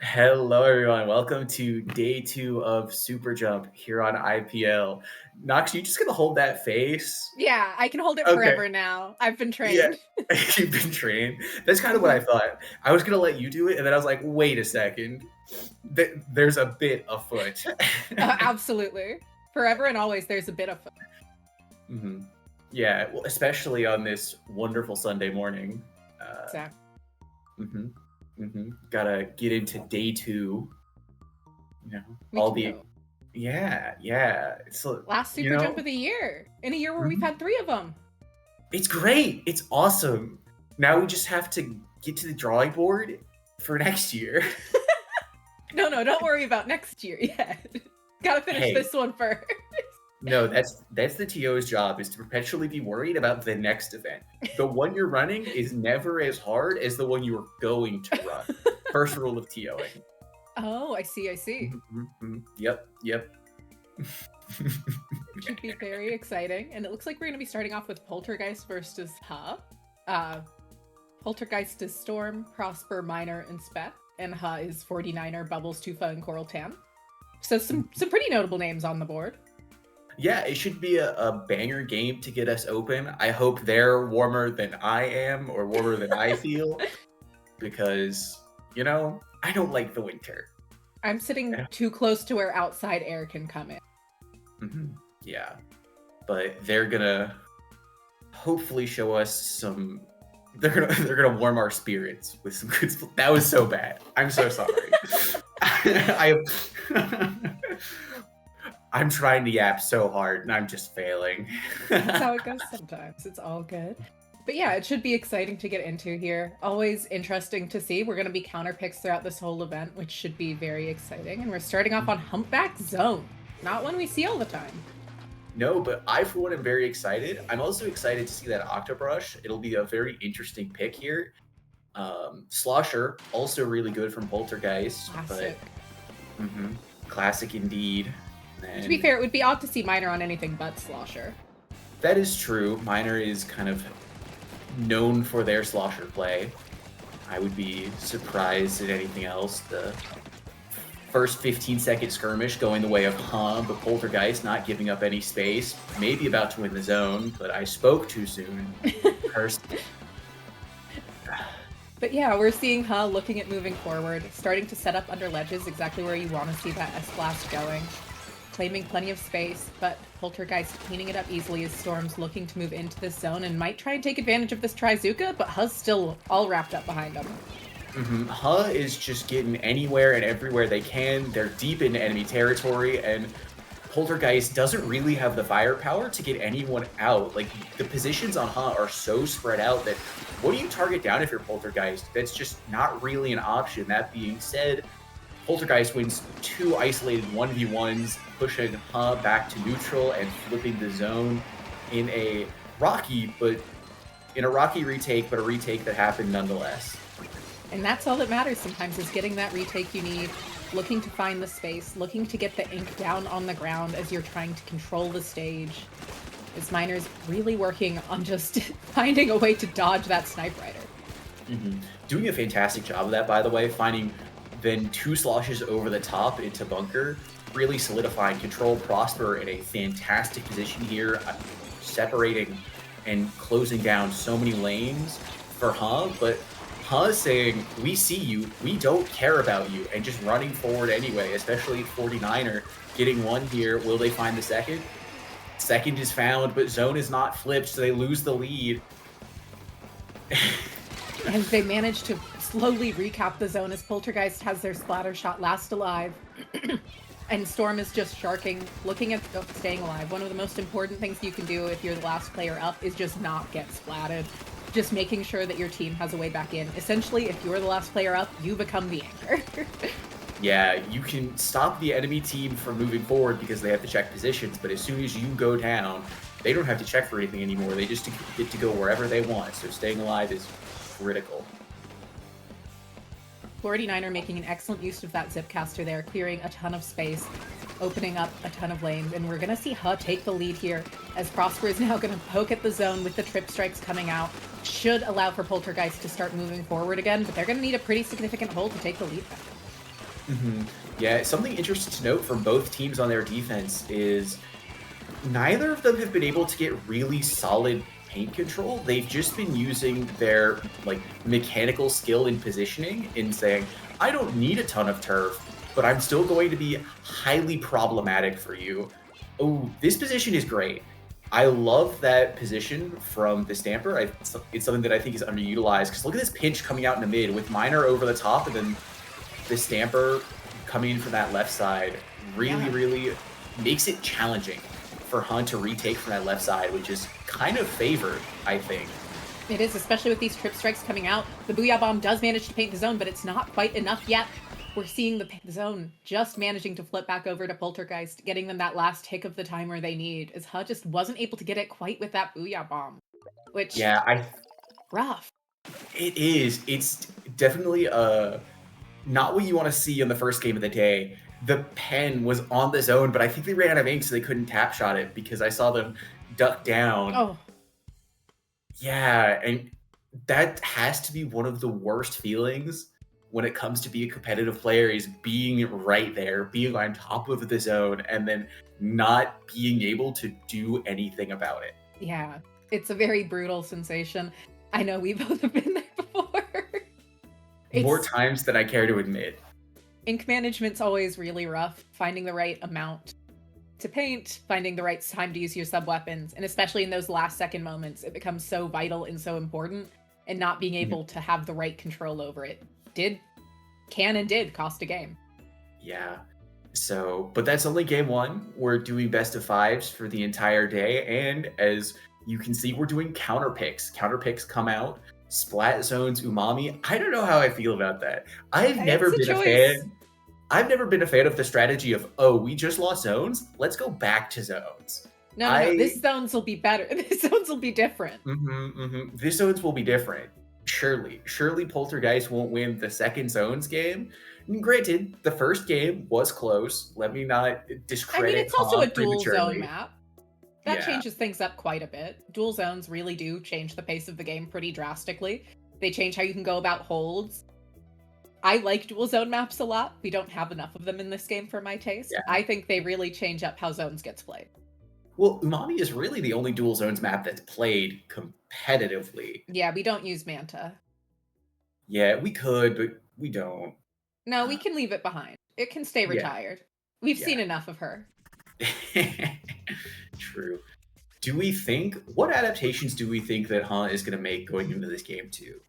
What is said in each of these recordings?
Hello, everyone. Welcome to day 2 of SuperJump here on IPL. Nox, you just gonna hold that face? Yeah, I can hold it Okay. forever now. I've been Yeah. trained. You've been trained. That's kind of what I Mhm. thought. I was gonna let you do it, and then I was like, wait a second. There's a bit afoot. Absolutely. Forever and always, there's a bit of fun. hmm Yeah, well, especially on this wonderful Sunday morning. Uh, Exactly. hmm Gotta get into day 2. You know, Me all the too. yeah. So Last super jump of the year. In a year where we've mhm. had 3 of them. It's great. It's awesome. Now we just have to get to the drawing board for next year. No, don't worry about next year yet. Gotta finish Hey, this one first. no, that's the TO's job, is to perpetually be worried about the next event. The one you're running is never as hard as the one you are going to run. First rule of TOing. Oh, I see. Yep. Should be very exciting. And it looks like we're gonna be starting off with Poltergeist versus Ha. Uh, Poltergeist is Storm, Prosper, Minor, and Spec. And Ha is 49er, Bubbles, Tufa, and Coral Tam. So some pretty notable names on the board. Yeah, it should be a banger game to get us open. I hope they're warmer than I am, or warmer than I feel, because, I don't like the winter. I'm sitting too close to where outside air can come in. Yeah, but they're gonna hopefully show us some. They're gonna warm our spirits with some good. That was so bad. I'm so sorry. I'm trying to yap so hard and I'm just failing. That's how it goes sometimes. It's all good. But yeah, it should be exciting to get into here. Always interesting to see. We're going to be counter picks throughout this whole event, which should be very exciting. And we're starting off on Humpback Zone. Not one we see all the time. No, but I, for one, am very excited. I'm also excited to see that Octobrush. It'll be a very interesting pick here. Slosher, also really good from Poltergeist. Classic. But, classic indeed. To be fair, it would be odd to see Minor on anything but Slosher. That is true. Minor is kind of known for their Slosher play. I would be surprised at anything else. The first 15-second skirmish going the way of Hum, but Poltergeist not giving up any space. Maybe about to win the zone, but I spoke too soon. But yeah, we're seeing Ha looking at moving forward, starting to set up under ledges exactly where you want to see that S-Blast going. Claiming plenty of space, but Poltergeist cleaning it up easily as Storm's looking to move into this zone and might try and take advantage of this Trizuka, but Ha's still all wrapped up behind him. Ha is just getting anywhere and everywhere they can. They're deep into enemy territory, and Poltergeist doesn't really have the firepower to get anyone out. Like, the positions on Ha are so spread out that what do you target down if you're Poltergeist? That's just not really an option. That being said, Poltergeist wins 2 isolated 1v1s, pushing Ha back to neutral and flipping the zone in a rocky retake, but a retake that happened nonetheless. And that's all that matters sometimes, is getting that retake you need, looking to find the space, looking to get the ink down on the ground as you're trying to control the stage. As Minor's really working on just finding a way to dodge that Snipe Rider. Doing a fantastic job of that, by the way, finding then 2 sloshes over the top into bunker, really solidifying control. Prosper in a fantastic position here, separating and closing down so many lanes for Ha, but Ha is saying, we see you, we don't care about you, and just running forward anyway, especially 49er getting 1 here. Will they find the second? Second is found, but zone is not flipped, so they lose the lead. And they manage to slowly recap the zone as Poltergeist has their splatter shot last alive. And Storm is just sharking, looking at staying alive. One of the most important things you can do if you're the last player up is just not get splatted. Just making sure that your team has a way back in. Essentially, if you're the last player up, you become the anchor. Yeah, you can stop the enemy team from moving forward because they have to check positions, but as soon as you go down, they don't have to check for anything anymore. They just get to go wherever they want, so staying alive is critical. 49er making an excellent use of that Zipcaster there, clearing a ton of space, opening up a ton of lanes, and we're going to see Ha take the lead here, as Prosper is now going to poke at the zone with the trip strikes coming out. should allow for Poltergeist to start moving forward again, but they're going to need a pretty significant hold to take the lead back. Yeah, something interesting to note from both teams on their defense is neither of them have been able to get really solid paint control. They've just been using their like mechanical skill in positioning in saying, I don't need a ton of turf, but I'm still going to be highly problematic for you. Oh, this position is great. I love that position from the Stamper. It's something that I think is underutilized because look at this pinch coming out in the mid with Miner over the top and then the Stamper coming in from that left side really makes it challenging for Hunt to retake from that left side, which is kind of favored, I think. It is, especially with these trip strikes coming out. The Booyah Bomb does manage to paint the zone, but it's not quite enough yet. We're seeing the zone just managing to flip back over to Poltergeist, getting them that last tick of the timer they need, as HUD just wasn't able to get it quite with that Booyah Bomb. Which, rough. It is. It's definitely not what you want to see in the first game of the day. The pen was on the zone, but I think they ran out of ink, so they couldn't tap shot it because I saw them duck down. Oh. Yeah, and that has to be one of the worst feelings when it comes to be a competitive player is being right there, being on top of the zone, and then not being able to do anything about it. Yeah, it's a very brutal sensation. I know we both have been there before. More times than I care to admit. Ink management's always really rough, finding the right amount to paint, finding the right time to use your sub-weapons, and especially in those last second moments, it becomes so vital and so important, and not being able to have the right control over it can and did cost a game. Yeah. So, but that's only game one. We're doing best of fives for the entire day, and as you can see, we're doing counter picks. Counter picks come out. Splat zones, umami. I don't know how I feel about that. I've never been a fan. I've never been a fan of the strategy of, oh, we just lost zones. Let's go back to zones. No, this zones will be better. This zones will be different. This zones will be different. Surely Poltergeist won't win the second zones game. And granted, the first game was close. Let me not discredit. I mean, it's also a dual zone map. That changes things up quite a bit. Dual zones really do change the pace of the game pretty drastically. They change how you can go about holds. I like dual zone maps a lot. We don't have enough of them in this game for my taste. Yeah. I think they really change up how zones gets played. Well, Umami is really the only dual zones map that's played competitively. Yeah, we don't use Manta. Yeah, we could, but we don't. No, we can leave it behind. It can stay retired. We've seen enough of her. True. What adaptations do we think that Hunt is going to make going into this game too?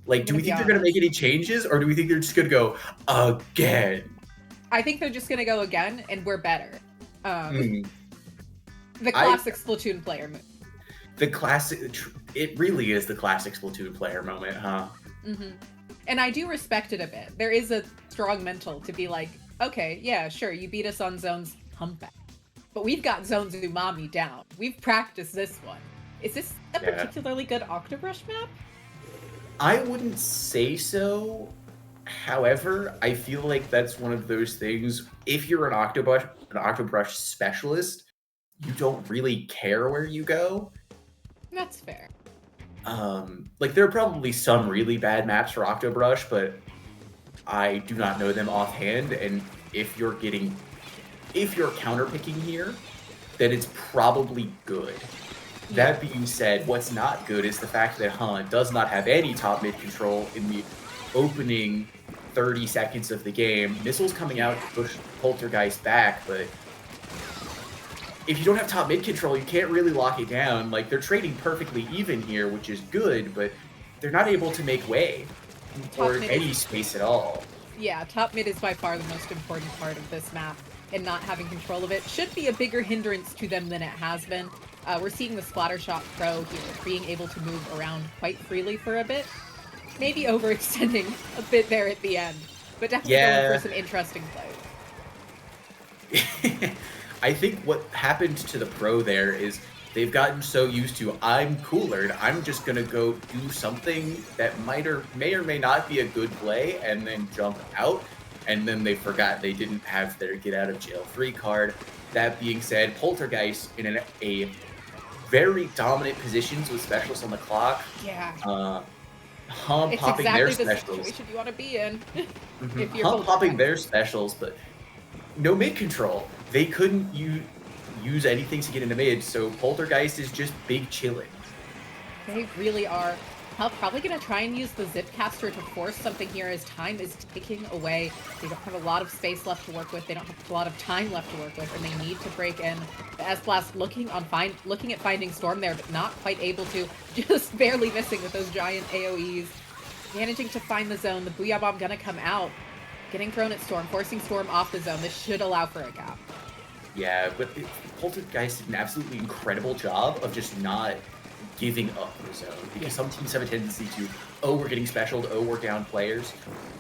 Like, do we think they're going to make any changes, or do we think they're just going to go again? I think they're just going to go again, and we're better. The classic Splatoon player move. The classic, it really is the classic Splatoon player moment, huh? And I do respect it a bit. There is a strong mental to be like, okay, yeah, sure, you beat us on zones humpback. But we've got zones umami down. We've practiced this one. Is this a particularly good Octobrush map? I wouldn't say so. However, I feel like that's one of those things. If you're an Octobrush specialist, you don't really care where you go. That's fair. Like there are probably some really bad maps for Octobrush, but I do not know them offhand. And if you're counterpicking here, then it's probably good. Yeah. That being said, what's not good is the fact that Hunt does not have any top mid control in the opening 30 seconds of the game. Missiles coming out to push Poltergeist back, but if you don't have top mid control, you can't really lock it down. Like, they're trading perfectly even here, which is good, but they're not able to make way or any space at all. Yeah, top mid is by far the most important part of this map, and not having control of it should be a bigger hindrance to them than it has been. We're seeing the Splattershot Pro here being able to move around quite freely for a bit. Maybe overextending a bit there at the end, but definitely going for some interesting plays. I think what happened to the Pro there is they've gotten so used to, I'm cooler, I'm just going to go do something that may or may not be a good play and then jump out. And then they forgot they didn't have their get out of jail free card. That being said, Poltergeist in a very dominant positions with specials on the clock. Yeah. Hum It's popping their exactly the specials. situation you want to be in. If you're Hum popping Poltergeist. their specials, but no mid control. They couldn't use anything to get into mid, so Poltergeist is just big chilling. They really are. I'm probably going to try and use the Zipcaster to force something here as time is ticking away. They don't have a lot of space left to work with. They don't have a lot of time left to work with, and they need to break in. The S-Blast looking at finding Storm there, but not quite able to. Just barely missing with those giant AoEs. Managing to find the zone. The Booyah Bomb going to come out. Getting thrown at Storm, forcing Storm off the zone. This should allow for a gap. Yeah, but Poltergeist did an absolutely incredible job of just not giving up the zone, because some teams have a tendency to, oh, we're getting specialed, oh, we're down players,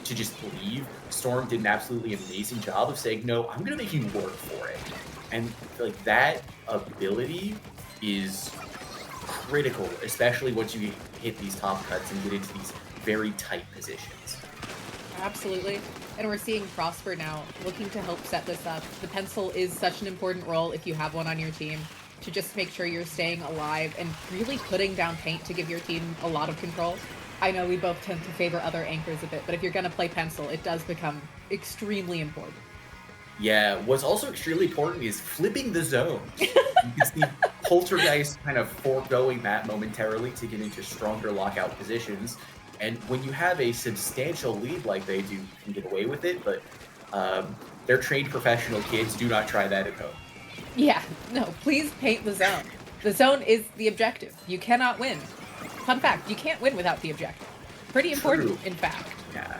to just leave. Storm did an absolutely amazing job of saying, no, I'm gonna make you work for it. And like that ability is critical, especially once you hit these top cuts and get into these very tight positions. Absolutely. And we're seeing Prosper now looking to help set this up. The pencil is such an important role if you have one on your team, to just make sure you're staying alive and really putting down paint to give your team a lot of control. I know we both tend to favor other anchors a bit, but if you're going to play pencil, it does become extremely important. Yeah, what's also extremely important is flipping the zone. You can see Poltergeist kind of foregoing that momentarily to get into stronger lockout positions. And when you have a substantial lead like they do, you can get away with it, but they're trained professional kids. Do not try that at home. Yeah, no, please paint the zone. The zone is the objective. You cannot win. Fun fact, you can't win without the objective. Pretty important, in fact. Yeah.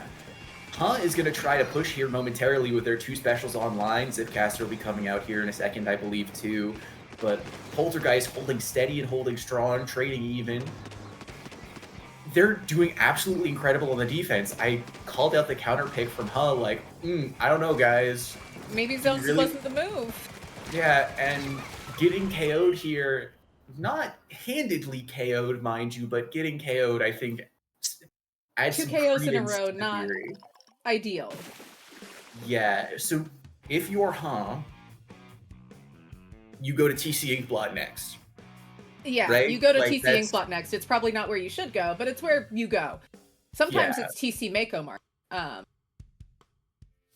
Is going to try to push here momentarily with their two specials online. Zipcaster will be coming out here in a second, I believe, too. But Poltergeist holding steady and holding strong, trading even. They're doing absolutely incredible on the defense. I called out the counter pick from like, I don't know, guys. Maybe zones really wasn't the move. Yeah, and getting KO'd here, not handedly KO'd, mind you, but getting KO'd, I think, adds 2 some KOs in a credence row, to the not theory. Ideal. Yeah, so if you're you go to TC Inkblot next. Yeah, right? You go to TC Inkblot next. It's probably not where you should go, but it's where you go. Sometimes it's TC Mako Mark.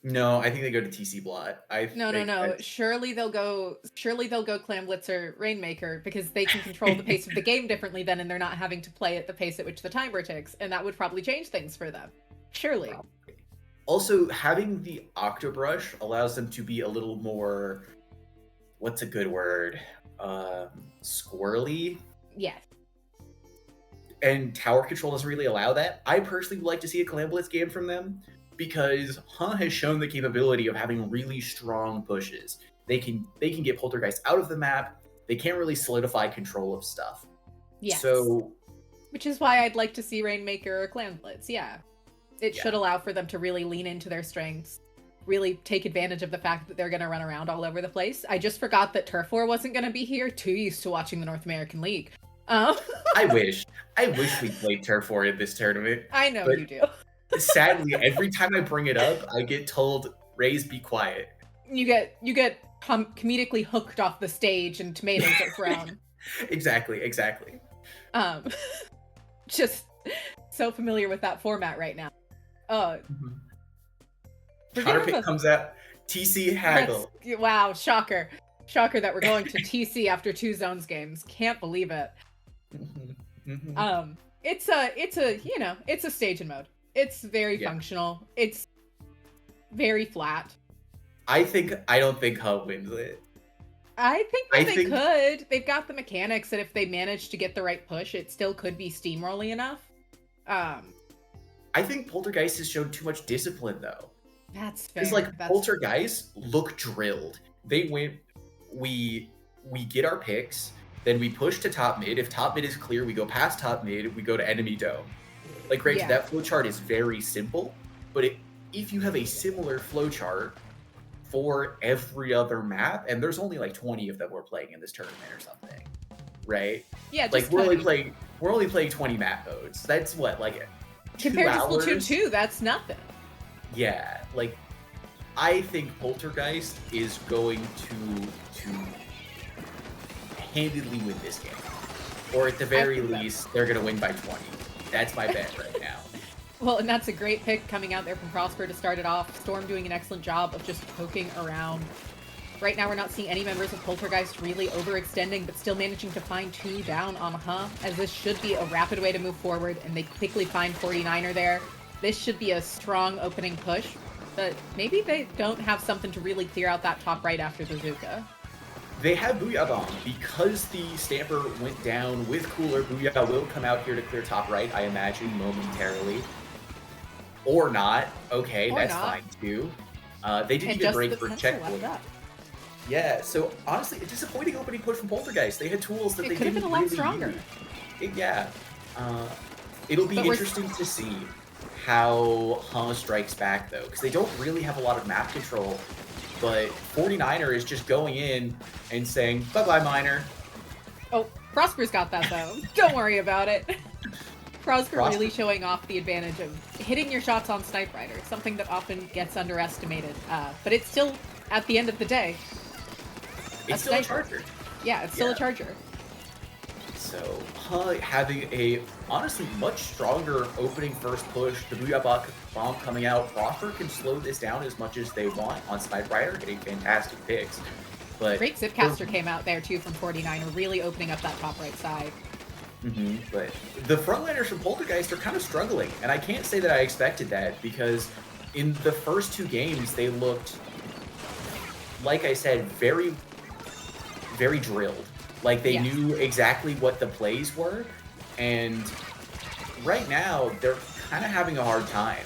No, I think they go to TC Blot. No. Surely they'll go Clam Blitzer Rainmaker, because they can control the pace of the game differently then, and they're not having to play at the pace at which the timer ticks, and that would probably change things for them. Surely. Probably. Also, having the Octobrush allows them to be a little more, what's a good word? Squirrely? Yes. And tower control doesn't really allow that. I personally would like to see a Clam Blitz game from them, because has shown the capability of having really strong pushes. They can get Poltergeist out of the map. They can't really solidify control of stuff. Yes. So, which is why I'd like to see Rainmaker or Clan Blitz. Yeah. It should allow for them to really lean into their strengths, really take advantage of the fact that they're going to run around all over the place. I just forgot that Turf War wasn't going to be here. Too used to watching the North American League. I wish we played Turf War in this tournament. I know you do. Sadly, every time I bring it up, I get told, "Raise, be quiet." You get comedically hooked off the stage and tomatoes are thrown. Exactly. Just so familiar with that format right now. Counterpick comes out. TC haggle. Wow, shocker that we're going to TC after 2 zones games. Can't believe it. It's a stage and mode. It's very functional. It's very flat. I don't think Hub wins it. I think they could. They've got the mechanics, and if they manage to get the right push, it still could be steamrolly enough. I think Poltergeist has shown too much discipline, though. That's fair. It's like Poltergeist look drilled. They went, we get our picks, then we push to top mid. If top mid is clear, we go past top mid, we go to enemy dome. Like, granted, that flowchart is very simple, but if you have a similar flowchart for every other map, and there's only like 20 of them we're playing in this tournament or something, right? Yeah, like we're only playing 20 map modes. That's what, like, compared to Splatoon 2, that's nothing. Yeah, like, I think Poltergeist is going to handedly win this game. Or at the very least, they're going to win by 20. That's my bet right now. Well, and that's a great pick coming out there from Prosper to start it off. Storm doing an excellent job of just poking around. Right now, we're not seeing any members of Poltergeist really overextending, but still managing to find 2 down on as this should be a rapid way to move forward, and they quickly find 49er there. This should be a strong opening push, but maybe they don't have something to really clear out that top right after the Zuka. They have Booyah Bomb. Because the Stamper went down with Cooler, Booyah will come out here to clear top right, I imagine, momentarily. Or not. Okay, that's fine, too. They didn't even break for checkpoint. Yeah, so honestly, a disappointing opening push from Poltergeist. They had tools that they didn't really use. It could have been a lot stronger. It'll be interesting to see how strikes back, though, because they don't really have a lot of map control. But 49er is just going in and saying, bye-bye, Miner. Oh, Prosper's got that, though. Don't worry about it. Prosper really showing off the advantage of hitting your shots on Snipe Rider, something that often gets underestimated. But it's still, at the end of the day, it's still a charger. Yeah, it's still a charger. So, having a, honestly, much stronger opening first push, the Booyah Bomb coming out, Prosper can slow this down as much as they want on Snipe Rider, getting fantastic picks. But great Zipcaster came out there, too, from 49er, really opening up that top right side. But the frontliners from Poltergeist are kind of struggling, and I can't say that I expected that, because in the first 2 games, they looked, like I said, very, very drilled. Like, they knew exactly what the plays were, and right now, they're kind of having a hard time.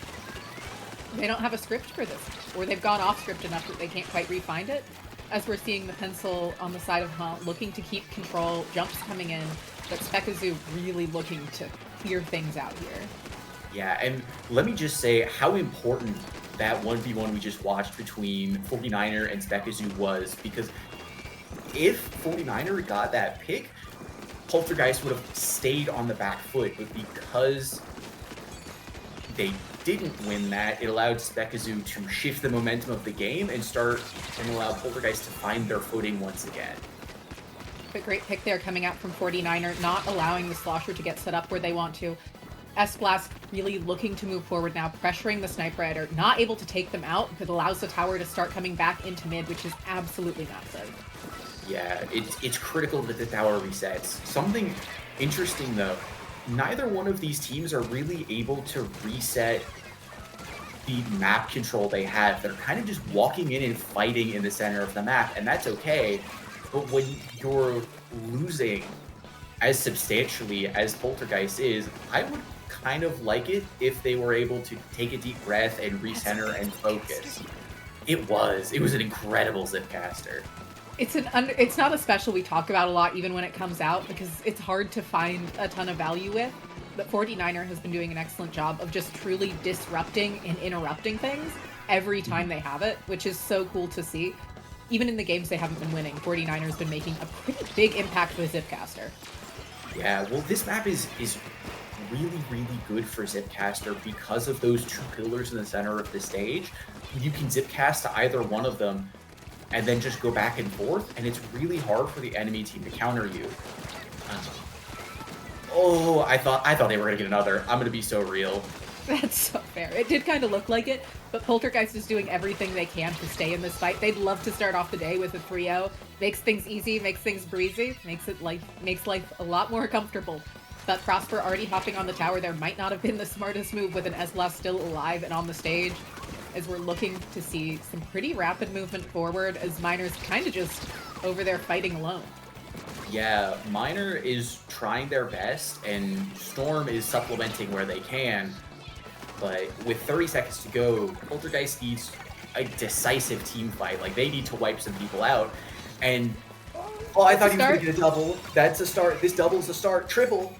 They don't have a script for this, or they've gone off script enough that they can't quite re-find it. As we're seeing the pencil on the side of looking to keep control, jumps coming in, but Spekazu really looking to clear things out here. Yeah, and let me just say how important that 1v1 we just watched between 49er and Spekazu was, because if 49er got that pick, Poltergeist would have stayed on the back foot, but because they didn't win that, it allowed Spekazu to shift the momentum of the game and allow Poltergeist to find their footing once again. But great pick there coming out from 49er, not allowing the Slosher to get set up where they want to. S-Blast really looking to move forward now, pressuring the Snipe Rider, not able to take them out, but allows the tower to start coming back into mid, which is absolutely massive. Yeah, it's critical that the tower resets. Something interesting, though, neither one of these teams are really able to reset the map control they have. They're kind of just walking in and fighting in the center of the map, and that's okay. But when you're losing as substantially as Poltergeist is, I would kind of like it if they were able to take a deep breath and recenter and focus. It was an incredible Zipcaster. It's not a special we talk about a lot even when it comes out, because it's hard to find a ton of value with. But 49er has been doing an excellent job of just truly disrupting and interrupting things every time they have it, which is so cool to see. Even in the games they haven't been winning, 49er's been making a pretty big impact with Zipcaster. Yeah, well, this map is really, really good for Zipcaster because of those 2 pillars in the center of the stage. You can Zipcast to either one of them and then just go back and forth, and it's really hard for the enemy team to counter you. I thought they were going to get another. I'm going to be so real. That's so fair. It did kind of look like it, but Poltergeist is doing everything they can to stay in this fight. They'd love to start off the day with a 3-0. Makes things easy, makes things breezy, makes life a lot more comfortable. But Prosper already hopping on the tower there might not have been the smartest move with an S-Blast still alive and on the stage, as we're looking to see some pretty rapid movement forward as Miner's kind of just over there fighting alone. Yeah, Miner is trying their best, and Storm is supplementing where they can. But with 30 seconds to go, Poltergeist needs a decisive team fight. Like, they need to wipe some people out. And, I thought he was going to get a double. That's a start. This double's a start. Triple.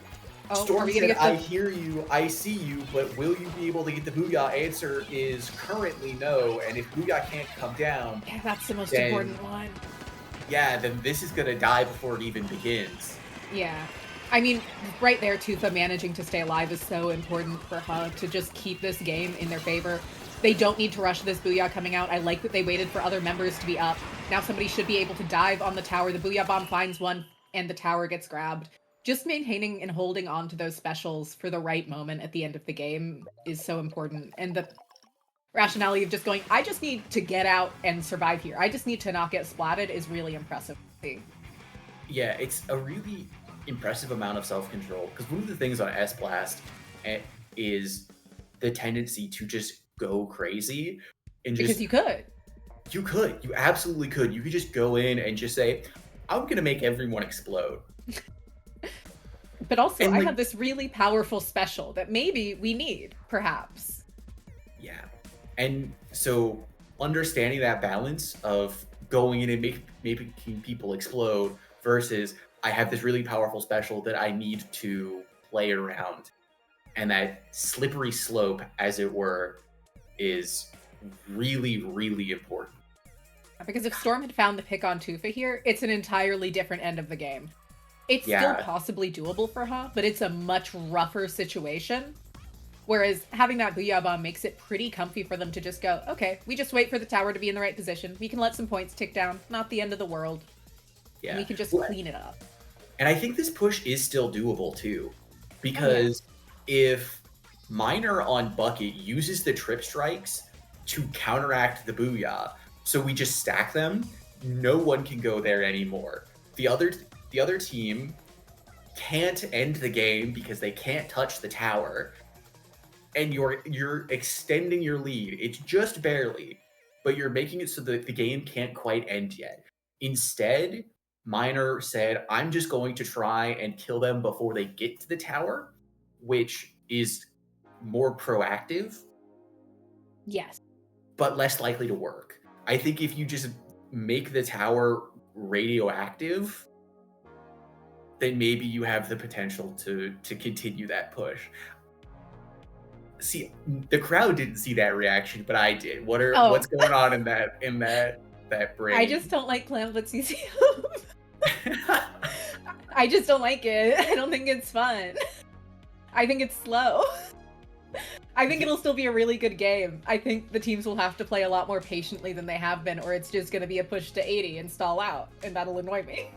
Storm said, I hear you, I see you, but will you be able to get the Booyah? Answer is currently no, and if Booyah can't come down... Yeah, that's the most important one. Yeah, then this is going to die before it even begins. Yeah. I mean, right there, Tufa managing to stay alive is so important for Hug to just keep this game in their favor. They don't need to rush this Booyah coming out. I like that they waited for other members to be up. Now somebody should be able to dive on the tower. The Booyah Bomb finds one, and the tower gets grabbed, just maintaining and holding on to those specials for the right moment at the end of the game is so important. And the rationality of just going, I just need to get out and survive here. I just need to not get splatted is really impressive. Yeah, it's a really impressive amount of self-control, because one of the things on S-Blast is the tendency to just go crazy and just... Because you could. You absolutely could. You could just go in and just say, I'm going to make everyone explode. But also, And, I like, have this really powerful special that maybe we need, perhaps. Yeah. And so understanding that balance of going in and making people explode versus I have this really powerful special that I need to play around, and that slippery slope, as it were, is really, really important. Because if Storm had found the pick on Tufa here, it's an entirely different end of the game. It's still possibly doable for her, but it's a much rougher situation. Whereas having that Booyah Bomb makes it pretty comfy for them to just go, okay, we just wait for the tower to be in the right position. We can let some points tick down. Not the end of the world. Yeah. And we can just clean it up. And I think this push is still doable, too. Because if Miner on Bucket uses the Trip Strikes to counteract the Booyah, so we just stack them, no one can go there anymore. The other team can't end the game because they can't touch the tower. And you're extending your lead. It's just barely, but you're making it so that the game can't quite end yet. Instead, Miner said, I'm just going to try and kill them before they get to the tower, which is more proactive. Yes. But less likely to work. I think if you just make the tower radioactive, then maybe you have the potential to continue that push. See, the crowd didn't see that reaction, but I did. What's going on in that brain? I just don't like Clam Blitz Museum. I just don't like it. I don't think it's fun. I think it's slow. I think it'll still be a really good game. I think the teams will have to play a lot more patiently than they have been, or it's just going to be a push to 80 and stall out, and that'll annoy me.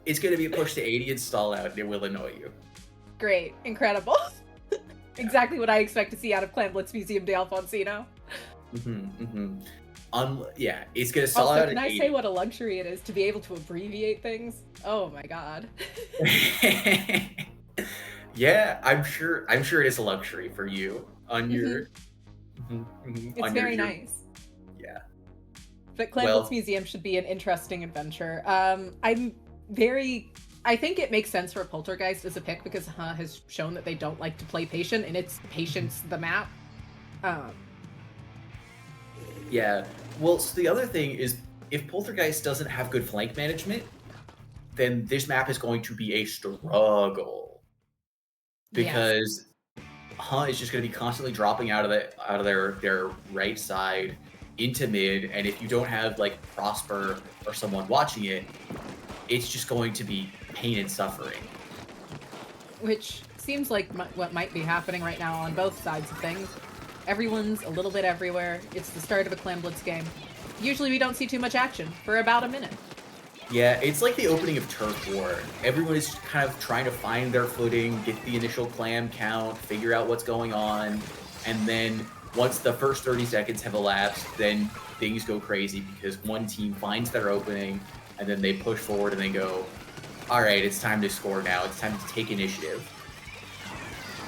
It's going to be a push to 80 and stall out, and it will annoy you. Great. Incredible. Exactly what I expect to see out of Clan Blitz Museum de Alfonsino. Yeah, it's going to stall out at 80. Can I say what a luxury it is to be able to abbreviate things? Oh my god. Yeah, I'm sure it is a luxury for you on your... It's very nice. Yeah. But Clan Blitz Museum should be an interesting adventure. I think it makes sense for Poltergeist as a pick because has shown that they don't like to play patient, and it's patience the map. Yeah. Well, so the other thing is, if Poltergeist doesn't have good flank management, then this map is going to be a struggle. Because is just going to be constantly dropping out of their right side into mid, and if you don't have like Prosper or someone watching it, it's just going to be pain and suffering. Which seems like what might be happening right now on both sides of things. Everyone's a little bit everywhere. It's the start of a Clan Blitz game. Usually we don't see too much action for about a minute. Yeah, it's like the opening of Turf War. Everyone is kind of trying to find their footing, get the initial clam count, figure out what's going on, and then once the first 30 seconds have elapsed, then things go crazy because one team finds their opening, and then they push forward and they go, all right, it's time to score now. It's time to take initiative.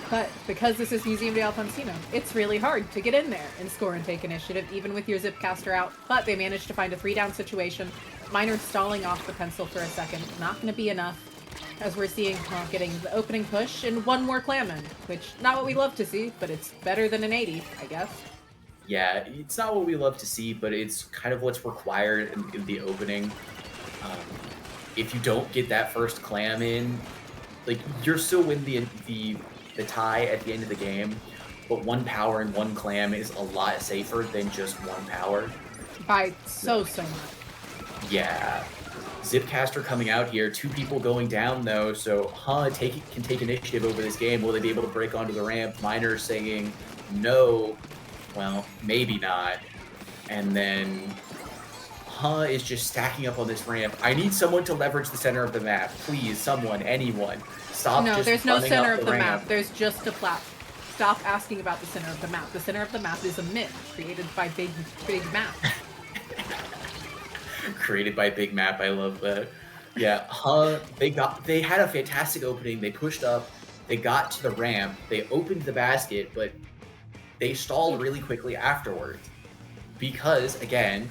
But because this is Museum de Alfonsino, it's really hard to get in there and score and take initiative, even with your Zipcaster out. But they managed to find a 3-down situation. Miner stalling off the pencil for a second. Not going to be enough, as we're seeing getting the opening push and one more clam in, which not what we love to see, but it's better than an 80, I guess. Yeah, it's not what we love to see, but it's kind of what's required in the opening. If you don't get that first clam in, like, you're still in the tie at the end of the game, but one power and one clam is a lot safer than just one power. By so much. Yeah. Zipcaster coming out here, 2 people going down though, so can take initiative over this game. Will they be able to break onto the ramp? Miner saying no, well, maybe not. And then is just stacking up on this ramp. I need someone to leverage the center of the map. Please, someone, anyone. Stop No, just there's no running center up of the the ramp. map. There's just a flat. Stop asking about the center of the map. The center of the map is a myth created by Big Map. Created by Big Map, I love that. Yeah, they had a fantastic opening. They pushed up, they got to the ramp, they opened the basket, but they stalled really quickly afterwards. Because again,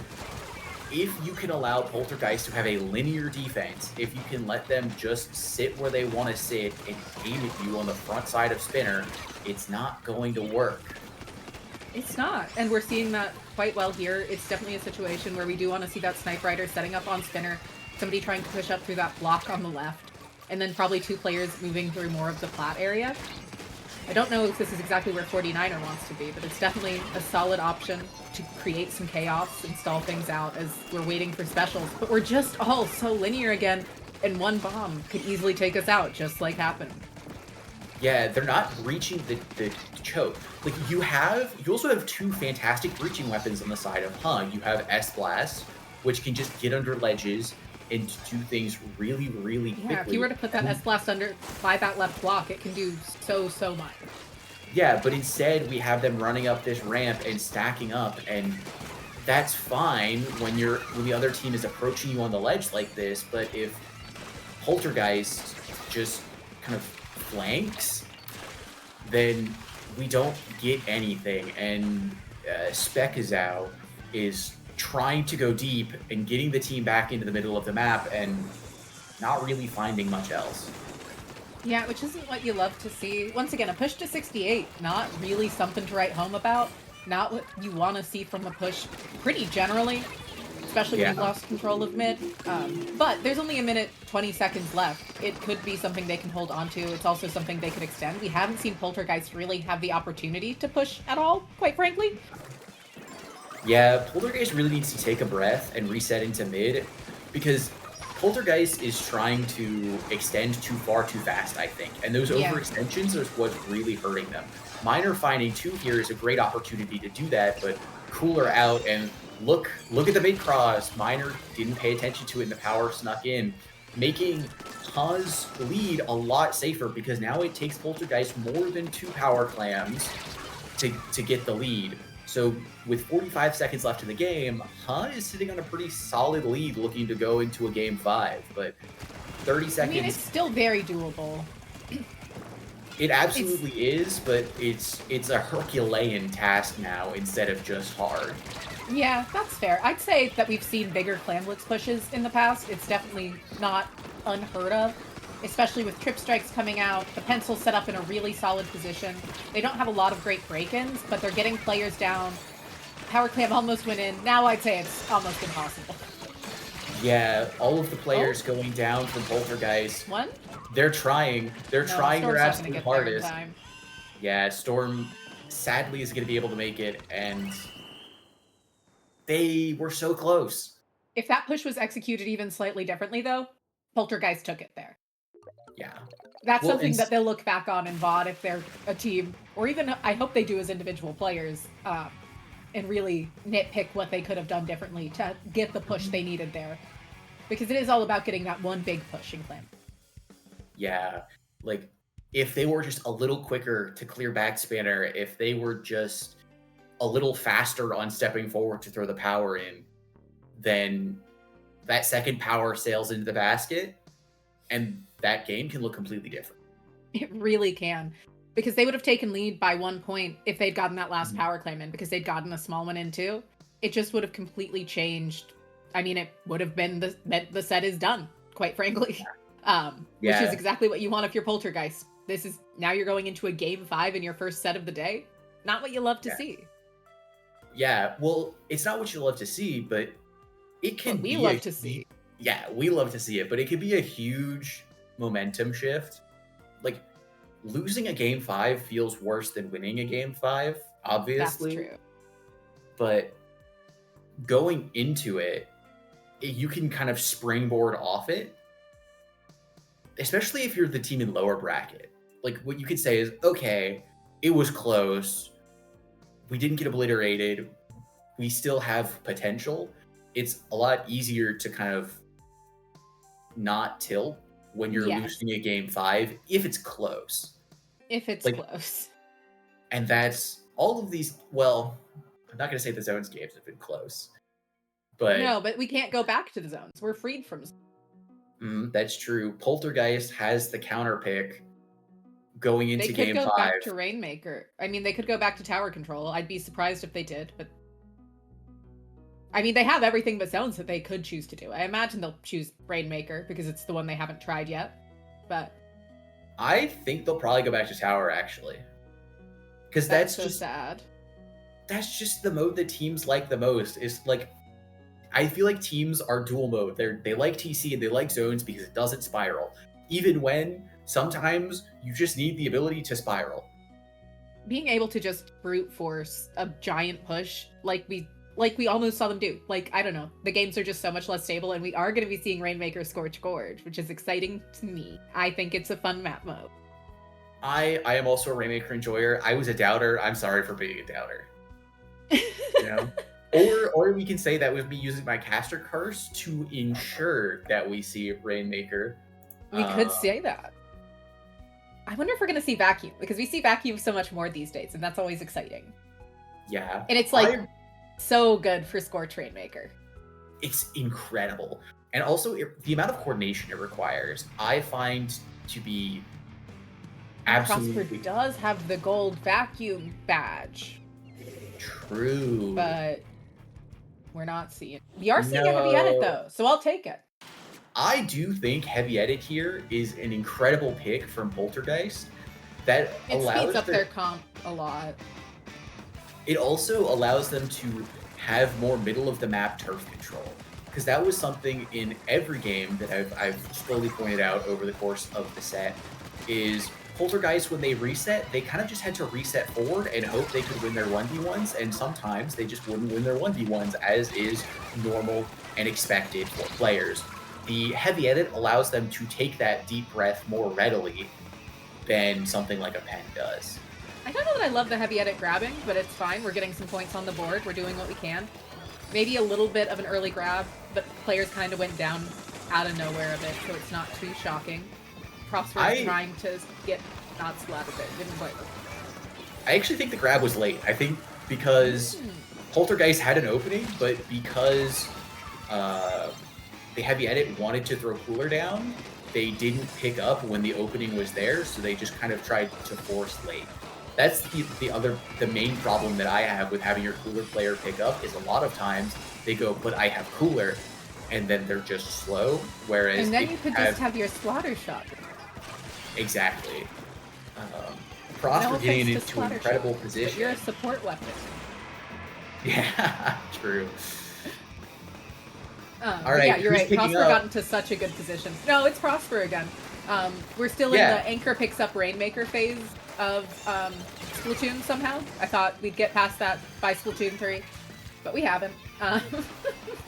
if you can allow Poltergeist to have a linear defense, if you can let them just sit where they want to sit and aim at you on the front side of Spinner, it's not going to work. It's not, and we're seeing that quite well here. It's definitely a situation where we do want to see that Snipe Rider setting up on Spinner, somebody trying to push up through that block on the left, and then probably 2 players moving through more of the plat area. I don't know if this is exactly where 49er wants to be, but it's definitely a solid option to create some chaos and stall things out as we're waiting for specials. But we're just all so linear again, and one bomb could easily take us out, just like happened. Yeah, they're not breaching the choke. Like, you also have 2 fantastic breaching weapons on the side of You have S-Blast, which can just get under ledges and do things really, really quickly. Yeah, if you were to put that S-Blast under by that left block, it can do so much. Yeah, but instead we have them running up this ramp and stacking up, and that's fine when the other team is approaching you on the ledge like this, but if Poltergeist just kind of flanks, then we don't get anything, and Specazao is trying to go deep and getting the team back into the middle of the map and not really finding much else. Yeah, which isn't what you love to see. Once again, a push to 68, not really something to write home about. Not what you want to see from a push pretty generally, especially when you lost control of mid. But there's only 1:20 seconds left. It could be something they can hold on to. It's also something they could extend. We haven't seen Poltergeist really have the opportunity to push at all, quite frankly. Yeah, Poltergeist really needs to take a breath and reset into mid, because Poltergeist is trying to extend too far too fast, I think. And those overextensions are what's really hurting them. Miner finding 2 here is a great opportunity to do that, but Cooler out, and look at the mid cross. Miner didn't pay attention to it and the power snuck in, making Ha's lead a lot safer, because now it takes Poltergeist more than 2 power clams to get the lead. So with 45 seconds left in the game, is sitting on a pretty solid lead looking to go into a game 5, but 30 seconds... I mean, it's still very doable. It absolutely is, but it's a Herculean task now instead of just hard. Yeah, that's fair. I'd say that we've seen bigger Clan Blitz pushes in the past. It's definitely not unheard of, especially with trip strikes coming out. The pencil's set up in a really solid position. They don't have a lot of great break-ins, but they're getting players down. Power Clam almost went in. Now I'd say it's almost impossible. Yeah, all of the players going down from Poltergeist. One? They're trying. They're trying their absolute hardest. Time. Yeah, Storm sadly is going to be able to make it, and they were so close. If that push was executed even slightly differently, though, Poltergeist took it there. Yeah. That's something that they'll look back on in VOD if they're a team, or even I hope they do as individual players, and really nitpick what they could have done differently to get the push they needed there. Because it is all about getting that one big push in Clan. Yeah, like, if they were just a little quicker to clear back Spinner, if they were just a little faster on stepping forward to throw the power in, then that second power sails into the basket, and that game can look completely different. It really can. Because they would have taken lead by 1 point if they'd gotten that last power claim in, because they'd gotten a small one in too. It just would have completely changed. I mean, it would have been the set is done, quite frankly. Which is exactly what you want if you're Poltergeist. This is, now you're going into a game 5 in your first set of the day. Not what you love to see. Yeah, well, it's not what you love to see, but it can be we love to see. Yeah, we love to see it, but it could be a huge momentum shift. Like, losing a game 5 feels worse than winning a game 5, obviously. That's true. But going into it, you can kind of springboard off it, especially if you're the team in lower bracket. Like, what you could say is, okay, it was close. We didn't get obliterated. We still have potential. it's a lot easier to kind of not tilt when you're Yes. losing a game 5 if it's close. If it's Like, close. and that's all of these. Well, I'm not going to say the zones games have been close, but No, but we can't go back to the zones. We're freed from. that's true. Poltergeist has the counter pick going into They could game go 5. back to Rainmaker. I mean, they could go back to tower control. I'd be surprised if they did, but I mean, they have everything but zones that they could choose to do. I imagine they'll choose Rainmaker because it's the one they haven't tried yet. But I think they'll probably go back to tower, actually, because that's so just sad. That's just the mode that teams like the most. Is like, I feel like teams are dual mode. They like TC and they like zones because it doesn't spiral, even when sometimes you just need the ability to spiral. Being able to just brute force a giant push like we almost saw them do. Like, I don't know. The games are just so much less stable, and we are going to be seeing Rainmaker Scorch Gorge, which is exciting to me. I think it's a fun map mode. I am also a Rainmaker enjoyer. I was a doubter. I'm sorry for being a doubter. You know? Or we can say that was me using my caster curse to ensure that we see Rainmaker. We could say that. I wonder if we're going to see Vacuum, because we see Vacuum so much more these days, and that's always exciting. Yeah. And it's like so good for Scorch Rainmaker. It's incredible. And also the amount of coordination it requires, I find to be absolutely... Prosper does have the gold Vacuum badge. True. But we're not seeing... We are seeing a heavy edit, though, so I'll take it. I do think heavy edit here is an incredible pick from Poltergeist. That it allows speeds up their comp a lot. It also allows them to have more middle of the map turf control, because that was something in every game that I've slowly pointed out over the course of the set. Is Poltergeist, when they reset, they kind of just had to reset forward and hope they could win their 1v1s, and sometimes they just wouldn't win their 1v1s, as is normal and expected for players. The heavy edit allows them to take that deep breath more readily than something like a pen does. I don't know that I love the heavy edit grabbing, but it's fine. We're getting some points on the board. We're doing what we can. Maybe a little bit of an early grab, but players kind of went down out of nowhere a bit, so it's not too shocking. Prosper is trying to get not splattered there. Didn't quite work. I actually think the grab was late. I think because Poltergeist had an opening, but because the heavy edit wanted to throw cooler down, they didn't pick up when the opening was there, so they just kind of tried to force late. That's the main problem that I have with having your cooler player pick up, is a lot of times they go, but I have cooler, and then they're just slow, whereas... And then you could just have your splatter shot. Exactly. Prosper getting into an incredible position. But you're a support weapon. Yeah, true. All right, yeah, you're right. Prosper got into such a good position. No, it's Prosper again. We're still in the anchor picks up Rainmaker phase of Splatoon somehow. I thought we'd get past that by Splatoon 3, but we haven't.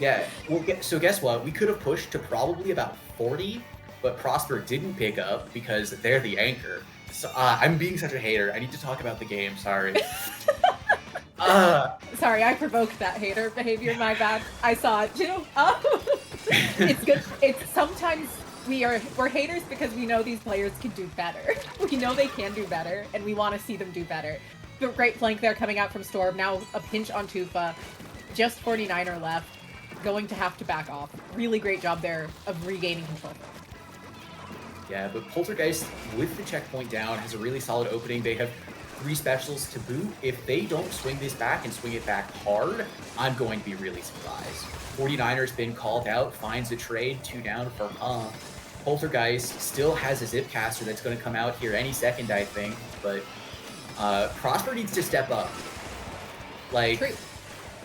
Yeah, well, so guess what? We could have pushed to probably about 40, but Prosper didn't pick up because they're the anchor. So I'm being such a hater. I need to talk about the game. Sorry. Sorry, I provoked that hater behavior. My bad. I saw it too. It's good. It's sometimes we're haters because we know these players can do better. We know they can do better, and we want to see them do better. The great flank there coming out from Storm. Now a pinch on Tufa. Just 49er left. Going to have to back off. Really great job there of regaining control. Yeah, but Poltergeist, with the checkpoint down, has a really solid opening. They have 3 specials to boot. If they don't swing this back and swing it back hard, I'm going to be really surprised. 49er's been called out, finds a trade, 2 down for Poltergeist still has a zip caster that's going to come out here any second, I think, but Prosper needs to step up. Like, True.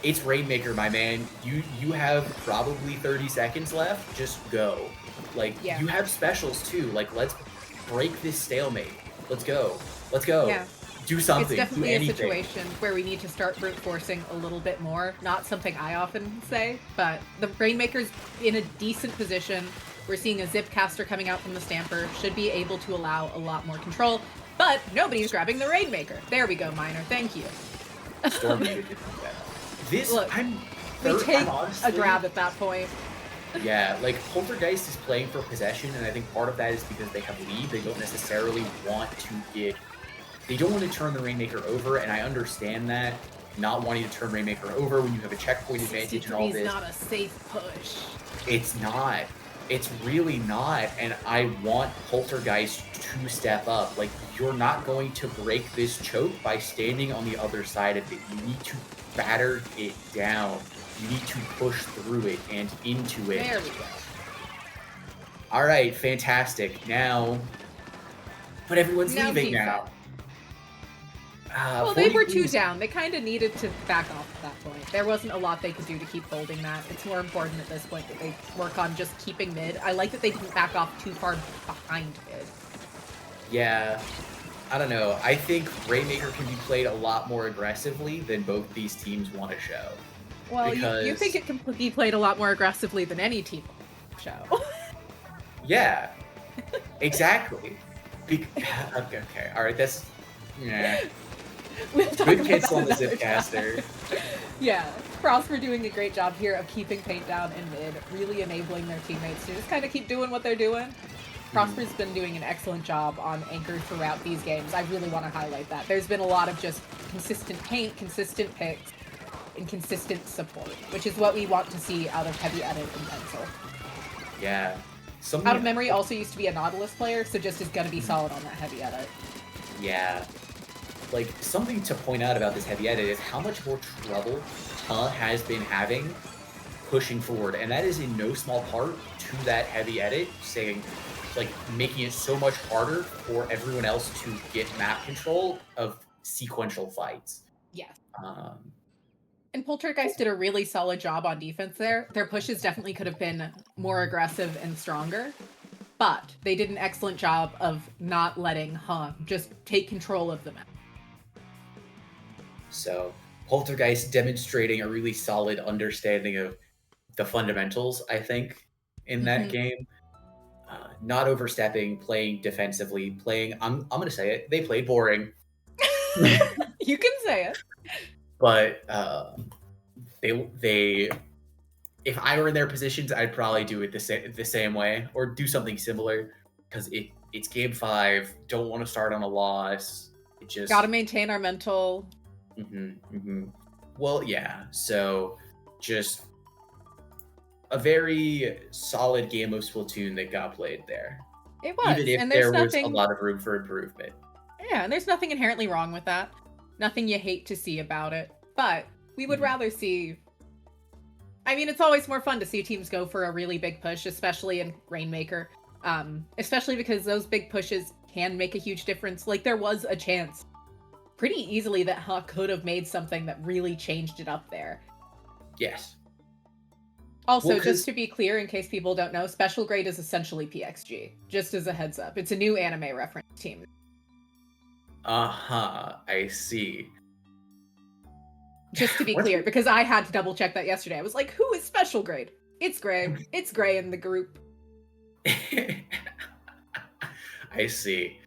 It's Rainmaker, my man. You have probably 30 seconds left. Just go. Like, you have specials too. Like, let's break this stalemate. Let's go. Let's go. Yeah. Do something. It's definitely do a anything. situation where we need to start brute forcing a little bit more. Not something I often say, but the Rainmaker's in a decent position. We're seeing a zip caster coming out from the Stamper. Should be able to allow a lot more control, but nobody's grabbing the Rainmaker. There we go, Miner. Thank you. Storm needed to do that. This, Look, We take honestly, a grab at that point. Yeah, like Poltergeist is playing for possession, and I think part of that is because they have lead. They don't necessarily want to they don't want to turn the Rainmaker over, and I understand that. Not wanting to turn Rainmaker over when you have a checkpoint advantage and all this. It's not a safe push. It's not. It's really not, and I want Poltergeist to step up. Like, you're not going to break this choke by standing on the other side of it. You need to batter it down. You need to push through it and into it. There we go. All right, fantastic. Now, but everyone's leaving now. Well, they were 2 down. They kind of needed to back off at that point. There wasn't a lot they could do to keep holding that. It's more important at this point that they work on just keeping mid. I like that they didn't back off too far behind mid. Yeah, I don't know. I think Rainmaker can be played a lot more aggressively than both these teams want to show. Well, you think it can be played a lot more aggressively than any team show. Yeah, exactly. Okay, all right, that's... Yeah. We'll Good cancel on the Zipcaster. Yeah, Prosper doing a great job here of keeping Paint down in mid, really enabling their teammates to just kind of keep doing what they're doing. Prosper's been doing an excellent job on Anchor throughout these games. I really want to highlight that. There's been a lot of just consistent paint, consistent picks, and consistent support, which is what we want to see out of Heavy Edit and Pencil. Yeah. Out of Memory also used to be a Nautilus player, so just is going to be solid on that Heavy Edit. Yeah. Like, something to point out about this Heavy Edit is how much more trouble has been having pushing forward, and that is in no small part to that Heavy Edit, saying, like, making it so much harder for everyone else to get map control of sequential fights. Yes. And Poltergeist did a really solid job on defense there. Their pushes definitely could have been more aggressive and stronger, but they did an excellent job of not letting just take control of the map. So, Poltergeist demonstrating a really solid understanding of the fundamentals, I think, in that game. Not overstepping, playing defensively, playing... I'm going to say it. They played boring. You can say it. But they if I were in their positions, I'd probably do it the same way or do something similar, because it's game 5. Don't want to start on a loss. It just gotta maintain our mental. Well, yeah. So just a very solid game of Splatoon that got played there. It was, even if and there was a lot of room for improvement. Yeah, and there's nothing inherently wrong with that. Nothing you hate to see about it. But we would rather see... I mean, it's always more fun to see teams go for a really big push, especially in Rainmaker. Especially because those big pushes can make a huge difference. Like, there was a chance pretty easily that Huck could have made something that really changed it up there. Yes. Also, well, just to be clear, in case people don't know, Special Grade is essentially PXG. Just as a heads up. It's a new anime reference team. I see. Just to be clear, because I had to double check that yesterday. I was like, who is Special Grade? It's Gray. It's Gray in the group. I see.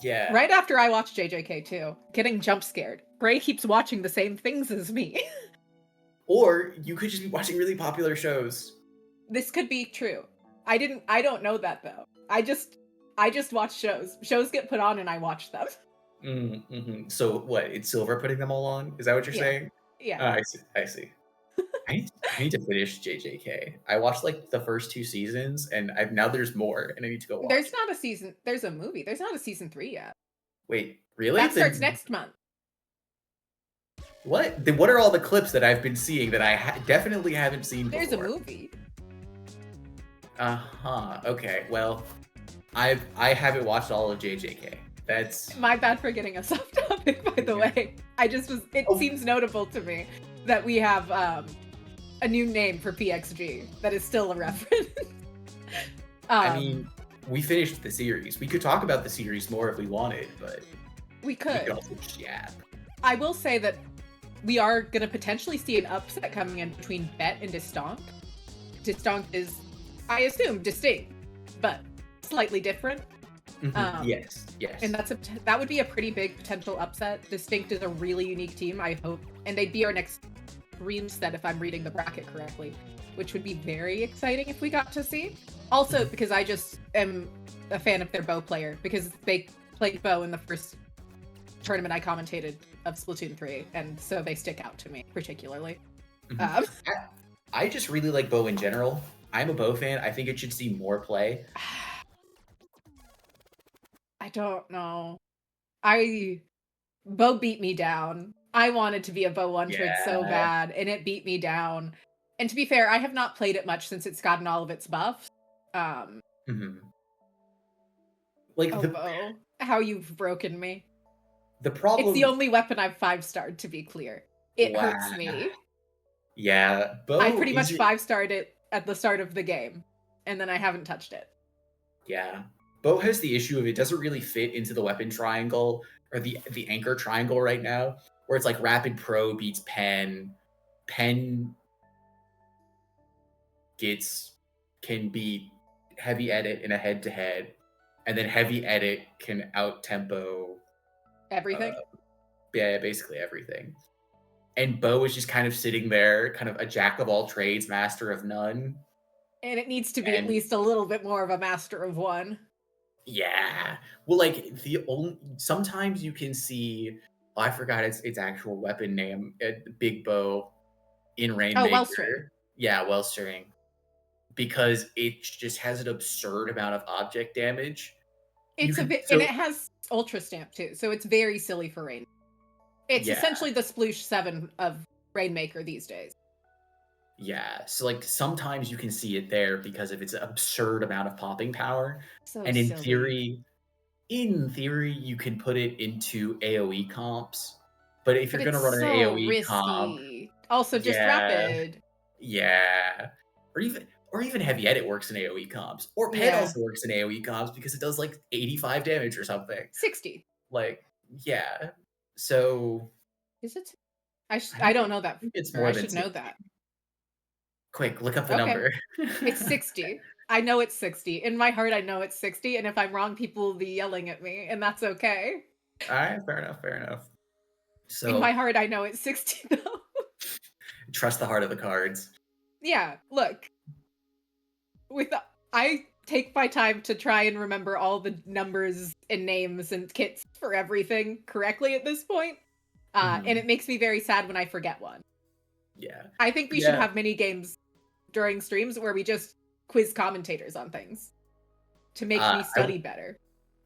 Yeah. Right after I watched JJK too, getting jump scared. Gray keeps watching the same things as me. Or you could just be watching really popular shows. This could be true. I don't know that though. I just watch shows. Shows get put on and I watch them. So what? It's Silver putting them all on? Is that what you're saying? Yeah. I see. I need to finish JJK. I watched like the first 2 seasons, and now there's more, and I need to go watch. There's not a season. There's a movie. There's not a season 3 yet. Wait, really? That starts next month. What? Then what are all the clips that I've been seeing that I definitely haven't seen before? There's a movie. Okay. Well, I haven't watched all of JJK. That's my bad for getting us off topic, by the way. It seems notable to me that we have a new name for PXG that is still a reference. I mean, we finished the series. We could talk about the series more if we wanted, but we could also jab. I will say that we are going to potentially see an upset coming in between Bet and Distonkt. Distonkt is, I assume, distinct, but slightly different. Yes, And yes. that would be a pretty big potential upset. Distinct is a really unique team, I hope. And they'd be our next dream set if I'm reading the bracket correctly, which would be very exciting if we got to see. Also, because I just am a fan of their bow player, because they played bow in the first tournament I commentated of Splatoon 3, and so they stick out to me particularly. I, I just really like bow in general. I'm a bow fan. I think it should see more play. I don't know. Bow beat me down. I wanted to be a bow 100 so Yeah. bad, and it beat me down. And to be fair, I have not played it much since it's gotten all of its buffs. Like Bow, how you've broken me. the It's the problem. only weapon I've 5-starred, to be clear. It Wow. hurts me. Yeah, bow. I pretty much 5-starred it at the start of the game, and then I haven't touched it. Yeah, bow has the issue of it doesn't really fit into the weapon triangle or the anchor triangle right now, where it's like rapid pro beats pen, pen can beat heavy edit in a head to head, and then heavy edit can out tempo Everything? yeah, basically everything. And Bo is just kind of sitting there, kind of a jack of all trades, master of none. And it needs to be at And least a little bit more of a master of one. yeah, well, like sometimes you can see. Oh, I forgot its actual weapon name. Big Bow in Rainmaker. Wellstring. Yeah, Wellstring, because it just has an absurd amount of object damage. And it has Ultra Stamp too, so it's very silly for Rain. It's essentially the Sploosh 7 of Rainmaker these days. Yeah, so like sometimes you can see it there because of its absurd amount of popping power. So and in silly. theory, you can put it into AoE comps. But if you're gonna run an so AoE comp, risky. Also, just rapid. Yeah. Or even heavy edit works in AoE comps. Or pen also works in AoE comps because it does like 85 damage or something. 60. Like, yeah. So is it? I don't know that. I think it's more than I should know that. Quick, look up the number. It's 60. I know it's 60. In my heart, I know it's 60. And if I'm wrong, people will be yelling at me, and that's okay. All right, fair enough. So in my heart, I know it's 60 though. Trust the heart of the cards. Yeah, look. I take my time to try and remember all the numbers and names and kits for everything correctly at this point. And it makes me very sad when I forget one. Yeah. I think we should have mini games during streams where we just quiz commentators on things to make me study better.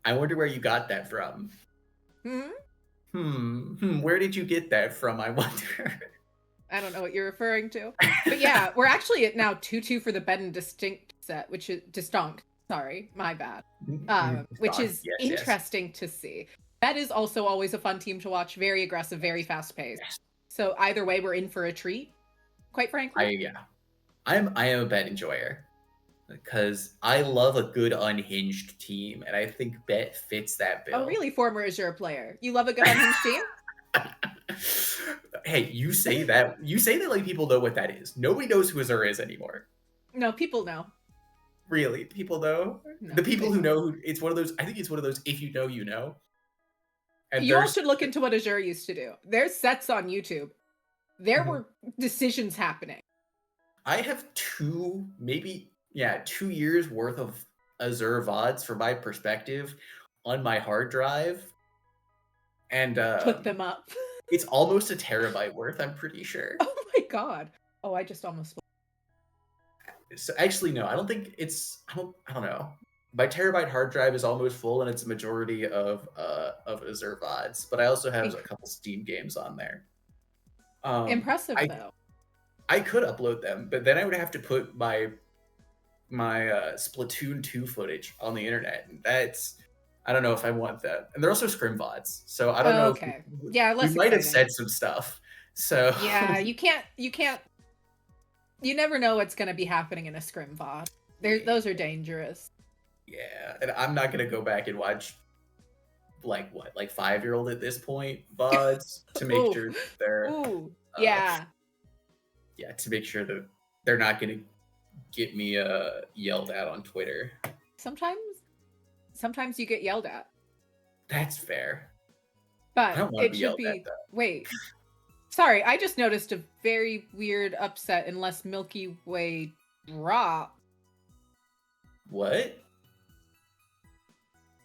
I wonder where you got that from. Where did you get that from, I wonder? I don't know what you're referring to. But yeah, we're actually at now 2-2 for the bed and distinct set, which is Distonkt. Sorry, my bad. Which is interesting to see. That is also always a fun team to watch. Very aggressive, very fast paced. Yes. So either way, we're in for a treat. Quite frankly. I am a bet enjoyer because I love a good unhinged team, and I think Bet fits that bill. Oh, really? Former Azure player. You love a good unhinged team? Hey, you say that like people know what that is. Nobody knows who Azure is anymore. No, people know. Really? People know? No, the people who know, it's one of those, I think it's one of those, if you know, you know. And you all should look into what Azure used to do. There's sets on YouTube. There were decisions happening. I have 2 years worth of Azure VODs from my perspective on my hard drive. And put them up. It's almost a terabyte worth, I'm pretty sure. Oh my god. Oh, I just almost. So actually, no, I don't think it's. I don't know. My terabyte hard drive is almost full, and it's a majority of Azure VODs. But I also have a couple Steam games on there. Impressive though. I could upload them, but then I would have to put my Splatoon 2 footage on the internet, and that's. I don't know if I want that. And they're also scrim VODs, so I don't know. Okay. Yeah, we might have said some stuff. So yeah, you can't. You never know what's going to be happening in a scrim VOD. Those are dangerous. Yeah, and I'm not going to go back and watch like 5-year-old at this point VODs to make sure they're. Yeah, to make sure that they're not going to get me yelled at on Twitter. Sometimes sometimes you get yelled at. That's fair. But I don't want to it be should yelled be. at, though. Wait. Sorry, I just noticed a very weird upset unless Milky Way drop. What?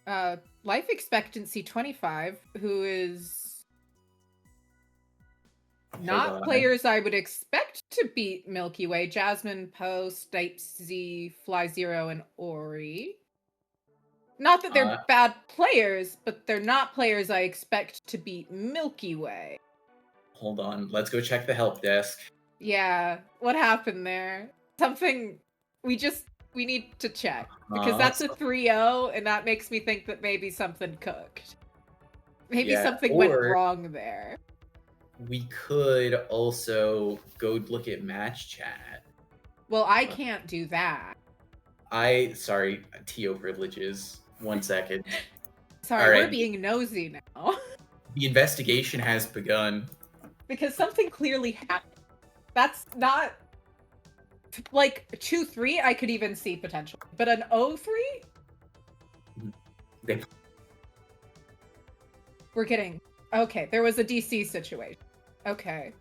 Life expectancy 25, who is not players I would expect to beat Milky Way. Jasmine, Post, Stipes, Z, Fly Zero, and Ori. Not that they're bad players, but they're not players I expect to beat Milky Way. Hold on, let's go check the help desk. Yeah, what happened there? Something we need to check. Because that's a 3-0, and that makes me think that maybe something cooked. Maybe something went wrong there. We could also go look at match chat. Well, I can't do that. Sorry, TO privileges. 1 second. Sorry, we're being nosy now. The investigation has begun. Because something clearly happened. That's not... Like, 2-3, I could even see potential. But an 0-3? We're getting... Okay, there was a DC situation. Okay.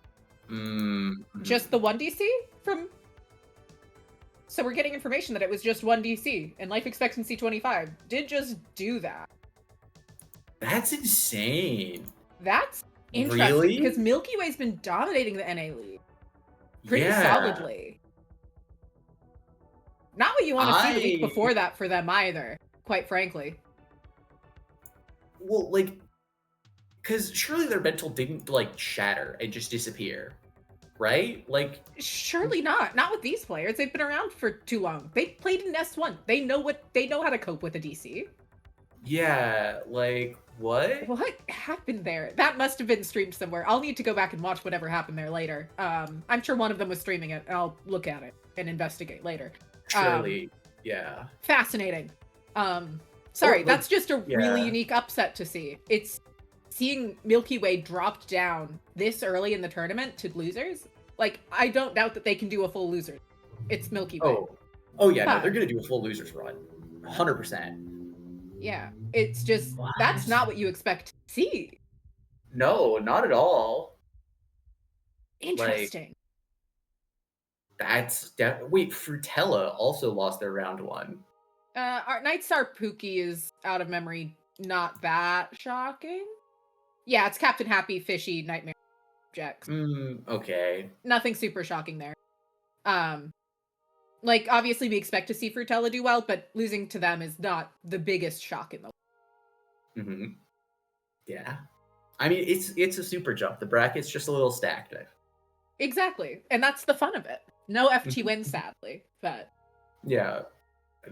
Just the one DC from... So we're getting information that it was just one DC, and life expectancy 25 did just do that. That's insane. That's interesting, because Milky Way's been dominating the NA League pretty solidly. Not what you want to see the week before that for them either, quite frankly. Well, like, because surely their mental didn't, like, shatter and just disappear, right? Like, surely not. Not with these players. They've been around for too long. They played in S1. They know how to cope with a DC. Yeah, like, what? What happened there? That must have been streamed somewhere. I'll need to go back and watch whatever happened there later. I'm sure one of them was streaming it, and I'll look at it and investigate later. Surely, yeah. Fascinating. Sorry, that's just a really unique upset to see. It's seeing Milky Way dropped down this early in the tournament to losers. Like, I don't doubt that they can do a full loser. It's Milky Way. Oh yeah, no, they're gonna do a full losers run. 100%. Yeah, it's just, that's not what you expect to see. No, not at all. Interesting. Like, wait, Fruttella also lost their round 1. Our Nightstar Pookie is out of memory, not that shocking. Yeah, it's Captain Happy, Fishy, Nightmare Objects. Okay. Nothing super shocking there. Like, obviously we expect to see Fruttella do well, but losing to them is not the biggest shock in the world. Yeah. I mean, it's a SuperJump. The bracket's just a little stacked. Exactly. And that's the fun of it. No FT wins, sadly, but... Yeah.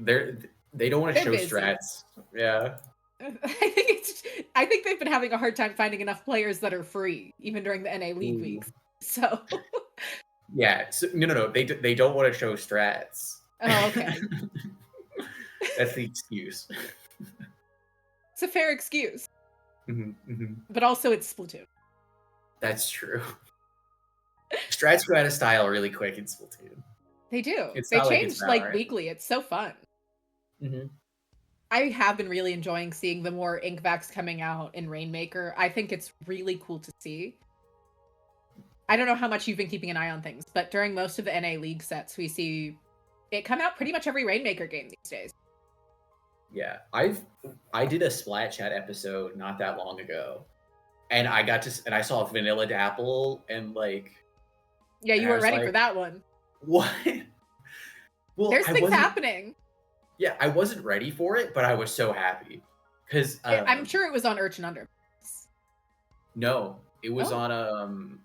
They don't want to show busy. Strats. Yeah. I think they've been having a hard time finding enough players that are free, even during the NA League weeks. So... Yeah, so, no. They don't want to show strats. Oh, okay. That's the excuse. It's a fair excuse. But also, it's Splatoon. That's true. Strats go out of style really quick in Splatoon. They do. They change like weekly. It's so fun. I have been really enjoying seeing the more Inkvacs coming out in Rainmaker. I think it's really cool to see. I don't know how much you've been keeping an eye on things, but during most of the NA League sets, we see it come out pretty much every Rainmaker game these days. Yeah, I did a Splat Chat episode not that long ago, and I saw Vanilla Dapple and like. Yeah, you were ready for that one. What? Well, there's things happening. Yeah, I wasn't ready for it, but I was so happy because I'm sure it was on Urchin Under. No, it was on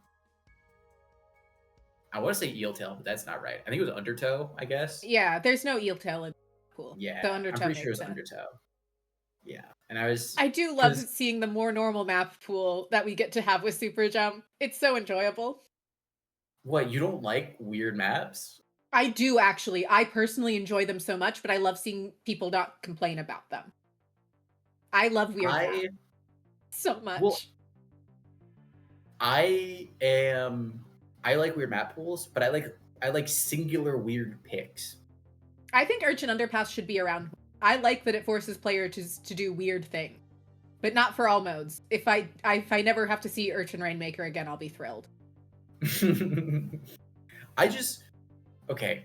I want to say Eeltail, but that's not right. I think it was Undertow, I guess. Yeah, there's no Eeltail in pool. Yeah, the Undertow. I'm pretty sure it was Undertow. Yeah, and I do love seeing the more normal map pool that we get to have with SuperJump. It's so enjoyable. What, you don't like weird maps? I do, actually. I personally enjoy them so much, but I love seeing people not complain about them. I love weird maps so much. Well, I like weird map pools, but I like singular weird picks. I think Urchin Underpass should be around I like that it forces players to do weird things, but not for all modes. If I never have to see Urchin Rainmaker again, I'll be thrilled. Okay.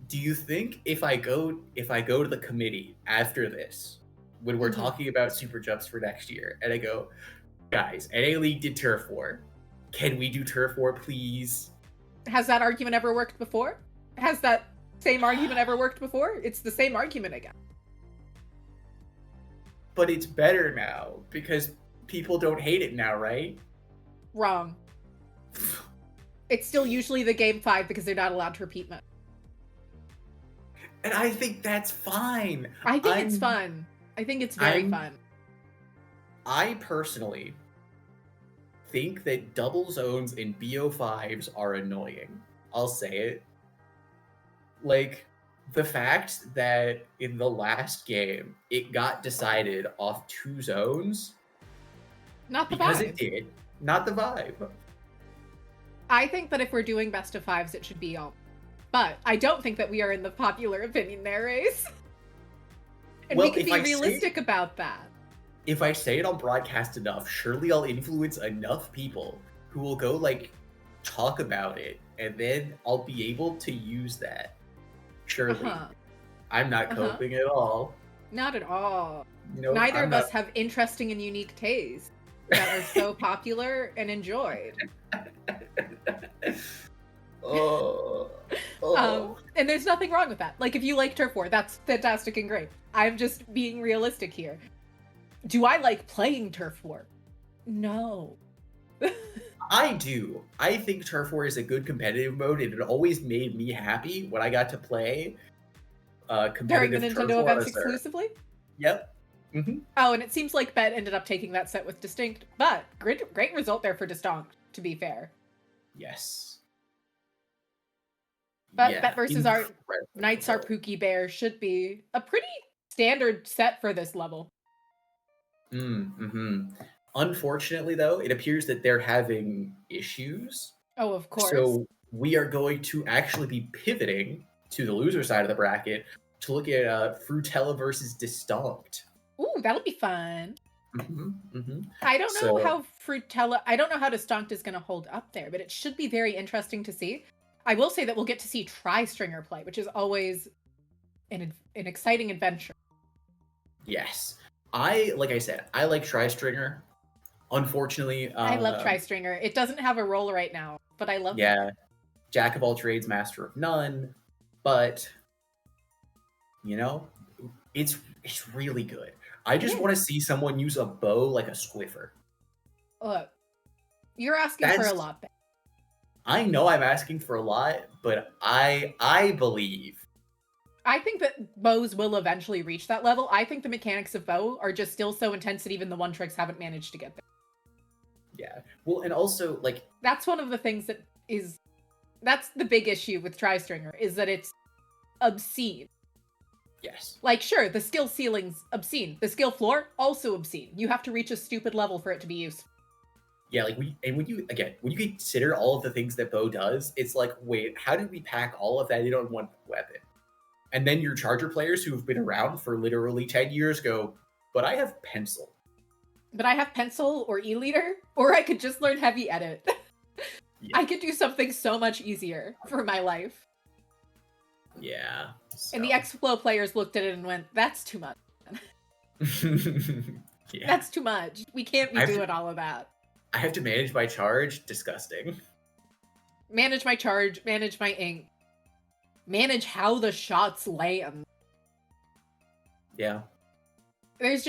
Do you think if I go to the committee after this, when we're talking about SuperJumps for next year, and I go, guys, NA League did Turf War. Can we do Turf War, please? Has that argument ever worked before? Has that same argument ever worked before? It's the same argument again. But it's better now, because people don't hate it now, right? Wrong. It's still usually the game 5 because they're not allowed to repeat mode. And I think that's fine. I think it's fun. I think it's very fun. I personally think that double zones in BO5s are annoying. I'll say it. Like, the fact that in the last game, it got decided off 2 zones. Not the because vibe. It did. Not the vibe. I think that if we're doing best of 5s, it should be all. But I don't think that we are in the popular opinion there, race. And we can be realistic about that. If I say it on broadcast enough, surely I'll influence enough people who will go, like, talk about it, and then I'll be able to use that. Surely. I'm not coping at all. Not at all. No, Neither of us have interesting and unique tastes that are so popular and enjoyed. And there's nothing wrong with that. Like, if you like Turf War, that's fantastic and great. I'm just being realistic here. Do I like playing Turf War? No. I do. I think Turf War is a good competitive mode, and it always made me happy when I got to play competitive during the Turf Nintendo War events exclusively? Yep. Oh, and it seems like Bet ended up taking that set with Distonkt, but great result there for Distonkt, to be fair. Yes. But Bet versus our Knights Are Pookie Bear should be a pretty standard set for this level. Unfortunately, though, it appears that they're having issues. Oh, of course. So we are going to actually be pivoting to the loser side of the bracket to look at Fruttella versus Distonkt. Ooh, that'll be fun. I don't know how Fruttella... I don't know how Distonkt is going to hold up there, but it should be very interesting to see. I will say that we'll get to see Tri-Stringer play, which is always an exciting adventure. Yes. Like I said, I like Tri-Stringer. Unfortunately... I love Tri-Stringer. It doesn't have a role right now, but I love it. Yeah. Jack of all trades, master of none. But, you know, it's really good. I just want to see someone use a bow like a Squiffer. Look, you're asking for a lot, Ben. I know I'm asking for a lot, but I believe. I think that bows will eventually reach that level. I think the mechanics of bow are just still so intense that even the one tricks haven't managed to get there. Yeah. Well, and also, like... That's one of the things that is... That's the big issue with Tri-Stringer, is that it's obscene. Yes. Like, sure, the skill ceiling's obscene. The skill floor, also obscene. You have to reach a stupid level for it to be useful. Yeah, like, when you consider all of the things that bow does, it's like, wait, how did we pack all of that in on one weapon? And then your Charger players who've been around for literally 10 years go, but I have pencil. But I have pencil or e-liter, or I could just learn heavy edit. Yeah. I could do something so much easier for my life. Yeah. So. And the X-Flow players looked at it and went, that's too much. Yeah. That's too much. We can't be doing all of that. I have to manage my charge. Disgusting. Manage my charge, manage my ink. Manage how the shots land. Yeah. There's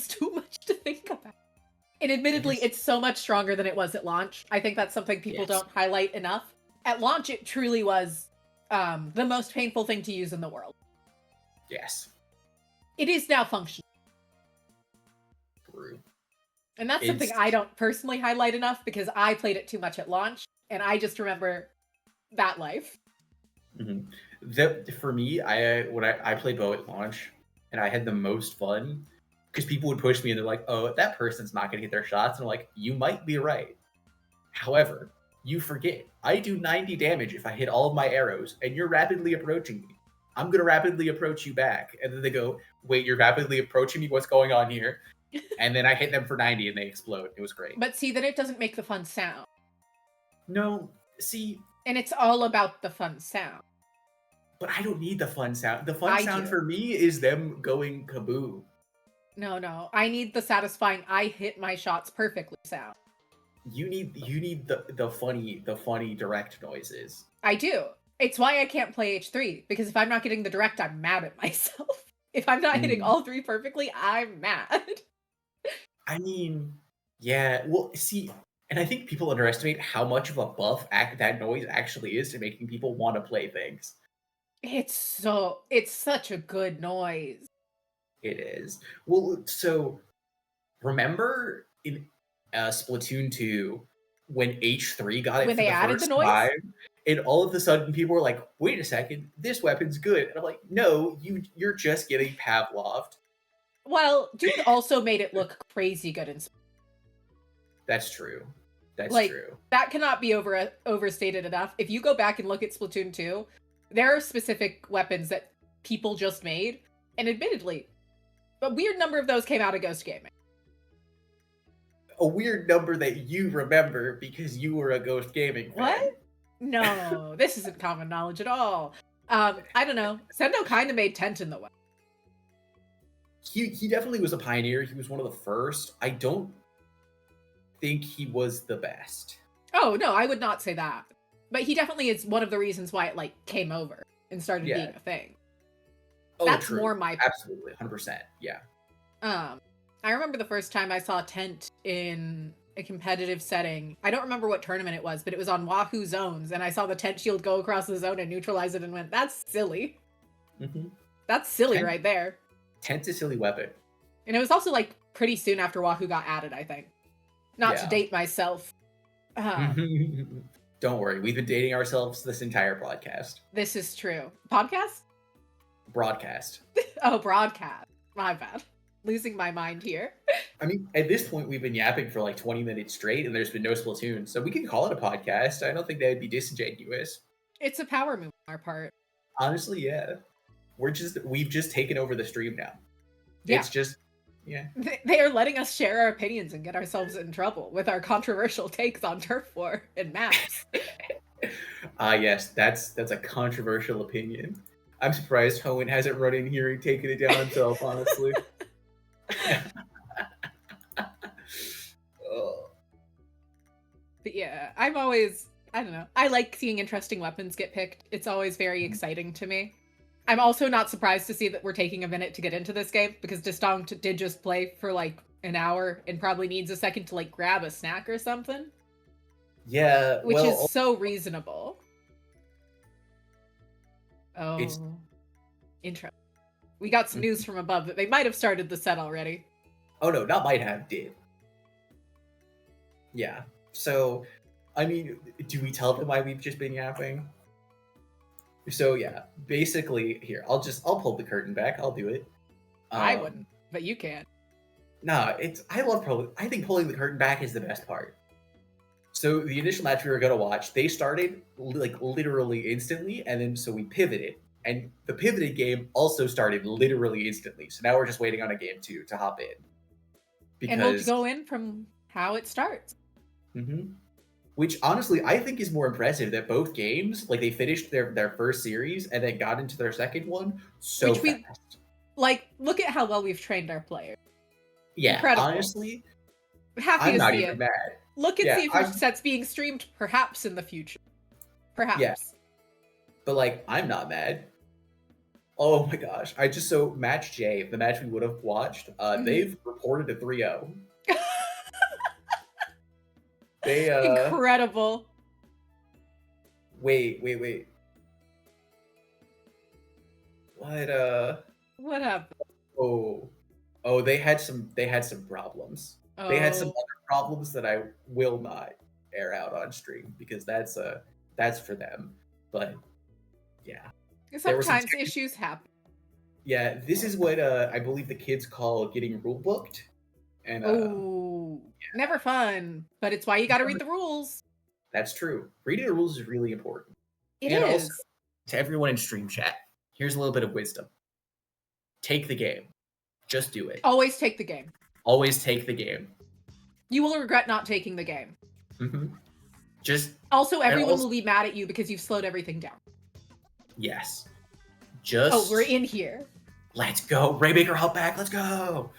too much to think about. And admittedly, it's so much stronger than it was at launch. I think that's something people don't highlight enough. At launch, it truly was the most painful thing to use in the world. Yes. It is now functional. True. And that's something I don't personally highlight enough because I played it too much at launch, and I just remember that life. For me, when I played bow at launch, and I had the most fun, because people would push me and they're like, oh, that person's not going to get their shots. And I'm like, you might be right. However, you forget, I do 90 damage if I hit all of my arrows, and you're rapidly approaching me. I'm going to rapidly approach you back. And then they go, wait, you're rapidly approaching me? What's going on here? And then I hit them for 90 and they explode. It was great. But see, then it doesn't make the fun sound. No, see. And it's all about the fun sound. But I don't need the fun sound. The fun sound for me is them going kaboom. No. I need the satisfying I hit my shots perfectly sound. You need the funny direct noises. I do. It's why I can't play H3, because if I'm not getting the direct, I'm mad at myself. If I'm not hitting all 3 perfectly, I'm mad. I mean, yeah, well, see, and I think people underestimate how much of a buff that noise actually is to making people want to play things. It's such a good noise. It is. Well, so remember in Splatoon 2 when H3 got it when for they the added first the noise? time, and all of a sudden people were like, wait a second, this weapon's good. And I'm like, no, you're just getting Pavloved. Well, dude also made it look crazy good in Splatoon. That's true. That's true. That cannot be overstated enough. If you go back and look at Splatoon 2, there are specific weapons that people just made, and admittedly, a weird number of those came out of Ghost Gaming. A weird number that you remember because you were a Ghost Gaming fan. What? No, this isn't common knowledge at all. I don't know. Sendo kind of made Tent in the way. He definitely was a pioneer. He was one of the first. I don't think he was the best. Oh, no, I would not say that. But he definitely is one of the reasons why it, came over and started being a thing. Oh, that's true. more my... Absolutely, 100%, yeah. I remember the first time I saw Tent in a competitive setting. I don't remember what tournament it was, but it was on Wahoo Zones, and I saw the Tent shield go across the zone and neutralize it and went, that's silly. Mm-hmm. That's silly right there. Tent's a silly weapon. And it was also, pretty soon after Wahoo got added, I think. Not to date myself. Don't worry, we've been dating ourselves this entire podcast. This is true. Podcast? Broadcast. Oh, broadcast. My bad. Losing my mind here. I mean, at this point, we've been yapping for 20 minutes straight, and there's been no Splatoon, so we can call it a podcast. I don't think that would be disingenuous. It's a power move on our part. Honestly, yeah. We've just taken over the stream now. Yeah. It's just, yeah. They are letting us share our opinions and get ourselves in trouble with our controversial takes on turf war and maps. Yes, that's a controversial opinion. I'm surprised Hoenn hasn't run in here and taken it down himself, honestly. But yeah, I don't know. I like seeing interesting weapons get picked. It's always very exciting to me. I'm also not surprised to see that we're taking a minute to get into this game, because Distonkt did just play for an hour and probably needs a second to grab a snack or something. Yeah, which is so reasonable. Oh, it's interesting. We got some news from above that they might have started the set already. Oh no, not might have, did. Yeah. So, I mean, do we tell them why we've just been yapping? So yeah, basically, here, I'll pull the curtain back. I'll do it. I wouldn't, but you can. Nah, I think pulling the curtain back is the best part. So the initial match we were gonna watch, they started literally instantly, and then so we pivoted, and the pivoted game also started literally instantly. So now we're just waiting on a game 2 to hop in. And we'll go in from how it starts. Mm-hmm. Which honestly, I think is more impressive that both games, they finished their first series and then got into their second one so fast. Look at how well we've trained our players. Yeah, incredible. Honestly, happy I'm to not see even it. mad. Look and see if your set's being streamed perhaps in the future. Perhaps. Yeah. But I'm not mad. Oh my gosh. Match J, the match we would have watched, they've reported a 3-0. They incredible. Wait. What happened? Oh, they had some problems. Oh. They had some other problems that I will not air out on stream because that's for them. But yeah. Sometimes issues happen. Yeah, this is what I believe the kids call getting rule booked. And never fun, but it's why you got to read the rules. That's true. Reading the rules is really important. It is. Also, to everyone in stream chat, Here's a little bit of wisdom. Take the game. Just do it. Always take the game. Always take the game. You will regret not taking the game. Mm-hmm. Just also, everyone will be mad at you because you've slowed everything down. Yes. Just. Oh, we're in here. Let's go, Rainmaker Humpback. Let's go.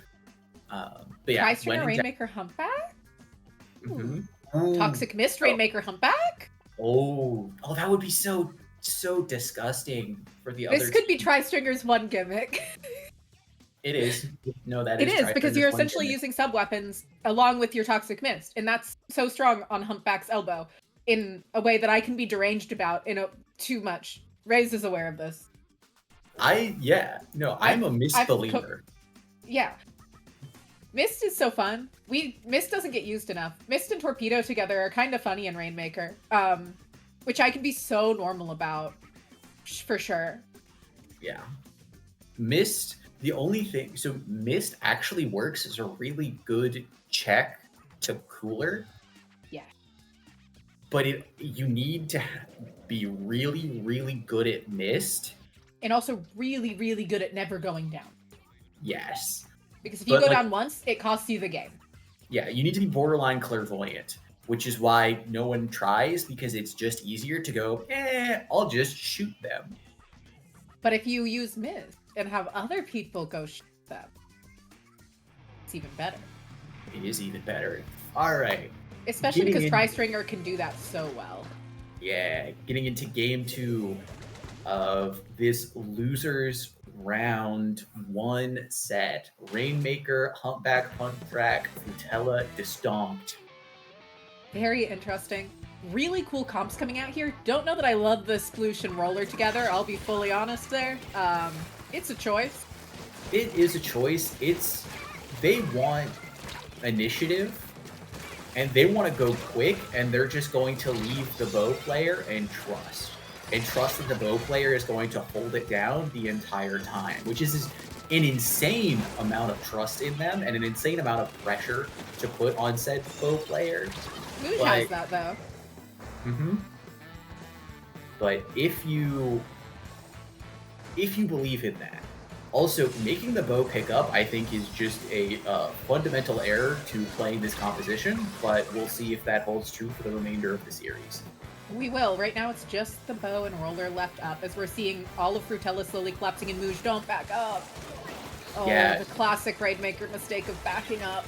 But yeah, Tri-stringer Rainmaker Humpback. Mm-hmm. Toxic Mist Rainmaker Humpback. Oh, that would be so disgusting for the other. This could be Tri-Stringer's one gimmick. It is. No, that is. It is because you're essentially using sub weapons along with your Toxic Mist, and that's so strong on Humpback's elbow in a way that I can be deranged about too much. Raze is aware of this. I'm a Mist believer. Yeah. Mist is so fun. Mist doesn't get used enough. Mist and Torpedo together are kind of funny in Rainmaker, which I can be so normal about, for sure. Yeah. Mist, the only thing, so Mist actually works as a really good check to cooler. Yeah. But you need to be really, really good at Mist. And also really, really good at never going down. Yes. Because if you go down once, it costs you the game. Yeah, you need to be borderline clairvoyant, which is why no one tries, because it's just easier to go, I'll just shoot them. But if you use Mist and have other people go shoot them, it's even better. It is even better. All right. Especially because Tri-Stringer can do that so well. Yeah, getting into game 2 of this losers round 1 set. Rainmaker, Humpback, Hunt Track, Fruttella, Distonkt. Very interesting. Really cool comps coming out here. Don't know that I love the Sploosh and Roller together. I'll be fully honest there. It's a choice. It is a choice. They want initiative, and they want to go quick, and they're just going to leave the bow player and trust. And trust that the bow player is going to hold it down the entire time, which is an insane amount of trust in them and an insane amount of pressure to put on said bow player. Mooj has that, though. Mm-hmm. But if you believe in that, also making the bow pick up, I think, is just a fundamental error to playing this composition, but we'll see if that holds true for the remainder of the series. We will. Right now, it's just the bow and roller left up, as we're seeing all of Fruttella slowly collapsing, and Mooj, don't back up. Oh, yeah. The classic Rainmaker mistake of backing up.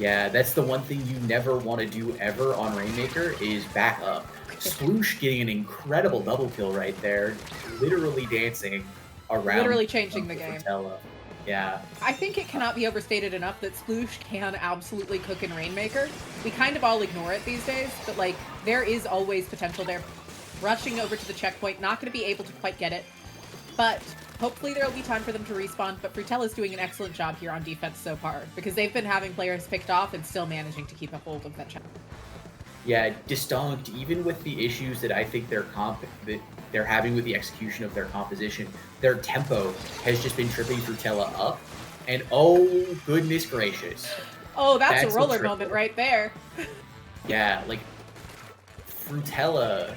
Yeah, that's the one thing you never want to do ever on Rainmaker is back up. Sploosh getting an incredible double kill right there, literally dancing around. Literally changing the game. Fruttella. Yeah. I think it cannot be overstated enough that Sploosh can absolutely cook in Rainmaker. We kind of all ignore it these days, but like, there is always potential there. Rushing over to the checkpoint, not going to be able to quite get it, but hopefully there will be time for them to respawn. But Fruitella's doing an excellent job here on defense so far, because they've been having players picked off and still managing to keep a hold of that checkpoint. Yeah, Distonkt, even with the issues that I think they're having with the execution of their composition, their tempo has just been tripping Fruttella up. And oh, goodness gracious. Oh, that's a roller moment right there. Yeah, like, Fruttella,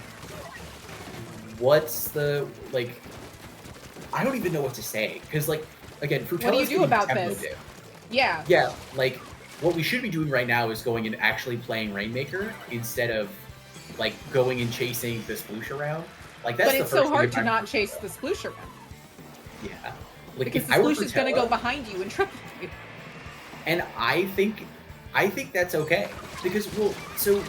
what's the, like, I don't even know what to say. Because, like, again, Frutella's what do you do about this? Dip. Yeah. Yeah, like, what we should be doing right now is going and actually playing Rainmaker instead of, like, going and chasing the Sploosh around. Like, that's but it's so hard to not chase the Sploosh around. Yeah. Like, because the Sploosh is going to go behind you and triple you. And I think that's okay. Because, well, so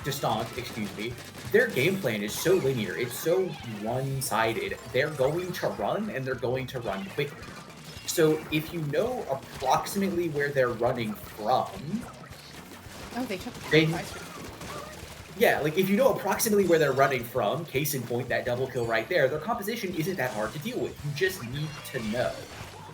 Distonkt, excuse me, their game plan is so linear. It's so one-sided. They're going to run, and they're going to run quickly. So if you know approximately where they're running from... Oh, they took the Yeah, like, if you know approximately where they're running from, case in point, that double kill right there, their composition isn't that hard to deal with. You just need to know.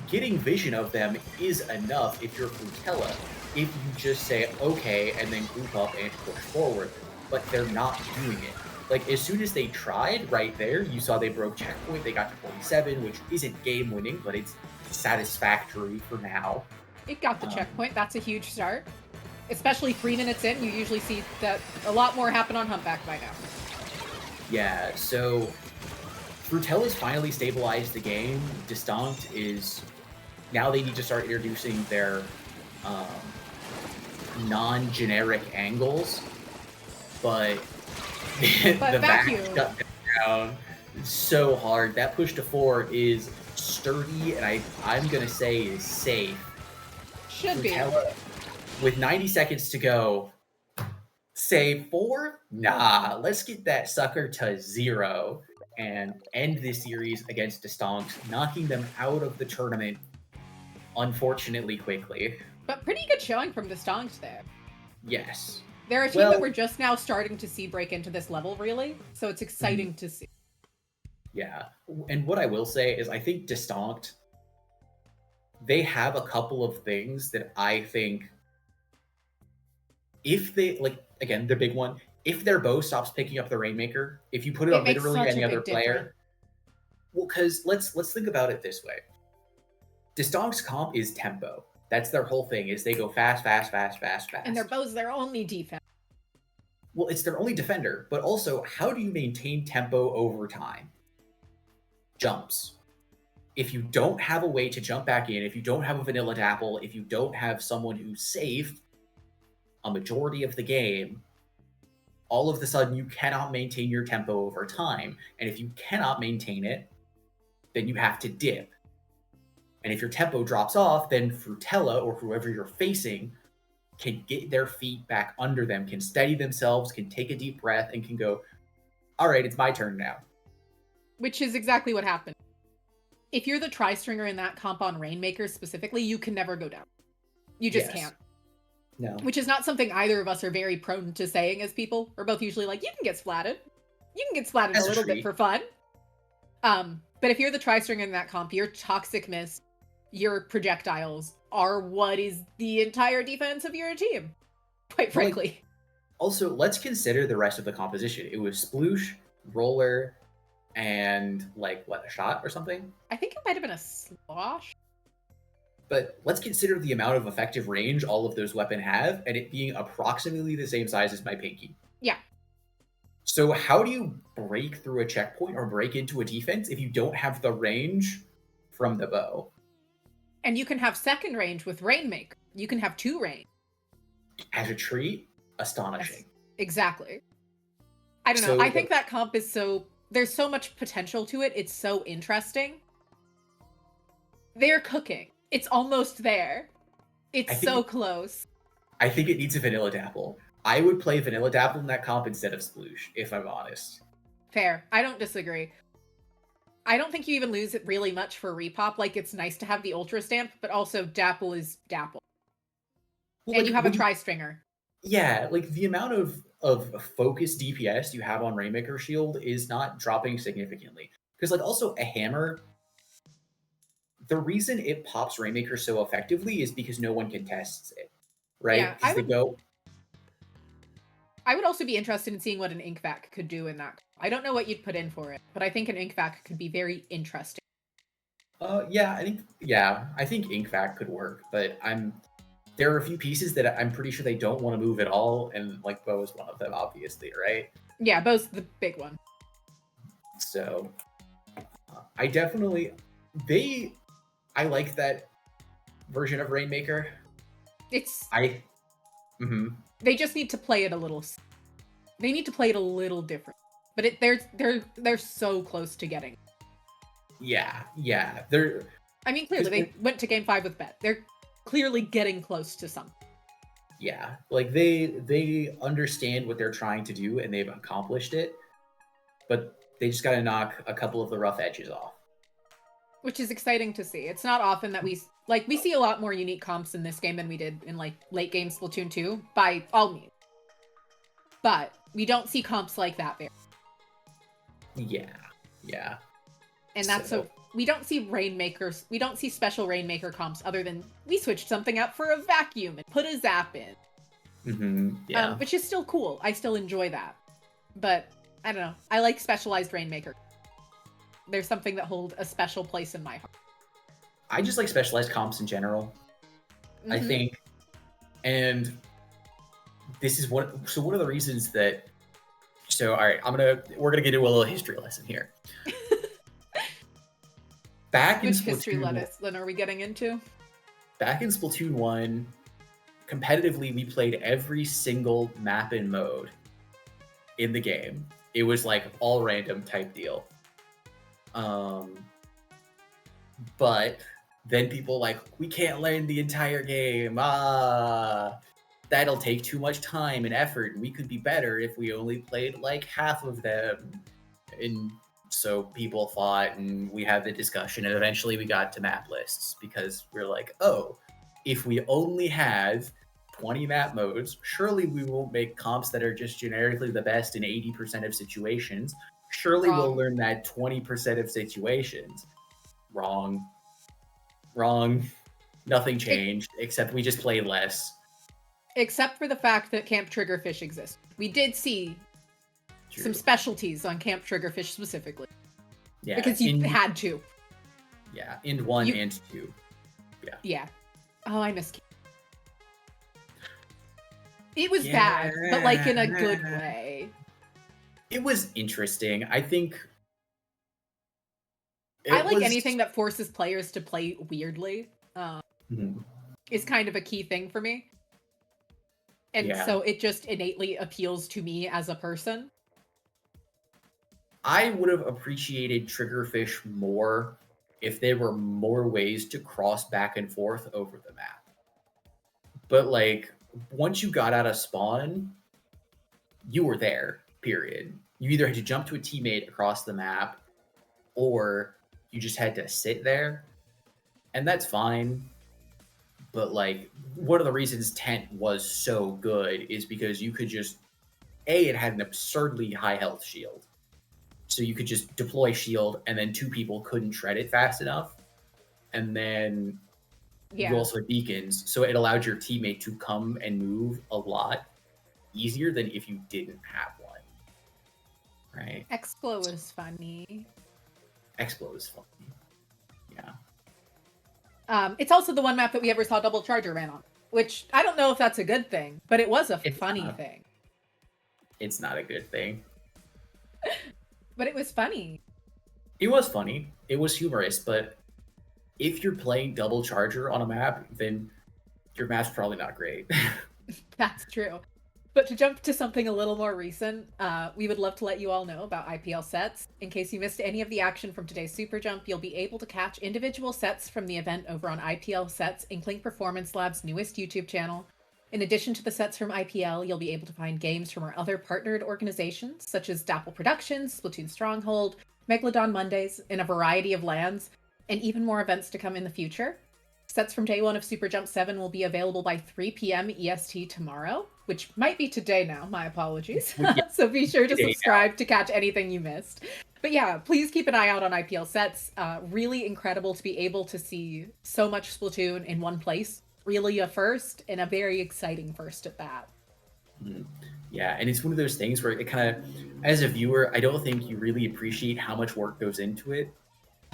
Getting vision of them is enough if you're Fruttella, if you just say, okay, and then group up and push forward. But they're not doing it. Like, as soon as they tried right there, you saw they broke checkpoint, they got to 47, which isn't game-winning, but it's satisfactory for now. It got the checkpoint. That's a huge start. Especially 3 minutes in, you usually see that a lot more happen on Humpback by now. Yeah, so Fruittella's finally stabilized the game. Distonkt is now they need to start introducing their non-generic angles, but the vacuum vac shut down so hard. That push to 4 is sturdy, and I'm gonna say is safe. Should Fruittella, with 90 seconds to go, say 4? Nah, let's get that sucker to 0 and end this series against Distonkt, knocking them out of the tournament, unfortunately, quickly. But pretty good showing from Distonkt there. Yes. They're a team that we're just now starting to see break into this level, really. So it's exciting to see. Yeah. And what I will say is I think Distonkt, they have a couple of things that I think if they, like, again, the big one, if their bow stops picking up the Rainmaker, if you put it on literally any other player, well, because let's think about it this way. Distonkt's comp is tempo. That's their whole thing, is they go fast, fast, fast, fast, fast. And their bow's their only defense. Well, it's their only defender, but also, how do you maintain tempo over time? Jumps. If you don't have a way to jump back in, if you don't have a vanilla dapple, if you don't have someone who's safe a majority of the game, all of a sudden you cannot maintain your tempo over time. And if you cannot maintain it, then you have to dip. And if your tempo drops off, then Fruittella or whoever you're facing can get their feet back under them, can steady themselves, can take a deep breath, and can go, all right, it's my turn now. Which is exactly what happened. If you're the tri-stringer in that comp on Rainmaker specifically, you can never go down. You just can't. No. Which is not something either of us are very prone to saying as people. We're both usually like, you can get splatted. You can get splatted a little bit for fun. But if you're the tri-stringer in that comp, your Toxic Mist, your projectiles are what is the entire defense of your team, quite frankly. Like, also, let's consider the rest of the composition. It was Sploosh, Roller, and, like, what, a shot or something? I think it might have been a slosh. But let's consider the amount of effective range all of those weapons have, and it being approximately the same size as my pinky. Yeah. So how do you break through a checkpoint or break into a defense if you don't have the range from the bow? And you can have second range with Rainmaker. You can have 2 range. As a treat, astonishing. Exactly. I don't know. I think that comp is so... There's so much potential to it. It's so interesting. They're cooking. It's almost there. It's so close. I think it needs a vanilla dapple. I would play vanilla dapple in that comp instead of Sploosh, if I'm honest. Fair. I don't disagree. I don't think you even lose it really much for repop. Like, it's nice to have the ultra stamp, but also dapple is dapple. Well, and like, you have a tri-stringer. Yeah, like the amount of focus DPS you have on Rainmaker Shield is not dropping significantly. Because like also a hammer, the reason it pops Rainmaker so effectively is because no one contests it, right? Yeah, I would also be interested in seeing what an ink vac could do in that. I don't know what you'd put in for it, but I think an ink vac could be very interesting. Yeah, I think ink vac could work, but there are a few pieces that I'm pretty sure they don't want to move at all, and like bow is one of them, obviously, right? Yeah, bow's the big one. So, I like that version of Rainmaker. They just need to play it a little. They need to play it a little different, but they're so close to getting. Yeah, I mean, clearly they went to game 5 with Bet. They're clearly getting close to something. Yeah, like they understand what they're trying to do and they've accomplished it, but they just got to knock a couple of the rough edges off. Which is exciting to see. It's not often that we see a lot more unique comps in this game than we did in like late game Splatoon 2 by all means. But we don't see comps like that very. Yeah. And that's so we don't see Rainmakers. We don't see special Rainmaker comps other than we switched something up for a vacuum and put a zap in. Yeah. Which is still cool. I still enjoy that. But I don't know. I like specialized Rainmaker. There's something that holds a special place in my heart. I just like specialized comps in general. I think, and this is one of the reasons that. So all right, we're gonna get into a little history lesson here. Back in Which history Splatoon, lesson are we getting into? back in Splatoon 1, competitively, we played every single map and mode in the game. It was like all random type deal. But then people like, we can't learn the entire game. That'll take too much time and effort, and we could be better if we only played like half of them. And so people fought, and we had the discussion, and eventually we got to map lists because we're like, oh, if we only have 20 map modes, surely we won't make comps that are just generically the best in 80% of situations. Surely we'll learn that 20% of situations. Wrong. Nothing changed, except we just played less. Except for the fact that Camp Triggerfish exists. We did see some specialties on Camp Triggerfish specifically. Yeah. Because you had to. Yeah, in 1 and 2. Yeah. Yeah. Oh, I miss Camp. It was bad, but like in a good way. It was interesting. I think I like anything that forces players to play weirdly. Is kind of a key thing for me. And so it just innately appeals to me as a person. I would have appreciated Triggerfish more if there were more ways to cross back and forth over the map. But like, once you got out of spawn, you were there, period. You either had to jump to a teammate across the map, or you just had to sit there. And that's fine. But like, one of the reasons Tent was so good is because you could just, it had an absurdly high health shield. So you could just deploy shield, and then 2 people couldn't shred it fast enough. And then you also had beacons, so it allowed your teammate to come and move a lot easier than if you didn't have one. Right? Explo was funny. Explo was funny. Yeah. It's also the one map that we ever saw Double Charger ran on, which I don't know if that's a good thing, but it was a funny thing. It's not a good thing. But it was funny. It was funny. It was humorous, but if you're playing Double Charger on a map, then your map's probably not great. That's true. But to jump to something a little more recent, we would love to let you all know about IPL Sets. In case you missed any of the action from today's SuperJump, you'll be able to catch individual sets from the event over on IPL Sets, Inkling Performance Labs' newest YouTube channel. In addition to the sets from IPL, you'll be able to find games from our other partnered organizations, such as Dapple Productions, Splatoon Stronghold, Megalodon Mondays, in a variety of lands, and even more events to come in the future. Sets from day 1 of SuperJump 7 will be available by 3 p.m. EST tomorrow, which might be today now, my apologies. So be sure to subscribe to catch anything you missed. But yeah, please keep an eye out on IPL Sets. Really incredible to be able to see so much Splatoon in one place. Really a first, and a very exciting first at that. Yeah, and it's one of those things where it kind of, as a viewer, I don't think you really appreciate how much work goes into it.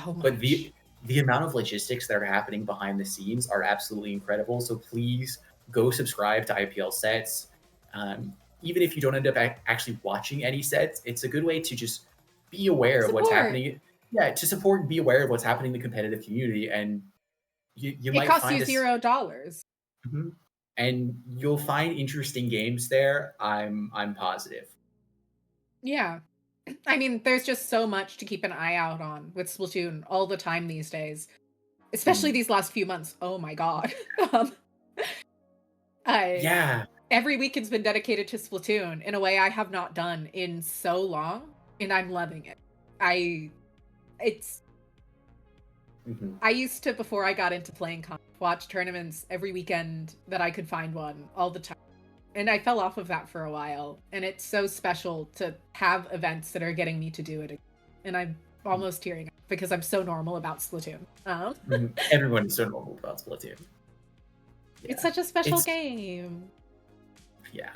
But the amount of logistics that are happening behind the scenes are absolutely incredible. So please go subscribe to IPL Sets. Even if you don't end up actually watching any sets, it's a good way to just be aware of what's happening. Yeah, to support and be aware of what's happening in the competitive community. And you might find it costs you $0. And you'll find interesting games there. I'm positive. Yeah. I mean, there's just so much to keep an eye out on with Splatoon all the time these days. Especially these last few months. Oh my god. Every weekend's been dedicated to Splatoon in a way I have not done in so long, and I'm loving it. I used to, before I got into playing comp, watch tournaments every weekend that I could find one all the time. And I fell off of that for a while. And it's so special to have events that are getting me to do it again. And I'm almost tearing up because I'm so normal about Splatoon. Everyone is so normal about Splatoon. Yeah. It's such a special game. Yeah.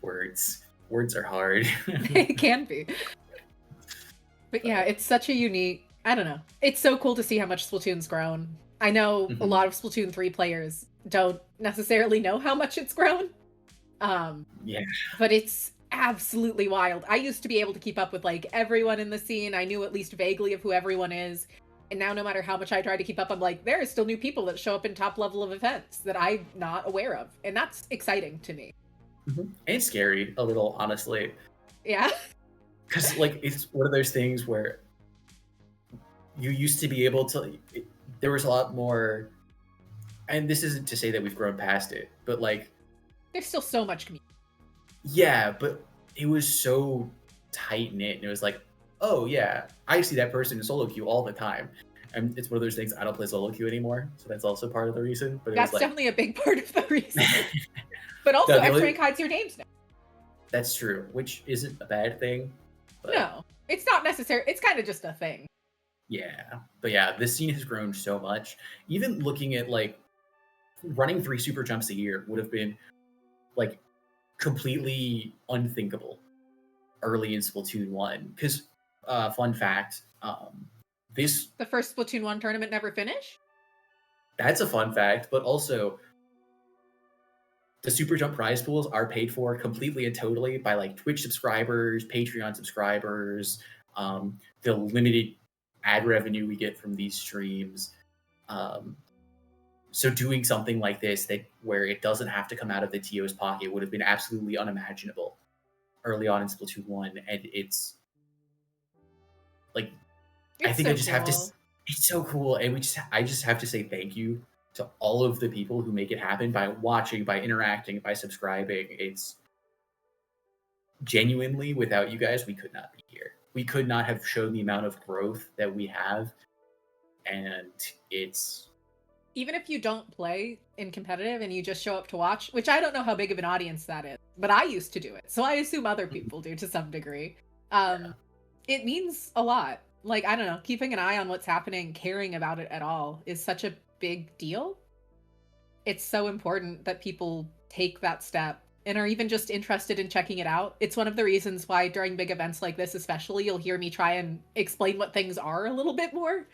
Words are hard. It can be. But yeah, it's such a unique, I don't know. It's so cool to see how much Splatoon's grown. I know a lot of Splatoon 3 players don't necessarily know how much it's grown. But it's absolutely wild. I used to be able to keep up with like everyone in the scene. I knew at least vaguely of who everyone is. And now no matter how much I try to keep up, I'm like, there are still new people that show up in top level of events that I'm not aware of. And that's exciting to me. And scary a little, honestly. Yeah. Because like it's one of those things where you used to be able to, there was a lot more, and this isn't to say that we've grown past it, but like There's still so much community. yeah, but it was so tight knit, and it was like, oh yeah, I see that person in solo queue all the time. And it's one of those things, I don't play solo queue anymore, so that's also part of the reason. But That's it was definitely a big part of the reason. But also, No, the X only- rank hides your names now. that's true, which isn't a bad thing. But No, it's not necessary. It's kind of just a thing. yeah, but yeah, this scene has grown so much. Even looking at like running 3 super jumps a year would have been like completely unthinkable early in Splatoon 1. Because fun fact, this The first Splatoon 1 tournament never finished? that's a fun fact, but also the Super Jump prize pools are paid for completely and totally by like Twitch subscribers, Patreon subscribers, the limited ad revenue we get from these streams. So doing something like this that where it doesn't have to come out of the TO's pocket would have been absolutely unimaginable early on in Splatoon 1, and it's like I think so I just have to. cool. It's so cool, and I just have to say thank you to all of the people who make it happen by watching, by interacting, by subscribing. It's genuinely, without you guys, we could not be here. We could not have shown the amount of growth that we have, and it's Even if you don't play in competitive and you just show up to watch, which I don't know how big of an audience that is, but I used to do it, so I assume other people do to some degree. It means a lot. Like, I don't know, keeping an eye on what's happening, caring about it at all is such a big deal. It's so important that people take that step and are even just interested in checking it out. It's one of the reasons why during big events like this especially, you'll hear me try and explain what things are a little bit more,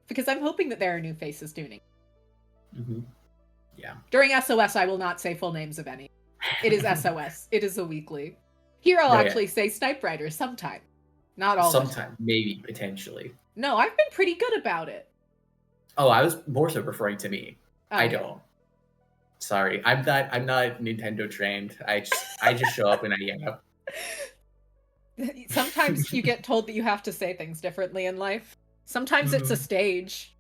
because I'm hoping that there are new faces tuning. Yeah. During SOS, I will not say full names of any. It is SOS. It is a weekly. Here I'll actually say Snipe Rider sometime. Not all sometime, maybe, potentially. No, I've been pretty good about it. Oh, I was more so referring to me. Oh, I yeah. don't. Sorry, I'm not Nintendo trained. I just show up and I yap. Sometimes you get told that you have to say things differently in life. Sometimes it's a stage.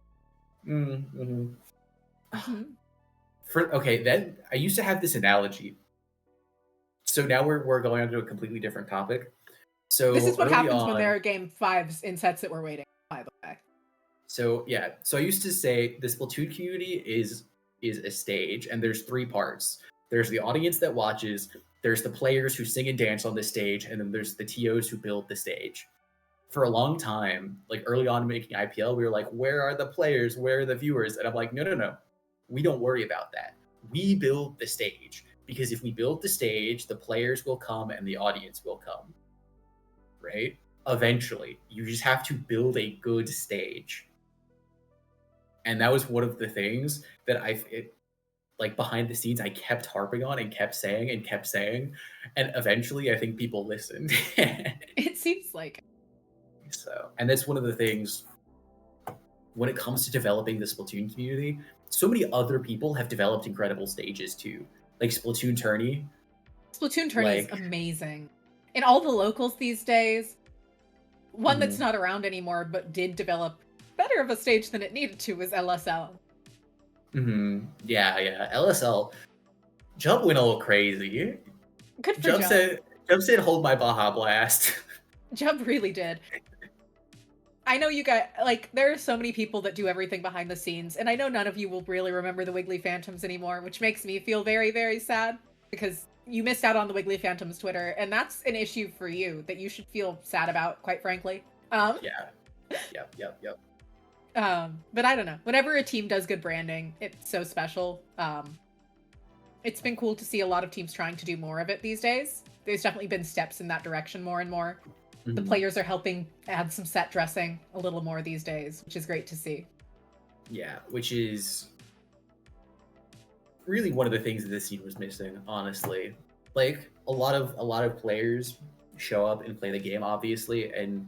Okay, then I used to have this analogy. So now we're going on to a completely different topic. So this is what early happens on, when there are game 5s in sets that we're waiting, by the way. So yeah, so I used to say the Splatoon community is a stage, and there's 3 parts. There's the audience that watches, there's the players who sing and dance on the stage, and then there's the TOs who build the stage. For a long time, like early on making IPL, we were like, where are the players? Where are the viewers? And I'm like, no. We don't worry about that. We build the stage. Because if we build the stage, the players will come and the audience will come. Right? Eventually. You just have to build a good stage. And that was one of the things that like behind the scenes, I kept harping on and kept saying. And eventually, I think people listened. It seems like. So, and that's one of the things when it comes to developing the Splatoon community, so many other people have developed incredible stages too. Like Splatoon Tourney. Splatoon Tourney is amazing. And all the locals these days, one that's not around anymore but did develop better of a stage than it needed to was LSL. Yeah. LSL. Jump went a little crazy. Good for Jump. Jump said, hold my Baja Blast. Jump really did. I know you got, like, there are so many people that do everything behind the scenes, and I know none of you will really remember the Wiggly Phantoms anymore, which makes me feel very, very sad, because you missed out on the Wiggly Phantoms Twitter, and that's an issue for you that you should feel sad about, quite frankly. Yeah. Yep. But I don't know. Whenever a team does good branding, it's so special. It's been cool to see a lot of teams trying to do more of it these days. There's definitely been steps in that direction more and more. The players are helping add some set dressing a little more these days, which is great to see. Yeah, which is really one of the things that this scene was missing, honestly. like a lot of players show up and play the game, obviously, and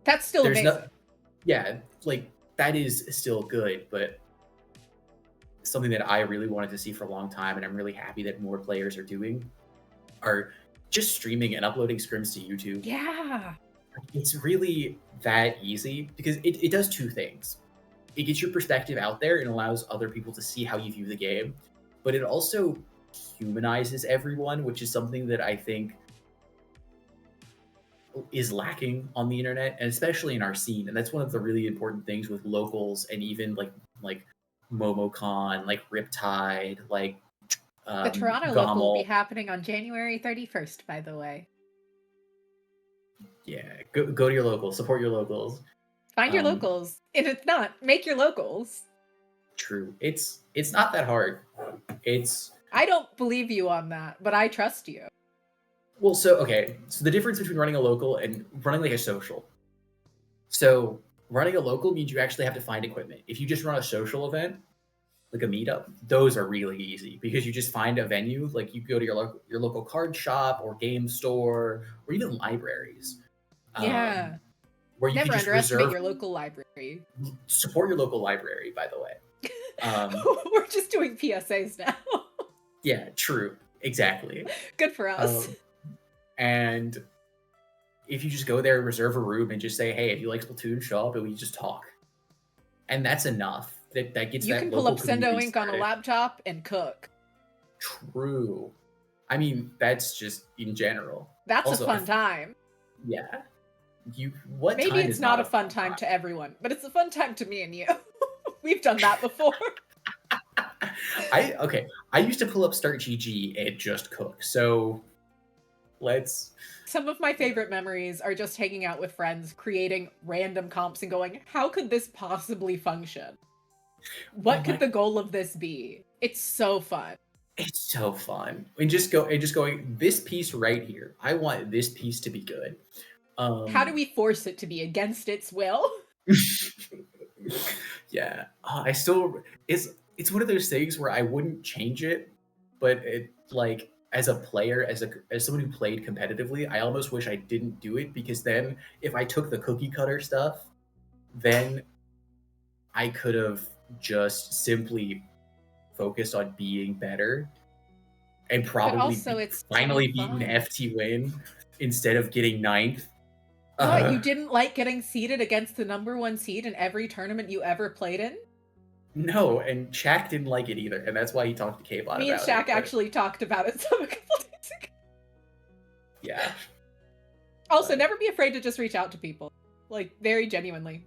That's still there's amazing. no, yeah, like that is still good, but something that I really wanted to see for a long time, and I'm really happy that more players are doing, are just streaming and uploading scrims to YouTube. Yeah. It's really that easy because it does two things. It gets your perspective out there and allows other people to see how you view the game, but it also humanizes everyone, which is something that I think is lacking on the internet, and especially in our scene. And that's one of the really important things with locals, and even like MomoCon, like Riptide, like The Toronto local will be Gommel. happening on January 31st, by the way. Yeah, go to your locals, support your locals. Find your locals. If it's not, make your locals. True. It's not that hard. I don't believe you on that, but I trust you. Well, so okay. So the difference between running a local and running like a social. So running a local means you actually have to find equipment. If you just run a social event, like a meetup, those are really easy because you just find a venue. Like you go to your local card shop or game store or even libraries. Yeah. Where you Never can just underestimate your local library. Support your local library, by the way. We're just doing PSAs now. Yeah, true. Exactly. Good for us. And if you just go there, reserve a room, and just say, "Hey, if you like Splatoon, show up," and we just talk, and that's enough. That gets you that can pull local up Sendo community Ink on a started. laptop and cook. True. I mean, that's just in general. That's Also, a fun time. Yeah. Maybe it's not a fun time to everyone, but it's a fun time to me and you. We've done that before. I used to pull up Start GG and just cook. So let's. Some of my favorite memories are just hanging out with friends, creating random comps and going, how could this possibly function? What could the goal of this be? It's so fun. It's so fun. And just going, this piece right here, I want this piece to be good. How do we force it to be against its will? Yeah. It's one of those things where I wouldn't change it, but it, like, as a player, as someone who played competitively, I almost wish I didn't do it, because then if I took the cookie cutter stuff, then I could have just simply focused on being better and probably finally beaten FT Win instead of getting 9th. What, you didn't like getting seeded against the #1 seed in every tournament you ever played in? No, and Shaq didn't like it either, and that's why he talked to K-Bot about it. Me and Shaq actually talked about it a couple days ago. Yeah. Also, never be afraid to just reach out to people. Like, very genuinely.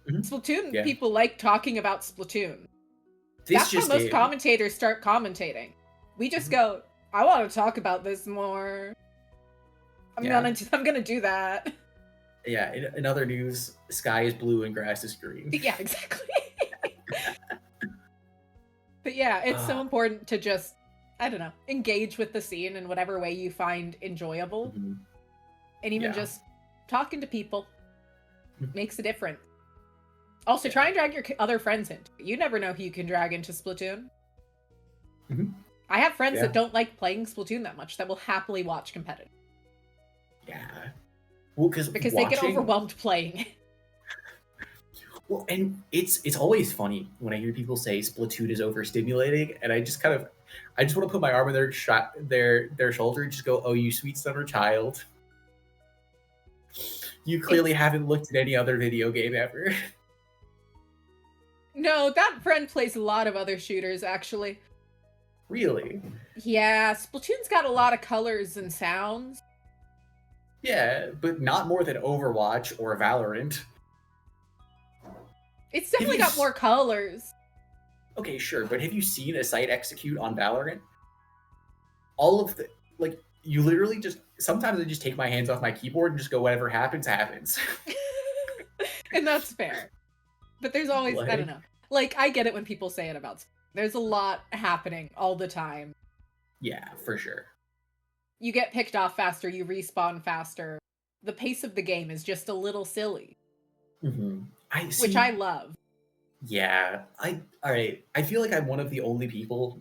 Mm-hmm. Splatoon, people like talking about Splatoon. That's how most commentators start commentating. We just go, I want to talk about this more. I'm gonna do that. Yeah, in other news, sky is blue and grass is green. Yeah, exactly. But yeah, it's so important to just, I don't know, engage with the scene in whatever way you find enjoyable. Mm-hmm. And even just talking to people makes a difference. Also, try and drag your other friends into it. You never know who you can drag into Splatoon. Mm-hmm. I have friends that don't like playing Splatoon that much that will happily watch competitive. Yeah. Well, because they get overwhelmed playing. Well, and it's always funny when I hear people say Splatoon is overstimulating, and I just want to put my arm on their shoulder and just go, "Oh, you sweet summer child. You clearly haven't looked at any other video game ever." No, that friend plays a lot of other shooters, actually. Really? Yeah, Splatoon's got a lot of colors and sounds. Yeah, but not more than Overwatch or Valorant. It's definitely got more colors. Okay, sure, but have you seen a site execute on Valorant? All of the, like, you literally just, sometimes I just take my hands off my keyboard and just go, whatever happens, happens. And that's fair. But there's always, I don't know. Like, I get it when people say it about, there's a lot happening all the time. Yeah, for sure. You get picked off faster, you respawn faster. The pace of the game is just a little silly. Mm-hmm. Which I love. Yeah. All right. I feel like I'm one of the only people,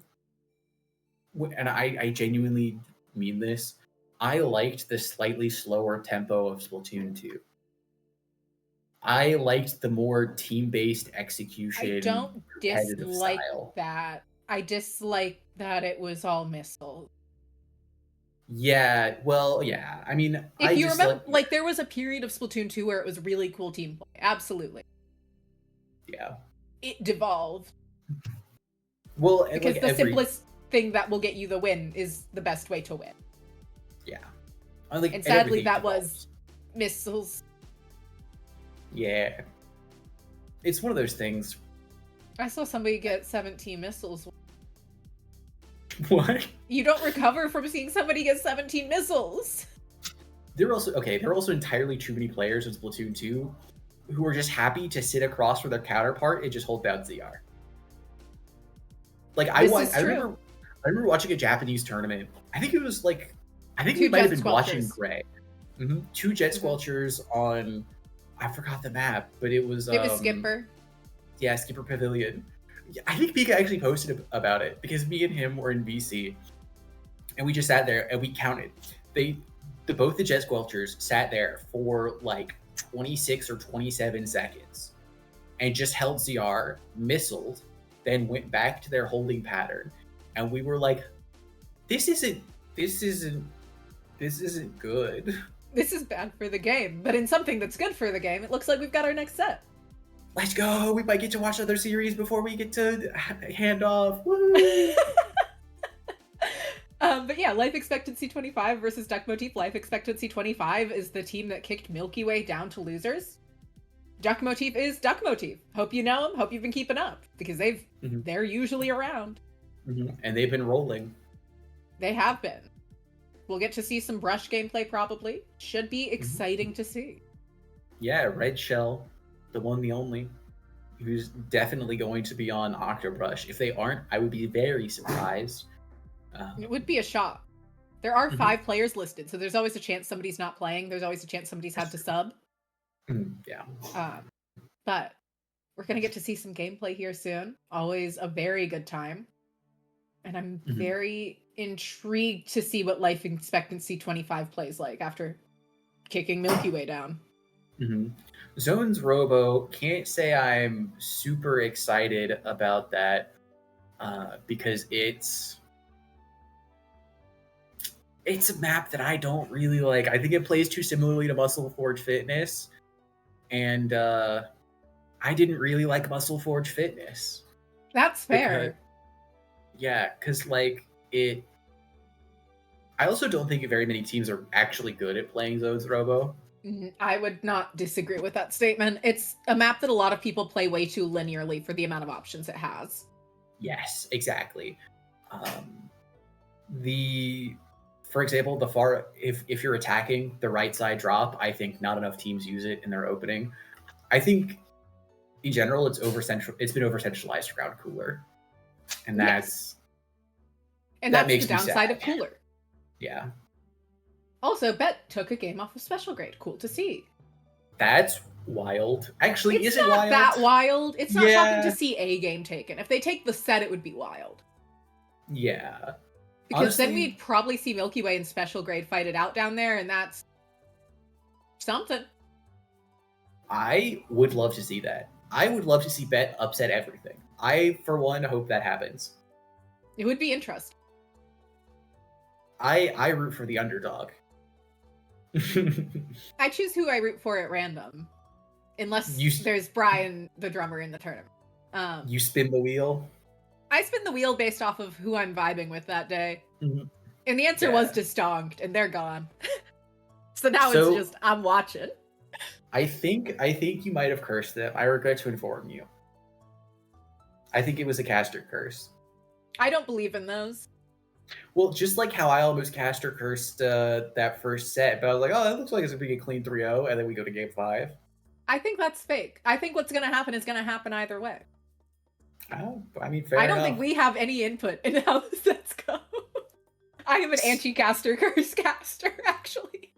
and I genuinely mean this. I liked the slightly slower tempo of Splatoon 2. I liked the more team-based execution, I don't competitive dislike style. that. I dislike that it was all missiles. Yeah, well, yeah. I mean, If I you just remember, like, there was a period of Splatoon 2 where it was really cool team play. Absolutely. yeah. It devolved. Well, Because like the simplest thing that will get you the win is the best way to win. yeah. Like, And sadly, everything that devolves. was missiles. Yeah. It's one of those things. I saw somebody get 17 missiles. What? You don't recover from seeing somebody get 17 missiles. There are also entirely too many players in Splatoon 2 who are just happy to sit across from their counterpart and just hold down ZR. Like I remember watching a Japanese tournament. I think we might have been watching Gray. Two Jet Squelchers on, I forgot the map, but it was Skipper. Yeah, Skipper Pavilion. I think Pika actually posted about it because me and him were in VC, and we just sat there and we counted. Both the Jet Squelchers sat there for like 26 or 27 seconds and just held ZR, missiled, then went back to their holding pattern, and we were like, this isn't good. This is bad for the game, but in something that's good for the game, it looks like we've got our next set. Let's go! We might get to watch another series before we get to hand off. Woo! But yeah, Life Expectancy 25 versus Duck Motif. Life Expectancy 25 is the team that kicked Milky Way down to losers. Duck Motif is Duck Motif. Hope you know them. Hope you've been keeping up because they're usually around. And they've been rolling. They have been. We'll get to see some brush gameplay probably. Should be exciting to see. Yeah, Red Shell, the one, the only, who's definitely going to be on Octobrush. If they aren't, I would be very surprised. It would be a shock. There are 5 players listed, so there's always a chance somebody's not playing. There's always a chance somebody's had to sub. Yeah. But we're going to get to see some gameplay here soon. Always a very good time. And I'm very intrigued to see what Life Expectancy 25 plays like after kicking Milky Way down. Zones Robo, can't say I'm super excited about that because it's a map that I don't really like. I think it plays too similarly to Muscle Forge Fitness, and I didn't really like Muscle Forge Fitness. That's fair. Because like it. I also don't think very many teams are actually good at playing Zones Robo. I would not disagree with that statement. It's a map that a lot of people play way too linearly for the amount of options it has. Yes, exactly. For example, if you're attacking the right side drop, I think not enough teams use it in their opening. I think in general it's been over centralized around cooler. And that's the downside of cooler. Yeah. Also, Bet took a game off of Special Grade. Cool to see. That's wild. Actually, is it wild? It's not that wild. It's not shocking to see a game taken. If they take the set, it would be wild. Yeah. Because honestly, then we'd probably see Milky Way and Special Grade fight it out down there, and that's something. I would love to see that. I would love to see Bet upset everything. I, for one, hope that happens. It would be interesting. I root for the underdog. I choose who I root for at random. Unless there's Brian, the drummer, in the tournament. You spin the wheel? I spin the wheel based off of who I'm vibing with that day. And the answer was Distonkt, and they're gone. So now it's just, I'm watching. I think you might have cursed them. I regret to inform you. I think it was a caster curse. I don't believe in those. Well, just like how I almost caster cursed that first set, but I was like, oh, that looks like it's going to be a clean 3-0, and then we go to game 5. I think that's fake. I think what's going to happen is going to happen either way. Oh, I mean, fair enough. I don't think we have any input in how the sets go. I am an anti-caster curse caster, actually.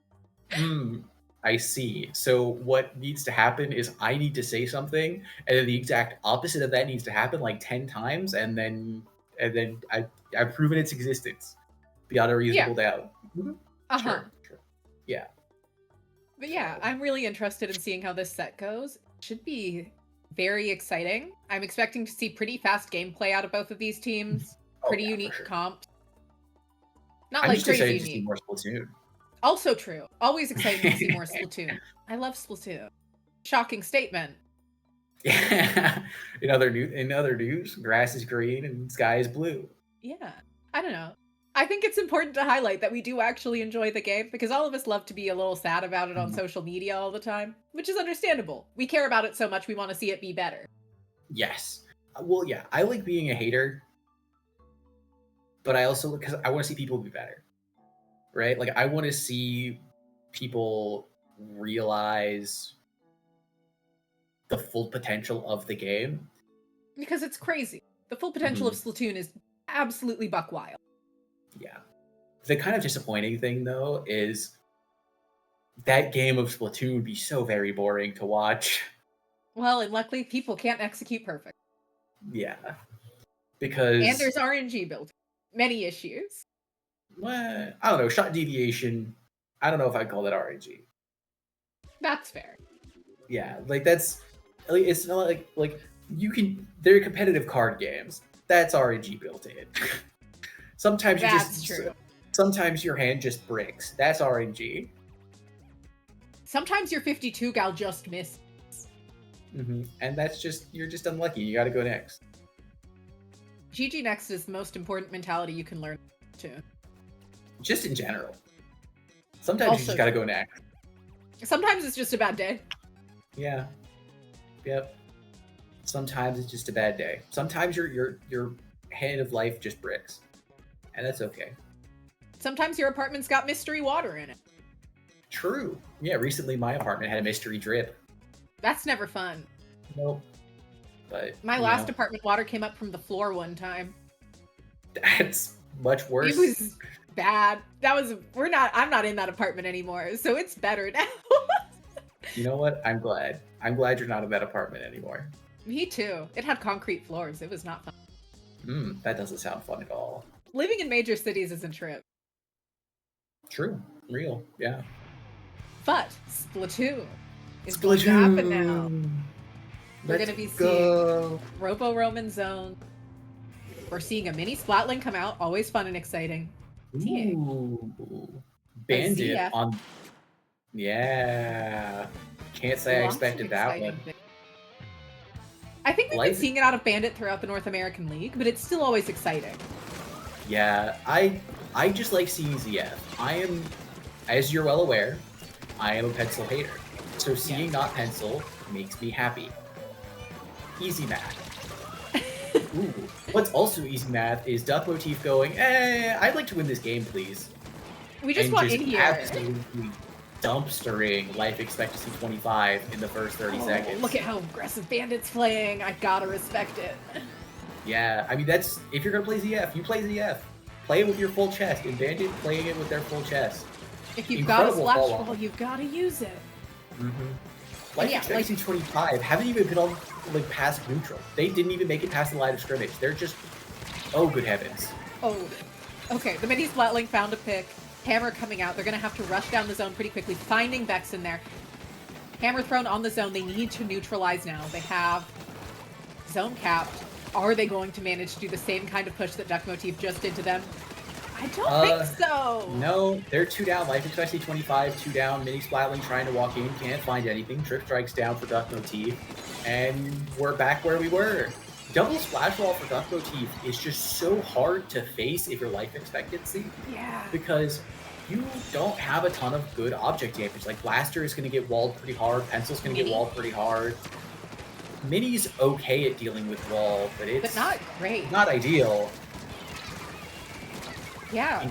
I see. So what needs to happen is I need to say something, and then the exact opposite of that needs to happen like 10 times, and then I've proven its existence. beyond a reasonable doubt. Uh-huh. Sure. Yeah. But yeah, I'm really interested in seeing how this set goes. Should be very exciting. I'm expecting to see pretty fast gameplay out of both of these teams. Pretty unique comps. Not I'm like just crazy excited to unique. see more Splatoon. Also true. Always excited to see more Splatoon. I love Splatoon. Shocking statement. in other news, grass is green and sky is blue. Yeah. I don't know. I think it's important to highlight that we do actually enjoy the game, because all of us love to be a little sad about it on social media all the time, which is understandable. We care about it so much, we want to see it be better. Yes. Well, yeah, I like being a hater, but I also, because I want to see people be better, right? Like, I want to see people realize the full potential of the game. Because it's crazy. The full potential of Splatoon is absolutely buck wild. Yeah. The kind of disappointing thing, though, is that game of Splatoon would be so very boring to watch. Well, and luckily, people can't execute perfect. Yeah. Because... And there's RNG built in. Many issues. Well, I don't know. Shot deviation, I don't know if I'd call that RNG. That's fair. Yeah, like, that's... Like, it's not like you can... They're competitive card games. That's RNG built in. Sometimes you That's true. Sometimes your hand just breaks. That's RNG. Sometimes your 52 gal just misses. And that's just, you're just unlucky. You gotta go next. GG next is the most important mentality you can learn to. Just in general. Sometimes also, you just gotta go next. Sometimes it's just a bad day. Yeah. Yep. Sometimes it's just a bad day. Sometimes your hand of life just bricks. And that's okay. Sometimes your apartment's got mystery water in it. True. Yeah, recently my apartment had a mystery drip. That's never fun. Nope. But my last apartment water came up from the floor one time. That's much worse. It was bad. I'm not in that apartment anymore, so it's better now. You know what? I'm glad. I'm glad you're not in that apartment anymore. Me too. It had concrete floors. It was not fun. That doesn't sound fun at all. Living in major cities is a trip. True. Real. Yeah. But Splatoon is going to happen now. We're going to be seeing Robo-Roman Zone. We're seeing a mini Splatling come out. Always fun and exciting. Ooh. Bandit on... Yeah. Can't say I expected that one. I think we've been seeing it out of Bandit throughout the North American League, but it's still always exciting. Yeah, I just like seeing ZF. I am, as you're well aware, I am a pencil hater. So seeing not pencil makes me happy. Easy math. Ooh. What's also easy math is Duck Motif going, I'd like to win this game, please. We just want in here. Absolutely dumpstering life expectancy 25 in the first 30 seconds. Look at how aggressive Bandit's playing. I gotta respect it. Yeah, I mean, that's... If you're gonna play ZF, you play ZF. Play it with your full chest. And Bandit playing it with their full chest. If you've got a splash ball, you've got to use it. Life expectancy 25 haven't even been on, like, past neutral. They didn't even make it past the line of scrimmage. They're just... Oh, good heavens. Oh. Okay, the mini Splatling found a pick. Hammer coming out. They're going to have to rush down the zone pretty quickly, finding Vex in there. Hammer thrown on the zone. They need to neutralize now. They have zone capped. Are they going to manage to do the same kind of push that Duck Motif just did to them? I don't think so. No, they're 2 down. Life expectancy 25, 2 down. Mini Splatling trying to walk in. Can't find anything. Trip strikes down for Duck Motif. And we're back where we were. Double splash wall for Duck Motif is just so hard to face if you're life expectancy. Yeah. Because you don't have a ton of good object damage. Like, Blaster is going to get walled pretty hard. Pencil's going to get walled pretty hard. Mini's okay at dealing with wall, but it's... But not great. Not ideal. Yeah.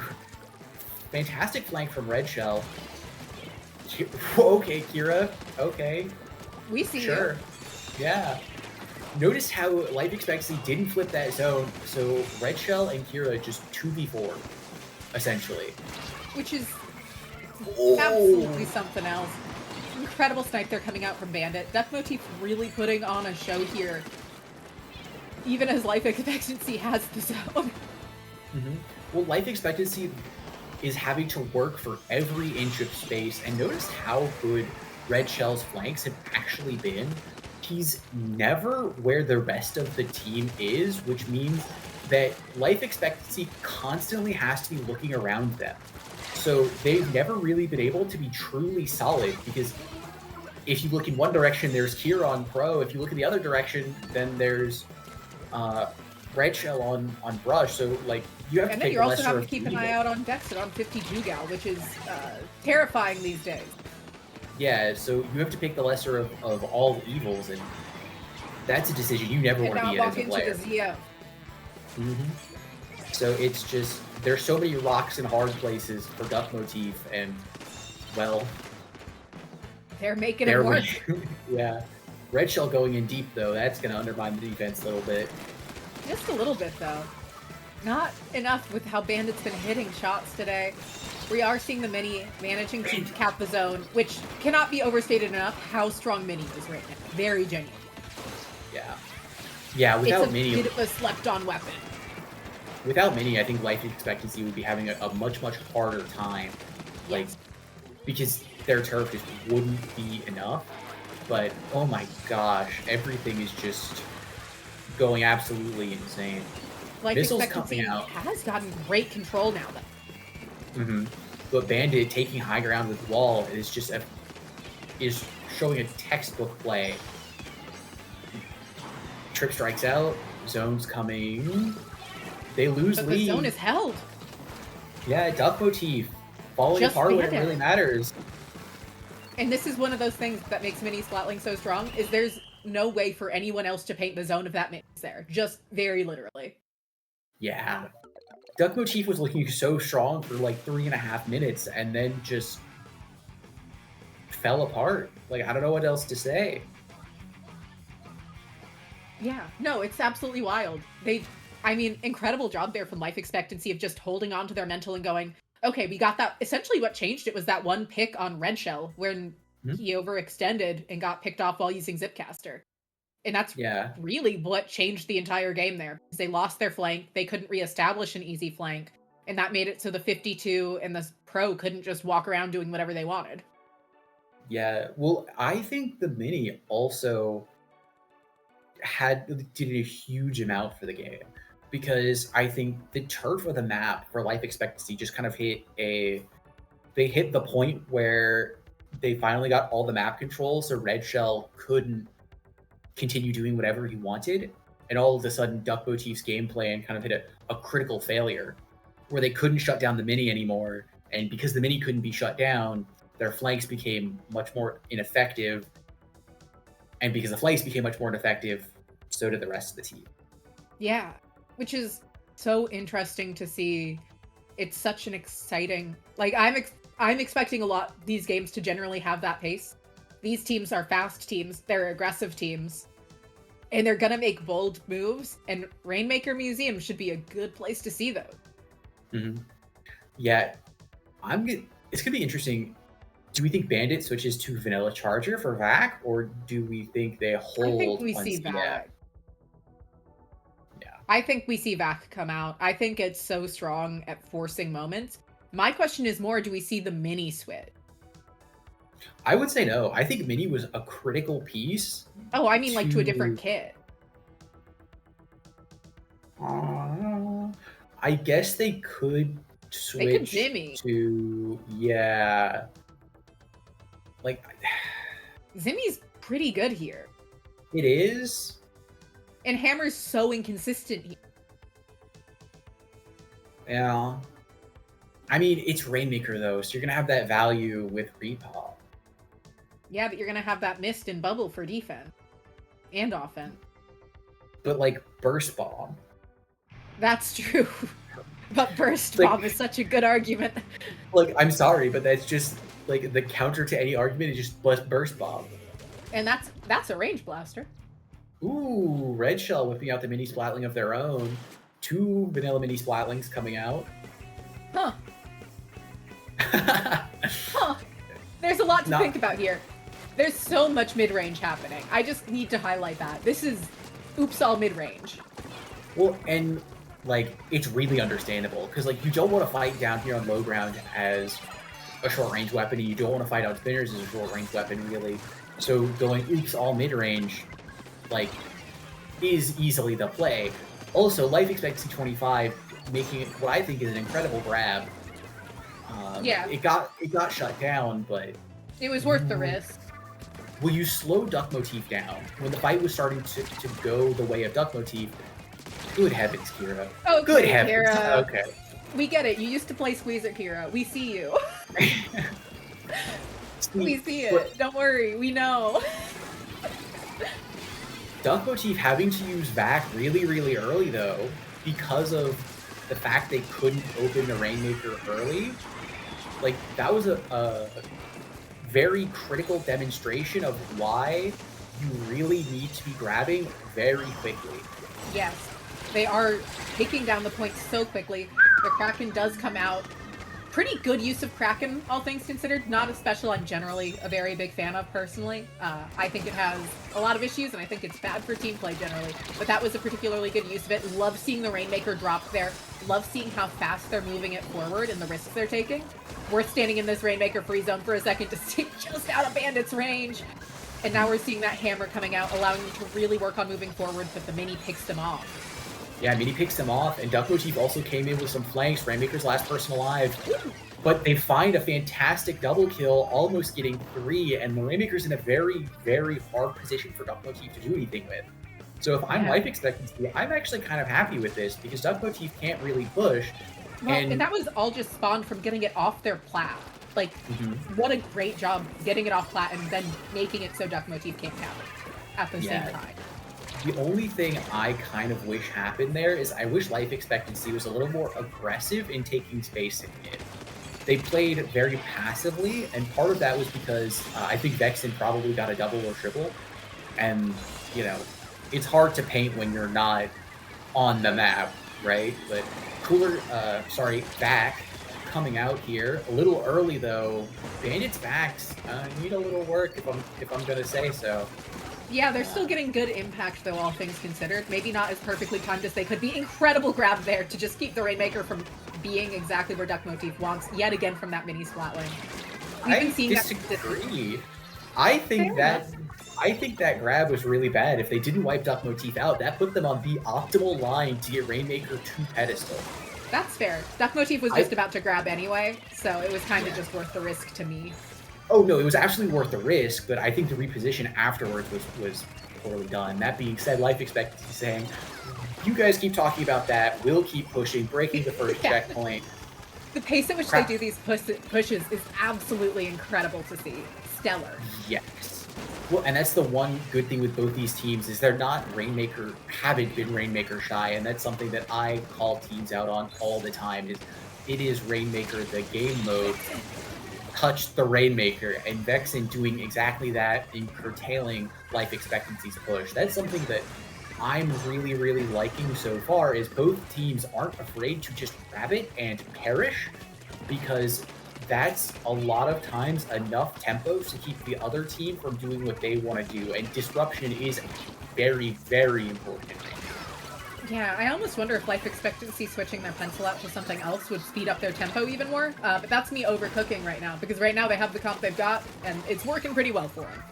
Fantastic flank from Red Shell. Okay, Kira. Okay. We see Sure. You. Yeah. Notice how life expectancy didn't flip that zone, so Red Shell and Kira just 2v4, essentially. Which is absolutely something else. Incredible snipe there coming out from Bandit. Duck Motif really putting on a show here. Even as life expectancy has the zone. Well, life expectancy is having to work for every inch of space, and notice how good Red Shell's flanks have actually been. He's never where the rest of the team is, which means that life expectancy constantly has to be looking around them. So they've never really been able to be truly solid, because if you look in one direction, there's Kieran Pro. If you look in the other direction, then there's Red Shell on Brush. So like you have And to then take you're the also lesser having of to keep an evil. eye out on Dexter on 50 Jugal, which is terrifying these days. Yeah, so you have to pick the lesser of all evils, and that's a decision you never And want to now be in walk as a into player. the ZF. So it's just, there's so many rocks and hard places for Duck Motif, and, well, They're making it there work. yeah. Red Shell going in deep, though, that's going to undermine the defense a little bit. Just a little bit, though. Not enough with how Bandit's been hitting shots today. We are seeing the Mini managing to cap the zone, which cannot be overstated enough how strong Mini is right now. Very genuine. Yeah. Yeah, without It's a Mini, bit of a slept-on weapon. I think life expectancy would be having a much, much harder time. Like, Yes. because their turf just wouldn't be enough. But, oh my gosh, everything is just going absolutely insane. Life Missiles expectancy coming out. has gotten great control now, though. But Bandit taking high ground with Wall is just is showing a textbook play. Trip strikes out, zone's coming. They lose But lead. the zone is held. Yeah, Duck Motif falling Just apart when it Bandit. really matters. And this is one of those things that makes Mini Splatling so strong, is there's no way for anyone else to paint the zone if that Mini's there. Just very literally. Yeah. Duck Motif was looking so strong for like 3.5 minutes and then just fell apart. Like, I don't know what else to say. Yeah, no, it's absolutely wild. Incredible job there from Life Expectancy of just holding on to their mental and going, okay, we got that. Essentially what changed it was that one pick on Red Shell when he overextended and got picked off while using Zipcaster. And that's really what changed the entire game there. Because they lost their flank, they couldn't reestablish an easy flank, and that made it so the 52 and the Pro couldn't just walk around doing whatever they wanted. Yeah, well, I think the Mini also did a huge amount for the game, because I think the turf of the map for life expectancy just kind of hit the point where they finally got all the map control, so Red Shell couldn't continue doing whatever he wanted, and all of a sudden Duck Motif's game plan kind of hit a critical failure where they couldn't shut down the Mini anymore, and because the Mini couldn't be shut down, their flanks became much more ineffective, and because the flanks became much more ineffective, so did the rest of the team. Yeah, which is so interesting to see. It's such an exciting, like, I'm expecting a lot these games to generally have that pace. These teams are fast teams, they're aggressive teams, and they're gonna make bold moves, and Rainmaker Museum should be a good place to see those. Yeah, it's gonna be interesting. Do we think Bandit switches to Vanilla Charger for VAC, or do we think they hold I think we on see CF? VAC. Yeah. I think we see VAC come out. I think it's so strong at forcing moments. My question is more, do we see the Mini switch? I would say no. I think Mini was a critical piece. Oh, I mean, like, to a different kit. I guess they could switch They could Zimmy. to, yeah. Like, Zimmy's pretty good here. it is. And Hammer's so inconsistent here. Yeah. I mean, it's Rainmaker, though, so you're going to have that value with Repop. Yeah, but you're going to have that mist and bubble for defense. And offense. But, like, Burst Bomb. That's true. But Burst Like- Bomb is such a good argument. Look, I'm sorry, but that's just, like, the counter to any argument is just Burst Bomb. And that's a range blaster. Ooh, Red Shell whipping out the mini splatling of their own. 2 vanilla mini splatlings coming out. Huh. Huh. There's a lot to think about here. There's so much mid-range happening. I just need to highlight that. This is oops all mid-range. Well, and like, it's really understandable. Because, like, you don't want to fight down here on low ground as a short-range weapon, and you don't want to fight out spinners as a short-range weapon, really. So going oops all mid-range, like, is easily the play. Also, life expectancy 25, making it what I think is an incredible grab. Yeah. It got shut down, but it was worth the risk. Will you slow Duck Motif down? When the fight was starting to go the way of Duck Motif, good heavens, Kira. Oh, good heavens. Kira. Okay. We get it. You used to play Squeezer, Kira. We see you. We see it. Don't worry. We know. Duck Motif having to use Vac really, really early, though, because of the fact they couldn't open the Rainmaker early, like, that was a very critical demonstration of why you really need to be grabbing very quickly. Yes. They are taking down the point so quickly. The Kraken does come out. Pretty good use of Kraken, all things considered. Not a special I'm generally a very big fan of, personally. I think it has a lot of issues, and I think it's bad for team play generally. But that was a particularly good use of it. Love seeing the Rainmaker drop there. Love seeing how fast they're moving it forward and the risks they're taking. We're standing in this Rainmaker free zone for a second to see just out of Bandit's range. And now we're seeing that hammer coming out, allowing them to really work on moving forward, but the Mini picks them off. Yeah, Mini picks them off, and Duck Motif also came in with some flanks. Rainmaker's last person alive. But they find a fantastic double kill, almost getting 3, and the Rainmaker's in a very, very hard position for Duck Motif to do anything with. So if I'm life expectancy, I'm actually kind of happy with this, because Duck Motif can't really push. Well, and that was all just spawned from getting it off their plat. Like, what a great job getting it off plat and then making it so Duck Motif can't cap it at the same time. The only thing I kind of wish happened there is I wish life expectancy was a little more aggressive in taking space in mid. They played very passively, and part of that was because I think Vexen probably got a double or triple, and, you know, it's hard to paint when you're not on the map, right? But Vac coming out here a little early though. Bandit's Vacs need a little work if I'm gonna say so. Yeah, they're still getting good impact, though, all things considered. Maybe not as perfectly timed as they could be. Incredible grab there to just keep the Rainmaker from being exactly where Duck Motif wants, yet again from that mini splat lane. I disagree. I think that grab was really bad. If they didn't wipe Duck Motif out, that put them on the optimal line to get Rainmaker to pedestal. That's fair. Duck Motif was just about to grab anyway, so it was kind of just worth the risk to me. Oh no, it was absolutely worth the risk, but I think the reposition afterwards was poorly done. That being said, life expectancy saying, you guys keep talking about that, we'll keep pushing, breaking the first checkpoint. The pace at which they do these pushes is absolutely incredible to see. Stellar. Yes. Well, and that's the one good thing with both these teams is they're not haven't been Rainmaker shy, and that's something that I call teams out on all the time. It is Rainmaker the game mode. Touch the Rainmaker, and Vexen doing exactly that in curtailing life expectancy's push. That's something that I'm really, really liking so far, is both teams aren't afraid to just grab it and perish, because that's a lot of times enough tempo to keep the other team from doing what they want to do, and disruption is very, very important. Yeah, I almost wonder if life expectancy switching their pencil out to something else would speed up their tempo even more, but that's me overcooking right now, because right now they have the comp they've got, and it's working pretty well for them.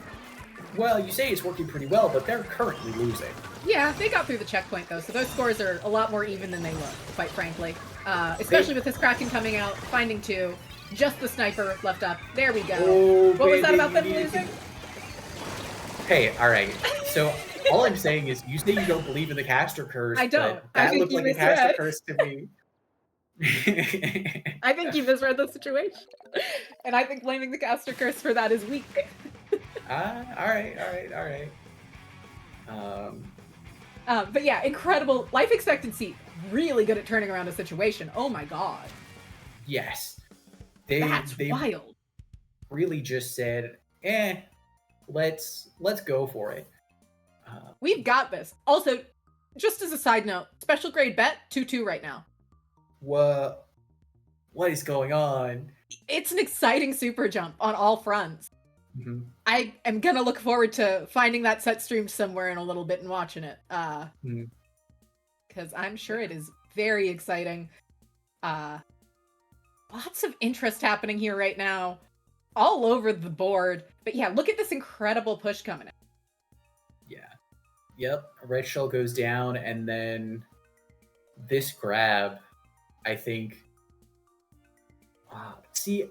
Well, you say it's working pretty well, but they're currently losing. Yeah, they got through the checkpoint, though, so those scores are a lot more even than they look, quite frankly. Especially with this Kraken coming out, finding 2, just the sniper left up. There we go. Oh, what was that about them losing? Hey, alright, so all I'm saying is, you say you don't believe in the caster curse. I don't. But that looked like a caster curse to me. I think you misread the situation. And I think blaming the caster curse for that is weak. Alright. But yeah, incredible. Life expectancy, really good at turning around a situation. Oh my god. Yes. That's wild. Really just said, let's go for it. We've got this. Also, just as a side note, special grade bet 2-2 right now. What is going on? It's an exciting super jump on all fronts. Mm-hmm. I am gonna look forward to finding that set streamed somewhere in a little bit and watching it. Because I'm sure it is Very exciting. Lots of interest happening here right now. All over the board. But yeah, look at this incredible push coming in. Yeah. Yep. Red Shell goes down, and then this grab, I think... see,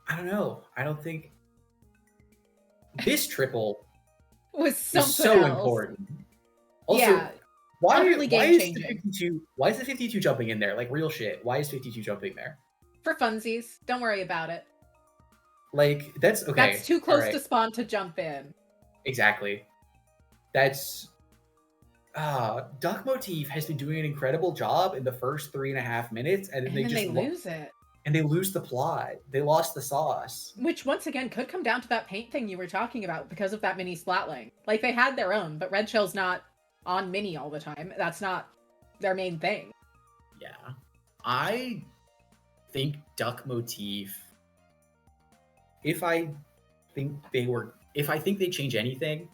I don't know. I don't think... This triple was so important. Also, yeah, why is the 52 jumping in there? Like, real shit. Why is 52 jumping there? For funsies. Don't worry about it. Like, that's okay. That's too close to spawn to jump in. Exactly. That's... Duck Motif has been doing an incredible job in the first 3.5 minutes, and then they lose it. And they lose the plot. They lost the sauce. Which, once again, could come down to that paint thing you were talking about because of that mini splatling. Like, they had their own, but Red Shell's not on mini all the time. That's not their main thing. Yeah. I think Duck Motif... If I think they change anything,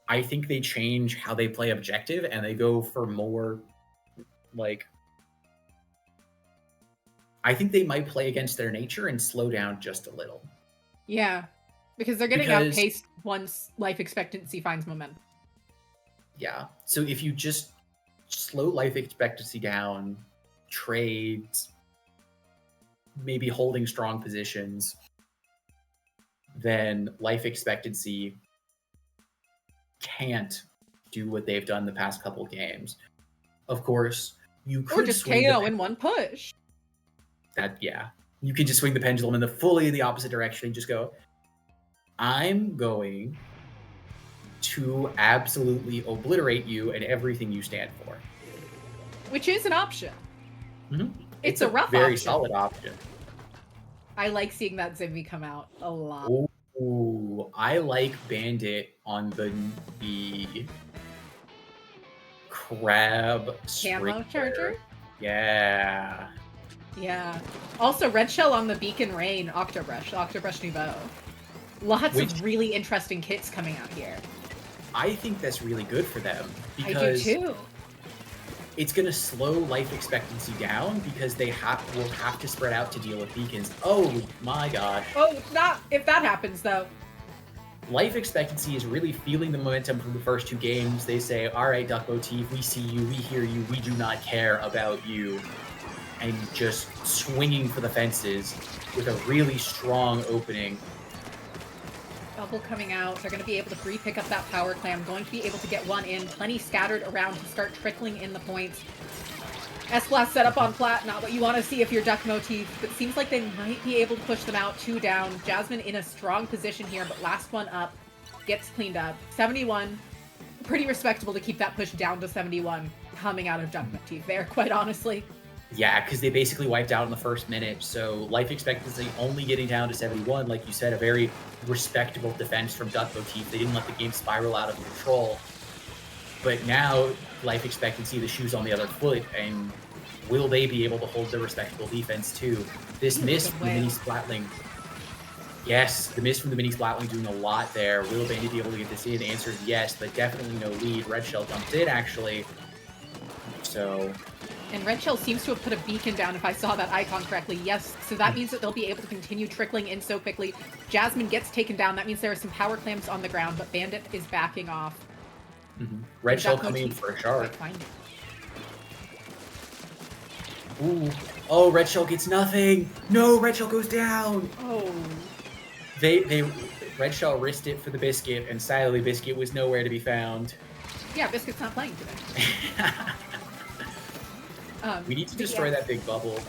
I think they change how they play objective, and they go for more, like... I think they might play against their nature and slow down just a little. Yeah, because they're getting outpaced once life expectancy finds momentum. Yeah, so if you just slow life expectancy down, trades, maybe holding strong positions, then life expectancy can't do what they've done the past couple games. Of course, you could just KO in one push. You can just swing the pendulum in the opposite direction and just go, I'm going to absolutely obliterate you and everything you stand for. Which is an option. Mm-hmm. It's a rough very option. Solid option. I like seeing that Zimmy come out a lot. Ooh, I like Bandit on the crab camo charger. Yeah. Yeah. Also, Red Shell on the Beacon Rain Octobrush Nouveau. Lots of really interesting kits coming out here. I think that's really good for them. I do too. It's going to slow life expectancy down because they will have to spread out to deal with beacons. Oh my gosh. Oh, not if that happens though. Life expectancy is really feeling the momentum from the first 2 games. They say, all right, Duck Motif, we see you, we hear you, we do not care about you. And just swinging for the fences with a really strong opening. Bubble coming out. They're going to be able to free pick up that power clam. Going to be able to get one in. Plenty scattered around to start trickling in the points. S-Blast set up on flat. Not what you want to see if you're Duck Motif. But seems like they might be able to push them out. 2 down. Jasmine in a strong position here. But last one up. Gets cleaned up. 71. Pretty respectable to keep that push down to 71. Coming out of Duck Motif there, quite honestly. Yeah, because they basically wiped out in the first minute, so life expectancy only getting down to 71. Like you said, a very respectable defense from Duck Motif. They didn't let the game spiral out of control. But now, life expectancy, the shoe's on the other foot, and will they be able to hold their respectable defense too? This miss from the mini splatling. Yes, the miss from the mini splatling doing a lot there. Will Bandit be able to get this in? The answer is yes, but definitely no lead. Red Shell jumped in, actually. So... And Red Shell seems to have put a beacon down, if I saw that icon correctly. Yes, so that means that they'll be able to continue trickling in so quickly. Jasmine gets taken down. That means there are some power clamps on the ground, but Bandit is backing off. Mm-hmm. Red Shell coming in for a shark. Ooh. Oh, Red Shell gets nothing. No, Red Shell goes down. Oh. Red Shell risked it for the Biscuit, and sadly, Biscuit was nowhere to be found. Yeah, Biscuit's not playing today. We need to destroy that big bubble.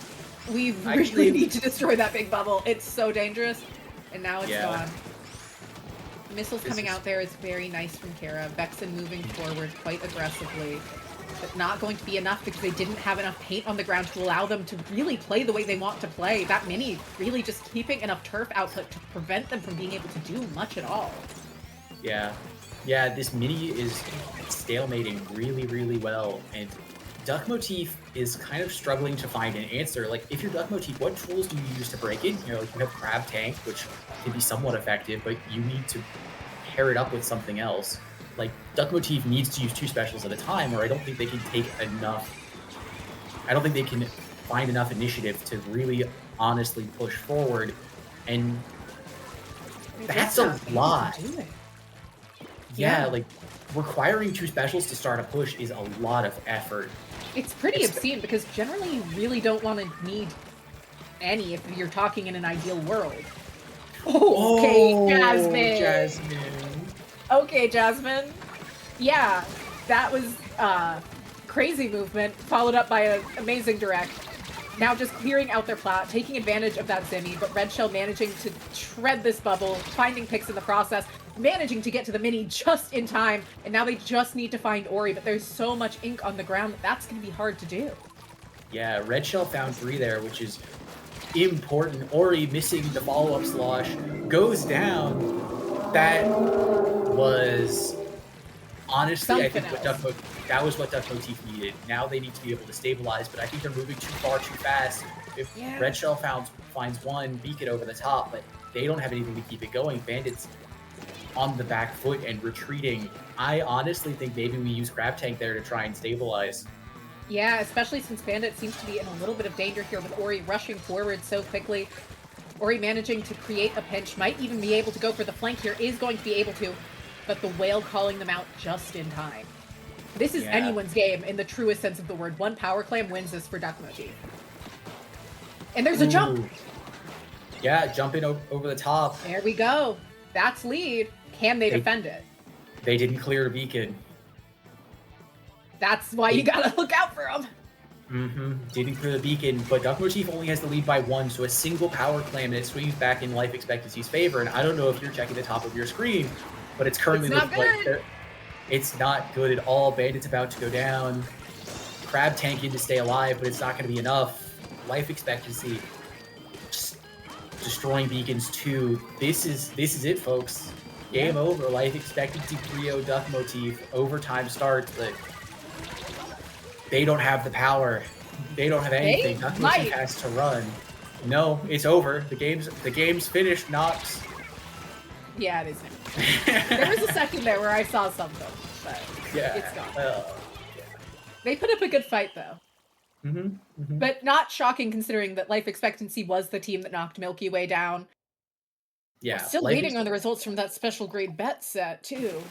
We really need to destroy that big bubble. It's so dangerous. And now it's gone. Missiles coming out there is very nice from Kara. Vexen moving forward quite aggressively. But not going to be enough because they didn't have enough paint on the ground to allow them to really play the way they want to play. That mini really just keeping enough turf output to prevent them from being able to do much at all. Yeah. Yeah, this mini is stalemating really, really well. And Duck Motif is kind of struggling to find an answer. Like, if you're Duck Motif, what tools do you use to break it? You know, like you have Crab Tank, which can be somewhat effective, but you need to pair it up with something else. Like, Duck Motif needs to use 2 specials at a time, or I don't think they can take enough I don't think they can find enough initiative to really honestly push forward, and that's a lot. Yeah, like requiring 2 specials to start a push is a lot of effort. It's pretty obscene because generally you really don't want to need any if you're talking in an ideal world. Okay, Jasmine. Okay, Jasmine. Yeah, that was crazy movement, followed up by an amazing direct. Now just clearing out their plat, taking advantage of that Zimmy, but Red Shell managing to shred this bubble, finding picks in the process, managing to get to the mini just in time, and now they just need to find Ori, but there's so much ink on the ground that that's going to be hard to do. Yeah, Red Shell found 3 there, which is important. Ori missing the follow-up slosh, goes down. That was... Honestly, I think that was what Duck Motif needed. Now they need to be able to stabilize, but I think they're moving too far too fast. If Red Shell finds one, Beacon over the top, but they don't have anything to keep it going. Bandit's on the back foot and retreating. I honestly think maybe we use Crab Tank there to try and stabilize. Yeah, especially since Bandit seems to be in a little bit of danger here with Ori rushing forward so quickly. Ori managing to create a pinch, might even be able to go for the flank here, is going to be able to, but the whale calling them out just in time. This is anyone's game in the truest sense of the word. One power clam wins this for Duck Motif. And there's a jump! Yeah, jumping over the top. There we go. That's lead. Can they defend it? They didn't clear a beacon. That's why you gotta look out for them. Didn't clear the beacon, but Duck Motif only has the lead by 1, so a single power clam and it swings back in life expectancy's favor. And I don't know if you're checking the top of your screen, but it's currently looking like it's not good at all. Bandit's about to go down. Crab tanking to stay alive, but it's not going to be enough. Life expectancy just destroying beacons too. This is it, folks. Game over. Life expectancy 3-0 Duck Motif. Overtime starts, but they don't have the power. They don't have anything. Duck Motif has to run. No, it's over. The game's finished. Nox. Yeah, it is. There was a second there where I saw something, but it's gone. They put up a good fight, though. But not shocking considering that life expectancy was the team that knocked Milky Way down. Yeah. We're still waiting on the results from that special grade bet set, too.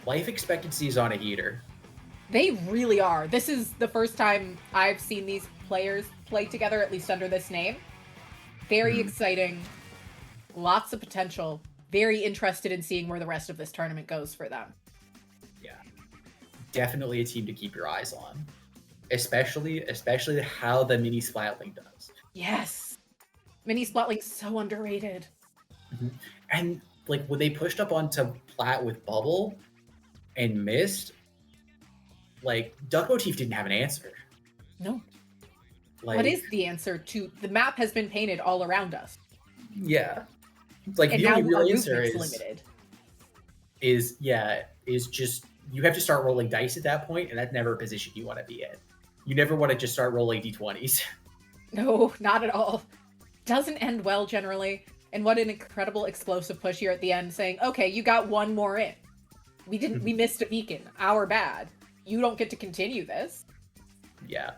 Life expectancy is on a heater. They really are. This is the first time I've seen these players play together, at least under this name. Very exciting. Lots of potential. Very interested in seeing where the rest of this tournament goes for them. Yeah. Definitely a team to keep your eyes on. Especially how the mini Splatling does. Yes. Mini Splatling's so underrated. And like when they pushed up onto Plat with Bubble and missed, like Duck Motif didn't have an answer. No. Like, what is the answer to the map has been painted all around us? Yeah. Like and the only now real answer limited. is just you have to start rolling dice at that point, and that's never a position you want to be in. You never want to just start rolling d20s. No, not at all. Doesn't end well generally. And what an incredible explosive push here at the end, saying, "Okay, you got one more in. We missed a beacon. Our bad. You don't get to continue this." Yeah.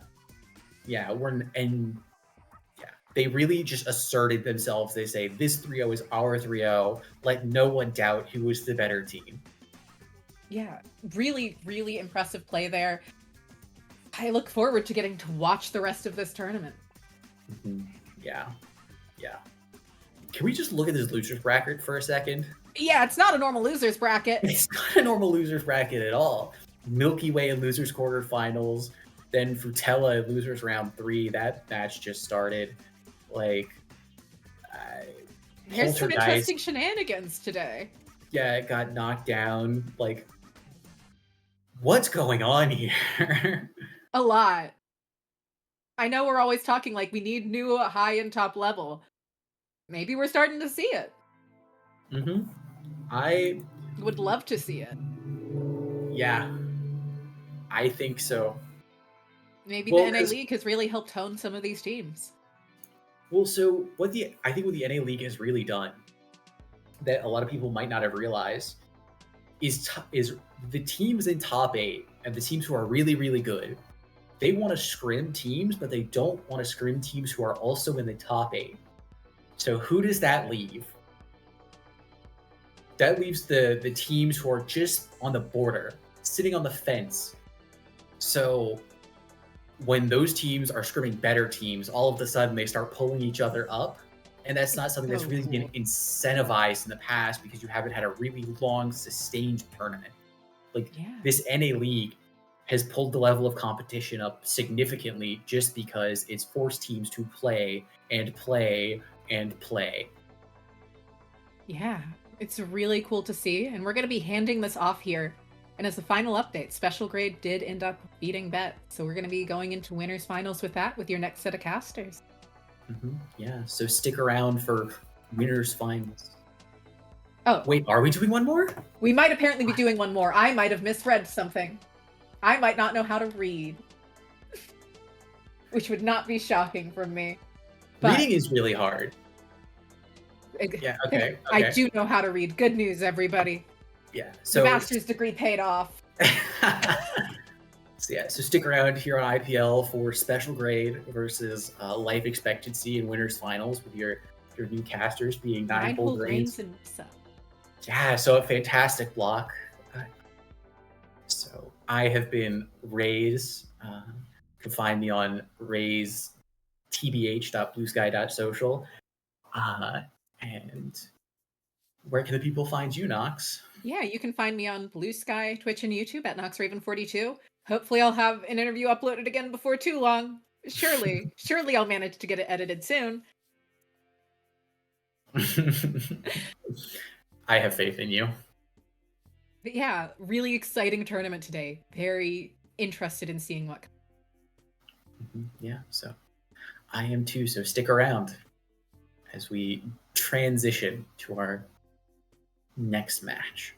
They really just asserted themselves. They say, this 3-0 is our 3-0. Let no one doubt who was the better team. Yeah, really, really impressive play there. I look forward to getting to watch the rest of this tournament. Yeah. Can we just look at this losers bracket for a second? Yeah, it's not a normal losers bracket. It's not a normal losers bracket at all. Milky Way in losers quarterfinals, then Fruttella in losers round 3. That match just started. Like, there's some interesting shenanigans today. Yeah, it got knocked down. Like, what's going on here? A lot. I know we're always talking like we need new high and top level. Maybe we're starting to see it. I would love to see it. Yeah, I think so. Maybe the NA League has really helped hone some of these teams. Well, so I think what the NA League has really done that a lot of people might not have realized is the teams in top 8 and the teams who are really, really good they want to scrim teams, but they don't want to scrim teams who are also in the top 8. So who does that leave? That leaves the teams who are just on the border, sitting on the fence. So when those teams are scrimming better teams, all of a sudden they start pulling each other up. And that's not something that's really been incentivized in the past because you haven't had a really long, sustained tournament. Like, this NA League has pulled the level of competition up significantly just because it's forced teams to play and play and play. Yeah, it's really cool to see, and we're going to be handing this off here. And as a final update, Special Grade did end up beating Bet, so we're going to be going into winners finals with that, with your next set of casters. Yeah, so stick around for winners finals. Oh. Wait, are we doing one more? We might apparently be doing one more. I might have misread something. I might not know how to read. Which would not be shocking from me. But reading is really hard. Yeah, okay. I do know how to read. Good news, everybody. Yeah, so... The master's degree paid off. So stick around here on IPL for Special Grade versus Life Expectancy in winners finals with your new casters being 9-hole Reigns and Musa. Yeah, so a fantastic block. So I have been Rays. You can find me on raystbh.bluesky.social. And where can the people find you, Nox? Yeah, you can find me on Blue Sky, Twitch, and YouTube at NoxRaven42. Hopefully I'll have an interview uploaded again before too long. Surely I'll manage to get it edited soon. I have faith in you. But yeah, really exciting tournament today. Very interested in seeing what. Yeah, so I am too. So stick around as we transition to our next match.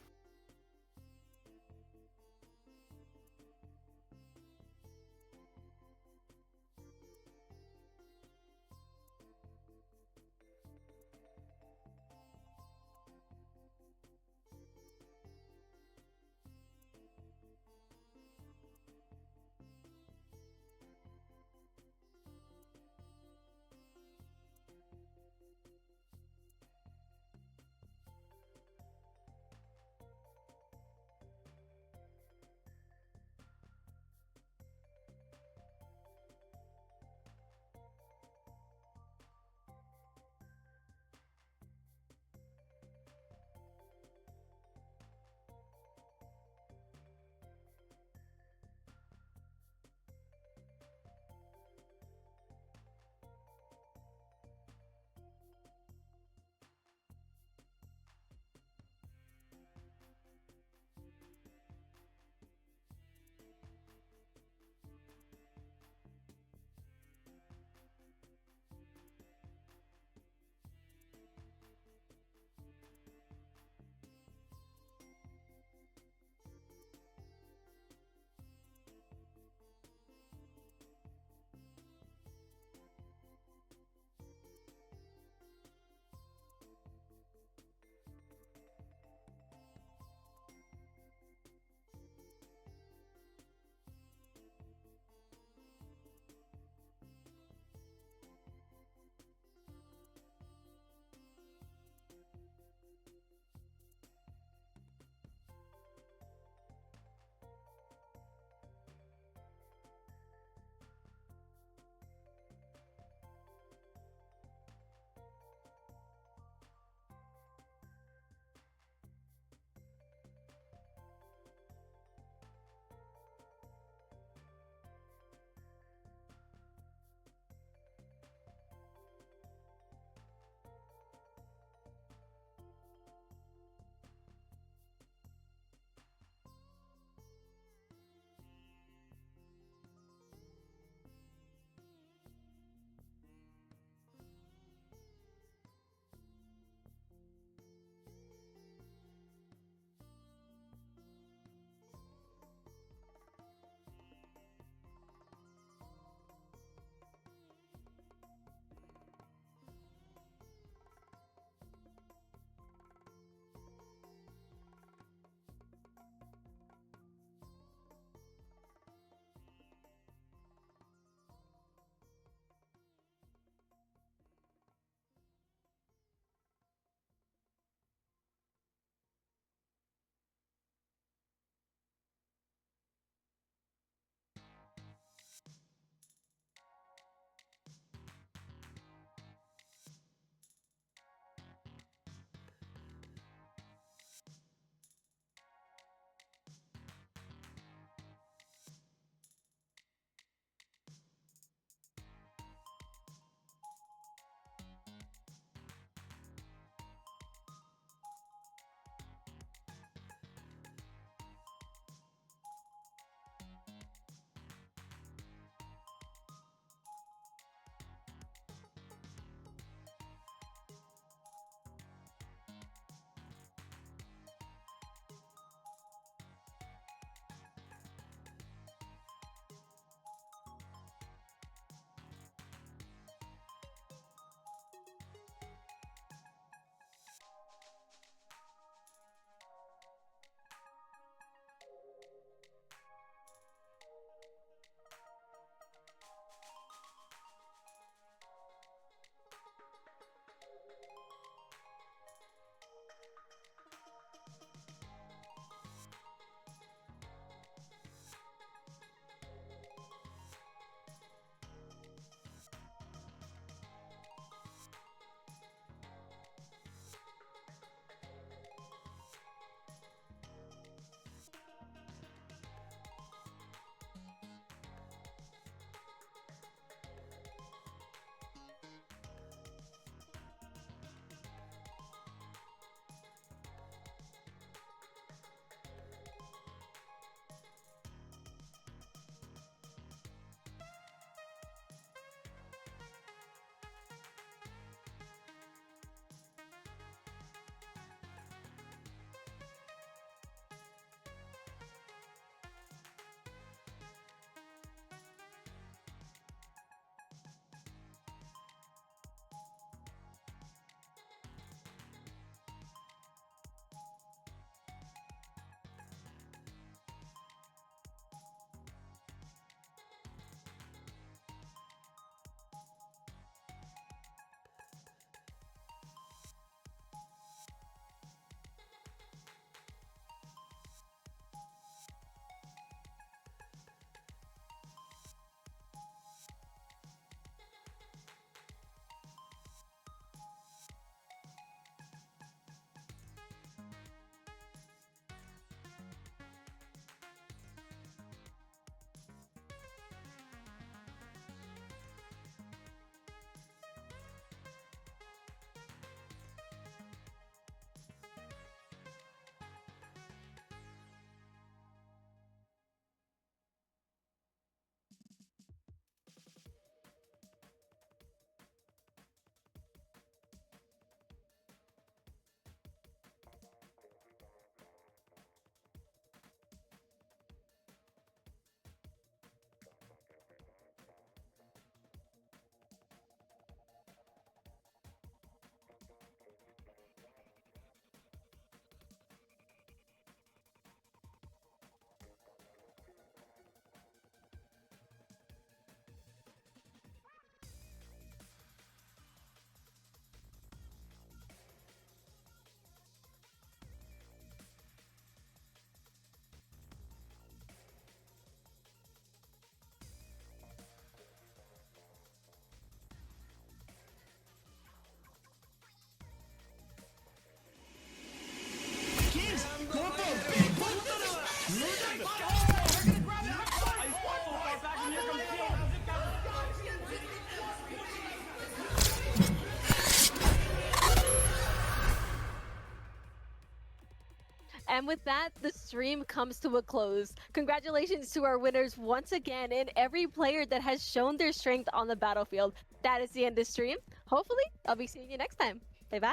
And with that, the stream comes to a close. Congratulations to our winners once again and every player that has shown their strength on the battlefield. That is the end of the stream. Hopefully, I'll be seeing you next time. Bye-bye.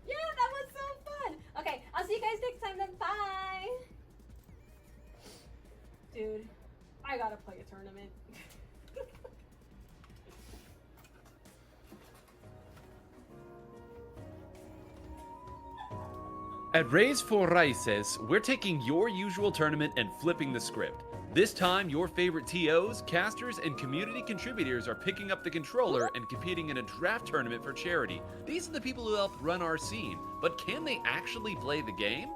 Yeah, that was so fun. Okay, I'll see you guys next time then. Bye. Dude, I gotta play a tournament. At Raise for Raíces, we're taking your usual tournament and flipping the script. This time, your favorite TOs, casters, and community contributors are picking up the controller and competing in a draft tournament for charity. These are the people who help run our scene, but can they actually play the game?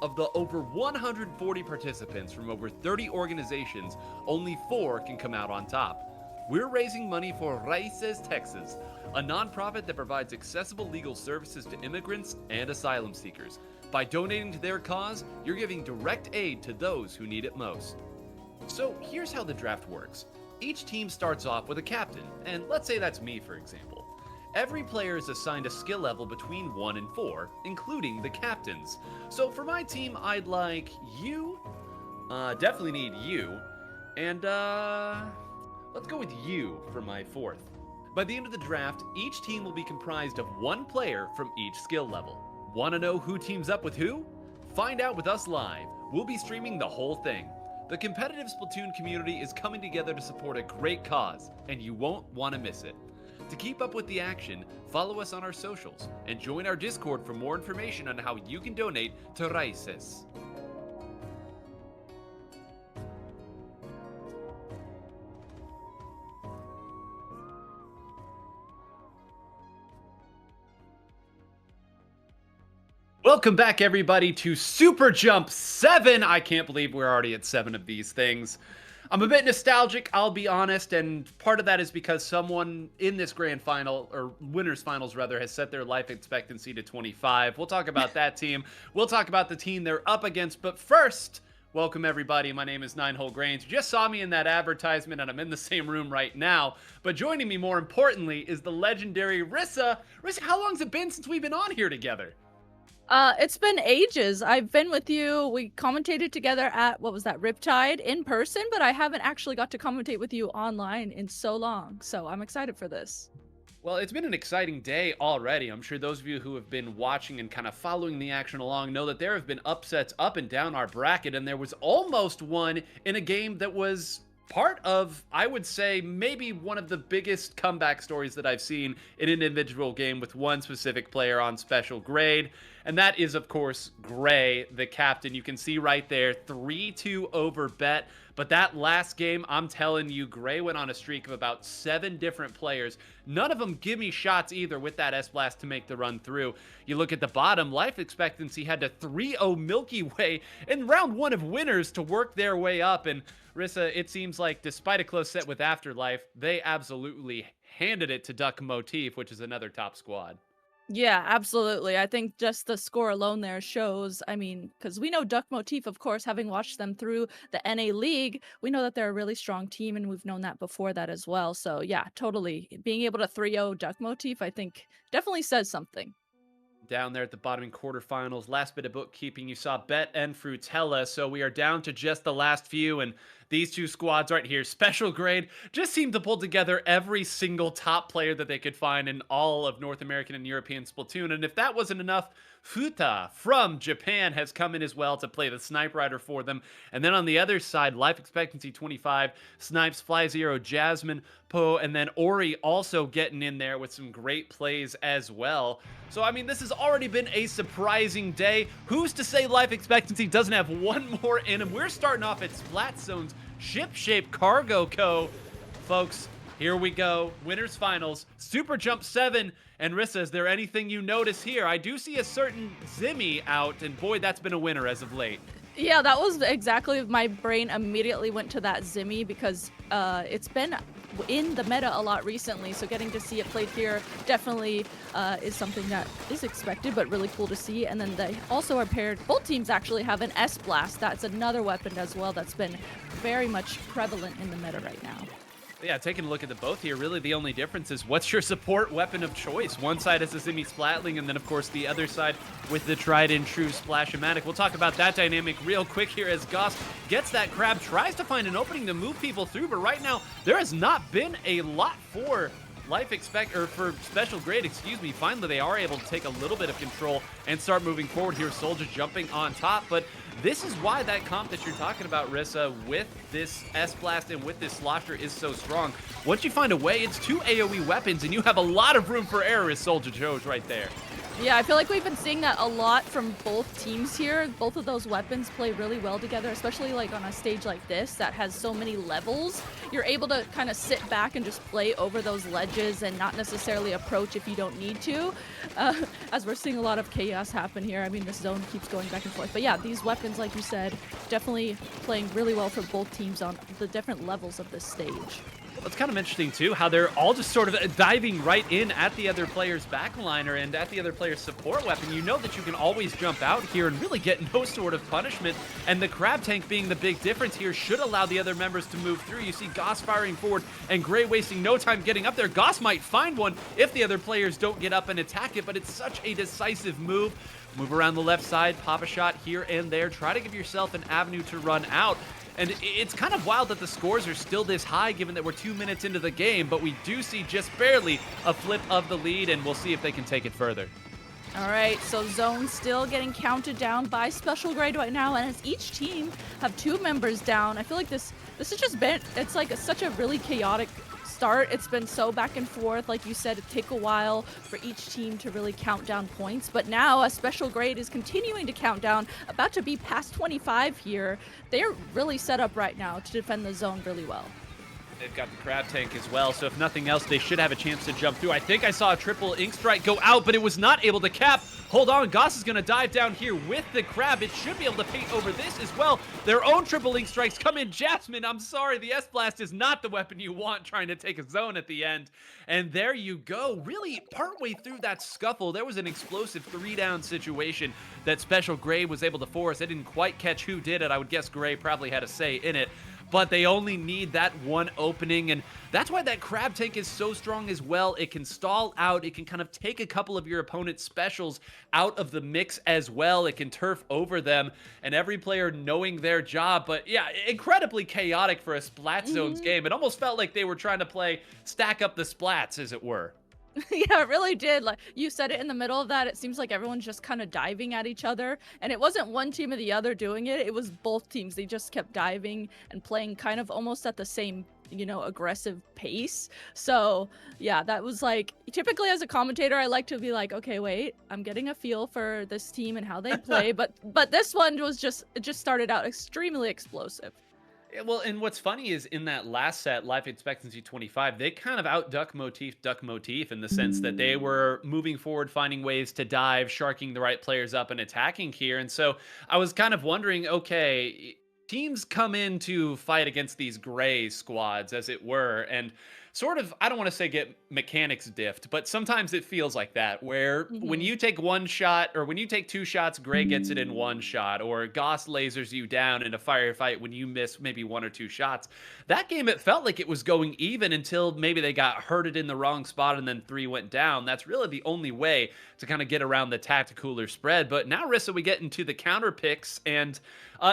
Of the over 140 participants from over 30 organizations, only 4 can come out on top. We're raising money for Raíces Texas, a nonprofit that provides accessible legal services to immigrants and asylum seekers. By donating to their cause, you're giving direct aid to those who need it most. So here's how the draft works. Each team starts off with a captain, and let's say that's me, for example. Every player is assigned a skill level between 1 and 4, including the captains. So for my team, I'd like you, definitely need you, and let's go with you for my 4th. By the end of the draft, each team will be comprised of 1 player from each skill level. Want to know who teams up with who? Find out with us live. We'll be streaming the whole thing. The competitive Splatoon community is coming together to support a great cause, and you won't want to miss it. To keep up with the action, follow us on our socials, and join our Discord for more information on how you can donate to Raíces. Welcome back, everybody, to SuperJump 7. I can't believe we're already at 7 of these things. I'm a bit nostalgic, I'll be honest, and part of that is because someone in this grand final, or winners finals rather, has set their life expectancy to 25. We'll talk about that team. We'll talk about the team they're up against, but first, welcome everybody. My name is Ninehole Grains. You just saw me in that advertisement, and I'm in the same room right now. But joining me, more importantly, is the legendary Rissa. Rissa, how long's it been since we've been on here together? It's been ages. I've been with you. We commentated together at, what was that, Riptide in person, but I haven't actually got to commentate with you online in so long. So I'm excited for this. Well, it's been an exciting day already. I'm sure those of you who have been watching and kind of following the action along know that there have been upsets up and down our bracket, and there was almost one in a game that was part of, I would say, maybe one of the biggest comeback stories that I've seen in an individual game with one specific player on special grade. And that is, of course, Gray, the captain. You can see right there, 3-2 over Bet. But that last game, I'm telling you, Gray went on a streak of about 7 different players. None of them give me shots either with that S-Blast to make the run through. You look at the bottom, life expectancy had to 3-0 Milky Way in round 1 of winners to work their way up. And Rissa, it seems like despite a close set with Afterlife, they absolutely handed it to Duck Motif, which is another top squad. Yeah, absolutely. I think just the score alone there shows, I mean, because we know Duck Motif, of course, having watched them through the NA League, we know that they're a really strong team, and we've known that before that as well. So yeah, totally. Being able to 3-0 Duck Motif, I think, definitely says something. Down there at the bottom in quarterfinals, last bit of bookkeeping, you saw Bet and Fruttella, so we are down to just the last few, and these two squads right here, special grade, just seem to pull together every single top player that they could find in all of North American and European Splatoon, and if that wasn't enough, Futa from Japan has come in as well to play the Snipe Rider for them. And then on the other side, life expectancy 25, Snipes, Fly Zero, Jasmine, Poe, and then Ori also getting in there with some great plays as well. So, I mean, this has already been a surprising day. Who's to say life expectancy doesn't have one more in him? We're starting off at Splat Zone's Ship-Shape Cargo Co. Folks, here we go. Winners Finals, SuperJump 7. And Rissa, is there anything you notice here? I do see a certain Zimmy out, and boy, that's been a winner as of late. Yeah, that was exactly, my brain immediately went to that Zimmy because it's been in the meta a lot recently, so getting to see it played here definitely is something that is expected, but really cool to see. And then they also are paired, both teams actually have an S-Blast. That's another weapon as well that's been very much prevalent in the meta right now. Yeah, taking a look at the both here, really the only difference is what's your support weapon of choice? One side has a Simi Splatling, and then, of course, the other side with the tried and true Splash-O-Matic. We'll talk about that dynamic real quick here as Goss gets that crab, tries to find an opening to move people through, but right now there has not been a lot for for Special Grade, excuse me. Finally, they are able to take a little bit of control and start moving forward here. Soldier jumping on top, but this is why that comp that you're talking about, Rissa, with this S-Blast and with this Slosher is so strong. Once you find a way, it's 2 AoE weapons, and you have a lot of room for error, as Soldier shows right there. Yeah, I feel like we've been seeing that a lot from both teams here. Both of those weapons play really well together, especially like on a stage like this that has so many levels. You're able to kind of sit back and just play over those ledges and not necessarily approach if you don't need to. As we're seeing a lot of chaos happen here. I mean, this zone keeps going back and forth. But yeah, these weapons, like you said, definitely playing really well for both teams on the different levels of this stage. It's kind of interesting, too, how they're all just sort of diving right in at the other player's backliner and at the other player's support weapon. You know that you can always jump out here and really get no sort of punishment, and the Crab Tank being the big difference here should allow the other members to move through. You see Goss firing forward and Gray wasting no time getting up there. Goss might find one if the other players don't get up and attack it, but it's such a decisive move. Move around the left side, pop a shot here and there, try to give yourself an avenue to run out. And it's kind of wild that the scores are still this high given that we're 2 minutes into the game, but we do see just barely a flip of the lead, and we'll see if they can take it further. All right, so zone still getting counted down by Special Grade right now, and as each team have 2 members down, I feel like this has just been, it's like such a really chaotic start. It's been so back and forth. Like you said, it take a while for each team to really count down points. But now a Special Grade is continuing to count down, about to be past 25 here. They're really set up right now to defend the zone really well. They've got the Crab Tank as well, so if nothing else, they should have a chance to jump through. I think I saw a triple Ink Strike go out, but it was not able to cap. Hold on, Goss is going to dive down here with the Crab. It should be able to paint over this as well. Their own triple Ink Strikes come in. Jasmine, I'm sorry, the S-Blast is not the weapon you want trying to take a zone at the end. And there you go. Really, partway through that scuffle, there was an explosive 3-down situation that Special Grade was able to force. I didn't quite catch who did it. I would guess Gray probably had a say in it. But they only need that one opening, and that's why that Crab Tank is so strong as well. It can stall out, it can kind of take a couple of your opponent's specials out of the mix as well. It can turf over them, and every player knowing their job. But yeah, incredibly chaotic for a Splat Zones game. It almost felt like they were trying to play stack up the splats, as it were. Yeah, it really did. Like you said it in the middle of that, it seems like everyone's just kind of diving at each other, and it wasn't one team or the other doing it. It was both teams. They just kept diving and playing kind of almost at the same, you know, aggressive pace. So yeah, that was like, typically as a commentator, I like to be like, okay, wait, I'm getting a feel for this team and how they play. but this one was just, it just started out extremely explosive. Yeah, well, and what's funny is in that last set, Life Expectancy 25, they kind of outduck Motif in the sense that they were moving forward, finding ways to dive, sharking the right players up and attacking here. And so I was kind of wondering, okay, teams come in to fight against these gray squads, as it were, and sort of, I don't want to say get mechanics diffed, but sometimes it feels like that, where when you take one shot, or when you take 2 shots, Gray gets it in 1 shot, or Goss lasers you down in a firefight when you miss maybe 1 or 2 shots. That game, it felt like it was going even until maybe they got hurted in the wrong spot and then 3 went down. That's really the only way to kind of get around the tacticooler spread. But now, Rissa, we get into the counter picks, and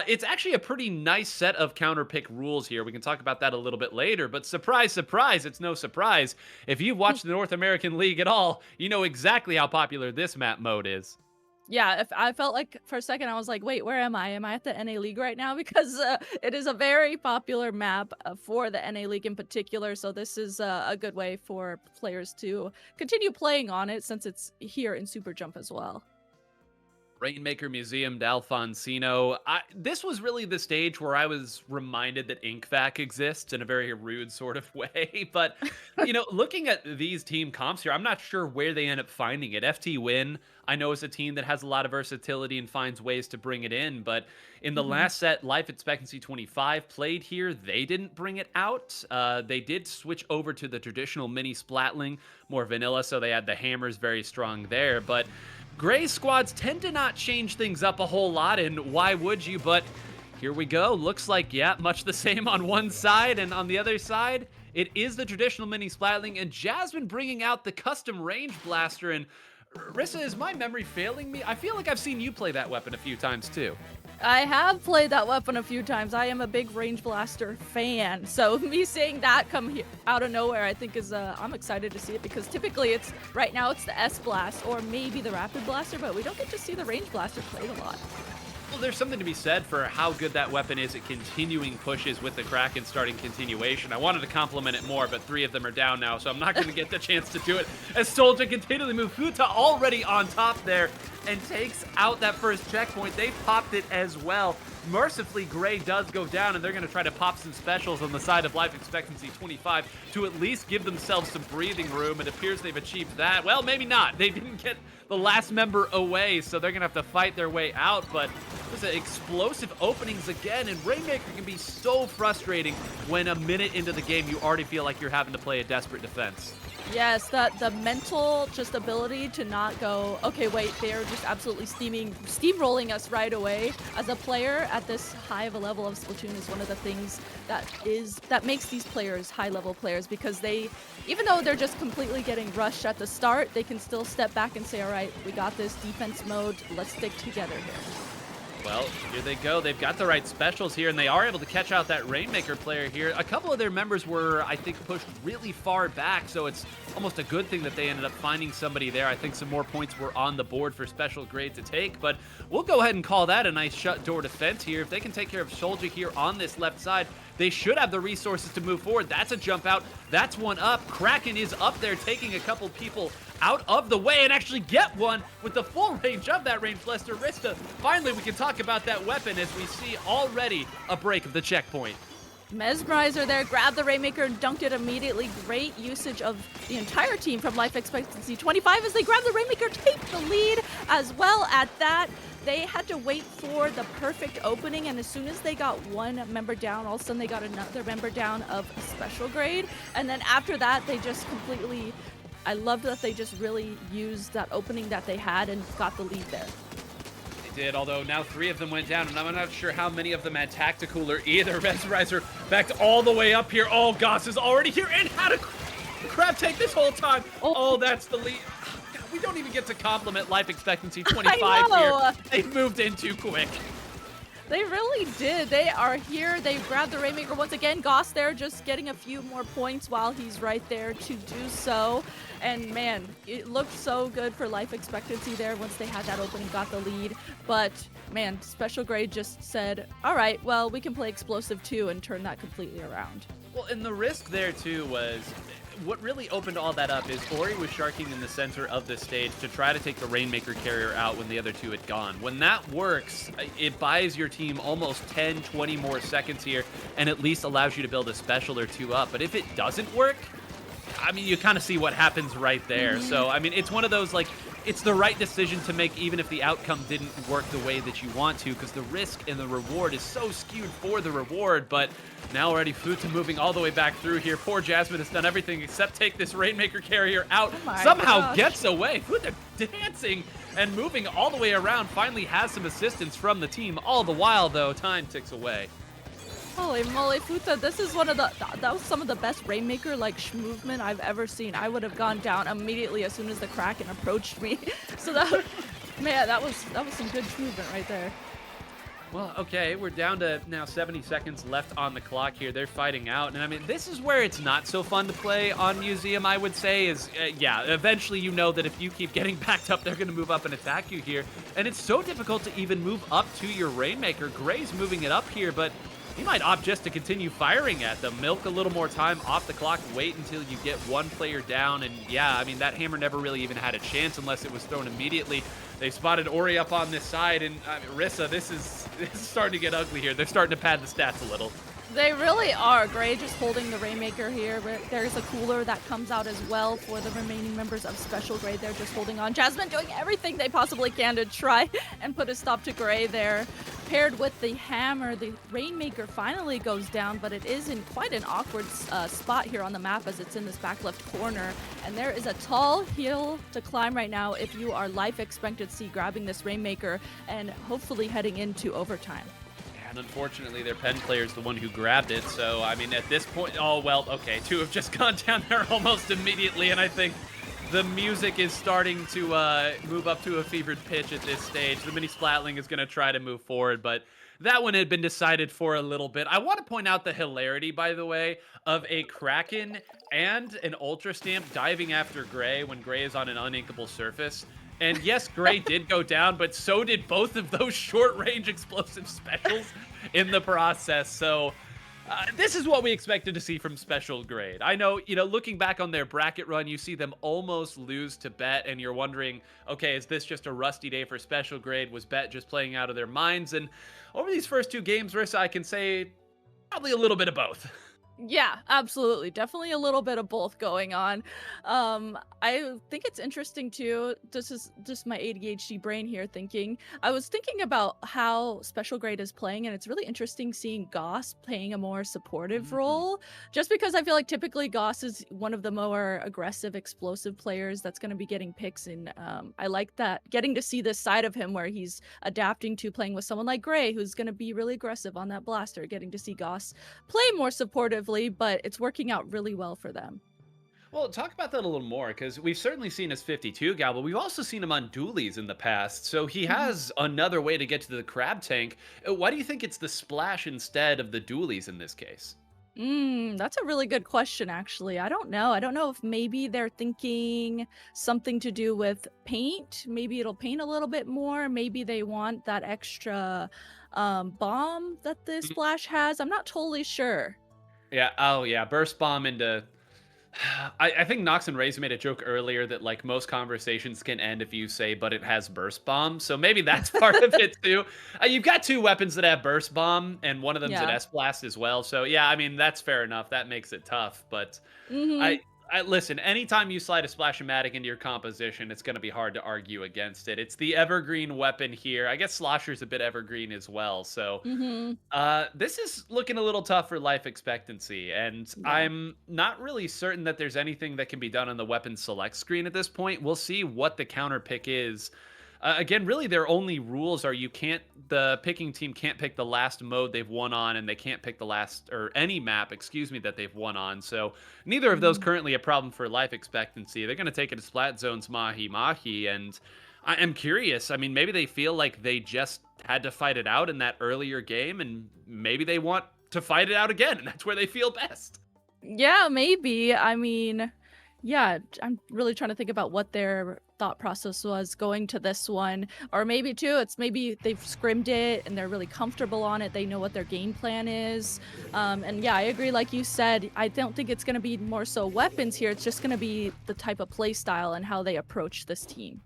it's actually a pretty nice set of counter pick rules here. We can talk about that a little bit later, but surprise, surprise, it's no surprise. If you've watched the North American League at all, you know exactly how popular this map mode is. Yeah, if I felt like for a second I was like, wait, where am I? Am I at the NA League right now? Because it is a very popular map for the NA League in particular. So this is a good way for players to continue playing on it since it's here in SuperJump as well. Rainmaker Museum d'Alfonsino. This was really the stage where I was reminded that InkVac exists in a very rude sort of way. But, you know, looking at these team comps here, I'm not sure where they end up finding it. FT Win, I know, is a team that has a lot of versatility and finds ways to bring it in. But in the last set, Life Expectancy 25 played here. They didn't bring it out. They did switch over to the traditional mini Splatling, more vanilla, so they had the hammers very strong there. But Gray squads tend to not change things up a whole lot, and why would you? But here we go. Looks like, yeah, much the same on one side, and on the other side, It is the traditional mini Splatling, and Jasmine bringing out the custom range blaster. And Rissa, is my memory failing me? I feel like I've seen you play that weapon a few times too. I have played that weapon a few times. I am a big range blaster fan. So me seeing that come out of nowhere, I think is, I'm excited to see it because typically right now it's the S Blast or maybe the Rapid Blaster, but we don't get to see the range blaster played a lot. Well, there's something to be said for how good that weapon is at continuing pushes with the Kraken starting continuation. I wanted to compliment it more, but 3 of them are down now, so I'm not going to get the chance to do it. As Soldier continually move, Futa already on top there and takes out that first checkpoint. They popped it as well. Mercifully, Gray does go down, and they're going to try to pop some specials on the side of life expectancy 25 to at least give themselves some breathing room. It appears they've achieved that. Well, maybe not. They didn't get the last member away, so they're going to have to fight their way out, but there's explosive openings again, and Rainmaker can be so frustrating when a minute into the game you already feel like you're having to play a desperate defense. Yes, the mental just ability to not go, okay, wait, they're just absolutely steamrolling us right away. As a player at this high of a level of Splatoon is one of the things that makes these players high-level players, because they, even though they're just completely getting rushed at the start, they can still step back and say, all right, we got this defense mode, let's stick together here. Well, here they go. They've got the right specials here, and they are able to catch out that Rainmaker player here. A couple of their members were, I think, pushed really far back, so it's almost a good thing that they ended up finding somebody there. I think some more points were on the board for Special Grade to take, but we'll go ahead and call that a nice shut door defense here. If they can take care of Soldier here on this left side, they should have the resources to move forward. That's a jump out. That's one up. Kraken is up there taking a couple people out of the way and actually get one with the full range of that range blaster. Rista, finally we can talk about that weapon as we see already a break of the checkpoint. Mesmerizer there, grabbed the Rainmaker and dunked it immediately. Great usage of the entire team from life expectancy 25 as they grab the Rainmaker, take the lead as well at that. They had to wait for the perfect opening, and as soon as they got one member down, all of a sudden they got another member down of Special Grade. And then after that, they just completely, I loved that they just really used that opening that they had and got the lead there. Did, although now 3 of them went down, and I'm not sure how many of them had Tacticooler either. Mesmerizer backed all the way up here. Oh, Goss is already here, and had a crab take this whole time. Oh, that's the lead. God, we don't even get to compliment life expectancy 25 here. They moved in too quick. They really did. They are here. They grabbed the Rainmaker once again. Goss there just getting a few more points while he's right there to do so. And man, it looked so good for life expectancy there once they had that opening, got the lead. But man, Special Grade just said, all right, well, we can play explosive too, and turn that completely around. Well, and the risk there too was, what really opened all that up is Ori was sharking in the center of the stage to try to take the Rainmaker carrier out when the other 2 had gone. When that works, it buys your team almost 10, 20 more seconds here, and at least allows you to build a special or 2 up. But if it doesn't work, I mean, you kind of see what happens right there. So, I mean, it's one of those, like, it's the right decision to make even if the outcome didn't work the way that you want to, because the risk and the reward is so skewed for the reward. But now already Futa moving all the way back through here. Poor Jasmine has done everything except take this Rainmaker carrier out. Somehow gets away. Futa dancing and moving all the way around. Finally has some assistance from the team. All the while, though, time ticks away. Holy moly, Futa, this is one of that was some of the best Rainmaker movement I've ever seen. I would have gone down immediately as soon as the Kraken approached me. So man, that was some good movement right there. Well, okay, we're down to now 70 seconds left on the clock here. They're fighting out, and I mean, this is where it's not so fun to play on Museum, I would say, is, yeah, eventually you know that if you keep getting backed up, they're going to move up and attack you here, and it's so difficult to even move up to your Rainmaker. Gray's moving it up here, but he might opt just to continue firing at them, milk a little more time off the clock, wait until you get one player down, and yeah, I mean, that hammer never really even had a chance unless it was thrown immediately. They've spotted Ori up on this side, and Rissa, this is starting to get ugly here. They're starting to pad the stats a little. They really are. Gray just holding the Rainmaker here. There's a cooler that comes out as well for the remaining members of Special Grade. They're just holding on. Jasmine doing everything they possibly can to try and put a stop to Gray there. Paired with the hammer, the Rainmaker finally goes down, but it is in quite an awkward spot here on the map as it's in this back left corner. And there is a tall hill to climb right now if you are life expectancy grabbing this Rainmaker and hopefully heading into overtime. And unfortunately, their pen player is the one who grabbed it. So, I mean, at this point, oh, well, okay, two have just gone down there almost immediately. And I think the music is starting to move up to a fevered pitch at this stage. The mini Splatling is going to try to move forward, but that one had been decided for a little bit. I want to point out the hilarity, by the way, of a Kraken and an Ultra Stamp diving after Gray when Gray is on an uninkable surface. And yes, Gray did go down, but so did both of those short-range explosive specials in the process. So this is what we expected to see from Special Grade. I know, looking back on their bracket run, you see them almost lose to Bet, and you're wondering, okay, is this just a rusty day for Special Grade? Was Bet just playing out of their minds? And over these first two games, Rissa, I can say probably a little bit of both. Yeah, absolutely. Definitely a little bit of both going on. I think it's interesting too. This is just my ADHD brain here thinking. I was thinking about how Special Grade is playing, and it's really interesting seeing Goss playing a more supportive role. Just because I feel like typically Goss is one of the more aggressive, explosive players that's going to be getting picks, and I like that, getting to see this side of him where he's adapting to playing with someone like Gray, who's going to be really aggressive on that blaster. Getting to see Goss play more supportive, but it's working out really well for them. Well, talk about that a little more, because we've certainly seen his 52 gal, but we've also seen him on dualies in the past, so he has another way to get to the crab tank. Why do you think it's the splash instead of the dualies in this case? That's a really good question, actually. I don't know. I don't know if maybe they're thinking something to do with paint. Maybe it'll paint a little bit more. Maybe they want that extra bomb that the splash has. I'm not totally sure. Yeah, oh yeah, burst bomb into... I think Nox and Raze made a joke earlier that like most conversations can end if you say, but it has burst bomb. So maybe that's part of it too. You've got two weapons that have burst bomb, and one of them's an S-Blast as well. So yeah, I mean, that's fair enough. That makes it tough. But I listen, anytime you slide a Splash-O-Matic into your composition, it's going to be hard to argue against it. It's the evergreen weapon here. I guess Slosher's a bit evergreen as well. So this is looking a little tough for life expectancy. And I'm not really certain that there's anything that can be done on the weapon select screen at this point. We'll see what the counter pick is. Again, really, their only rules are the picking team can't pick the last mode they've won on, and they can't pick the last, or any map, excuse me, that they've won on. So neither of those currently a problem for life expectancy. They're going to take it to Splat Zone's Mahi Mahi, and I am curious. I mean, maybe they feel like they just had to fight it out in that earlier game, and maybe they want to fight it out again, and that's where they feel best. Yeah, maybe. I mean, yeah, I'm really trying to think about what their thought process was going to this one. Or maybe too, it's maybe they've scrimmed it and they're really comfortable on it. They know what their game plan is. And yeah, I agree. Like you said, I don't think it's going to be more so weapons here. It's just going to be the type of play style and how they approach this team.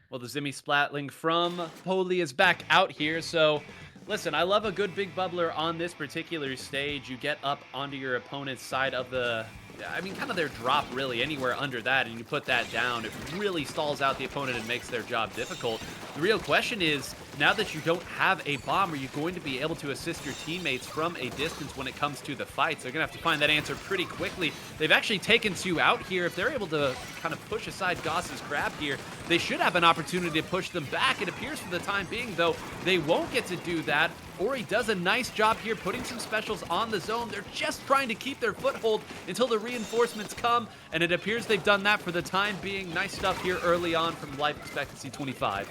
Well, the Zimmy Splatling from Poli is back out here, so listen, I love a good big bubbler on this particular stage. You get up onto your opponent's side of the, I mean, kind of their drop, really, anywhere under that, and you put that down. It really stalls out the opponent and makes their job difficult. The real question is, now that you don't have a bomb, are you going to be able to assist your teammates from a distance when it comes to the fights? They're going to have to find that answer pretty quickly. They've actually taken two out here. If they're able to kind of push aside Goss's crab here, they should have an opportunity to push them back. It appears for the time being, though, they won't get to do that. Ori does a nice job here putting some specials on the zone. They're just trying to keep their foothold until the reinforcements come, and it appears they've done that for the time being. Nice stuff here early on from Life Expectancy 25.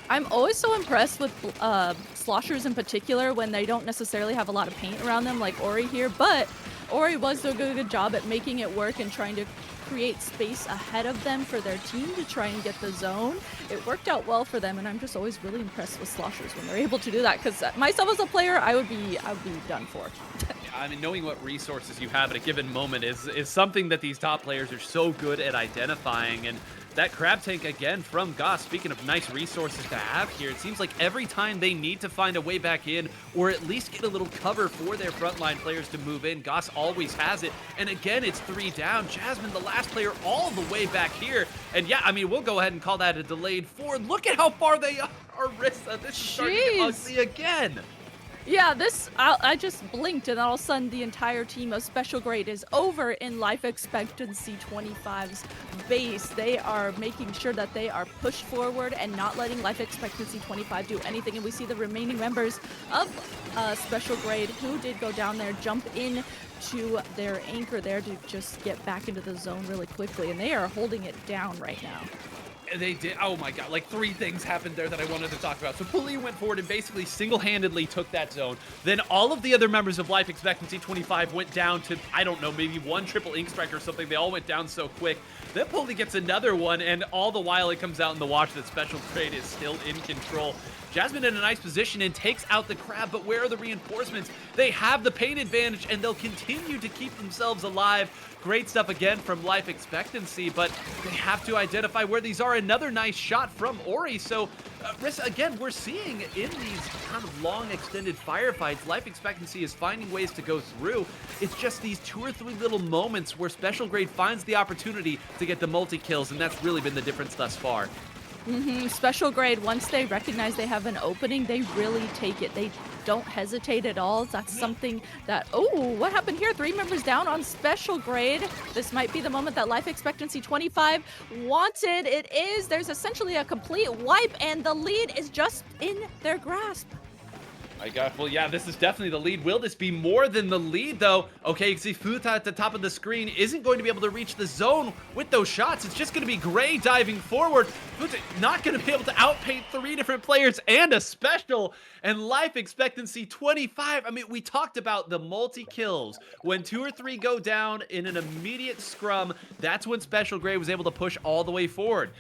I'm always so impressed with sloshers in particular when they don't necessarily have a lot of paint around them like Ori here, but Ori was doing a good job at making it work and trying to create space ahead of them for their team to try and get the zone. It worked out well for them, and I'm just always really impressed with sloshers when they're able to do that, because myself as a player, I would be done for. I mean, knowing what resources you have at a given moment is something that these top players are so good at identifying. And that crab tank again from Goss, speaking of nice resources to have here, it seems like every time they need to find a way back in or at least get a little cover for their frontline players to move in, Goss always has it. And again, it's 3 down. Jasmine, the last player, all the way back here. And yeah, I mean, we'll go ahead and call that a delayed 4. Look at how far they are, Rissa. This is starting to get ugly again. Yeah, I just blinked and all of a sudden the entire team of Special Grade is over in Life Expectancy 25's base. They are making sure that they are pushed forward and not letting Life Expectancy 25 do anything. And we see the remaining members of Special Grade who did go down there, jump in to their anchor there to just get back into the zone really quickly. And they are holding it down right now. They did. Oh my god, like 3 things happened there that I wanted to talk about. So Puli went forward and basically single-handedly took that zone. Then all of the other members of Life Expectancy 25 went down to, I don't know, maybe 1 triple ink strike or something. They all went down so quick. Then Puli gets another one, and all the while it comes out in the watch that Special Grade is still in control. Jasmine in a nice position and takes out the crab, but where are the reinforcements? They have the paint advantage, and they'll continue to keep themselves alive. Great stuff again from Life Expectancy, but they have to identify where these are. Another nice shot from Ori. So, Rissa, again, we're seeing in these kind of long extended firefights, Life Expectancy is finding ways to go through. It's just these 2 or 3 little moments where Special Grade finds the opportunity to get the multi-kills, and that's really been the difference thus far. Special Grade, once they recognize they have an opening, they really take it. They don't hesitate at all. That's something that, oh, what happened here? 3 members down on Special Grade. This might be the moment that Life Expectancy 25 wanted. It is. There's essentially a complete wipe, and the lead is just in their grasp. Well, yeah, this is definitely the lead. Will this be more than the lead, though? Okay, you can see Futa at the top of the screen isn't going to be able to reach the zone with those shots. It's just going to be Gray diving forward. Futa not going to be able to outpaint 3 different players and a special. And Life Expectancy 25. I mean, we talked about the multi-kills. When 2 or 3 go down in an immediate scrum, that's when Special Gray was able to push all the way forward.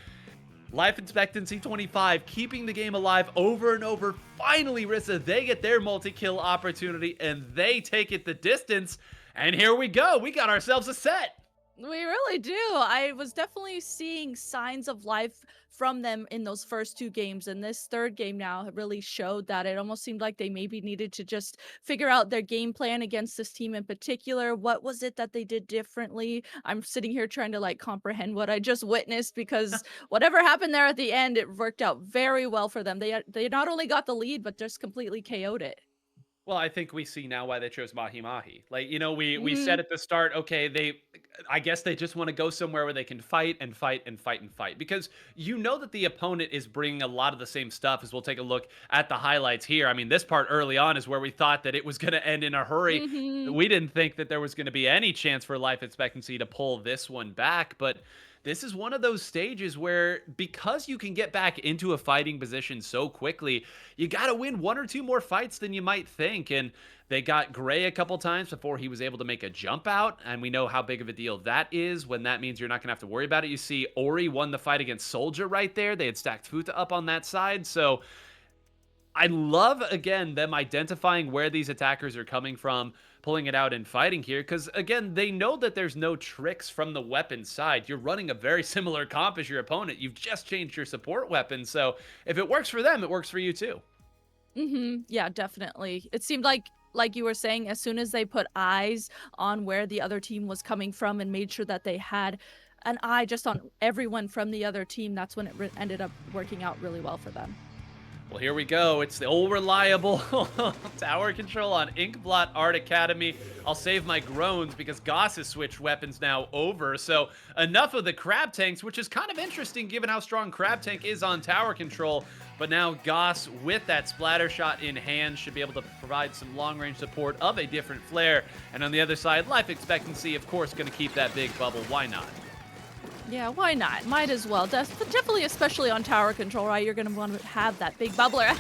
Life Expectancy 25, keeping the game alive over and over. Finally, Rissa, they get their multi-kill opportunity, and they take it the distance. And here we go. We got ourselves a set. We really do. I was definitely seeing signs of life from them in those first 2 games, and this 3rd game now really showed that. It almost seemed like they maybe needed to just figure out their game plan against this team in particular. What was it that they did differently? I'm sitting here trying to like comprehend what I just witnessed, because whatever happened there at the end, it worked out very well for them. They not only got the lead, but just completely KO'd it. Well, I think we see now why they chose Mahi Mahi. Like, you know, we said at the start, okay, I guess they just want to go somewhere where they can fight and fight and fight and fight, because you know that the opponent is bringing a lot of the same stuff. As we'll take a look at the highlights here. I mean, this part early on is where we thought that it was going to end in a hurry. We didn't think that there was going to be any chance for Life Expectancy to pull this one back, but this is one of those stages where, because you can get back into a fighting position so quickly, you got to win 1 or 2 more fights than you might think. And they got Gray a couple times before he was able to make a jump out. And we know how big of a deal that is when that means you're not going to have to worry about it. You see Ori won the fight against Soldier right there. They had stacked Futa up on that side. So I love, again, them identifying where these attackers are coming from, pulling it out and fighting here, because, again, they know that there's no tricks from the weapon side. You're running a very similar comp as your opponent. You've just changed your support weapon, so if it works for them, it works for you too. Yeah, definitely. It seemed like you were saying, as soon as they put eyes on where the other team was coming from and made sure that they had an eye just on everyone from the other team, that's when it ended up working out really well for them. Well, here we go. It's the old reliable tower control on Inkblot Art Academy. I'll save my groans because Goss has switched weapons now over. So enough of the crab tanks, which is kind of interesting given how strong crab tank is on tower control. But now Goss, with that splatter shot in hand, should be able to provide some long-range support of a different flare. And on the other side, Life Expectancy, of course, going to keep that big bubble. Why not? Yeah, why not? Might as well. Definitely, especially on tower control, right? You're going to want to have that big bubbler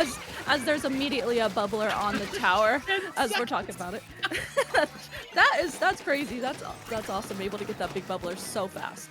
as there's immediately a bubbler on the tower as we're talking about it. That's crazy. That's awesome. Able to get that big bubbler so fast.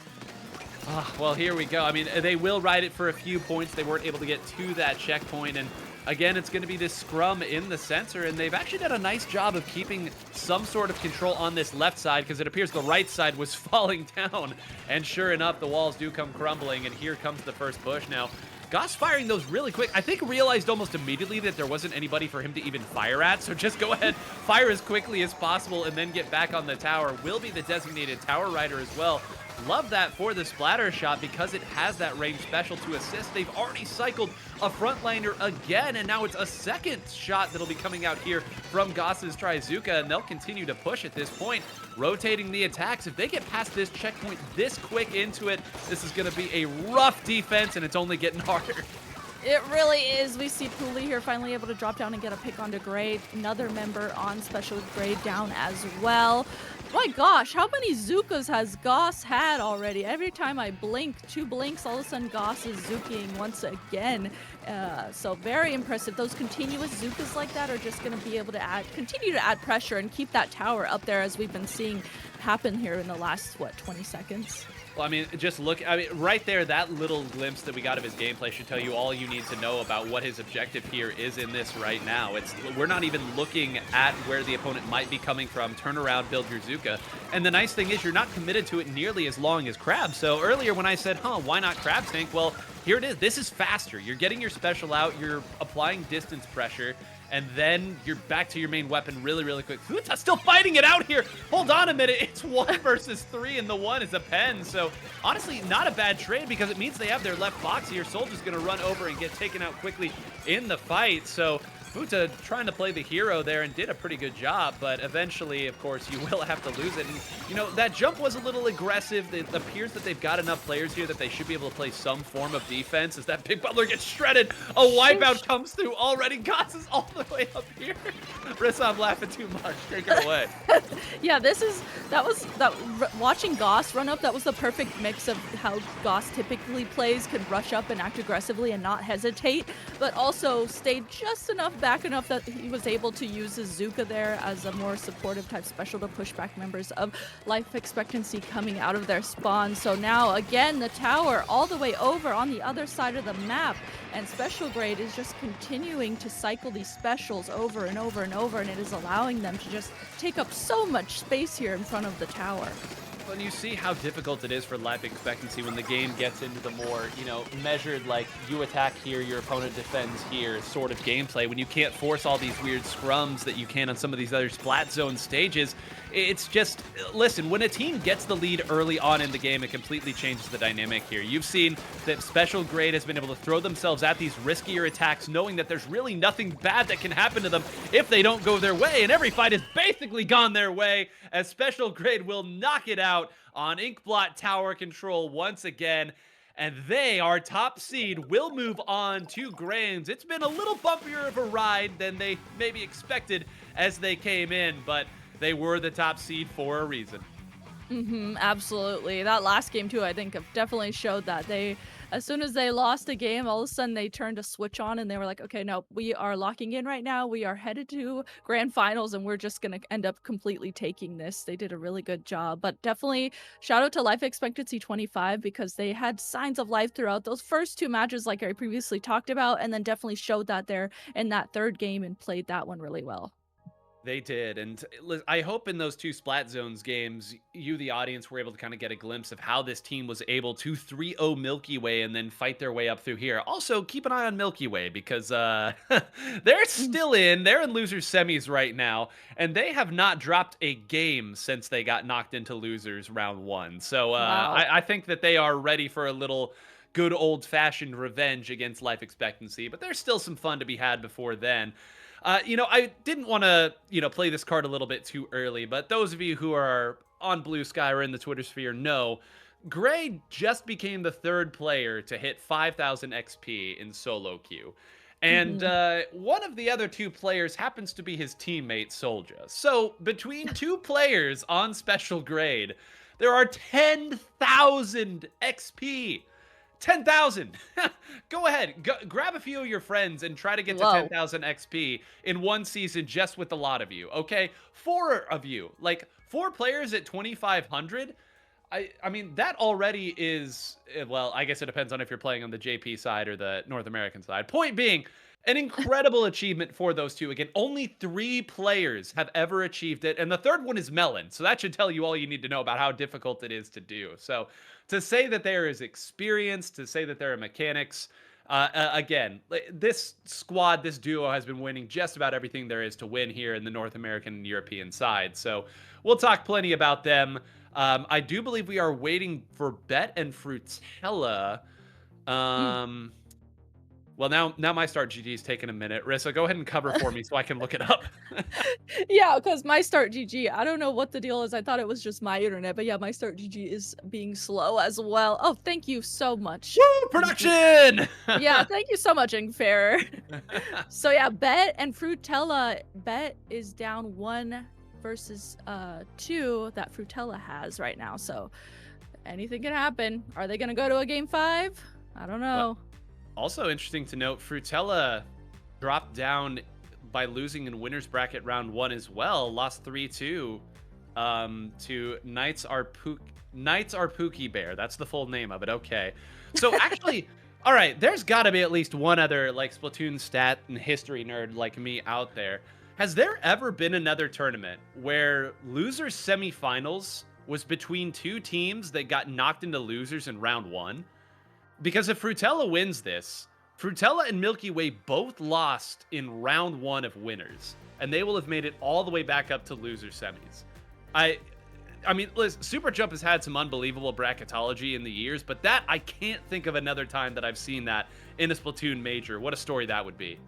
Well, here we go. I mean, they will ride it for a few points. They weren't able to get to that checkpoint, and again, it's going to be this scrum in the center, and they've actually done a nice job of keeping some sort of control on this left side, because it appears the right side was falling down, and sure enough, the walls do come crumbling, and here comes the first push. Now, Goss firing those really quick. I think realized almost immediately that there wasn't anybody for him to even fire at, so just go ahead, fire as quickly as possible, and then get back on the tower. Will be the designated tower rider as well. Love that for the splatter shot because it has that range special to assist. They've already cycled a frontliner again, and now it's a second shot that'll be coming out here from Goss's Trizooka, and they'll continue to push at this point, rotating the attacks. If they get past this checkpoint this quick into it, this is going to be a rough defense, and it's only getting harder. It really is. We see Pooley here finally able to drop down and get a pick onto Grade. Another member on special Grade down as well. My gosh, how many Zookas has Goss had already? Every time I blink, 2 blinks, all of a sudden Goss is Zooking once again. So very impressive. Those continuous Zookas like that are just going to be able to continue to add pressure and keep that tower up there as we've been seeing happen here in the last, 20 seconds? Well, I mean, just look, right there, that little glimpse that we got of his gameplay should tell you all you need to know about what his objective here is in this right now. We're not even looking at where the opponent might be coming from. Turn around, build your Zuka. And the nice thing is you're not committed to it nearly as long as Crab. So earlier when I said, why not Crab Tank? Well, here it is. This is faster. You're getting your special out. You're applying distance pressure. And then you're back to your main weapon really, really quick. Fruittella still fighting it out here. Hold on a minute. It's 1 versus 3, and the 1 is a pen. So honestly, not a bad trade because it means they have their left box here. Soldier's going to run over and get taken out quickly in the fight. So Futa trying to play the hero there and did a pretty good job, but eventually, of course, you will have to lose it. And, that jump was a little aggressive. It appears that they've got enough players here that they should be able to play some form of defense as that Big Butler gets shredded. A wipeout comes through already. Goss is all the way up here. Rissa, I'm laughing too much. Take it away. Yeah, watching Goss run up, that was the perfect mix of how Goss typically plays, could rush up and act aggressively and not hesitate, but also stayed just back enough that he was able to use his Zuka there as a more supportive type special to push back members of Life Expectancy coming out of their spawn. So now again the tower all the way over on the other side of the map, and Special Grade is just continuing to cycle these specials over and over and over, and it is allowing them to just take up so much space here in front of the tower. When you see how difficult it is for Life Expectancy when the game gets into the more, measured, like, you attack here, your opponent defends here sort of gameplay, when you can't force all these weird scrums that you can on some of these other Splat Zone stages, it's just, listen, when a team gets the lead early on in the game, it completely changes the dynamic here. You've seen that Special Grade has been able to throw themselves at these riskier attacks, knowing that there's really nothing bad that can happen to them if they don't go their way, and every fight has basically gone their way, as Special Grade will knock it out on Inkblot Tower Control once again. And they, our top seed, will move on to Grands. It's been a little bumpier of a ride than they maybe expected as they came in, but they were the top seed for a reason. Absolutely. That last game too, I think, definitely showed that as soon as they lost a game, all of a sudden they turned a switch on and they were like, okay, no, we are locking in right now. We are headed to grand finals and we're just going to end up completely taking this. They did a really good job, but definitely shout out to Life Expectancy 25 because they had signs of life throughout those first 2 matches like I previously talked about, and then definitely showed that there in that 3rd game and played that one really well. They did, and I hope in those 2 Splat Zones games, you, the audience, were able to kind of get a glimpse of how this team was able to 3-0 Milky Way and then fight their way up through here. Also, keep an eye on Milky Way because they're they're in losers semis right now, and they have not dropped a game since they got knocked into losers round 1. So Wow. I think that they are ready for a little good old-fashioned revenge against Life Expectancy, but there's still some fun to be had before then. I didn't want to, play this card a little bit too early, but those of you who are on Blue Sky or in the Twitter sphere know, Gray just became the 3rd player to hit 5,000 XP in solo queue. And one of the other 2 players happens to be his teammate, Solja. So between 2 players on Special Grade, there are 10,000 XP. 10,000. Go ahead. Grab a few of your friends and try to get to 10,000 XP in one season just with a lot of you, okay? 4 of you. Like, 4 players at 2,500? I mean, that already is, well, I guess it depends on if you're playing on the JP side or the North American side. Point being, an incredible achievement for those 2. Again, only 3 players have ever achieved it, and the 3rd one is Melon. So that should tell you all you need to know about how difficult it is to do. So to say that there is experience, to say that there are mechanics, again, this squad, this duo has been winning just about everything there is to win here in the North American and European side. So we'll talk plenty about them I do believe we are waiting for Bet and Fruttella. Mm. Well, now my start GG is taking a minute. Rissa, go ahead and cover for me so I can look it up. Yeah, because my start GG, I don't know what the deal is. I thought it was just my internet, but yeah, my start GG is being slow as well. Oh, thank you so much. Woo, production! Yeah, thank you so much, Ingfair. So yeah, Bet and Fruttella. Bet is down 1 versus 2 that Fruttella has right now. So anything can happen. Are they gonna go to a game 5? I don't know. Also interesting to note, Fruttella dropped down by losing in winners bracket round 1 as well. Lost 3-2 to Knights are Pookie Bear. That's the full name of it. Okay. So actually, all right, there's got to be at least one other like Splatoon stat and history nerd like me out there. Has there ever been another tournament where losers semifinals was between 2 teams that got knocked into losers in round 1? Because if Fruttella wins this, Fruttella and Milky Way both lost in round 1 of winners, and they will have made it all the way back up to loser semis. I mean, listen, SuperJump has had some unbelievable bracketology in the years, but that I can't think of another time that I've seen that in a Splatoon major. What a story that would be.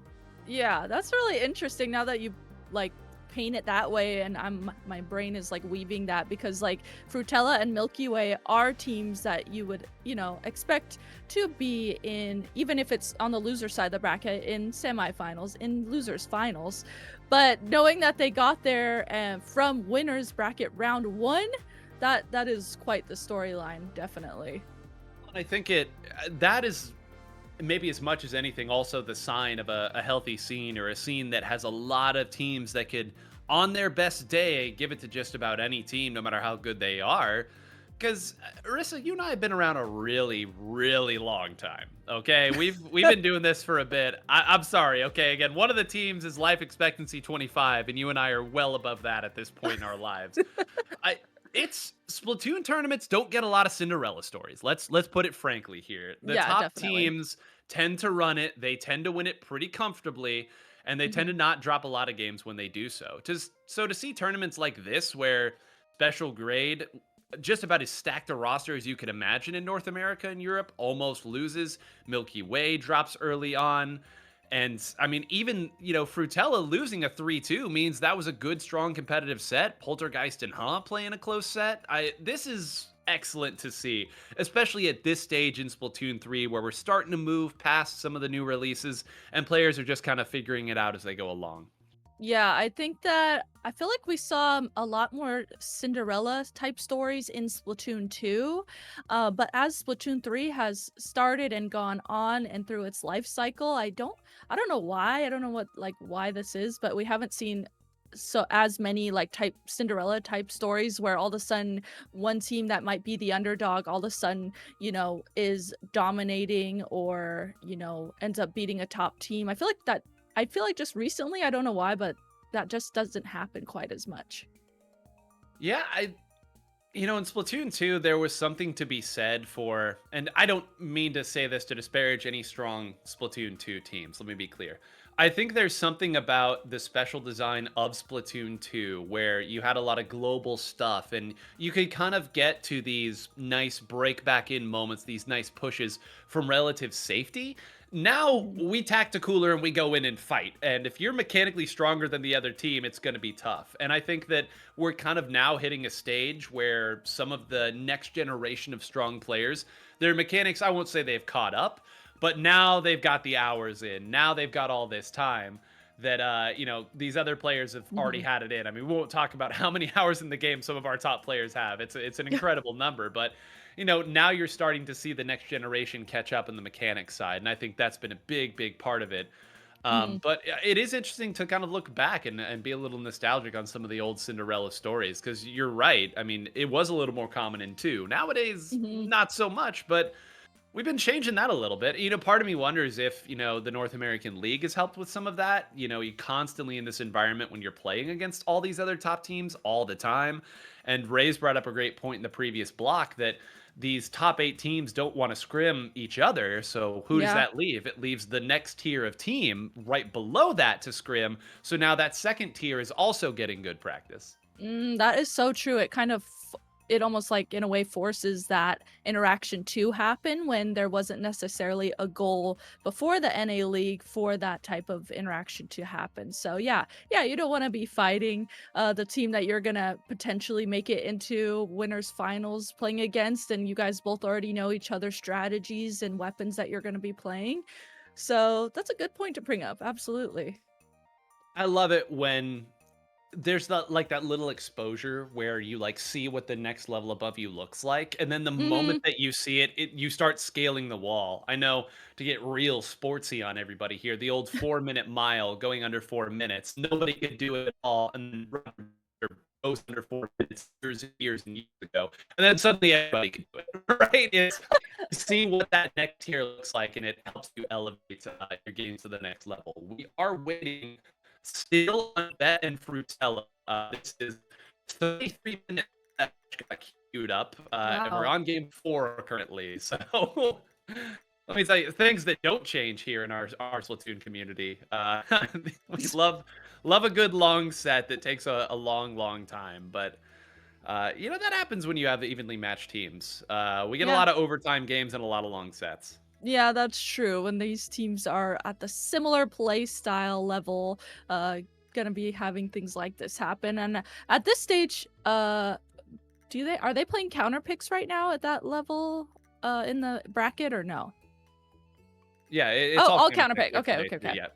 Yeah, that's really interesting now that you like paint it that way, and my brain is like weaving that, because like Fruttella and Milky Way are teams that you would, you know, expect to be in, even if it's on the loser side of the bracket, in semifinals, in losers finals. But knowing that they got there from winners bracket round 1, that is quite the storyline, definitely. I think that is maybe as much as anything also the sign of a healthy scene, or a scene that has a lot of teams that could, on their best day, give it to just about any team, no matter how good they are. Because Arissa, you and I have been around a really, really long time. Okay, we've been doing this for a bit. I'm sorry. Okay, again, one of the teams is life expectancy 25, and you and I are well above that at this point in our lives. It's Splatoon tournaments don't get a lot of Cinderella stories. Let's put it frankly here. The Yeah, top definitely. teams tend to run it. They tend to win it pretty comfortably, and they tend to not drop a lot of games when they do so. So to see tournaments like this, where special grade, just about as stacked a roster as you could imagine in North America and Europe, almost loses. Milky Way drops early on. And I mean, even, Fruttella losing a 3-2 means that was a good, strong competitive set. Poltergeist and playing a close set. This is excellent to see, especially at this stage in Splatoon 3, where we're starting to move past some of the new releases and players are just kind of figuring it out as they go along. Yeah, I think that I feel like we saw a lot more Cinderella type stories in Splatoon 2. But as Splatoon 3 has started and gone on and through its life cycle, I don't know why. I don't know why this is, but we haven't seen as many like type Cinderella type stories where all of a sudden one team that might be the underdog all of a sudden, is dominating, or, ends up beating a top team. I feel like just recently, I don't know why, but that just doesn't happen quite as much. Yeah, in Splatoon 2, there was something to be said for, and I don't mean to say this to disparage any strong Splatoon 2 teams, let me be clear. I think there's something about the special design of Splatoon 2 where you had a lot of global stuff, and you could kind of get to these nice break back in moments, these nice pushes from relative safety. Now we tacticooler and we go in and fight. And if you're mechanically stronger than the other team, it's going to be tough. And I think that we're kind of now hitting a stage where some of the next generation of strong players, their mechanics, I won't say they've caught up, but now they've got the hours in. Now they've got all this time that, these other players have already had it in. I mean, we won't talk about how many hours in the game some of our top players have. It's an incredible number, but now you're starting to see the next generation catch up in the mechanics side, and I think that's been a big, big part of it. But it is interesting to kind of look back and be a little nostalgic on some of the old Cinderella stories, because you're right. I mean, it was a little more common in 2. Nowadays, not so much, but we've been changing that a little bit. Part of me wonders if, the North American League has helped with some of that. You constantly in this environment when you're playing against all these other top teams all the time. And Ray's brought up a great point in the previous block that these top 8 teams don't want to scrim each other. So who does that leave? It leaves the next tier of team right below that to scrim. So now that second tier is also getting good practice. That is so true. It kind of it almost like in a way forces that interaction to happen when there wasn't necessarily a goal before the NA League for that type of interaction to happen. So yeah, you don't want to be fighting the team that you're gonna potentially make it into winners finals playing against, and you guys both already know each other's strategies and weapons that you're gonna be playing. So that's a good point to bring up. Absolutely. I love it when there's that like that little exposure where you like see what the next level above you looks like, and then the moment that you see it, you start scaling the wall. I know, to get real sportsy on everybody here, the old 4-minute mile going under 4 minutes, nobody could do it at all, and then goes under 4 minutes years and years ago, and then suddenly everybody can do it. Right? It's see what that next tier looks like, and it helps you elevate your games to the next level. We are waiting still on Bet and Fruttella. This is 33 minutes that got queued up, and we're Wow. on game 4 currently. So let me tell you, things that don't change here in our Splatoon community. We love a good long set that takes a long time, but that happens when you have evenly matched teams. We get a Yeah. lot of overtime games and a lot of long sets. Yeah, that's true. When these teams are at the similar play style level, gonna be having things like this happen. And at this stage, are they playing counter picks right now at that level in the bracket, or no? Yeah, it's all all counter counter pick. pick. Okay. Yep.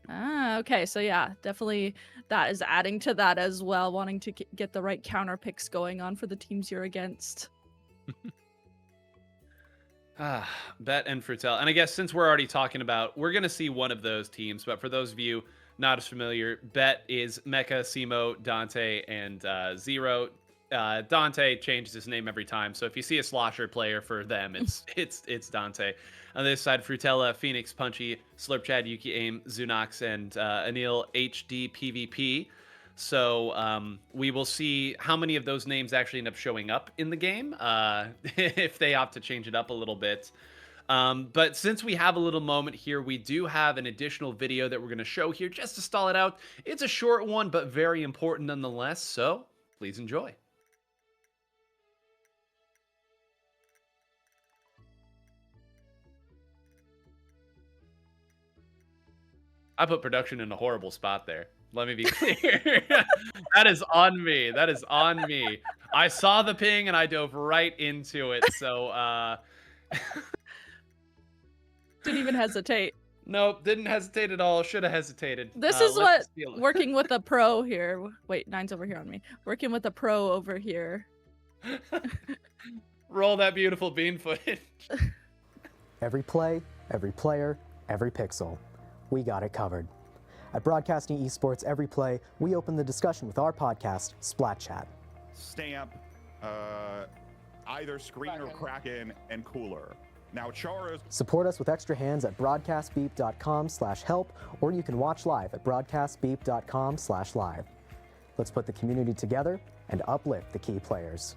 Ah, okay. So yeah, definitely that is adding to that as well, wanting to get the right counter picks going on for the teams you're against. Bet and Fruittella. And I guess since we're already talking about, we're going to see one of those teams, but for those of you not as familiar, Bet is Mecha, Simo, Dante, and Zero. Dante changes his name every time, so if you see a slosher player for them, it's Dante. On this side, Fruittella, Phoenix, Punchy, Slurp Chad, Yuki Aim, Zunox, and Anil HD PvP. So we will see how many of those names actually end up showing up in the game if they opt to change it up a little bit. But since we have a little moment here, we do have an additional video that we're going to show here just to stall it out. It's a short one, but very important nonetheless. So please enjoy. I put production in a horrible spot there. Let me be clear. That is on me. That is on me. I saw the ping and I dove right into it. So, Didn't even hesitate. Nope, didn't hesitate at all. Should have hesitated. This is what working with a pro here. Wait, 9's over here on me. Working with a pro over here. Roll that beautiful bean footage. Every play, every player, every pixel. We got it covered. At Broadcasting Esports Every Play, we open the discussion with our podcast, Splat Chat. Stamp, either Screen or Kraken, and Cooler. Now, Chara's... Support us with extra hands at broadcastbeep.com/help, or you can watch live at broadcastbeep.com/live. Let's put the community together and uplift the key players.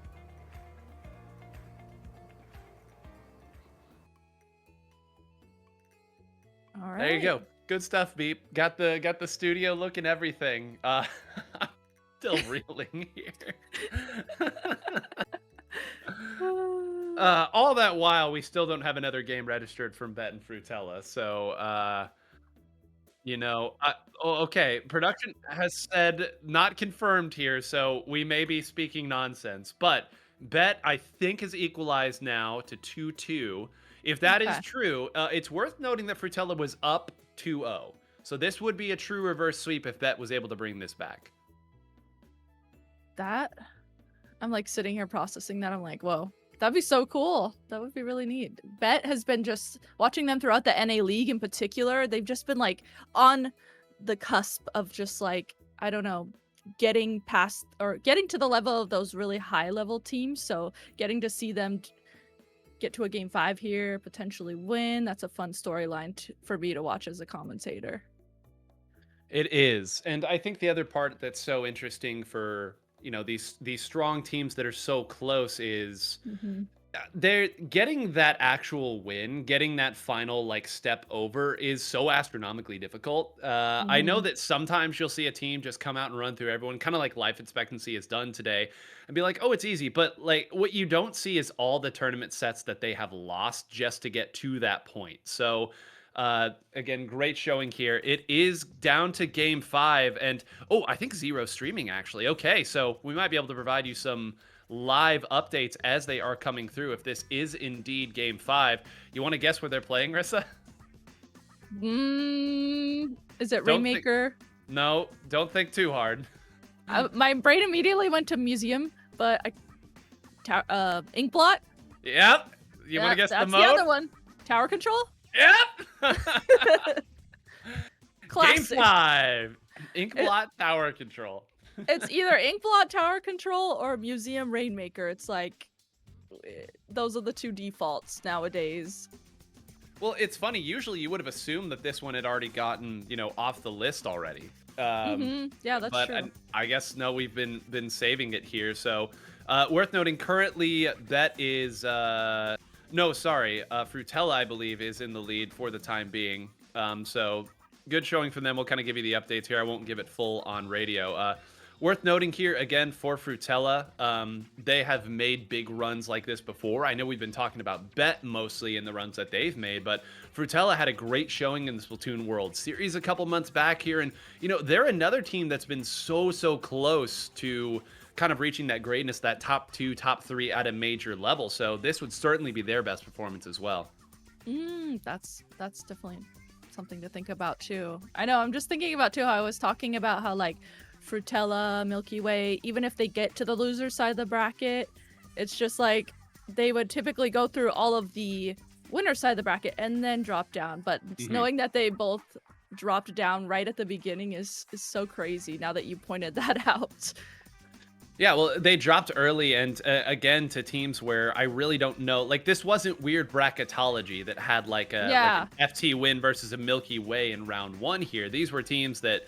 All right. There you go. Good stuff, Beep. Got the studio look and everything. I'm still reeling here. All that while, we still don't have another game registered from Bet and Fruittella. So, okay. Production has said not confirmed here, so we may be speaking nonsense. But Bet, I think, is equalized now to 2-2. If that is true, it's worth noting that Fruittella was up 2-0. So this would be a true reverse sweep if Bet was able to bring this back. I'm like sitting here processing that. I'm like, whoa, that'd be so cool. That would be really neat. Bet has been just watching them throughout the NA League in particular. They've just been like on the cusp of just like, I don't know, getting past or getting to the level of those really high level teams. So getting to see them get to a game 5 here, potentially win. That's a fun storyline for me to watch as a commentator. It is. And I think the other part that's so interesting for, these strong teams that are so close is They're getting that actual win, getting that final like step over is so astronomically difficult. I know Mhm. that sometimes you'll see a team just come out and run through everyone, kind of like life expectancy has done today, and be like, "Oh, it's easy." But like what you don't see is all the tournament sets that they have lost just to get to that point. So again, great showing here. It is down to game 5, and oh, I think Zero streaming actually. Okay, so we might be able to provide you some live updates as they are coming through. If this is indeed game 5, you want to guess where they're playing, Rissa? Is it Don't think. Rainmaker? No, don't think too hard. My brain immediately went to Museum, but Inkblot. Yep. You want to guess the That's mode? the other one. Tower Control. Yep. Game Classic. 5. Inkblot Tower Control. It's either Inkblot Tower Control or Museum Rainmaker. It's like those are the two defaults nowadays. Well, it's funny. Usually, you would have assumed that this one had already gotten, off the list already. Yeah, that's but true. I guess no, we've been saving it here. So, worth noting, currently Bet is no, sorry, Fruttella, I believe, is in the lead for the time being. So good showing from them. We'll kind of give you the updates here. I won't give it full on radio. Worth noting here again for Fruttella, they have made big runs like this before. I know we've been talking about Bet mostly in the runs that they've made, but Fruttella had a great showing in the Splatoon World Series a couple months back here, and they're another team that's been so close to kind of reaching that greatness, that top 2, top 3 at a major level. So this would certainly be their best performance as well. That's definitely something to think about too. I know. I'm just thinking about too how I was talking about how like Fruttella, Milky Way, even if they get to the loser side of the bracket, it's just like they would typically go through all of the winner side of the bracket and then drop down. But knowing that they both dropped down right at the beginning is so crazy now that you pointed that out. Yeah, well, they dropped early, and again, to teams where I really don't know. Like, this wasn't weird bracketology that had like an FT win versus a Milky Way in round 1 here. These were teams that,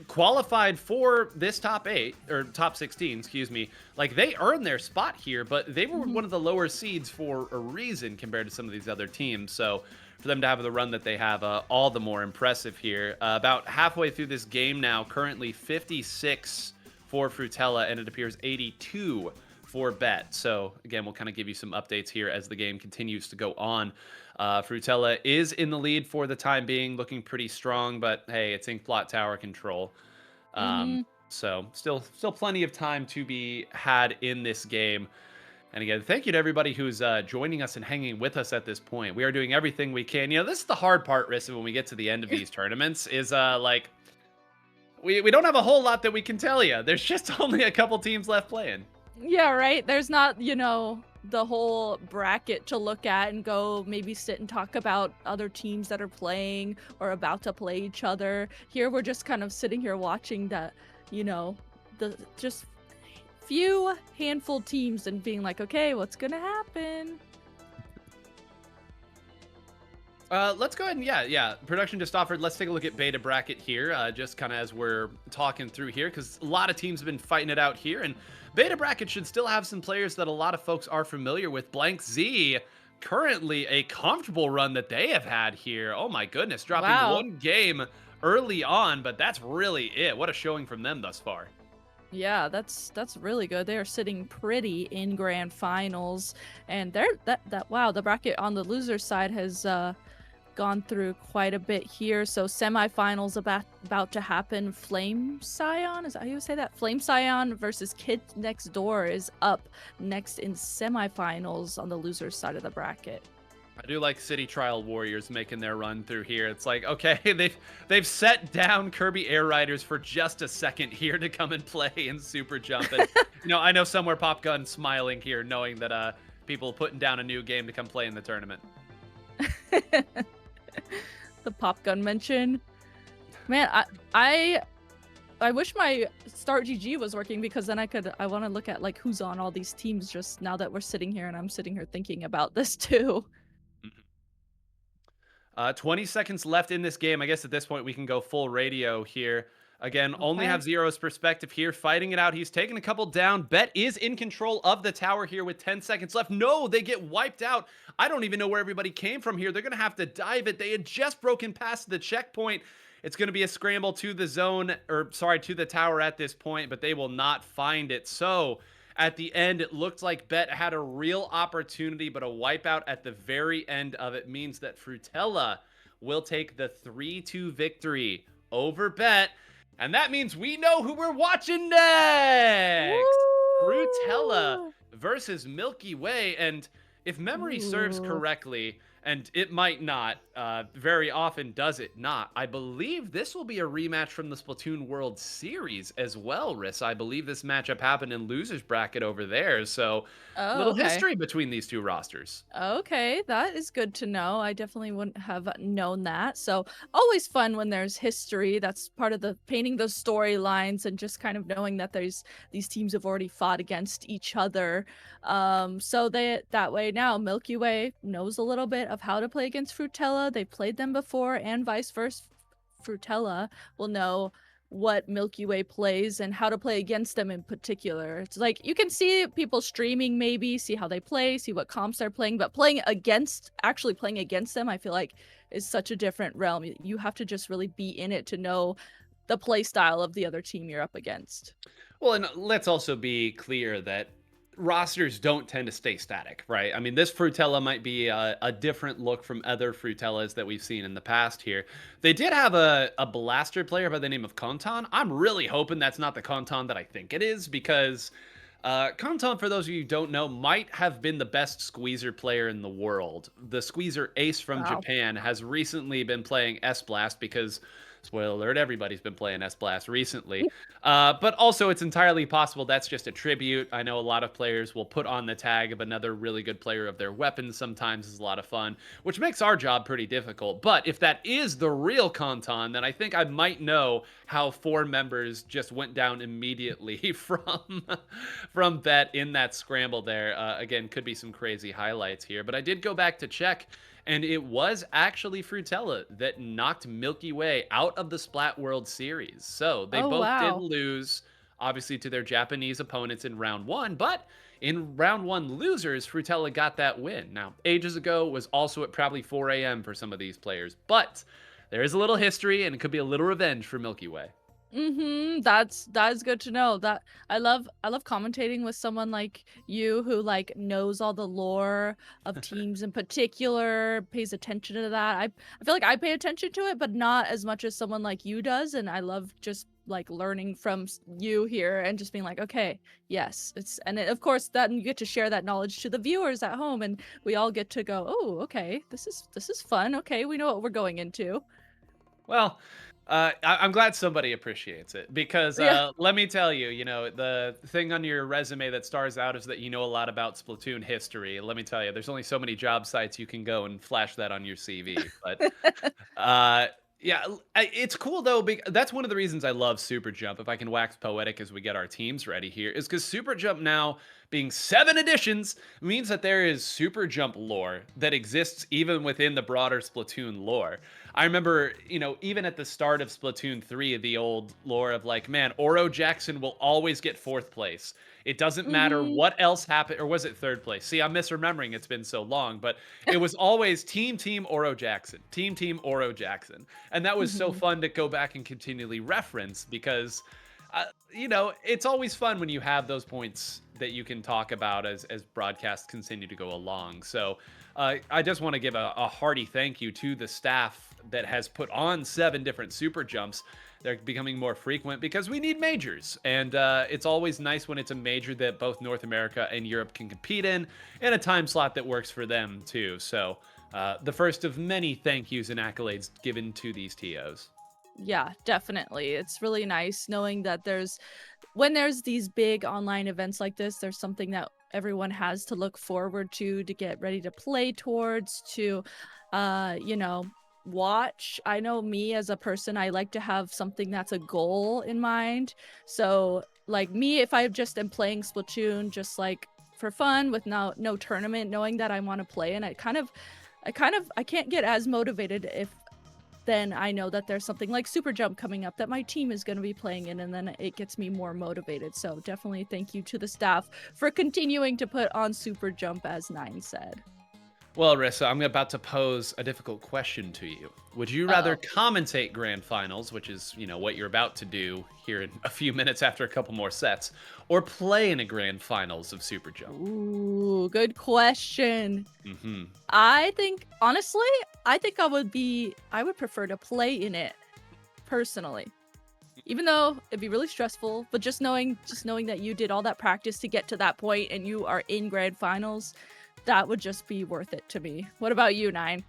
qualified for this top 8 or top 16, excuse me. Like, they earned their spot here, but they were one of the lower seeds for a reason compared to some of these other teams. So for them to have the run that they have, all the more impressive here. About halfway through this game now, currently 56 for Fruttella, and it appears 82 for Bet. So again, we'll kind of give you some updates here as the game continues to go on. Fruttella is in the lead for the time being, looking pretty strong, but hey, it's Inkblot Tower Control. So still plenty of time to be had in this game. And again, thank you to everybody who's joining us and hanging with us at this point. We are doing everything we can. This is the hard part, Rissa, when we get to the end of these tournaments, is like, we don't have a whole lot that we can tell you. There's just only a couple teams left playing. Yeah, right? There's not, the whole bracket to look at and go maybe sit and talk about other teams that are playing or about to play each other. Here we're just kind of sitting here watching the just few handful teams and being like, okay, what's gonna happen? Let's go ahead and yeah. Production just offered. Let's take a look at beta bracket here, just kind of as we're talking through here, because a lot of teams have been fighting it out here, and beta bracket should still have some players that a lot of folks are familiar with. Blank Z, currently a comfortable run that they have had here. Oh my goodness, dropping one game early on, but that's really it. What a showing from them thus far. Yeah, that's really good. They are sitting pretty in grand finals, and wow, the bracket on the loser side has gone through quite a bit here. So semifinals about to happen. Flame Scion, is that how you say that? Flame Scion versus Kid Next Door is up next in semifinals on the loser side of the bracket. I do like City Trial Warriors making their run through here. It's like, okay, they've set down Kirby Air Riders for just a second here to come and play in SuperJump. And I know somewhere Popgun smiling here, knowing that people putting down a new game to come play in the tournament. The Popgun mention. Man, I wish my Start GG was working, because then I want to look at like who's on all these teams just now that we're sitting here, and I'm sitting here thinking about this too. 20 seconds left in this game. I guess at this point we can go full radio here. Again, only Okay. have Zero's perspective here, fighting it out. He's taking a couple down. Bet is in control of the tower here with 10 seconds left. No, they get wiped out. I don't even know where everybody came from here. They're going to have to dive it. They had just broken past the checkpoint. It's going to be a scramble to the zone, or sorry, to the tower at this point, but they will not find it. So at the end, it looked like Bet had a real opportunity, but a wipeout at the very end of it means that Fruttella will take the 3-2 victory over Bet. And that means we know who we're watching next. Fruttella versus Milky Way. And if memory serves correctly, and it might not, very often does it not, I believe this will be a rematch from the Splatoon World Series as well, Riss. I believe this matchup happened in loser's bracket over there. So a little history between these two rosters. Okay, that is good to know. I definitely wouldn't have known that. So always fun when there's history. That's part of the painting those storylines and just kind of knowing that these teams have already fought against each other. So that way now Milky Way knows a little bit of how to play against Fruttella. They played them before, and vice versa. Fruttella will know what Milky Way plays and how to play against them in particular. It's like you can see people streaming, maybe see how they play, see what comps they're playing, but actually playing against them, I feel like is such a different realm. You have to just really be in it to know the play style of the other team you're up against. Well, and let's also be clear that rosters don't tend to stay static, right? I mean, this Fruttella might be a different look from other Frutellas that we've seen in the past here. They did have a blaster player by the name of Kontan. I'm really hoping that's not the Kontan that I think it is, because Kontan, for those of you who don't know, might have been the best squeezer player in the world. The squeezer ace from Japan has recently been playing S-Blast because, spoiler alert, everybody's been playing S-Blast recently. But also, it's entirely possible that's just a tribute. I know a lot of players will put on the tag of another really good player of their weapons sometimes. Is a lot of fun, which makes our job pretty difficult. But if that is the real Kontan, then I think I might know how 4 members just went down immediately from Bet in that scramble there. Again, could be some crazy highlights here. But I did go back to check, and it was actually Fruttella that knocked Milky Way out of the Splat World Series. So they both did lose, obviously, to their Japanese opponents in round 1. But in round 1 losers, Fruttella got that win. Now, ages ago was also at probably 4 a.m. for some of these players. But there is a little history, and it could be a little revenge for Milky Way. That's good to know. That I love commentating with someone like you who like knows all the lore of teams in particular, pays attention to that. I feel like I pay attention to it, but not as much as someone like you does, and I love just like learning from you here and just being like, okay, yes, of course that you get to share that knowledge to the viewers at home, and we all get to go, oh, okay, this is fun. Okay, we know what we're going into. Well, I'm glad somebody appreciates it, because let me tell you, the thing on your resume that stars out is that you know a lot about Splatoon history. Let me tell you, there's only so many job sites you can go and flash that on your CV. But yeah, it's cool though. That's one of the reasons I love SuperJump. If I can wax poetic as we get our teams ready here, is because SuperJump now being 7 editions means that there is SuperJump lore that exists even within the broader Splatoon lore. I remember, even at the start of Splatoon 3, the old lore of like, man, Oro Jackson will always get 4th place. It doesn't matter what else happened, or was it 3rd place? See, I'm misremembering. It's been so long, but it was always Team Oro Jackson, Team Oro Jackson. And that was so fun to go back and continually reference, because, it's always fun when you have those points that you can talk about as broadcasts continue to go along. So I just want to give a hearty thank you to the staff that has put on 7 different Super Jumps. They're becoming more frequent because we need majors. And it's always nice when it's a major that both North America and Europe can compete in a time slot that works for them too. So the first of many thank yous and accolades given to these TOs. Yeah, definitely. It's really nice knowing that when there's these big online events like this, there's something that everyone has to look forward to get ready to play towards, to, watch. I know me as a person, I like to have something that's a goal in mind. So like me, if I just am playing Splatoon just like for fun with no tournament, knowing that I want to play, and I can't get as motivated if then I know that there's something like SuperJump coming up that my team is going to be playing in, and then it gets me more motivated. So definitely thank you to the staff for continuing to put on SuperJump, as Nine said. Well, Rissa, I'm about to pose a difficult question to you. Would you rather commentate grand finals, which is, you know, what you're about to do here in a few minutes after a couple more sets, or play in a grand finals of SuperJump? Ooh, good question. I think, honestly, I think I would prefer to play in it personally. Even though it'd be really stressful, but just knowing that you did all that practice to get to that point and you are in grand finals, that would just be worth it to me. What about you, Nine?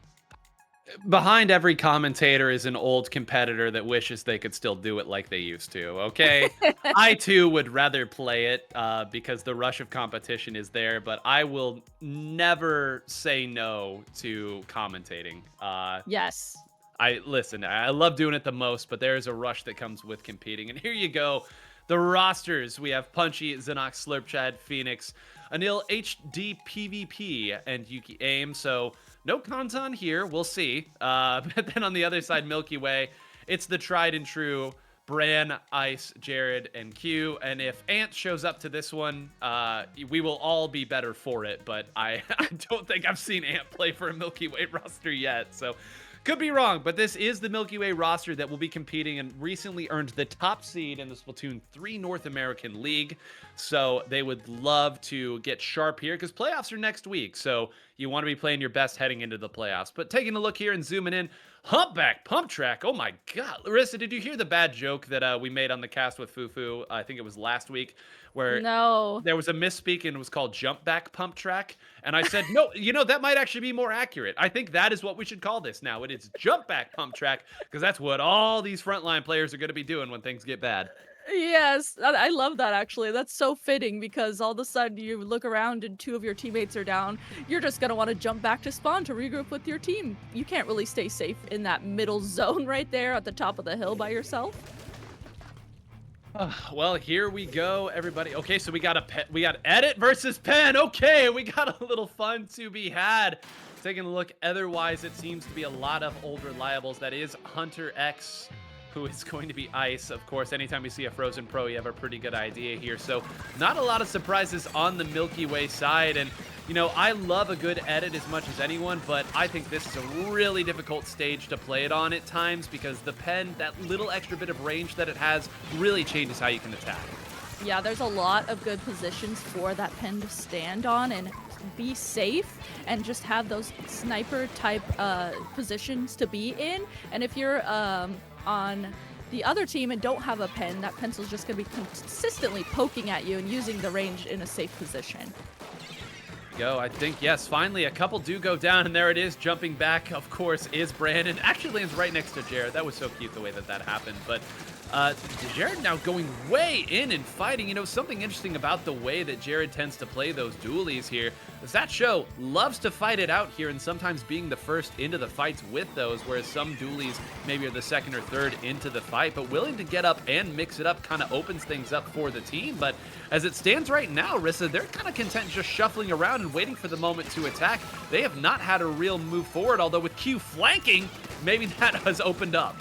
Behind every commentator is an old competitor that wishes they could still do it like they used to, okay? I, too, would rather play it because the rush of competition is there, but I will never say no to commentating. Yes. I love doing it the most, but there is a rush that comes with competing. And here you go. The rosters. We have Punchy, Xenox, Slurpchad, Phoenix, Anil, HD, PvP, and Yuki Aim. So no Kantan here. We'll see. But then on the other side, Milky Way, it's the tried and true Bran, Ice, Jared, and Q. And if Ant shows up to this one, we will all be better for it. But I don't think I've seen Ant play for a Milky Way roster yet. So could be wrong, but this is the Milky Way roster that will be competing and recently earned the top seed in the Splatoon 3 North American League. So they would love to get sharp here because playoffs are next week. So you want to be playing your best heading into the playoffs. But taking a look here and zooming in, Humpback Pump Track. Oh my God. Larissa, did you hear the bad joke that we made on the cast with Fufu? I think it was last week, where there was a misspeak and it was called Jump Back Pump Track. And I said, no, you know, that might actually be more accurate. I think that is what we should call this now. It is Jump Back Pump Track because that's what all these frontline players are going to be doing when things get bad. Yes, I love that actually. That's so fitting because all of a sudden you look around and two of your teammates are down. You're just going to want to jump back to spawn to regroup with your team. You can't really stay safe in that middle zone right there at the top of the hill by yourself. Well, here we go, everybody. Okay, so we got edit versus pen. Okay, we got a little fun to be had. Taking a look, otherwise it seems to be a lot of old reliables. That is Hunter X, who is going to be Ice. Of course, anytime you see a Frozen Pro, you have a pretty good idea here. So not a lot of surprises on the Milky Way side. And, you know, I love a good edit as much as anyone, but I think this is a really difficult stage to play it on at times because the pen, that little extra bit of range that it has, really changes how you can attack. Yeah, there's a lot of good positions for that pen to stand on and be safe and just have those sniper type positions to be in. And if you're on the other team and don't have a pen, that pencil's just going to be consistently poking at you and using the range in a safe position. Go. I think, yes, finally a couple do go down, and there it is. Jumping back, of course, is Brandon. Actually lands right next to Jared. That was so cute the way that happened. But Jared now going way in and fighting. You know, something interesting about the way that Jared tends to play those dualies here is that show loves to fight it out here and sometimes being the first into the fights with those, whereas some dualies maybe are the second or third into the fight, but willing to get up and mix it up kind of opens things up for the team. But as it stands right now, Rissa, they're kind of content just shuffling around and waiting for the moment to attack. They have not had a real move forward, although with Q flanking, maybe that has opened up.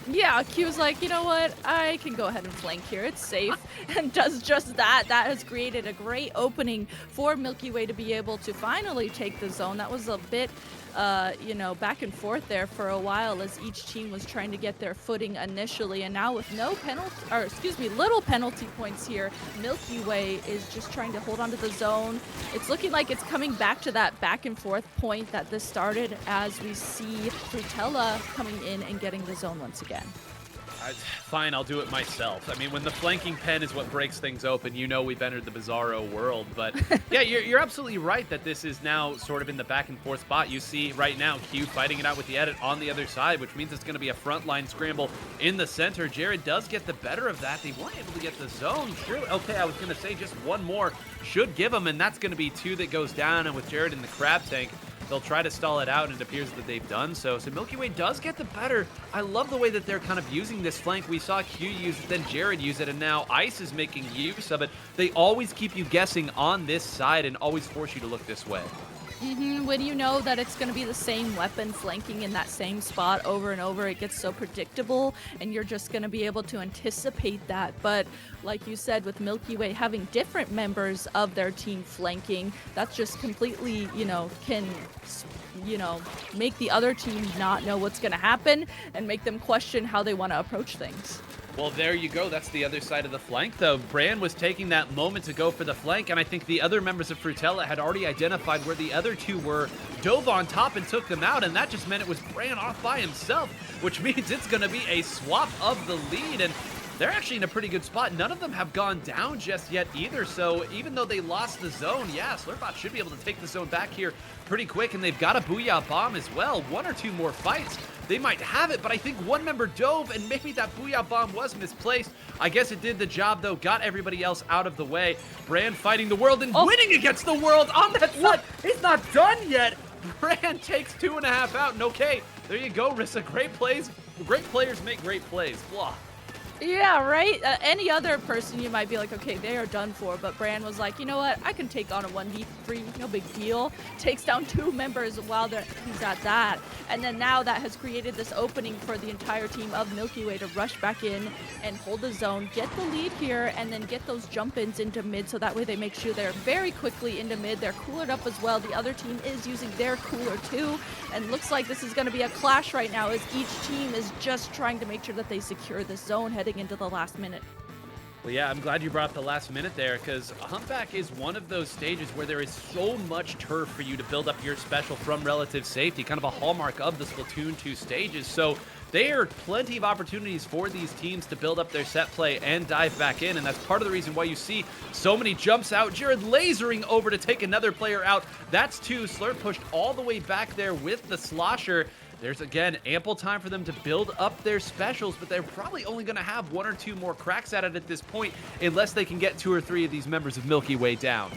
Yeah, Q's like, you know what? I can go ahead and flank here. It's safe. And does just that. That has created a great opening for Milky Way to be able to finally take the zone. That was a bit, you know, back and forth there for a while as each team was trying to get their footing initially. And now with no penalty, or excuse me, little penalty points here, Milky Way is just trying to hold on to the zone. It's looking like it's coming back to that back and forth point that this started as we see Fruttella coming in and getting the zone once again. Fine, I'll do it myself. I mean, when the flanking pen is what breaks things open, you know we've entered the Bizarro world. But yeah, you're absolutely right that this is now sort of in the back and forth spot. You see right now Q fighting it out with the edit on the other side, which means it's going to be a frontline scramble in the center. Jared does get the better of that. They weren't able to get the zone. True. Okay, I was going to say just one more should give them, and that's going to be two that goes down. And with Jared in the crab tank, they'll try to stall it out, and it appears that they've done so. So Milky Way does get the better. I love the way that they're kind of using this flank. We saw Q use it, then Jared use it, and now Ice is making use of it. They always keep you guessing on this side and always force you to look this way. When you know that it's going to be the same weapon flanking in that same spot over and over, it gets so predictable, and you're just going to be able to anticipate that. But like you said, with Milky Way having different members of their team flanking, that's just completely, can, make the other team not know what's going to happen and make them question how they want to approach things. Well, there you go. That's the other side of the flank, though. Bran was taking that moment to go for the flank, and I think the other members of Fruttella had already identified where the other two were, dove on top and took them out, and that just meant it was Bran off by himself, which means it's going to be a swap of the lead, and they're actually in a pretty good spot. None of them have gone down just yet either, so even though they lost the zone, yeah, Slurpbot should be able to take the zone back here pretty quick, and they've got a Booyah Bomb as well. One or two more fights, they might have it, but I think one member dove, and maybe that Booyah Bomb was misplaced. I guess it did the job, though, got everybody else out of the way. Bran fighting the world and winning against the world on that side. He's not done yet. Bran takes 2.5 out, and okay, there you go, Rissa. Great plays. Great players make great plays. Blah. Yeah, right? Any other person, you might be like, okay, they are done for. But Bran was like, you know what? I can take on a 1v3, no big deal. Takes down 2 members while he's at that. And then now that has created this opening for the entire team of Milky Way to rush back in and hold the zone, get the lead here, and then get those jump-ins into mid, so that way they make sure they're very quickly into mid. They're coolered up as well. The other team is using their cooler too. And looks like this is going to be a clash right now, as each team is just trying to make sure that they secure the zone heading into the last minute. Well, yeah, I'm glad you brought up the last minute there, because Humpback is one of those stages where there is so much turf for you to build up your special from relative safety, kind of a hallmark of the Splatoon 2 stages. So there are plenty of opportunities for these teams to build up their set play and dive back in, and that's part of the reason why you see so many jumps out. Jared lasering over to take another player out. That's 2. Slurp pushed all the way back there with the slosher. There's, again, ample time for them to build up their specials, but they're probably only going to have 1 or 2 more cracks at it at this point, unless they can get 2 or 3 of these members of Milky Way down.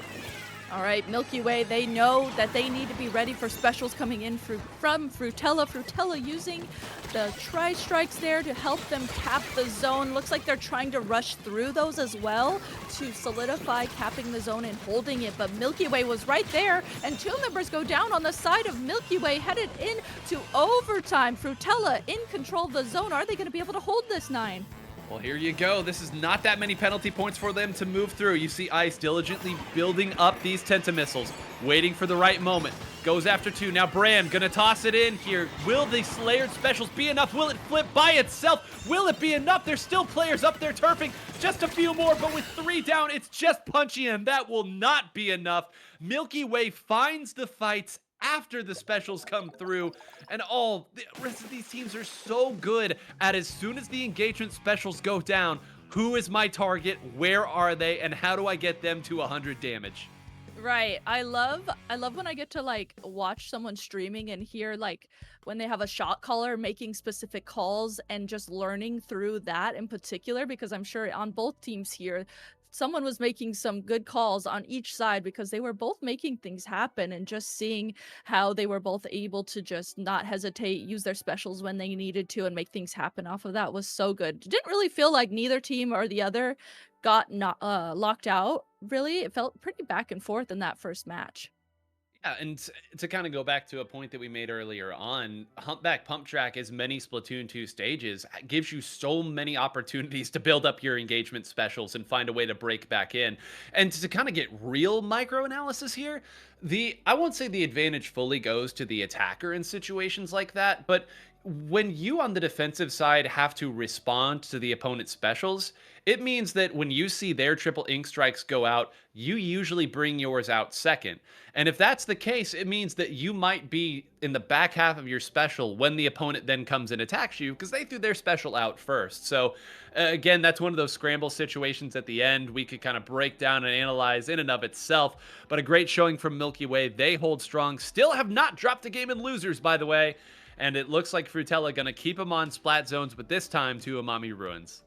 All right, Milky Way, they know that they need to be ready for specials coming in from Fruttella. Fruttella using the tri-strikes there to help them cap the zone. Looks like they're trying to rush through those as well to solidify capping the zone and holding it. But Milky Way was right there, and 2 members go down on the side of Milky Way, headed into overtime. Fruttella in control of the zone. Are they going to be able to hold this, 9? Well, here you go. This is not that many penalty points for them to move through. You see Ice diligently building up these Tentamissiles, waiting for the right moment. Goes after 2. Now Bran gonna toss it in here. Will the Slayered specials be enough? Will it flip by itself? Will it be enough? There's still players up there turfing. Just a few more, but with 3 down, it's just punchy, and that will not be enough. Milky Way finds the fights after the specials come through, and the rest of these teams are so good at, as soon as the engagement specials go down, who is my target, where are they, and how do I get them to 100 damage? Right. I love when I get to like watch someone streaming and hear like when they have a shot caller making specific calls and just learning through that in particular, because I'm sure on both teams here someone was making some good calls on each side, because they were both making things happen, and just seeing how they were both able to just not hesitate, use their specials when they needed to, and make things happen off of that was so good. Didn't really feel like neither team or the other got locked out, really. It felt pretty back and forth in that first match. Yeah, and to kind of go back to a point that we made earlier on, Humpback Pump Track, as many Splatoon 2 stages, gives you so many opportunities to build up your engagement specials and find a way to break back in. And to kind of get real micro-analysis here, I won't say the advantage fully goes to the attacker in situations like that, but when you on the defensive side have to respond to the opponent's specials, it means that when you see their triple ink strikes go out, you usually bring yours out second. And if that's the case, it means that you might be in the back half of your special when the opponent then comes and attacks you, because they threw their special out first. So again, that's one of those scramble situations at the end we could kind of break down and analyze in and of itself. But a great showing from Milky Way. They hold strong. Still have not dropped a game in losers, by the way. And it looks like Fruttella going to keep them on splat zones, but this time to Umami Ruins.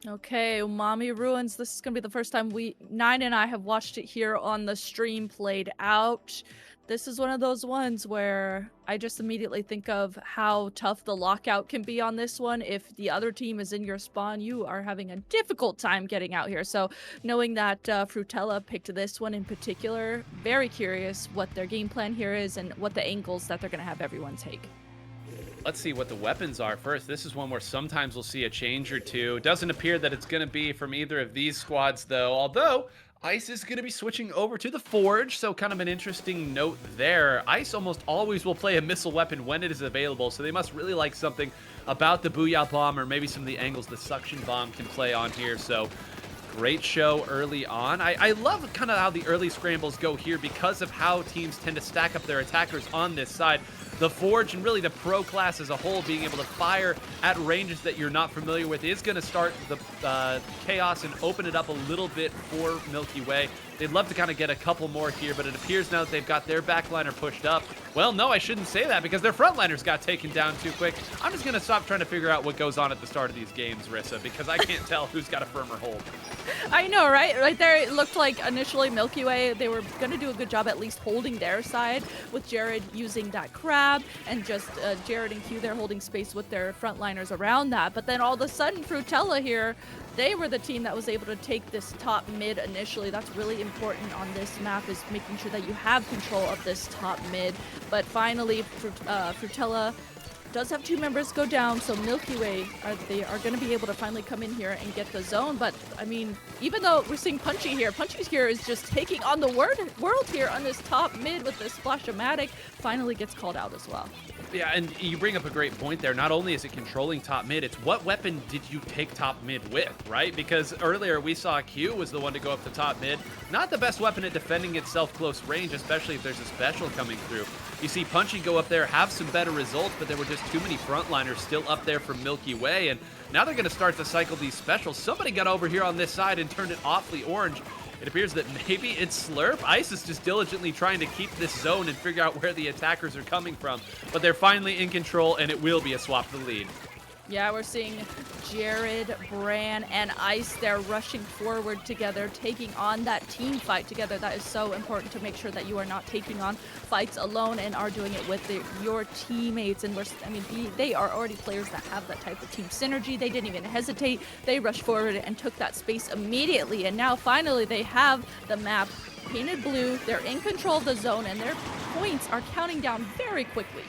Okay, Umami Ruins. This is going to be the first time 9 and I have watched it here on the stream played out. This is one of those ones where I just immediately think of how tough the lockout can be on this one. If the other team is in your spawn, you are having a difficult time getting out here. So knowing that Fruttella picked this one in particular, very curious what their game plan here is and what the angles that they're going to have everyone take. Let's see what the weapons are first. This is one where sometimes we'll see a change or two. It doesn't appear that it's going to be from either of these squads, though, although Ice is going to be switching over to the Forge, so kind of an interesting note there. Ice almost always will play a missile weapon when it is available, so they must really like something about the Booyah Bomb or maybe some of the angles the Suction Bomb can play on here, so great show early on. I love kind of how the early scrambles go here because of how teams tend to stack up their attackers on this side. The Forge and really the pro class as a whole being able to fire at ranges that you're not familiar with is going to start the chaos and open it up a little bit for Milky Way. They'd love to kind of get a couple more here, but it appears now that they've got their backliner pushed up. Well, no, I shouldn't say that because their frontliners got taken down too quick. I'm just going to stop trying to figure out what goes on at the start of these games, Rissa, because I can't tell who's got a firmer hold. I know, right? Right there, it looked like initially Milky Way, they were going to do a good job at least holding their side with Jared using that crab and just Jared and Q there holding space with their frontliners around that. But then all of a sudden, Fruttella here, they were the team that was able to take this top mid initially. That's really important on this map, is making sure that you have control of this top mid. But finally, Fruttella does have 2 members go down, so Milky Way are going to be able to finally come in here and get the zone. But I mean, even though we're seeing Punchy here is just taking on the world here on this top mid with this Splash-O-Matic, finally gets called out as well. Yeah, and you bring up a great point there. Not only is it controlling top mid, it's what weapon did you take top mid with, right? Because earlier we saw Q was the one to go up to top mid. Not the best weapon at defending itself close range, especially if there's a special coming through. You see Punchy go up there, have some better results, but there were just too many frontliners still up there for Milky Way, and now they're going to start to cycle these specials. Somebody got over here on this side and turned it awfully orange. It appears that maybe it's Slurp. Ice is just diligently trying to keep this zone and figure out where the attackers are coming from. But they're finally in control, and it will be a swap to the lead. Yeah, we're seeing Jared, Bran, and Ice there rushing forward together, taking on that team fight together. That is so important to make sure that you are not taking on fights alone and are doing it with your teammates. And they are already players that have that type of team synergy. They didn't even hesitate. They rushed forward and took that space immediately. And now finally they have the map painted blue. They're in control of the zone, and their points are counting down very quickly.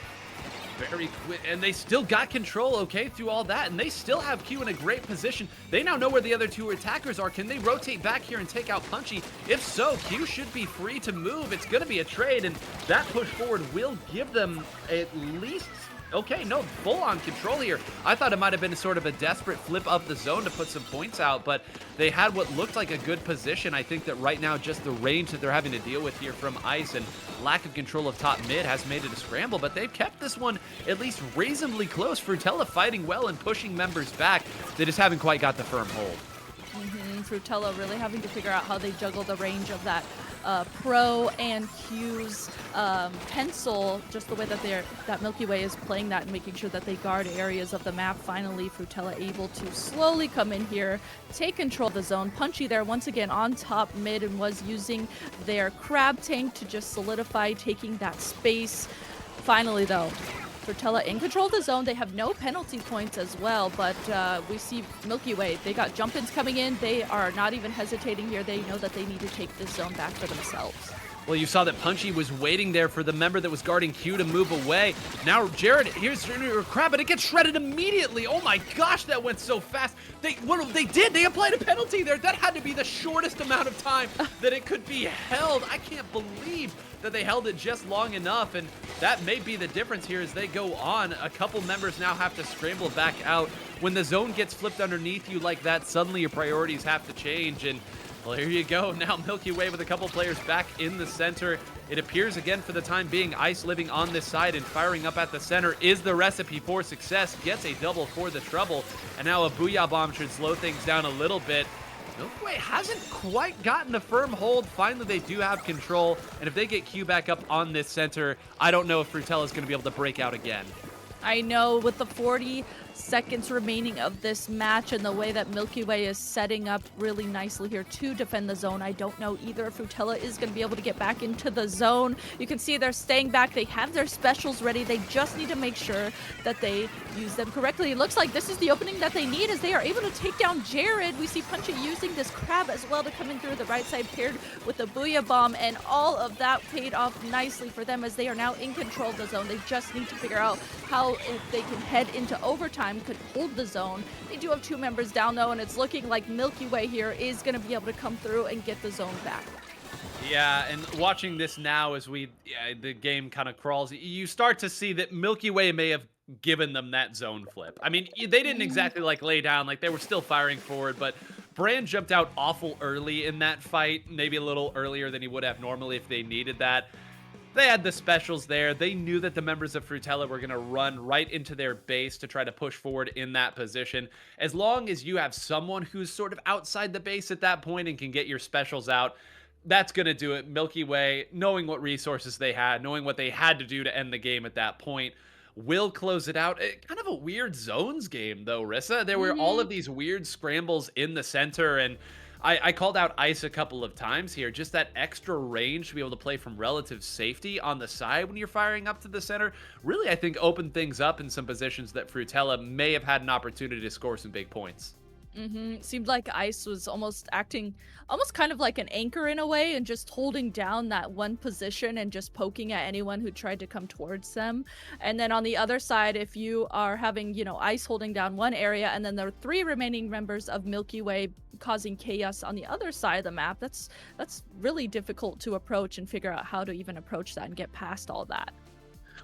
Very quick, and they still got control, okay, through all that, and they still have Q in a great position. They now know where the other 2 attackers are. Can they rotate back here and take out Punchy? If so, Q should be free to move. It's going to be a trade, and that push forward will give them at least... Okay, no, full-on control here. I thought it might have been sort of a desperate flip of the zone to put some points out, but they had what looked like a good position. I think that right now just the range that they're having to deal with here from Ice and lack of control of top mid has made it a scramble, but they've kept this one at least reasonably close. Fruttella fighting well and pushing members back. They just haven't quite got the firm hold. Fruttella really having to figure out how they juggle the range of that Pro and Q's pencil, just the way that Milky Way is playing that and making sure that they guard areas of the map. Finally, Fruttella able to slowly come in here, take control of the zone. Punchy there once again on top mid and was using their crab tank to just solidify taking that space. Finally though, Fruttella in control of the zone. They have no penalty points as well, but we see Milky Way. They got jump-ins coming in. They are not even hesitating here. They know that they need to take this zone back for themselves. Well, you saw that Punchy was waiting there for the member that was guarding Q to move away. Now, Jared, here's your crab, but it gets shredded immediately. Oh my gosh, that went so fast. They did. They applied a penalty there. That had to be the shortest amount of time that it could be held. I can't believe that they held it just long enough, and that may be the difference here as they go on. A couple members now have to scramble back out. When the zone gets flipped underneath you like that, suddenly your priorities have to change, and well, here you go. Now Milky Way with a couple players back in the center. It appears again for the time being Ice living on this side and firing up at the center is the recipe for success. Gets a double for the trouble. And now a Booyah Bomb should slow things down a little bit. Milky Way hasn't quite gotten a firm hold. Finally, they do have control. And if they get Q back up on this center, I don't know if Fruttella is going to be able to break out again. I know with the 40 seconds remaining of this match, and the way that Milky Way is setting up really nicely here to defend the zone. I don't know either if Fruittella is going to be able to get back into the zone. You can see they're staying back. They have their specials ready. They just need to make sure that they use them correctly. It looks like this is the opening that they need, as they are able to take down Jared. We see Punchy using this crab as well to come in through the right side, paired with the Booyah Bomb, and all of that paid off nicely for them as they are now in control of the zone. They just need to figure out how, if they can head into overtime, could hold the zone. They do have 2 members down though, and it's looking like Milky Way here is going to be able to come through and get the zone back. Yeah, and watching this now as the game kind of crawls, you start to see that Milky Way may have given them that zone flip. I mean, they didn't exactly like lay down, like they were still firing forward, but Brand jumped out awful early in that fight, maybe a little earlier than he would have normally if they needed that. They had the specials there. They knew that the members of Fruittella were going to run right into their base to try to push forward in that position. As long as you have someone who's sort of outside the base at that point and can get your specials out, that's going to do it. Milky Way, knowing what resources they had, knowing what they had to do to end the game at that point, will close it out. Kind of a weird zones game, though, Rissa. There were all of these weird scrambles in the center, and I called out Ice a couple of times here. Just that extra range to be able to play from relative safety on the side when you're firing up to the center really, I think, opened things up in some positions that Fruittella may have had an opportunity to score some big points. Seemed like Ice was almost acting kind of like an anchor in a way, and just holding down that one position and just poking at anyone who tried to come towards them. And then on the other side, if you are having, Ice holding down one area and then there are 3 remaining members of Milky Way causing chaos on the other side of the map, that's really difficult to approach and figure out how to even approach that and get past all that.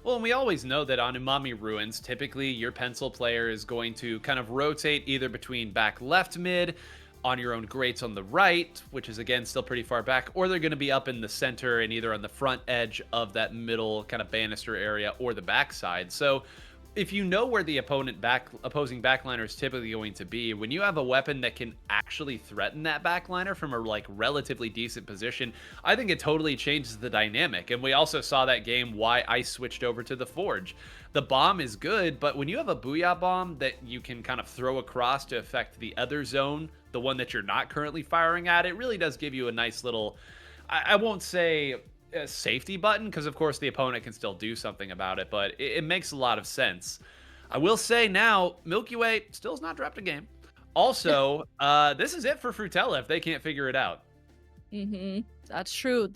Well, and we always know that on Umami Ruins, typically your pencil player is going to kind of rotate either between back left mid, on your own grates on the right, which is again still pretty far back, or they're going to be up in the center and either on the front edge of that middle kind of banister area or the backside. So if you know where the opposing backliner is typically going to be, when you have a weapon that can actually threaten that backliner from a relatively decent position, I think it totally changes the dynamic. And we also saw that game why Ice switched over to the Forge. The bomb is good, but when you have a Booyah Bomb that you can kind of throw across to affect the other zone, the one that you're not currently firing at, it really does give you a nice little, I won't say a safety button, because of course the opponent can still do something about it, but it makes a lot of sense. I will say now, Milky Way still has not dropped a game. Also, this is it for Fruittella if they can't figure it out. That's true.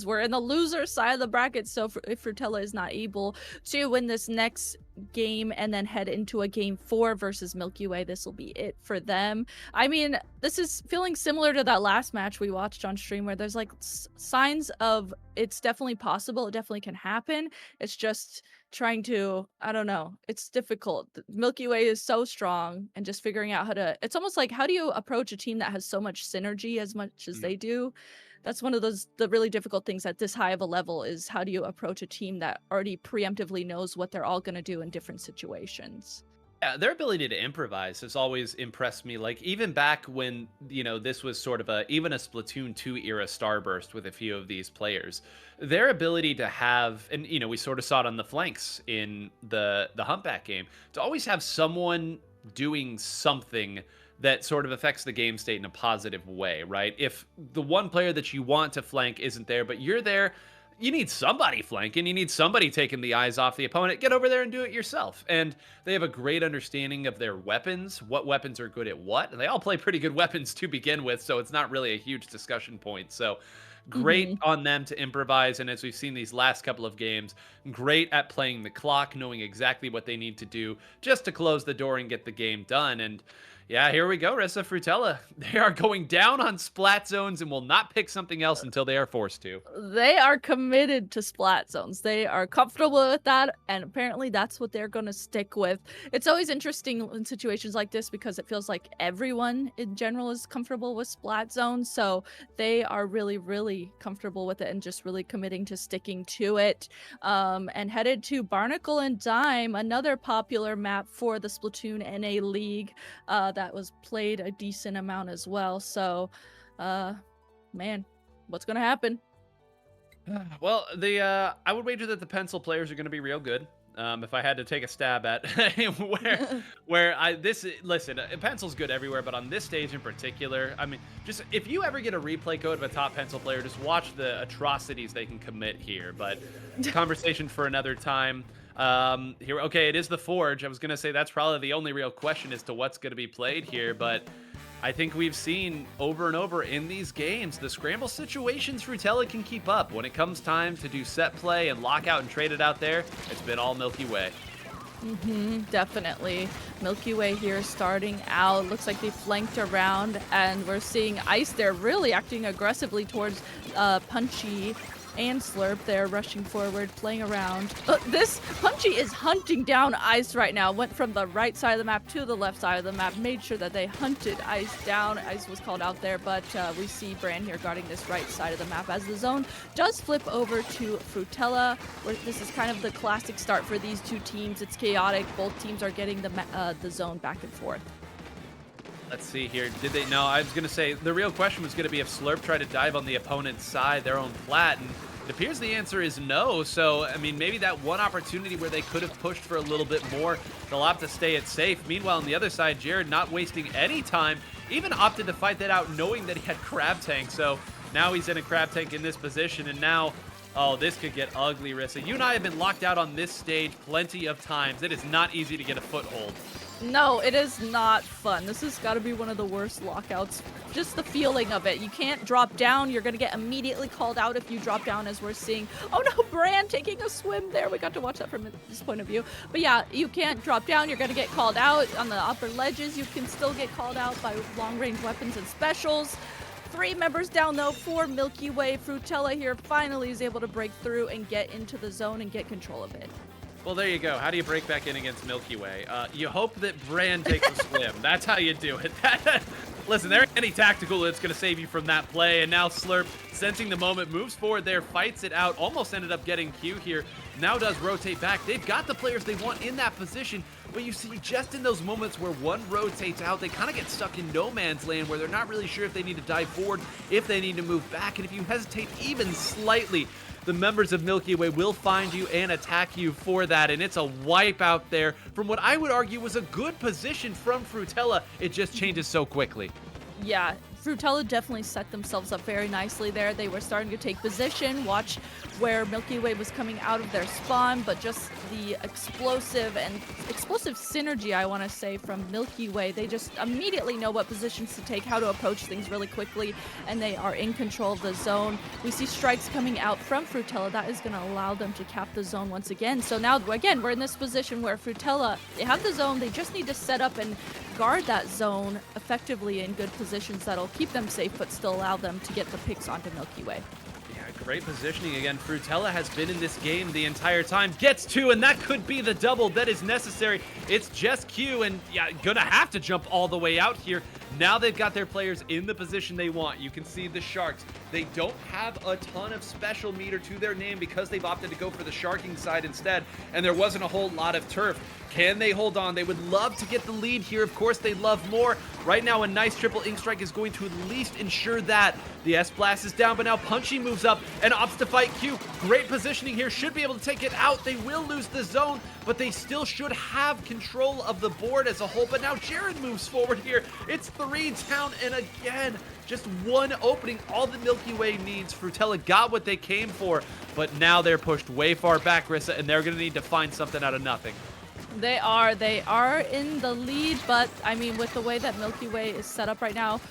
We're in the loser side of the bracket, so if Fruittella is not able to win this next game and then head into a game 4 versus Milky Way, this will be it for them. I mean, this is feeling similar to that last match we watched on stream, where there's like signs of it's definitely possible, it definitely can happen. It's just trying to, I don't know, it's difficult. Milky Way is so strong, and just figuring out it's almost like, how do you approach a team that has so much synergy as much as they do? That's one of the really difficult things at this high of a level, is how do you approach a team that already preemptively knows what they're all going to do in different situations. Yeah, their ability to improvise has always impressed me. Like, even back when, this was sort of even a Splatoon 2 era starburst with a few of these players, their ability to have, and, we sort of saw it on the flanks in the Humpback game, to always have someone doing something that sort of affects the game state in a positive way, right? If the one player that you want to flank isn't there, but you're there, you need somebody flanking, you need somebody taking the eyes off the opponent. Get over there and do it yourself. And they have a great understanding of their weapons, what weapons are good at what. And they all play pretty good weapons to begin with, so it's not really a huge discussion point. So great on them to improvise. And as we've seen these last couple of games, great at playing the clock, knowing exactly what they need to do just to close the door and get the game done. And yeah, here we go, Rissa. Fruittella. They are going down on splat zones and will not pick something else until they are forced to. They are committed to splat zones. They are comfortable with that, and apparently that's what they're going to stick with. It's always interesting in situations like this because it feels like everyone in general is comfortable with splat zones, so they are really, really comfortable with it and just really committing to sticking to it. And headed to Barnacle and Dime, another popular map for the Splatoon NA League, that was played a decent amount as well. So, man, what's gonna happen? Well, I would wager that the pencil players are going to be real good. If I had to take a stab at listen, pencil's good everywhere, but on this stage in particular, I mean, just if you ever get a replay code of a top pencil player, just watch the atrocities they can commit here. But conversation for another time. Here, okay, it is the Forge. I was gonna say that's probably the only real question as to what's gonna be played here, but I think we've seen over and over in these games, the scramble situations Fruttella can keep up. When it comes time to do set play and lock out and trade it out there, it's been all Milky Way. Definitely. Milky Way here starting out. Looks like they flanked around, and we're seeing Ice there really acting aggressively towards Punchy and Slurp there, rushing forward, playing around. This Punchy is hunting down Ice right now. Went from the right side of the map to the left side of the map, made sure that they hunted Ice down. Ice was called out there, but we see Bran here guarding this right side of the map as the zone does flip over to Fruttella. Where this is kind of the classic start for these two teams. It's chaotic. Both teams are getting the zone back and forth. Let's see here. Did they? No, I was going to say the real question was going to be if Slurp tried to dive on the opponent's side, their own plat, and it appears the answer is no. So, I mean, maybe that one opportunity where they could have pushed for a little bit more, they'll have to stay it safe. Meanwhile, on the other side, Jared not wasting any time, even opted to fight that out knowing that he had Crab Tank. So now he's in a Crab Tank in this position, and now, oh, this could get ugly, Rissa. You and I have been locked out on this stage plenty of times. It is not easy to get a foothold. No, it is not fun. This has got to be one of the worst lockouts. Just the feeling of it. You can't drop down. You're going to get immediately called out if you drop down, as we're seeing. Oh no, Bran taking a swim there. We got to watch that from this point of view. But yeah, you can't drop down. You're going to get called out. On the upper ledges, you can still get called out by long-range weapons and specials. 3 members down though for Milky Way. Fruttella here finally is able to break through and get into the zone and get control of it. Well, there you go. How do you break back in against Milky Way? You hope that Bran takes a swim. That's how you do it. Listen, there ain't any tactical that's going to save you from that play. And now Slurp, sensing the moment, moves forward there, fights it out, almost ended up getting Q here. Now does rotate back. They've got the players they want in that position. But you see, just in those moments where one rotates out, they kind of get stuck in no man's land where they're not really sure if they need to dive forward, if they need to move back. And if you hesitate even slightly, the members of Milky Way will find you and attack you for that, and it's a wipe out there from what I would argue was a good position from Fruttella. It just changes so quickly. Yeah, Fruttella definitely set themselves up very nicely there. They were starting to take position, watch where Milky Way was coming out of their spawn, but just the explosive synergy, I want to say, from Milky Way. They just immediately know what positions to take, how to approach things really quickly, and they are in control of the zone. We see strikes coming out from Fruttella. That is going to allow them to cap the zone once again. So now, again, we're in this position where Fruttella, they have the zone. They just need to set up and guard that zone effectively in good positions that'll keep them safe, but still allow them to get the picks onto Milky Way. Great positioning again. Fruttella has been in this game the entire time. Gets 2, and that could be the double that is necessary. It's just Q, and yeah, gonna have to jump all the way out here. Now they've got their players in the position they want. You can see the Sharks. They don't have a ton of special meter to their name because they've opted to go for the sharking side instead, and there wasn't a whole lot of turf. Can they hold on? They would love to get the lead here. Of course, they love more. Right now, a nice triple ink strike is going to at least ensure that. The S-Blast is down, but now Punchy moves up and opts to fight Q. Great positioning here. Should be able to take it out. They will lose the zone, but they still should have control of the board as a whole. But now Jared moves forward here. It's 3 down, and again, just one opening. All the Milky Way needs. Fruttella got what they came for, but now they're pushed way far back, Rissa, and they're going to need to find something out of nothing. They are in the lead, but I mean, with the way that Milky Way is set up right now,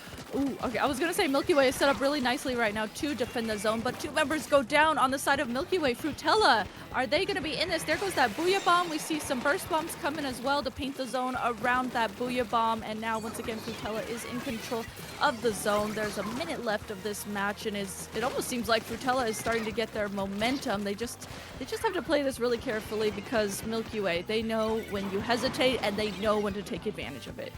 okay, I was gonna say Milky Way is set up really nicely right now to defend the zone, but 2 members go down on the side of Milky Way. Fruttella, are they gonna be in this? There goes that Booyah Bomb. We see some burst bombs coming as well to paint the zone around that Booyah Bomb, and now once again Fruttella is in control of the zone. There's a minute left of this match, and it almost seems like Fruttella is starting to get their momentum. They just have to play this really carefully because Milky Way, they know when you hesitate and they know when to take advantage of it.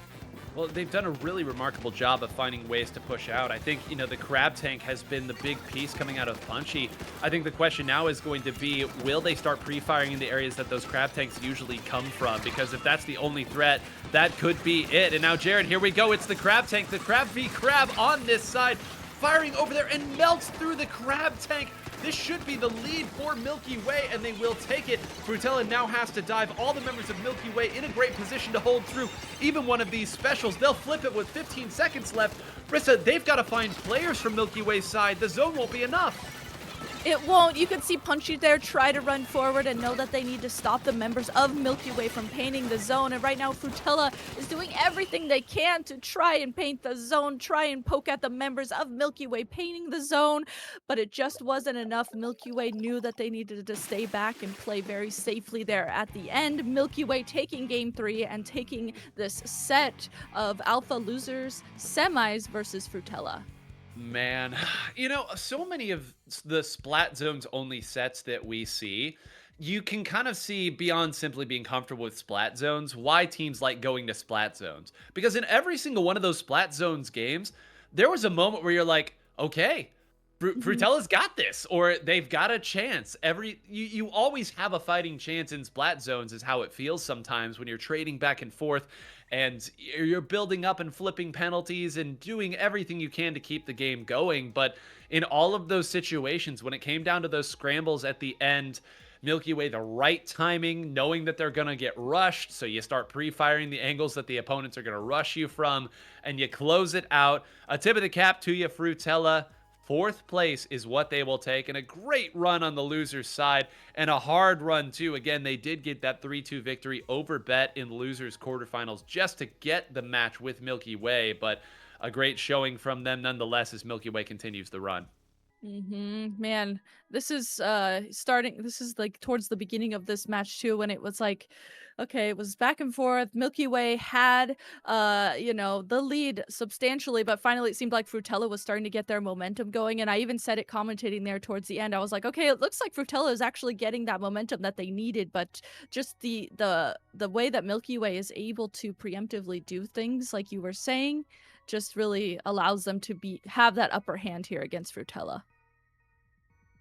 Well, they've done a really remarkable job of finding ways to push out. I think, you know, the Crab Tank has been the big piece coming out of Punchy. I think the question now is going to be, will they start pre-firing in the areas that those Crab Tanks usually come from? Because if that's the only threat, that could be it. And now, Jared, here we go. It's the Crab Tank, the Crab v Crab on this side, firing over there and melts through the Crab Tank. This should be the lead for Milky Way, and they will take it. Fruttella now has to dive. All the members of Milky Way in a great position to hold through even one of these specials. They'll flip it with 15 seconds left. Rissa, they've got to find players from Milky Way's side. The zone won't be enough. It won't. You can see Punchy there try to run forward and know that they need to stop the members of Milky Way from painting the zone. And right now, Fruttella is doing everything they can to try and paint the zone, try and poke at the members of Milky Way painting the zone. But it just wasn't enough. Milky Way knew that they needed to stay back and play very safely there at the end. Milky Way taking game 3 and taking this set of Alpha Losers semis versus Fruttella. Man, you know, so many of the Splat Zones only sets that we see, you can kind of see beyond simply being comfortable with Splat Zones, why teams like going to Splat Zones. Because in every single one of those Splat Zones games, there was a moment where you're like, okay, Frutella's got this, or they've got a chance. You always have a fighting chance in Splat Zones is how it feels sometimes when you're trading back and forth and you're building up and flipping penalties and doing everything you can to keep the game going. But in all of those situations, when it came down to those scrambles at the end, Milky Way, the right timing, knowing that they're going to get rushed, so you start pre-firing the angles that the opponents are going to rush you from, and you close it out. A tip of the cap to you, Fruttella. 4th place is what they will take, and a great run on the losers side, and a hard run too. Again, they did get that 3-2 victory over Bet in losers quarterfinals just to get the match with Milky Way, but a great showing from them nonetheless as Milky Way continues the run. Man, this is this is like towards the beginning of this match too, when it was like, okay, it was back and forth. Milky Way had the lead substantially, but finally it seemed like Fruttella was starting to get their momentum going. And I even said it commentating there towards the end. I was like, okay, it looks like Fruttella is actually getting that momentum that they needed, but just the way that Milky Way is able to preemptively do things, like you were saying, just really allows them to have that upper hand here against Fruttella.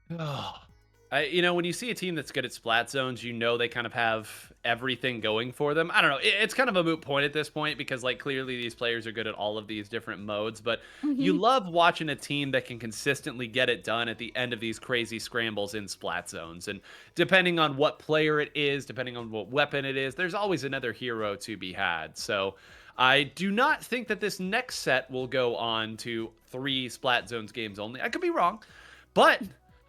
When you see a team that's good at Splat Zones, you know they kind of have everything going for them. I don't know. It's kind of a moot point at this point because, like, clearly these players are good at all of these different modes. But you love watching a team that can consistently get it done at the end of these crazy scrambles in Splat Zones. And depending on what player it is, depending on what weapon it is, there's always another hero to be had. So I do not think that this next set will go on to 3 Splat Zones games only. I could be wrong. But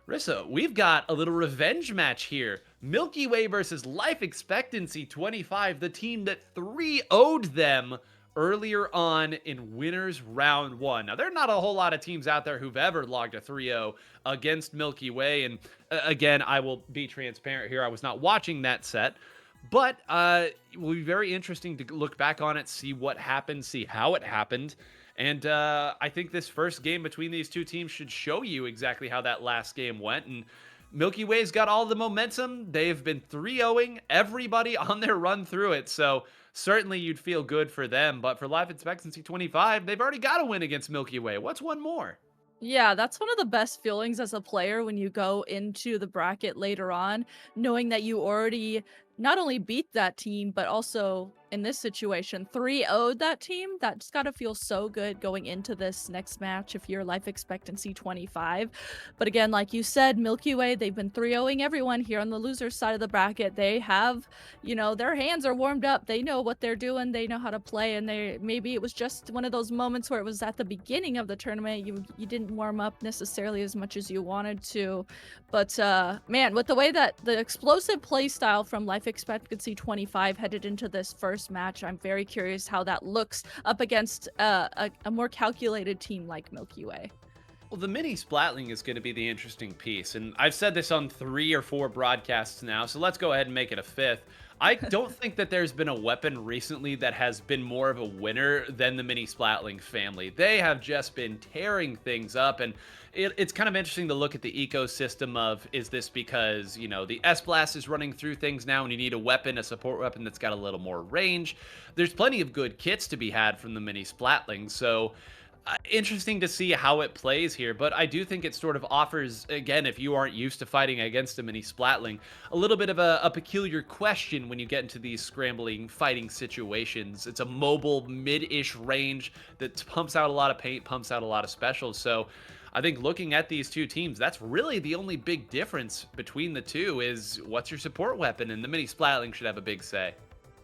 Rissa, we've got a little revenge match here. Milky Way versus Life Expectancy 25, the team that 3-0'd them earlier on in winners round 1. Now, there are not a whole lot of teams out there who've ever logged a 3-0 against Milky Way. And again, I will be transparent here. I was not watching that set. But it will be very interesting to look back on it, see what happened, see how it happened. And I think this first game between these two teams should show you exactly how that last game went. And Milky Way's got all the momentum. They've been 3-0ing everybody on their run through it. So certainly you'd feel good for them. But for Life Expectancy 25, they've already got a win against Milky Way. What's one more? Yeah, that's one of the best feelings as a player when you go into the bracket later on, knowing that you already not only beat that team, but also in this situation 3-0'd that team. That's got to feel so good going into this next match if you're Life Expectancy 25. But again, like you said, Milky Way, they've been 3-0'ing everyone here on the losers side of the bracket. They have, their hands are warmed up. They know what they're doing. They know how to play. And maybe it was just one of those moments where it was at the beginning of the tournament. You didn't warm up necessarily as much as you wanted to. But man, with the way that the explosive play style from Life Expectancy 25 headed into this first match, I'm very curious how that looks up against a more calculated team like Milky Way. Well, the mini Splatling is going to be the interesting piece, and I've said this on 3 or 4 broadcasts now, so let's go ahead and make it a 5th. I don't think that there's been a weapon recently that has been more of a winner than the mini Splatling family. They have just been tearing things up, and it's kind of interesting to look at the ecosystem of, is this because, the S-Blast is running through things now and you need a weapon, a support weapon that's got a little more range. There's plenty of good kits to be had from the mini Splatling, so interesting to see how it plays here, but I do think it sort of offers, again, if you aren't used to fighting against a mini Splatling, a little bit of a peculiar question when you get into these scrambling fighting situations. It's a mobile mid-ish range that pumps out a lot of paint, pumps out a lot of specials, so I think looking at these two teams, that's really the only big difference between the two is what's your support weapon, and the mini Splatling should have a big say.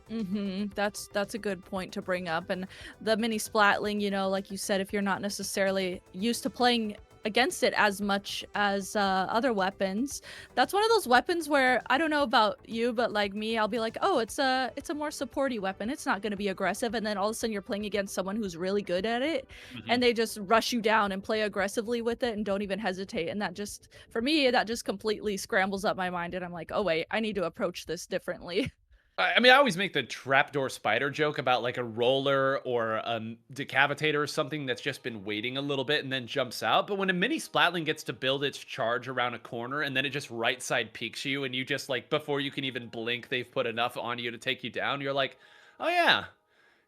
That's a good point to bring up. And the mini Splatling, you know, like you said, if you're not necessarily used to playing against it as much as other weapons, that's one of those weapons where I don't know about you, but like me, I'll be like, oh, it's a more supporty weapon, it's not going to be aggressive, and then all of a sudden you're playing against someone who's really good at it, and they just rush you down and play aggressively with it and don't even hesitate, and that just, for me, that just completely scrambles up my mind, and I'm like, oh wait, I need to approach this differently. I mean, I always make the trapdoor spider joke about like a roller or a decavitator or something that's just been waiting a little bit and then jumps out. But when a mini Splatling gets to build its charge around a corner and then it just right side peeks you and you just like, before you can even blink, they've put enough on you to take you down. You're like, oh yeah,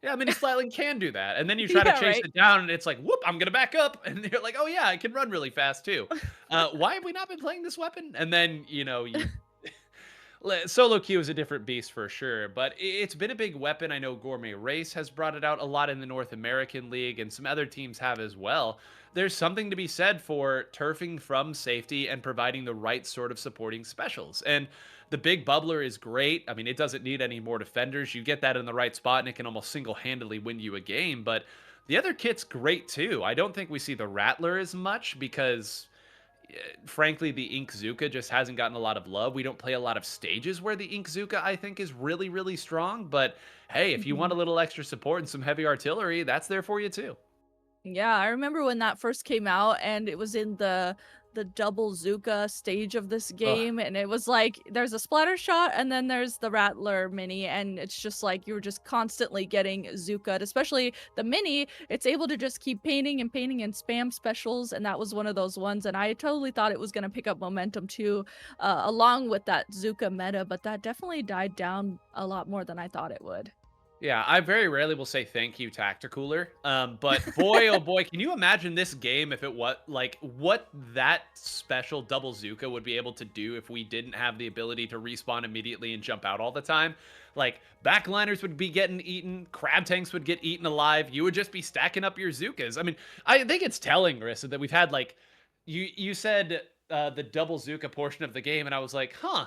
mini Splatling can do that. And then you try to chase it down and it's like, whoop, I'm going to back up. And you're like, oh yeah, I can run really fast too. Why have we not been playing this weapon? And then, you know, solo queue is a different beast for sure, but it's been a big weapon. I know Gourmet Race has brought it out a lot in the North American League, and some other teams have as well. There's something to be said for turfing from safety and providing the right sort of supporting specials. And the big bubbler is great. I mean, it doesn't need any more defenders. You get that in the right spot, and it can almost single-handedly win you a game. But the other kit's great too. I don't think we see the Rattler as much because frankly, the Ink Zuka just hasn't gotten a lot of love. We don't play a lot of stages where the Ink Zuka, I think, is really, really strong. But hey, if you want a little extra support and some heavy artillery, that's there for you too. Yeah, I remember when that first came out and it was in the double Zuka stage of this game, and it was like there's a splatter shot and then there's the Rattler mini, and it's just like you were just constantly getting Zuka, especially the mini. It's able to just keep painting and spam specials, and that was one of those ones, and I totally thought it was going to pick up momentum too, along with that Zuka meta, but that definitely died down a lot more than I thought it would. Yeah, I very rarely will say thank you, Tacticooler. But boy, oh boy, can you imagine this game if it was like what that special double Zuka would be able to do if we didn't have the ability to respawn immediately and jump out all the time? Like backliners would be getting eaten, crab tanks would get eaten alive. You would just be stacking up your Zukas. I mean, I think it's telling, Rissa, that we've had like you said the double Zuka portion of the game, and I was like, huh.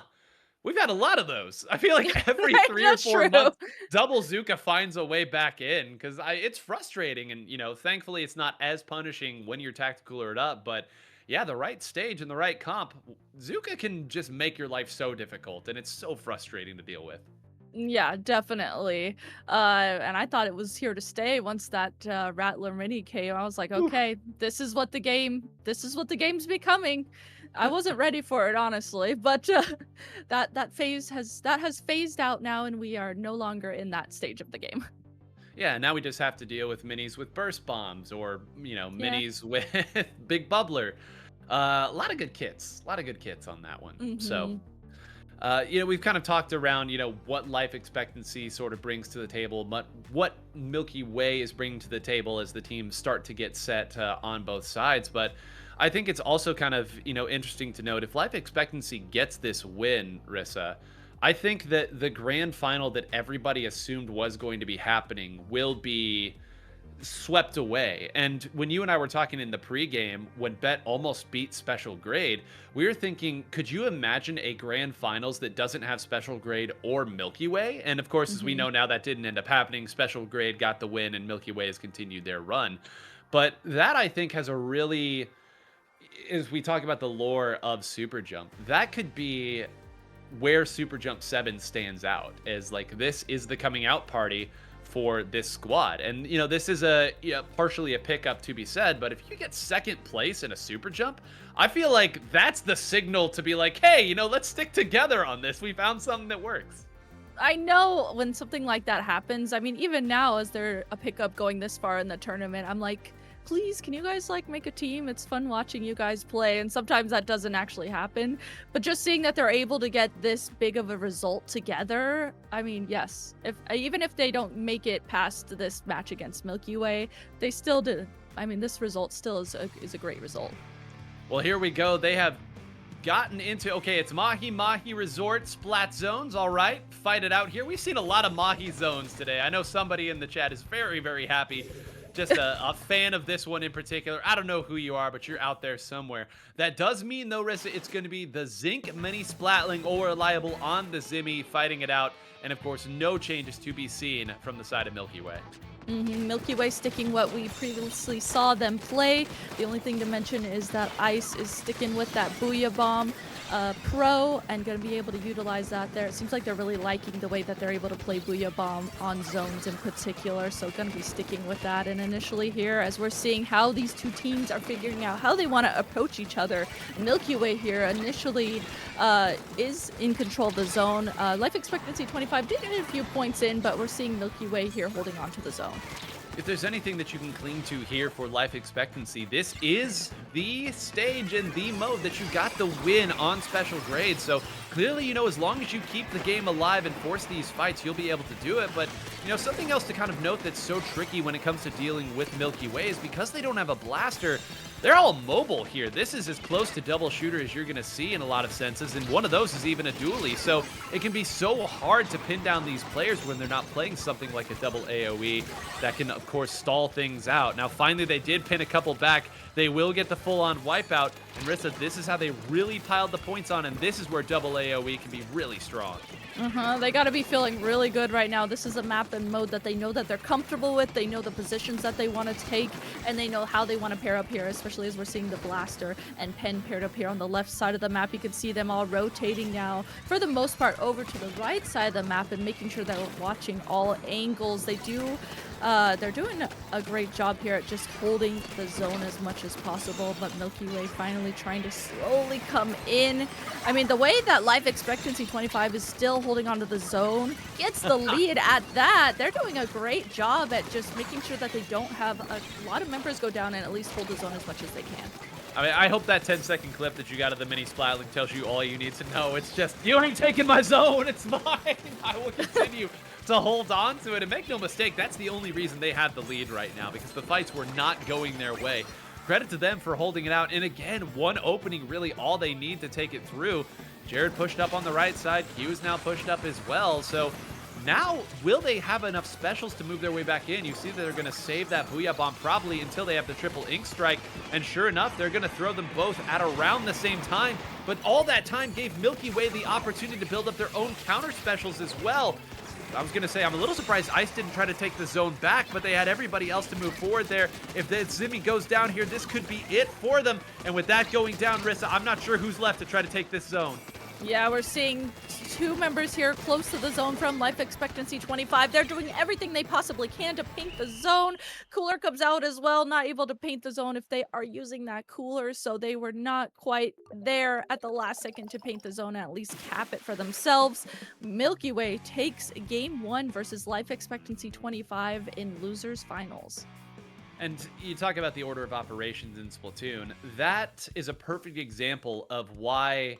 We've had a lot of those. I feel like every 3 or 4 months, double Zuka finds a way back in because it's frustrating. And, you know, thankfully it's not as punishing when you're Tacticoolered up. But yeah, the right stage and the right comp, Zuka can just make your life so difficult. And it's so frustrating to deal with. Yeah, definitely. And I thought it was here to stay once that Rattler mini came. I was like, okay, this is what the game's becoming. I wasn't ready for it, honestly, but that phase has phased out now, and we are no longer in that stage of the game. Yeah, now we just have to deal with minis with burst bombs, or minis with big bubbler. A lot of good kits, on that one. So, we've kind of talked around, what life expectancy sort of brings to the table, but what Milky Way is bringing to the table as the teams start to get set on both sides, but I think it's also kind of, interesting to note if life expectancy gets this win, Rissa, I think that the grand final that everybody assumed was going to be happening will be swept away. And when you and I were talking in the pregame, when Bet almost beat Special Grade, we were thinking, could you imagine a grand finals that doesn't have Special Grade or Milky Way? And of course, as we know now, that didn't end up happening. Special Grade got the win and Milky Way has continued their run. But that, I think, has a really... as we talk about the lore of SuperJump, that could be where SuperJump 7 stands out, as like this is the coming out party for this squad. And this is partially a pickup to be said, but if you get second place in a SuperJump, I feel like that's the signal to be like, hey, let's stick together on this. We found something that works. I know when something like that happens, I mean, even now as they're a pickup going this far in the tournament, I'm like, please, can you guys make a team? It's fun watching you guys play, and sometimes that doesn't actually happen. But just seeing that they're able to get this big of a result together, I mean, yes. Even if they don't make it past this match against Milky Way, they still do. I mean, this result still is a great result. Well, here we go. They have gotten into, okay, it's Mahi Resort Splat Zones. All right, fight it out here. We've seen a lot of Mahi zones today. I know somebody in the chat is very, very happy just a fan of this one in particular. I don't know who you are, but you're out there somewhere. That does mean, though, Rissa, it's going to be the Zinc Mini Splatling or Reliable on the Zimmy fighting it out. And, of course, no changes to be seen from the side of Milky Way. Milky Way sticking what we previously saw them play. The only thing to mention is that Ice is sticking with that Booyah Bomb Pro and going to be able to utilize that there. It seems like they're really liking the way that they're able to play Booyah Bomb on zones in particular, so going to be sticking with that. And initially here, as we're seeing how these two teams are figuring out how they want to approach each other, Milky Way here initially is in control of the zone. Life expectancy 25 did get a few points in, but we're seeing Milky Way here holding on to the zone. If there's anything that you can cling to here for life expectancy, this is the stage and the mode that you got the win on special grades. So clearly, you know, as long as you keep the game alive and force these fights, you'll be able to do it. But, you know, something else to kind of note that's so tricky when it comes to dealing with Milky Way is because they don't have a blaster, they're all mobile here. This is as close to double shooter as you're going to see in a lot of senses, and one of those is even a dually. So it can be so hard to pin down these players when they're not playing something like a double AoE that can, of course, stall things out. Now, finally, they did pin a couple back. They will get the full-on wipeout. And Rissa, this is how they really piled the points on, and this is where double AoE can be really strong. They got to be feeling really good right now. This is a map and mode that they know that they're comfortable with. They know the positions that they want to take, and they know how they want to pair up here, especially as we're seeing the Blaster and Pen paired up here on the left side of the map. You can see them all rotating now, for the most part, over to the right side of the map and making sure that we're watching all angles. They're doing a great job here at just holding the zone as much as possible, but Milky Way finally trying to slowly come in. I mean, the way that life expectancy 25 is still holding onto the zone, gets the lead at that. They're doing a great job at just making sure that they don't have a lot of members go down and at least hold the zone as much as they can. I mean, I hope that 10-second clip that you got of the mini Splatling tells you all you need to know. It's just, you ain't taking my zone, it's mine. I will continue to hold on to it. And make no mistake, that's the only reason they have the lead right now, because the fights were not going their way. Credit to them for holding it out. And again, one opening, really all they need to take it through. Jared pushed up on the right side. Q is now pushed up as well. So now, will they have enough specials to move their way back in? You see that they're going to save that Booyah Bomb probably until they have the triple Ink Strike. And sure enough, they're going to throw them both at around the same time. But all that time gave Milky Way the opportunity to build up their own counter specials as well. I was going to say, I'm a little surprised Ice didn't try to take the zone back, but they had everybody else to move forward there. If the Zimmy goes down here, this could be it for them. And with that going down, Rissa, I'm not sure who's left to try to take this zone. Yeah, we're seeing two members here close to the zone from life expectancy 25. They're doing everything they possibly can to paint the zone. Cooler comes out as well, not able to paint the zone if they are using that cooler, so they were not quite there at the last second to paint the zone and at least cap it for themselves. Milky Way takes game 1 versus life expectancy 25 in losers finals. And you talk about the order of operations in Splatoon. That is a perfect example of why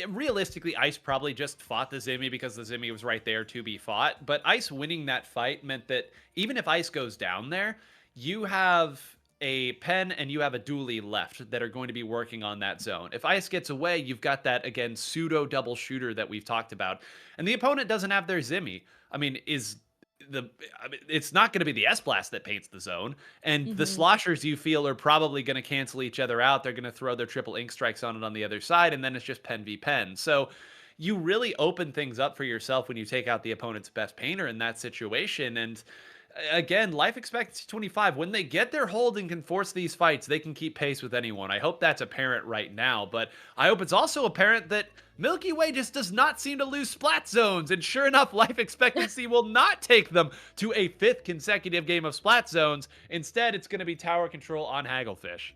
realistically, Ice probably just fought the Zimmy because the Zimmy was right there to be fought. But Ice winning that fight meant that even if Ice goes down there, you have a Pen and you have a dually left that are going to be working on that zone. If Ice gets away, you've got that, again, pseudo double shooter that we've talked about. And the opponent doesn't have their Zimmy. I mean, it's not going to be the S-Blast that paints the zone, and the sloshers you feel are probably going to cancel each other out. They're going to throw their triple Ink Strikes on it on the other side, and then it's just Pen v Pen. So you really open things up for yourself when you take out the opponent's best painter in that situation. And again, life expectancy 25, when they get their hold and can force these fights, they can keep pace with anyone. I hope that's apparent right now, but I hope it's also apparent that Milky Way just does not seem to lose splat zones, and sure enough, life expectancy will not take them to a 5th consecutive game of splat zones. Instead, it's going to be tower control on Hagglefish.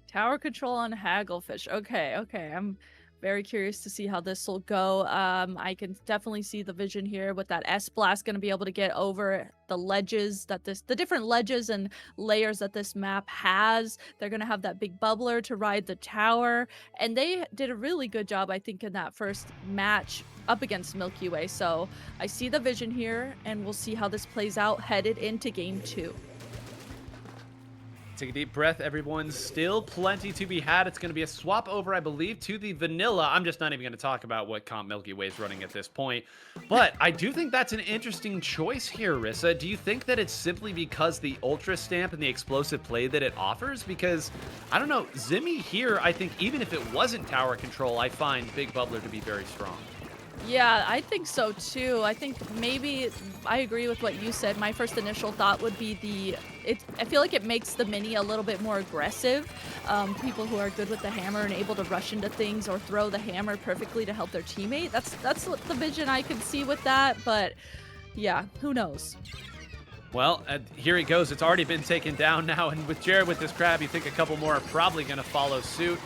Tower control on Hagglefish. Okay. I'm very curious to see how this will go. I can definitely see the vision here with that S-Blast going to be able to get over the ledges that the different ledges and layers that this map has. They're going to have that big bubbler to ride the tower. And they did a really good job, I think, in that first match up against Milky Way. So I see the vision here, and we'll see how this plays out headed into game 2. Take a deep breath, everyone. Still plenty to be had. It's going to be a swap over, I believe, to the vanilla. I'm just not even going to talk about what comp Milky Way is running at this point. But I do think that's an interesting choice here, Rissa. Do you think that it's simply because the Ultra Stamp and the explosive play that it offers? Because, I don't know, Zimmy here, I think even if it wasn't tower control, I find Big Bubbler to be very strong. Yeah, I think so too. I think maybe I agree with what you said. My first initial thought would be I feel like it makes the mini a little bit more aggressive. People who are good with the hammer and able to rush into things or throw the hammer perfectly to help their teammate. That's what the vision I can see with that. But yeah, who knows? Well, here it goes. It's already been taken down now. And with Jared with this crab, you think a couple more are probably going to follow suit.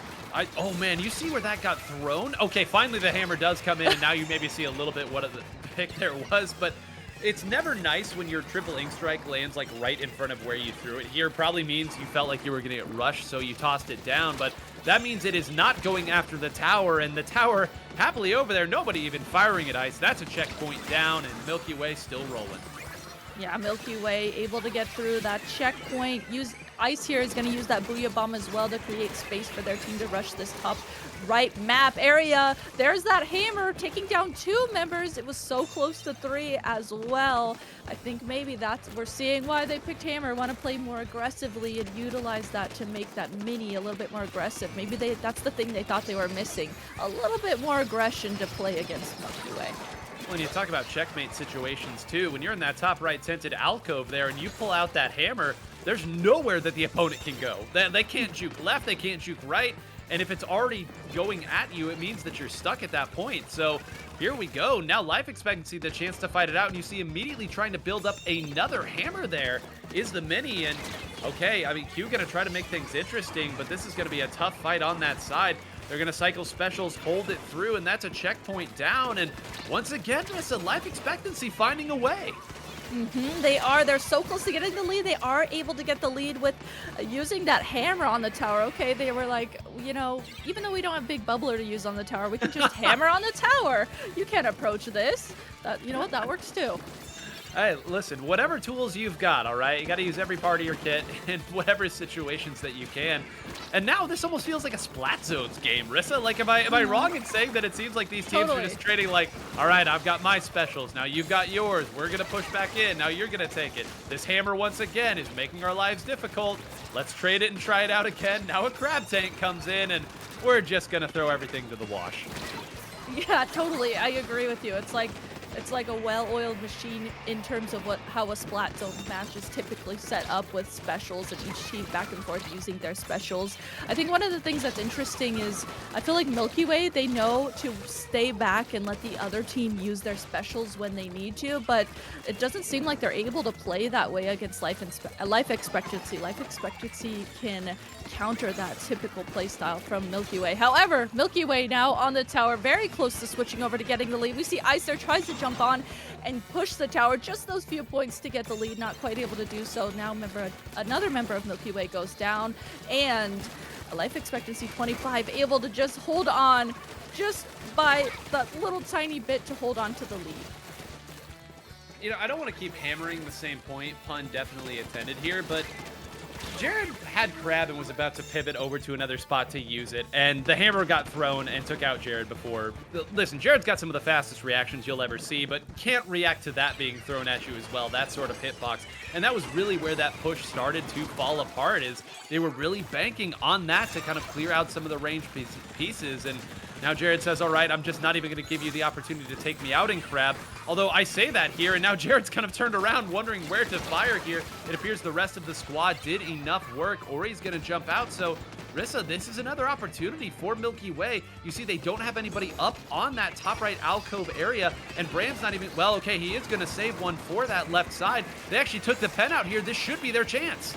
Oh man, you see where that got thrown? Okay, finally the hammer does come in, and now you maybe see a little bit what the pick there was, but it's never nice when your triple ink strike lands like right in front of where you threw it. Here probably means you felt like you were gonna get rushed, so you tossed it down, but that means it is not going after the tower, and the tower happily over there, nobody even firing at Ice. That's a checkpoint down, and Milky Way still rolling. Yeah, Milky Way able to get through that checkpoint. Ice here is going to use that Booyah Bomb as well to create space for their team to rush this top right map area. There's that hammer taking down 2 members. It was so close to 3 as well. I think maybe we're seeing why they picked hammer. Want to play more aggressively and utilize that to make that mini a little bit more aggressive. Maybe that's the thing they thought they were missing. A little bit more aggression to play against Milky Way. When you talk about checkmate situations too, when you're in that top right tinted alcove there and you pull out that hammer, there's nowhere that the opponent can go. They can't juke left, they can't juke right, and if it's already going at you, it means that you're stuck at that point. So here we go. Now life expectancy, the chance to fight it out, and you see immediately trying to build up another hammer there is the mini, and okay, I mean, Q gonna try to make things interesting, but this is gonna be a tough fight on that side. They're going to cycle specials, hold it through, and that's a checkpoint down. And once again, it's a life expectancy finding a way. They are. They're so close to getting the lead. They are able to get the lead with using that hammer on the tower. Okay, they were like, you know, even though we don't have Big Bubbler to use on the tower, we can just hammer on the tower. You can't approach this. You know what? That works too. Hey, listen, whatever tools you've got, all right? You got to use every part of your kit in whatever situations that you can. And now this almost feels like a Splat Zones game, Rissa. Like, am I wrong in saying that it seems like these teams are just trading like, all right, I've got my specials. Now you've got yours. We're going to push back in. Now you're going to take it. This hammer, once again, is making our lives difficult. Let's trade it and try it out again. Now a crab tank comes in, and we're just going to throw everything to the wash. Yeah, totally. I agree with you. It's like a well-oiled machine in terms of how a Splat Zone match is typically set up with specials and each team back and forth using their specials. I think one of the things that's interesting is I feel like Milky Way, they know to stay back and let the other team use their specials when they need to, but it doesn't seem like they're able to play that way against life expectancy. Life expectancy can counter that typical playstyle from Milky Way. However, Milky Way now on the tower, very close to switching over to getting the lead. We see Ice there tries to jump on and push the tower, just those few points to get the lead, not quite able to do so. Now another member of Milky Way goes down, and a life expectancy 25 able to just hold on just by that little tiny bit to hold on to the lead. You know, I don't want to keep hammering the same point, pun definitely intended here, but Jared had crab and was about to pivot over to another spot to use it, and the hammer got thrown and took out Jared before. Listen, Jared's got some of the fastest reactions you'll ever see, but can't react to that being thrown at you as well, that sort of hitbox. And that was really where that push started to fall apart, is they were really banking on that to kind of clear out some of the range pieces, and now Jared says, all right, I'm just not even going to give you the opportunity to take me out in crab. Although I say that here, and now Jared's kind of turned around wondering where to fire here. It appears the rest of the squad did enough work. Ori's going to jump out, so Rissa, this is another opportunity for Milky Way. You see they don't have anybody up on that top right alcove area, and Brand's not even, well, okay, he is going to save one for that left side. They actually took the pen out here. This should be their chance.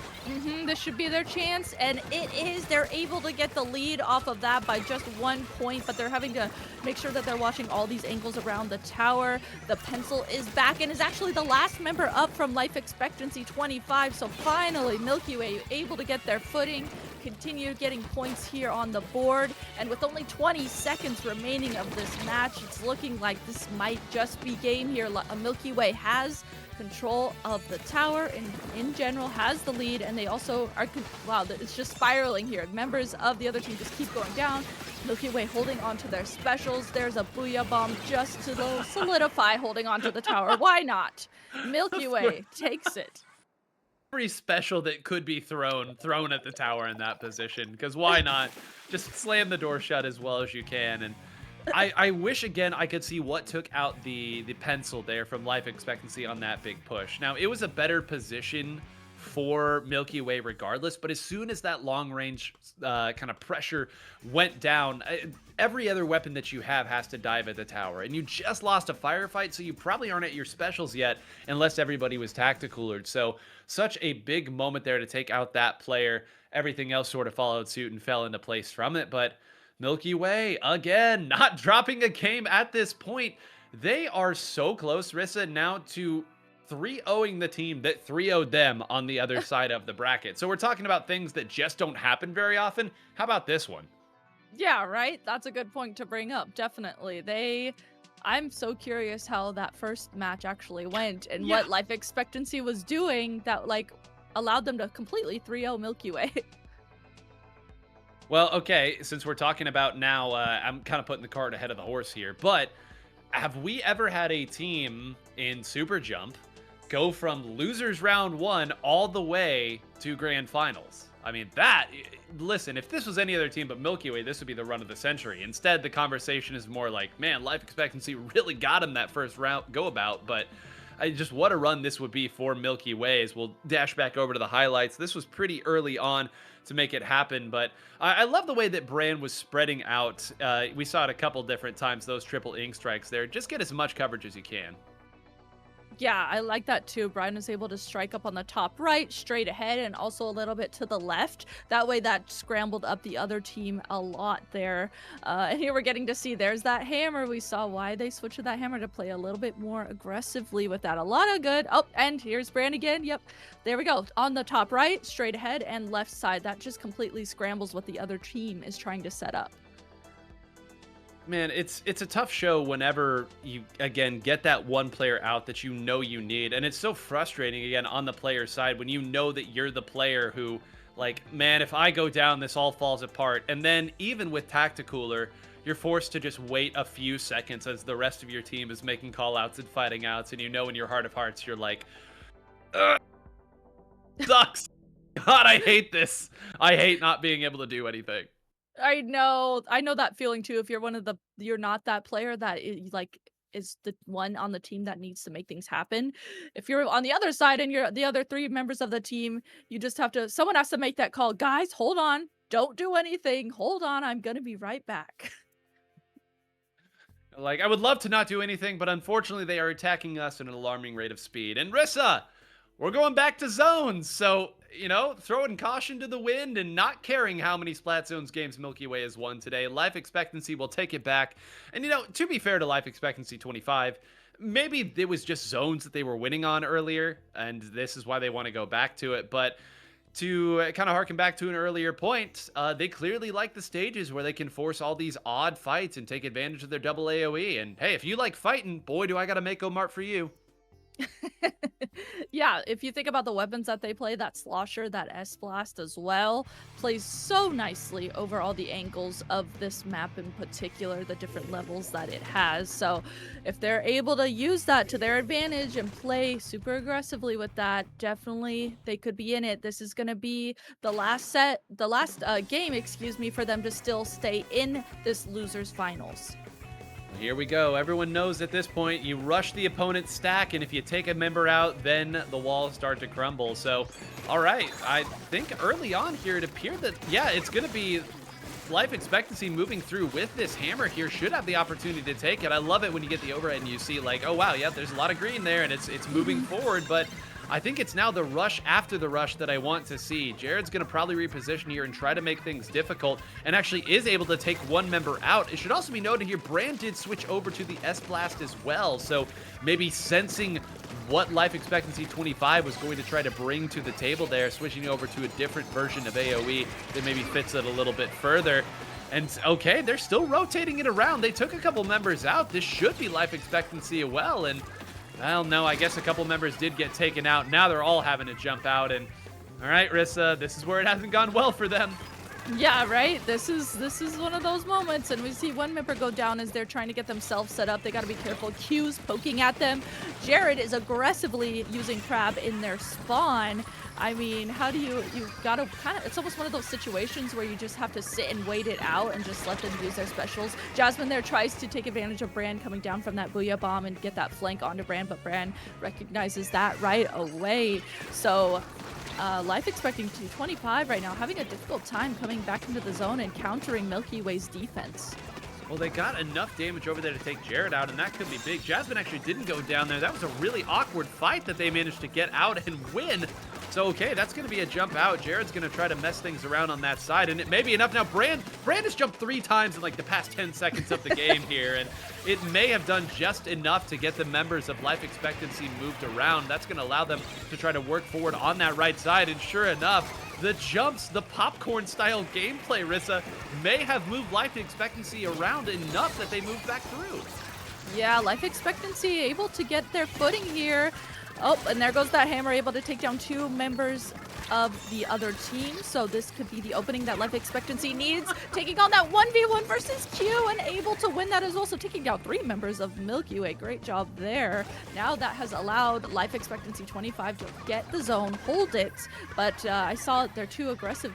This should be their chance, and it is. They're able to get the lead off of that by just 1 point, but they're having to make sure that they're watching all these angles around the tower. The pencil is back and is actually the last member up from life expectancy 25, so finally Milky Way able to get their footing, continue getting points here on the board. And with only 20 seconds remaining of this match, it's looking like this might just be game here. Milky Way has control of the tower and in general has the lead, and they also are, wow, it's just spiraling here. Members of the other team just keep going down. Milky Way holding on to their specials. There's a Booyah Bomb just to solidify holding on to the tower. Why not? Milky Way takes it. Every special that could be thrown at the tower in that position, because why not just slam the door shut as well as you can. And I wish again I could see what took out the pencil there from life expectancy on that big push. Now it was a better position for Milky Way regardless, but as soon as that long range kind of pressure went down, every other weapon that you have has to dive at the tower, and you just lost a firefight, so you probably aren't at your specials yet unless everybody was tacticalered. So such a big moment there to take out that player. Everything else sort of followed suit and fell into place from it, but Milky Way, again, not dropping a game at this point. They are so close, Rissa, now to 3-0ing the team that 3-0'd them on the other side of the bracket. So we're talking about things that just don't happen very often. How about this one? Yeah, right? That's a good point to bring up. Definitely. I'm so curious how that first match actually went and what life expectancy was doing that, like, allowed them to completely 3-0 Milky Way. Well, okay, since we're talking about now, I'm kind of putting the cart ahead of the horse here, but have we ever had a team in SuperJump go from losers round 1 all the way to grand finals? I mean, listen, if this was any other team but Milky Way, this would be the run of the century. Instead, the conversation is more like, man, life expectancy really got him that first round go about, but just what a run this would be for Milky Way. As we'll dash back over to the highlights. This was pretty early on to make it happen, but I love the way that Brand was spreading out. We saw it a couple different times, those triple ink strikes there. Just get as much coverage as you can. Yeah, I like that too. Brian was able to strike up on the top right, straight ahead, and also a little bit to the left. That way that scrambled up the other team a lot there. And here we're getting to see there's that hammer. We saw why they switched to that hammer, to play a little bit more aggressively with that. A lot of good. Oh, and here's Brand again. Yep, there we go. On the top right, straight ahead, and left side. That just completely scrambles what the other team is trying to set up. Man, it's a tough show whenever you, again, get that one player out that you know you need. And it's so frustrating, again, on the player side when you know that you're the player who, like, man, if I go down, this all falls apart. And then even with Tacticooler, you're forced to just wait a few seconds as the rest of your team is making call-outs and fighting outs. And you know in your heart of hearts, you're like, sucks. God, I hate this. I hate not being able to do anything. I know that feeling too. If you're not that player that is the one on the team that needs to make things happen. If you're on the other side and you're the other 3 members of the team, you just someone has to make that call. Guys, hold on. Don't do anything. Hold on. I'm going to be right back. Like, I would love to not do anything, but unfortunately they are attacking us at an alarming rate of speed. And Rissa, we're going back to zones. So, you know, throwing caution to the wind and not caring how many Splat Zones games Milky Way has won today. Life expectancy will take it back. And, you know, to be fair to life expectancy 25, maybe it was just zones that they were winning on earlier, and this is why they want to go back to it. But to kind of harken back to an earlier point, they clearly like the stages where they can force all these odd fights and take advantage of their double AoE. And hey, if you like fighting, boy, do I got to make Omart for you. Yeah, if you think about the weapons that they play, that Slosher, that S-Blast as well, plays so nicely over all the angles of this map in particular, the different levels that it has. So if they're able to use that to their advantage and play super aggressively with that, definitely they could be in it. This is going to be the last game, excuse me, for them to still stay in this losers finals. Here we go. Everyone knows at this point, you rush the opponent's stack, and if you take a member out, then the walls start to crumble. So, all right, I think early on here, it appeared that, yeah, it's going to be life expectancy moving through with this hammer here. Should have the opportunity to take it. I love it when you get the overhead and you see, like, oh, wow, yeah, there's a lot of green there, and it's moving forward, but I think it's now the rush after the rush that I want to see. Jared's going to probably reposition here and try to make things difficult, and actually is able to take one member out. It should also be noted here, Brand did switch over to the S-Blast as well, so maybe sensing what Life Expectancy 25 was going to try to bring to the table there, switching over to a different version of AoE that maybe fits it a little bit further. And okay, they're still rotating it around. They took a couple members out. This should be Life Expectancy as well. And well, no, I guess a couple members did get taken out. Now they're all having to jump out. And all right, Rissa, this is where it hasn't gone well for them. Yeah, right. This is one of those moments, and we see one member go down as they're trying to get themselves set up. They got to be careful. Q's poking at them. Jared is aggressively using Crab in their spawn. I mean, how do you gotta kind of, it's almost one of those situations where you just have to sit and wait it out and just let them use their specials. Jasmine there tries to take advantage of Bran coming down from that Booyah Bomb and get that flank onto Bran, but Bran recognizes that right away. So Life Expectancy 25 right now, having a difficult time coming back into the zone and countering Milky Way's defense. Well, they got enough damage over there to take Jared out, and that could be big. Jasmine actually didn't go down there. That was a really awkward fight that they managed to get out and win. So, okay, that's going to be a jump out. Jared's going to try to mess things around on that side, and it may be enough. Now, Bran has jumped 3 times in, like, the past 10 seconds of the game here, and it may have done just enough to get the members of Life Expectancy moved around. That's going to allow them to try to work forward on that right side, and sure enough, the jumps, the popcorn-style gameplay, Rissa, may have moved Life Expectancy around enough that they moved back through. Yeah, Life Expectancy able to get their footing here. Oh, and there goes that hammer, able to take down 2 members of the other team. So this could be the opening that Life Expectancy needs. Taking on that 1v1 versus Q and able to win that as well. So taking out 3 members of Milky Way. Great job there. Now that has allowed Life Expectancy 25 to get the zone, hold it. But I saw they're two aggressive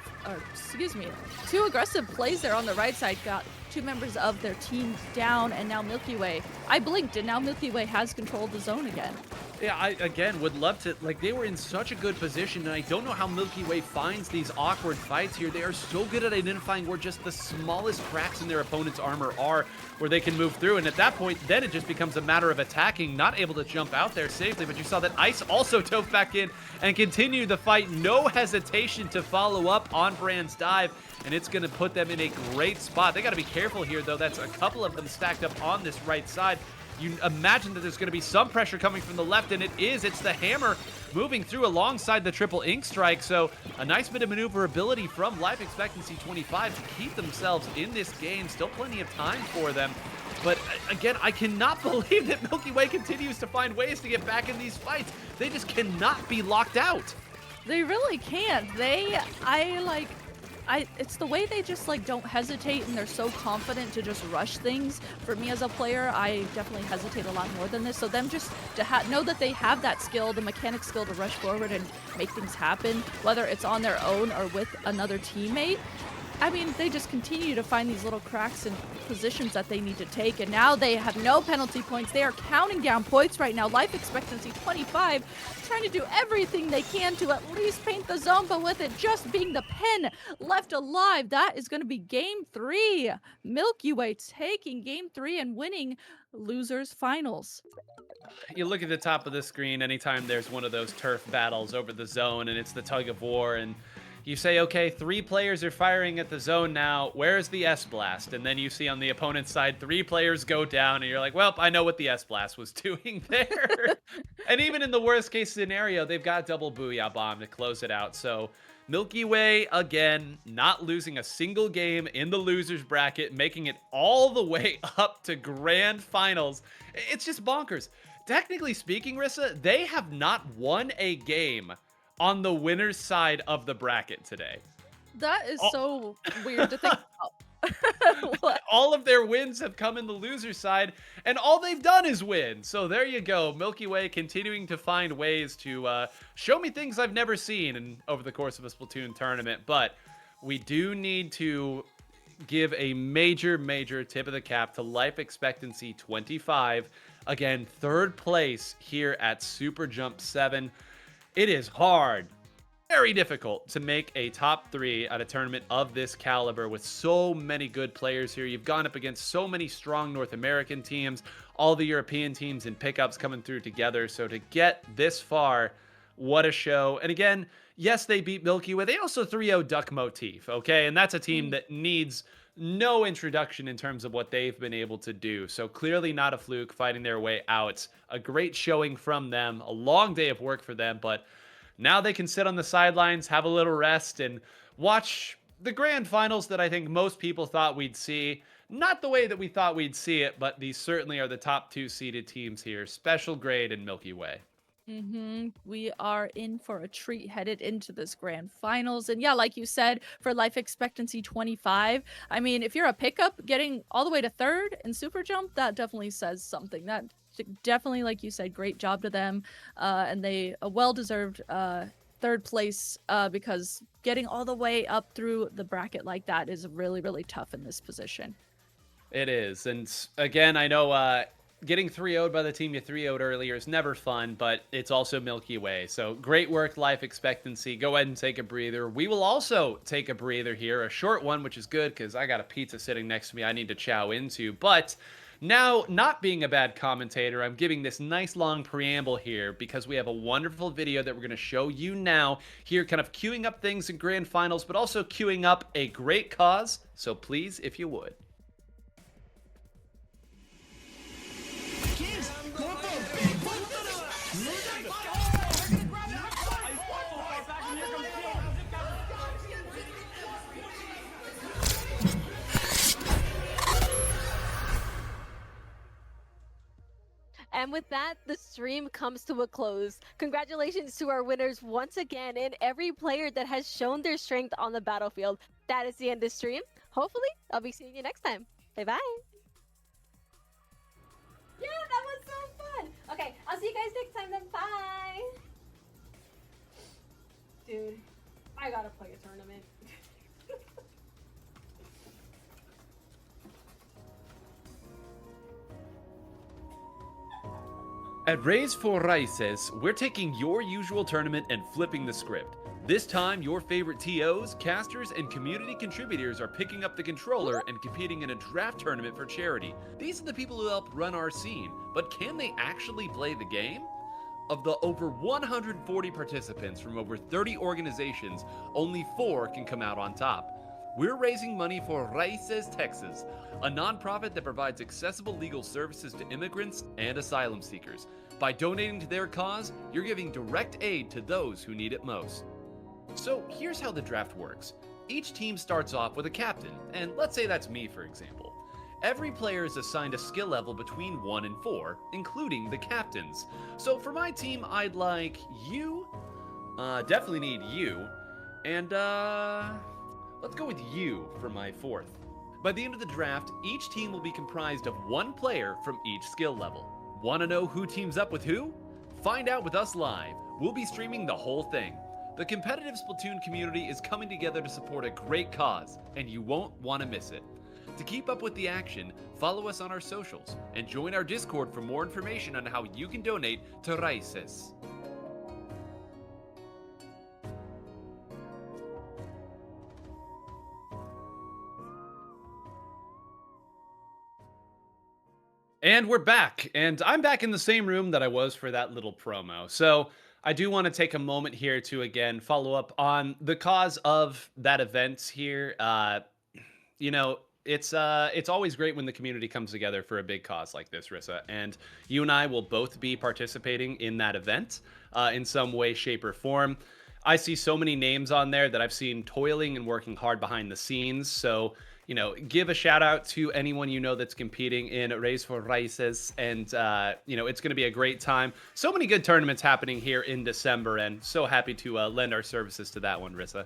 plays there on the right side. Got 2 members of their team down, and now Milky Way. I blinked, and now Milky Way has controlled the zone again. Yeah, I, again, would love to, like, they were in such a good position, and I don't know how Milky Way finds these awkward fights here. They are so good at identifying where just the smallest cracks in their opponent's armor are, where they can move through, and at that point, then it just becomes a matter of attacking, not able to jump out there safely, but you saw that Ice also dove back in and continued the fight. No hesitation to follow up on Bran's dive, and it's going to put them in a great spot. They got to be careful here, though. That's a couple of them stacked up on this right side. You imagine that there's going to be some pressure coming from the left, and it is. It's the hammer moving through alongside the triple ink strike. So a nice bit of maneuverability from Life Expectancy 25 to keep themselves in this game. Still plenty of time for them. But again, I cannot believe that Milky Way continues to find ways to get back in these fights. They just cannot be locked out. They really can't. It's the way they just like don't hesitate, and they're so confident to just rush things. For me as a player, I definitely hesitate a lot more than this. So them just to know that they have that skill, the mechanic skill to rush forward and make things happen, whether it's on their own or with another teammate. I mean, they just continue to find these little cracks and positions that they need to take, and now they have no penalty points. They are counting down points right now. Life Expectancy 25 trying to do everything they can to at least paint the zone, but with it just being the pen left alive, that is going to be game 3. Milky Way taking game 3 and winning losers finals. You look at the top of the screen anytime there's one of those turf battles over the zone, and it's the tug of war, and you say, okay, 3 players are firing at the zone now. Where's the S-Blast? And then you see on the opponent's side, 3 players go down, and you're like, well, I know what the S-Blast was doing there. And even in the worst case scenario, they've got double Booyah Bomb to close it out. So Milky Way, again, not losing a single game in the losers bracket, making it all the way up to grand finals. It's just bonkers. Technically speaking, Rissa, they have not won a game on the winner's side of the bracket today. That is so weird to think about. All of their wins have come in the loser side, and all they've done is win. So there you go. Milky Way continuing to find ways to show me things I've never seen over the course of a Splatoon tournament. But we do need to give a major, major tip of the cap to Life Expectancy 25. Again, 3rd place here at SuperJump 7. It is hard, very difficult to make a top 3 at a tournament of this caliber with so many good players here. You've gone up against so many strong North American teams, all the European teams and pickups coming through together. So to get this far, what a show. And again, yes, they beat Milky Way. They also 3-0 Duck Motif, okay? And that's a team that needs no introduction in terms of what they've been able to do. So clearly not a fluke, fighting their way out. A great showing from them, a long day of work for them, but now they can sit on the sidelines, have a little rest, and watch the grand finals that I think most people thought we'd see. Not the way that we thought we'd see it, but these certainly are the top 2 seeded teams here. Special Grade and Milky Way. We are in for a treat headed into this grand finals. And yeah, like you said, for life expectancy 25, I mean, if you're a pickup getting all the way to 3rd in SuperJump, that definitely says something. That definitely, like you said, great job to them. And they a well-deserved 3rd place because getting all the way up through the bracket like that is really, really tough in this position. It is. And again, I know getting 3-0'd by the team you 3-0'd earlier is never fun, but it's also Milky Way. So great work, life expectancy. Go ahead and take a breather. We will also take a breather here, a short one, which is good because I got a pizza sitting next to me I need to chow into. But now, not being a bad commentator, I'm giving this nice long preamble here because we have a wonderful video that we're going to show you now here, kind of queuing up things in grand finals, but also queuing up a great cause. So please, if you would. And with that, the stream comes to a close. Congratulations to our winners once again and every player that has shown their strength on the battlefield. That is the end of the stream. Hopefully, I'll be seeing you next time. Bye-bye. Yeah, that was so fun. Okay, I'll see you guys next time then. Bye. Dude, I gotta play a tournament. At Raise for Rices, we're taking your usual tournament and flipping the script. This time, your favorite TOs, casters, and community contributors are picking up the controller and competing in a draft tournament for charity. These are the people who help run our scene, but can they actually play the game? Of the over 140 participants from over 30 organizations, only 4 can come out on top. We're raising money for Raíces Texas, a nonprofit that provides accessible legal services to immigrants and asylum seekers. By donating to their cause, you're giving direct aid to those who need it most. So here's how the draft works. Each team starts off with a captain, and let's say that's me, for example. Every player is assigned a skill level between 1 and 4, including the captains. So for my team, I'd like you, definitely need you, and let's go with you for my 4th. By the end of the draft, each team will be comprised of 1 player from each skill level. Want to know who teams up with who? Find out with us live. We'll be streaming the whole thing. The competitive Splatoon community is coming together to support a great cause, and you won't want to miss it. To keep up with the action, follow us on our socials and join our Discord for more information on how you can donate to Raíces. And we're back, and I'm back in the same room that I was for that little promo. So I do want to take a moment here to, again, follow up on the cause of that event here. You know, it's always great when the community comes together for a big cause like this, Rissa. And you and I will both be participating in that event in some way, shape, or form. I see so many names on there that I've seen toiling and working hard behind the scenes. So, you know, give a shout out to anyone you know that's competing in Race for Raíces. And, you know, it's going to be a great time. So many good tournaments happening here in December, and so happy to lend our services to that one, Rissa.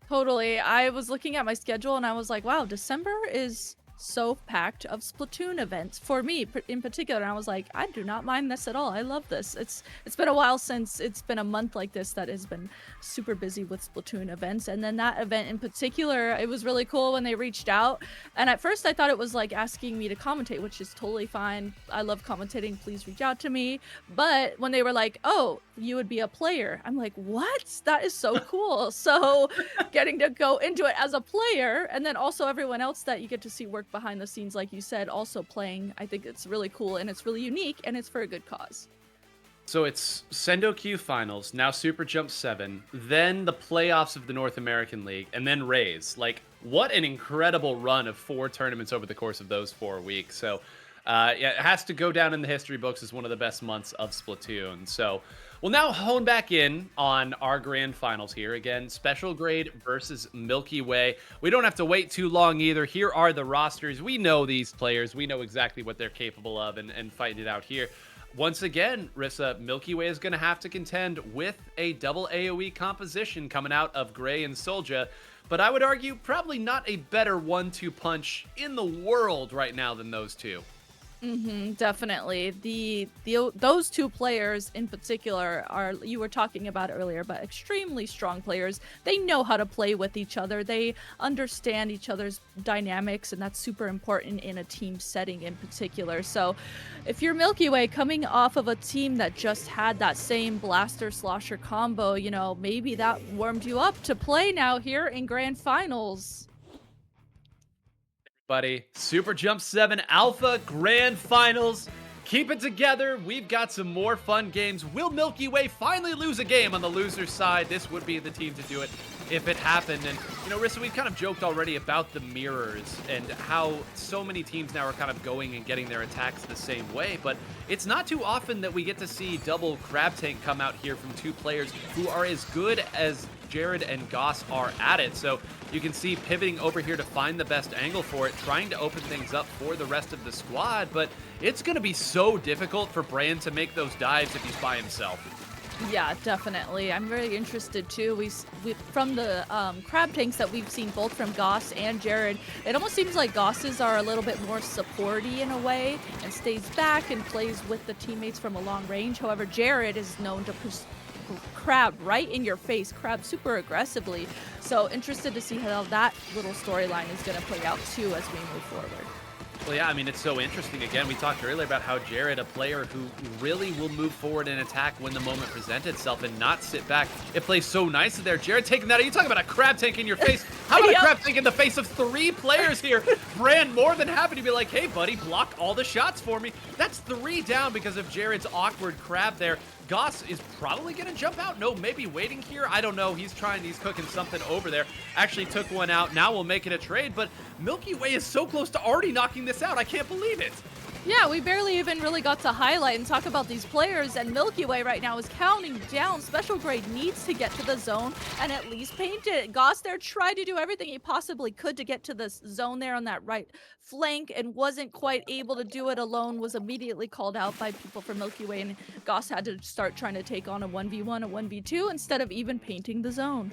Totally. I was looking at my schedule and I was like, wow, December is so packed of Splatoon events for me in particular. And I was like, I do not mind this at all. I love this. It's been a while since it's been a month like this that has been super busy with Splatoon events. And then that event in particular, it was really cool when they reached out. And at first I thought it was like asking me to commentate, which is totally fine. I love commentating. Please reach out to me. But when they were like, oh, you would be a player, I'm like, what? That is so cool. So getting to go into it as a player, and then also everyone else that you get to see work behind the scenes, like you said, also playing, I think it's really cool and it's really unique and it's for a good cause. So it's Sendo Q Finals, now SuperJump 7, then the playoffs of the North American League, and then Raise. Like, what an incredible run of 4 tournaments over the course of those 4 weeks. So yeah, it has to go down in the history books as one of the best months of Splatoon. So we'll now hone back in on our grand finals here. Again, Special Grade versus Milky Way. We don't have to wait too long either. Here are the rosters. We know these players. We know exactly what they're capable of and fighting it out here. Once again, Rissa, Milky Way is going to have to contend with a double AoE composition coming out of Gray and Solja. But I would argue probably not a better 1-2 punch in the world right now than those two. Definitely. Those two players in particular are, you were talking about earlier, but extremely strong players. They know how to play with each other. They understand each other's dynamics, and that's super important in a team setting in particular. So if you're Milky Way coming off of a team that just had that same blaster slosher combo, you know, maybe that warmed you up to play now here in grand finals. Buddy, SuperJump 7 Alpha Grand Finals. Keep it together. We've got some more fun games. Will Milky Way finally lose a game on the loser's side? This would be the team to do it if it happened. And, you know, Rissa, we've kind of joked already about the mirrors and how so many teams now are kind of going and getting their attacks the same way. But it's not too often that we get to see double Crab Tank come out here from two players who are as good as Jared and Goss are at it. So you can see pivoting over here to find the best angle for it, trying to open things up for the rest of the squad, but it's going to be so difficult for Brand to make those dives if he's by himself. Yeah, definitely. I'm very interested too. We from the crab tanks that we've seen both from Goss and Jared, it almost seems like Goss's are a little bit more supporty in a way and stays back and plays with the teammates from a long range. However, Jared is known to crab right in your face, crab super aggressively. So interested to see how that little storyline is going to play out too as we move forward. Well, yeah, I mean, it's so interesting. Again, we talked earlier about how Jared, a player who really will move forward and attack when the moment presents itself and not sit back. It plays so nicely there. Jared taking that. Are you talking about a crab tank in your face? How about a crab tank in the face of 3 players here? Brand more than happy to be like, hey, buddy, block all the shots for me. That's 3 down because of Jared's awkward crab there. Goss is probably going to jump out. No, maybe waiting here. I don't know. He's cooking something over there. Actually took one out. Now we'll make it a trade, but Milky Way is so close to already knocking this out. I can't believe it. Yeah, we barely even really got to highlight and talk about these players, and Milky Way right now is counting down. Special Grade needs to get to the zone and at least paint it. Goss there tried to do everything he possibly could to get to the zone there on that right flank and wasn't quite able to do it alone, was immediately called out by people from Milky Way, and Goss had to start trying to take on a 1v1, a 1v2 instead of even painting the zone.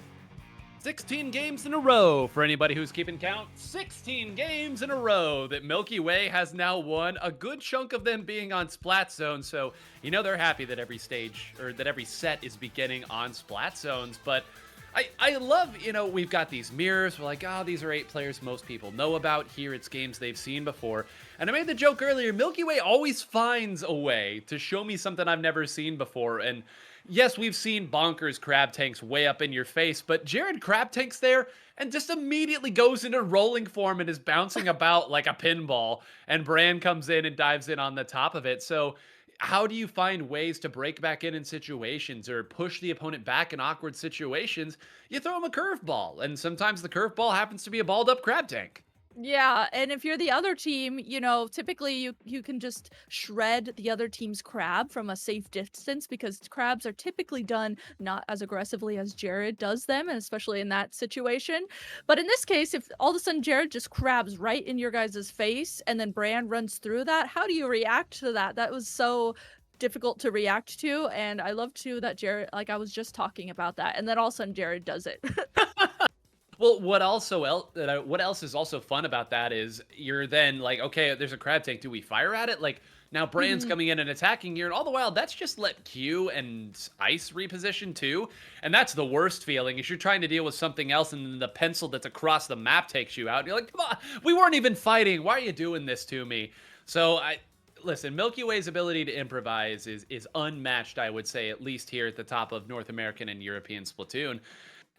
16 games in a row for anybody who's keeping count. 16 games in a row that Milky Way has now won, a good chunk of them being on Splat Zone. So, you know, they're happy that every stage or that every set is beginning on Splat Zones. But I love, you know, we've got these mirrors. We're like, oh, these are 8 players most people know about. Here it's games they've seen before. And I made the joke earlier, Milky Way always finds a way to show me something I've never seen before. And yes, we've seen bonkers crab tanks way up in your face, but Jared crab tanks there and just immediately goes into rolling form and is bouncing about like a pinball, and Brand comes in and dives in on the top of it. So how do you find ways to break back in situations or push the opponent back in awkward situations? You throw them a curveball, and sometimes the curveball happens to be a balled up crab tank. Yeah, and if you're the other team, you know, typically you can just shred the other team's crab from a safe distance because crabs are typically done not as aggressively as Jared does them, and especially in that situation. But in this case, if all of a sudden Jared just crabs right in your guys' face and then Brand runs through that, how do you react to that? That was so difficult to react to, and I love too that Jared, like I was just talking about that, and then all of a sudden Jared does it. Well, what else is also fun about that is you're then like, okay, there's a crab tank. Do we fire at it? Like, now Brand's coming in and attacking you, and all the while, that's just let Q and Ice reposition too. And that's the worst feeling, is you're trying to deal with something else, and then the pencil that's across the map takes you out. And you're like, come on, we weren't even fighting. Why are you doing this to me? So listen, Milky Way's ability to improvise is unmatched, I would say, at least here at the top of North American and European Splatoon.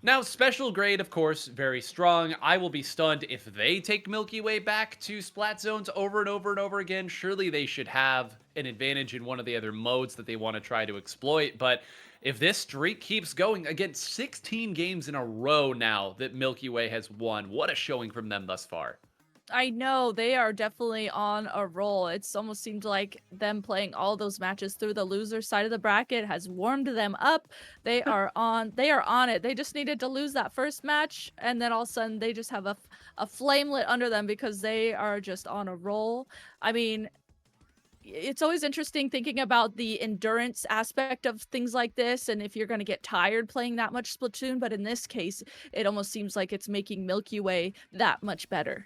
Now, Special Grade, of course, very strong. I will be stunned if they take Milky Way back to Splat Zones over and over and over again. Surely they should have an advantage in one of the other modes that they want to try to exploit. But if this streak keeps going, again, 16 games in a row now that Milky Way has won. What a showing from them thus far. I know they are definitely on a roll. It's almost seemed like them playing all those matches through the loser side of the bracket has warmed them up. They are on it. They just needed to lose that first match, and then all of a sudden they just have a flamelet under them because they are just on a roll. I mean, it's always interesting thinking about the endurance aspect of things like this, and if you're going to get tired playing that much Splatoon, but in this case, it almost seems like it's making Milky Way that much better.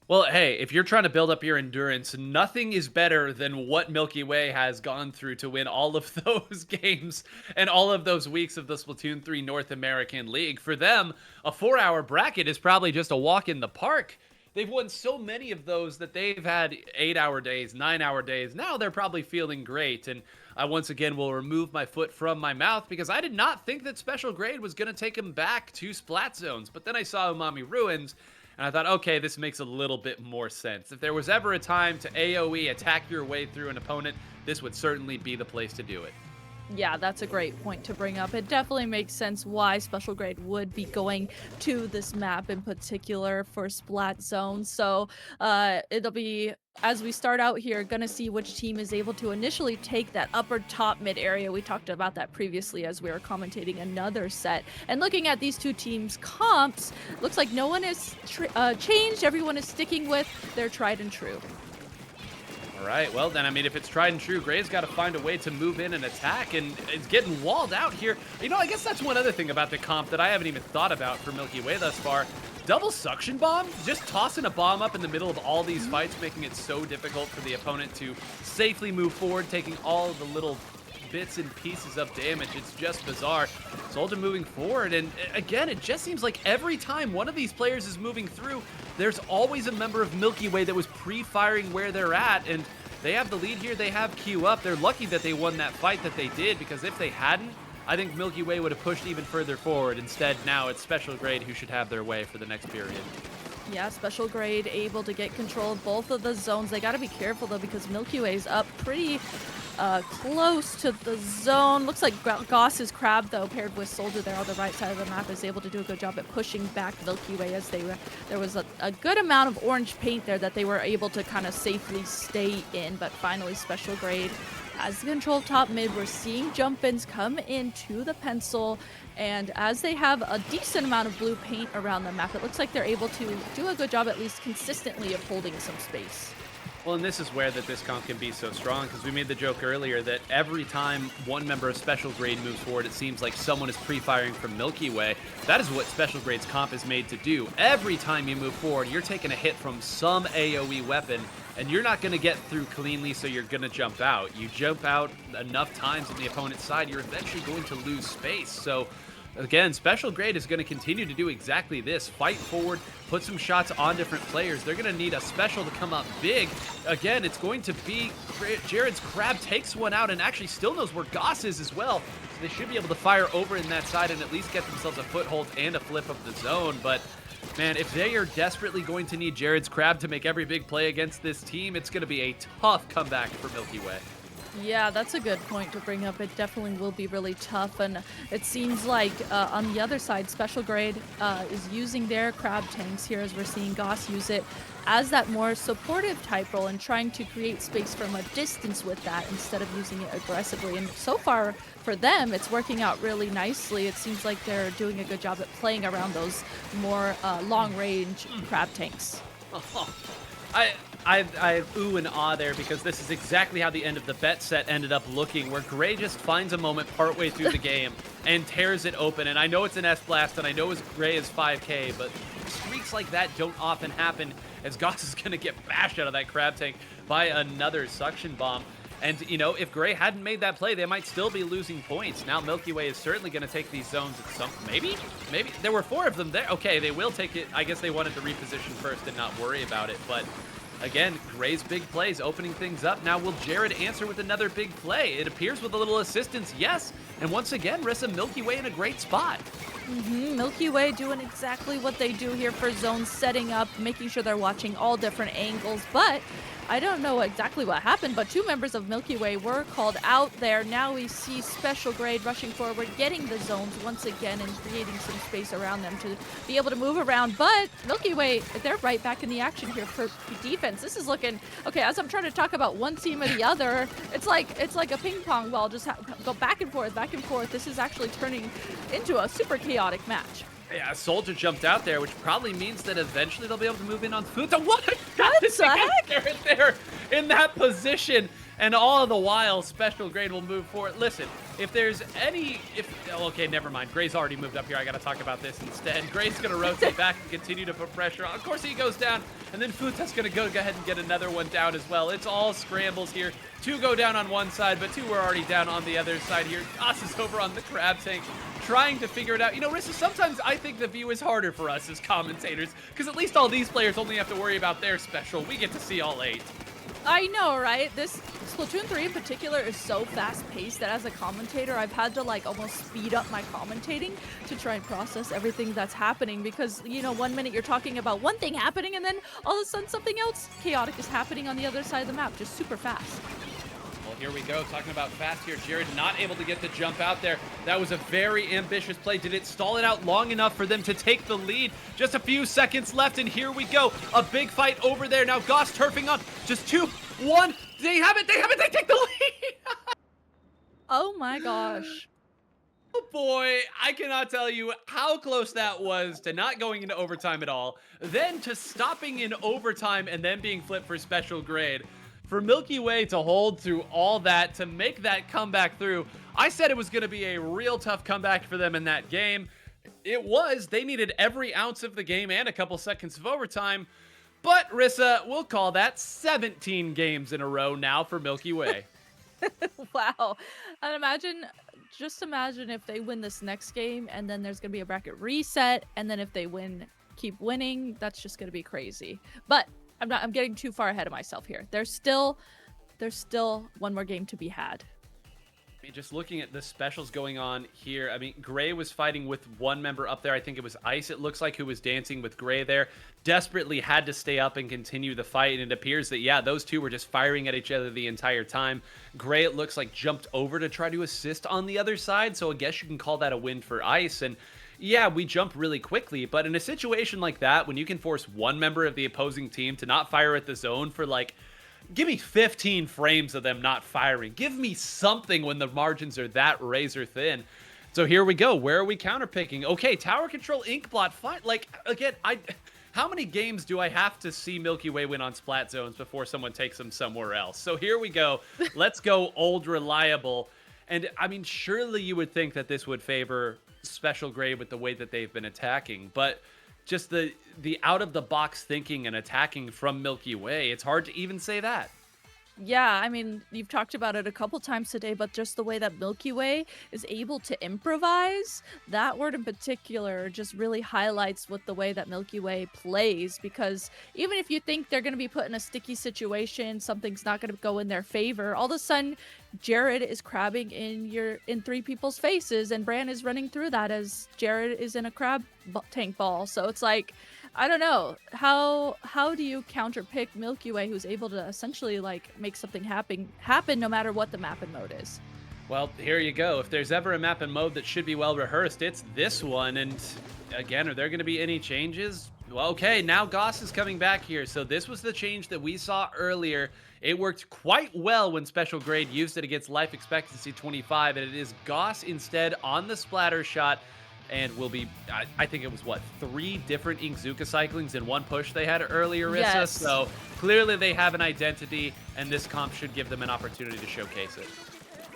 Well, hey, if you're trying to build up your endurance, nothing is better than what Milky Way has gone through to win all of those games and all of those weeks of the Splatoon 3 North American League. For them, a 4-hour bracket is probably just a walk in the park. They've won so many of those that they've had 8-hour days, 9-hour days. Now they're probably feeling great. And I once again will remove my foot from my mouth because I did not think that Special Grade was going to take him back to Splat Zones. But then I saw Umami Ruins, and I thought, okay, this makes a little bit more sense. If there was ever a time to AoE attack your way through an opponent, this would certainly be the place to do it. Yeah, that's a great point to bring up. It definitely makes sense why Special Grade would be going to this map in particular for Splat Zone. So it'll be, as we start out here, gonna see which team is able to initially take that upper top mid area. We talked about that previously as we were commentating another set. And looking at these two teams' comps, looks like no one is changed. Everyone is sticking with their tried and true. All right, well then, I mean, if it's tried and true, Gray's got to find a way to move in and attack, and it's getting walled out here. You know, I guess that's one other thing about the comp that I haven't even thought about for Milky Way thus far. Double suction bomb? Just tossing a bomb up in the middle of all these fights, making it so difficult for the opponent to safely move forward, taking all of the little bits and pieces of damage. It's just bizarre. Soldier moving forward, and again, it just seems like every time one of these players is moving through, there's always a member of Milky Way that was pre-firing where they're at, and they have the lead here. They have Q up. They're lucky that they won that fight that they did, because if they hadn't, I think Milky Way would have pushed even further forward. Instead, now it's Special Grade who should have their way for the next period. Yeah, Special Grade able to get control of both of the zones. They got to be careful, though, because Milky Way's up pretty close to the zone. Looks like Goss's Crab, though, paired with Soldier there on the right side of the map, is able to do a good job at pushing back Milky Way as there was a good amount of orange paint there that they were able to kind of safely stay in. But finally, Special Grade has the control of top mid. We're seeing jump-ins come into the pencil, and as they have a decent amount of blue paint around the map, it looks like they're able to do a good job, at least consistently, of holding some space. Well, and this is where this comp can be so strong, because we made the joke earlier that every time one member of Special Grade moves forward, it seems like someone is pre-firing from Milky Way. That is what Special Grade's comp is made to do. Every time you move forward, you're taking a hit from some AoE weapon, and you're not going to get through cleanly, so you're going to jump out. You jump out enough times on the opponent's side, you're eventually going to lose space. So again, Special Grade is going to continue to do exactly this. Fight forward, put some shots on different players. They're going to need a special to come up big. Again, it's going to be Jared's Crab takes one out and actually still knows where Goss is as well. So they should be able to fire over in that side and at least get themselves a foothold and a flip of the zone. But man, if they are desperately going to need Jared's Crab to make every big play against this team, it's going to be a tough comeback for Milky Way. Yeah, that's a good point to bring up. It definitely will be really tough, and it seems like on the other side, Special Grade is using their crab tanks here, as we're seeing Goss use it as that more supportive type role and trying to create space from a distance with that instead of using it aggressively. And so far for them, it's working out really nicely. It seems like they're doing a good job at playing around those more long-range crab tanks. I ooh and ah there, because this is exactly how the end of the bet set ended up looking, where Gray just finds a moment partway through the game and tears it open. And I know it's an S-Blast, and I know Gray is 5K, but streaks like that don't often happen, as Goss is going to get bashed out of that crab tank by another suction bomb. And, you know, if Gray hadn't made that play, they might still be losing points. Now Milky Way is certainly going to take these zones at some... Maybe? There were 4 of them there. Okay, they will take it. I guess they wanted to reposition first and not worry about it, but... Again, Gray's big plays opening things up. Now will Jared answer with another big play? It appears with a little assistance, yes. And once again, Rissa Milky Way in a great spot. Milky Way doing exactly what they do here for zone, setting up, making sure they're watching all different angles. But I don't know exactly what happened, but 2 members of Milky Way were called out there. Now we see Special Grade rushing forward, getting the zones once again and creating some space around them to be able to move around. But Milky Way, they're right back in the action here for defense. This is looking, okay, as I'm trying to talk about one team or the other, it's like a ping pong ball, just go back and forth, back and forth. This is actually turning into a super chaotic match. Yeah, Soldier jumped out there, which probably means that eventually they'll be able to move in on Fruittella. What the heck? Right there in that position, and all the while, Special Grade will move forward. Listen, if there's any, okay, never mind. Gray's already moved up here. I got to talk about this instead. Gray's going to rotate back and continue to put pressure on. Of course, he goes down, and then Fruittella's going to go ahead and get another one down as well. It's all scrambles here. 2 go down on one side, but 2 were already down on the other side here. Goss is over on the crab tank, trying to figure it out. You know, Rissa, sometimes I think the view is harder for us as commentators, because at least all these players only have to worry about their special. We get to see all 8. I know, right? This Splatoon 3 in particular is so fast-paced that as a commentator, I've had to like almost speed up my commentating to try and process everything that's happening, because, you know, 1 minute you're talking about one thing happening and then all of a sudden something else chaotic is happening on the other side of the map, just super fast. Well, here we go, talking about fast here. Jared not able to get the jump out there. That was a very ambitious play. Did it stall it out long enough for them to take the lead? Just a few seconds left, and here we go. A big fight over there. Now Goss turfing on. Just 2, 1. They have it, they take the lead. Oh my gosh. Oh boy, I cannot tell you how close that was to not going into overtime at all, then to stopping in overtime and then being flipped for Special Grade. For Milky Way to hold through all that, to make that comeback through, I said it was going to be a real tough comeback for them in that game. It was. They needed every ounce of the game and a couple seconds of overtime. But, Rissa, we'll call that 17 games in a row now for Milky Way. Wow. And just imagine if they win this next game and then there's going to be a bracket reset, and then if they keep winning, that's just going to be crazy. But I'm getting too far ahead of myself here. There's still 1 more game to be had. I mean, just looking at the specials going on here, I mean, Gray was fighting with 1 member up there. I think it was Ice, it looks like, who was dancing with Gray there. Desperately had to stay up and continue the fight, and it appears that, yeah, those 2 were just firing at each other the entire time. Gray, it looks like, jumped over to try to assist on the other side, so I guess you can call that a win for Ice. And yeah, we jump really quickly, but in a situation like that, when you can force 1 member of the opposing team to not fire at the zone for, like, give me 15 frames of them not firing. Give me something when the margins are that razor thin. So here we go. Where are we counterpicking? Okay, tower control, Inkblot, fine. Like, again, how many games do I have to see Milky Way win on splat zones before someone takes them somewhere else? So here we go. Let's go old reliable. And, I mean, surely you would think that this would favor Special Grade with the way that they've been attacking, but just the out-of-the-box thinking and attacking from Milky Way, it's hard to even say that. Yeah, I mean, you've talked about it a couple times today, but just the way that Milky Way is able to improvise, that word in particular just really highlights what the way that Milky Way plays, because even if you think they're going to be put in a sticky situation, something's not going to go in their favor, all of a sudden Jared is crabbing in 3 people's faces, and Bran is running through that as Jared is in a crab tank ball. So it's like, I don't know, how do you counterpick Milky Way, who's able to essentially like make something happen no matter what the map and mode is? Well, here you go. If there's ever a map and mode that should be well rehearsed, it's this one. And again, are there going to be any changes? Well, okay, now Goss is coming back here. So this was the change that we saw earlier. It worked quite well when Special Grade used it against Life Expectancy 25, and it is Goss instead on the splatter shot. And will be, I think it was, what, 3 different Inkzuka cyclings in 1 push they had earlier, Rissa? Yes. So clearly they have an identity, and this comp should give them an opportunity to showcase it.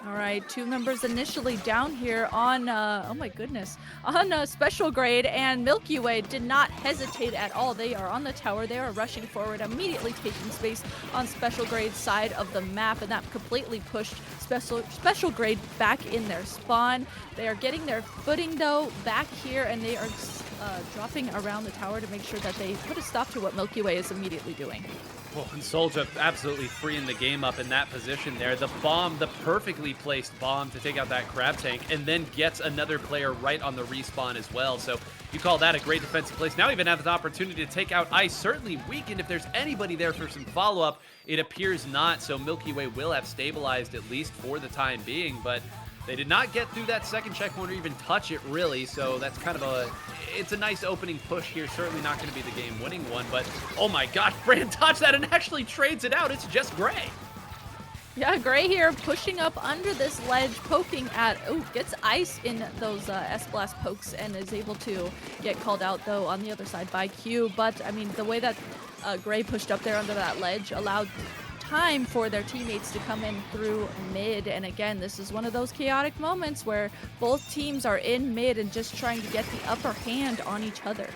All right, 2 members initially down here on, oh my goodness, on Special Grade, and Milky Way did not hesitate at all. They are on the tower. They are rushing forward, immediately taking space on Special Grade's side of the map, and that completely pushed Special Grade back in their spawn. They are getting their footing, though, back here, and they are dropping around the tower to make sure that they put a stop to what Milky Way is immediately doing. Oh, and Soldier absolutely freeing the game up in that position there. The bomb, the perfectly placed bomb to take out that crab tank, and then gets another player right on the respawn as well. So you call that a great defensive place. Now even have the opportunity to take out Ice. Certainly weakened if there's anybody there for some follow-up. It appears not, so Milky Way will have stabilized at least for the time being, but they did not get through that second checkpoint or even touch it, really, so that's kind of it's a nice opening push here. Certainly not going to be the game-winning one, but oh my gosh, Brand touched that and actually trades it out. It's just Gray. Yeah, Gray here pushing up under this ledge, poking at, gets Ice in those S-Blast pokes and is able to get called out, though, on the other side by Q. But, I mean, the way that Gray pushed up there under that ledge allowed time for their teammates to come in through mid, and again, this is one of those chaotic moments where both teams are in mid and just trying to get the upper hand on each other.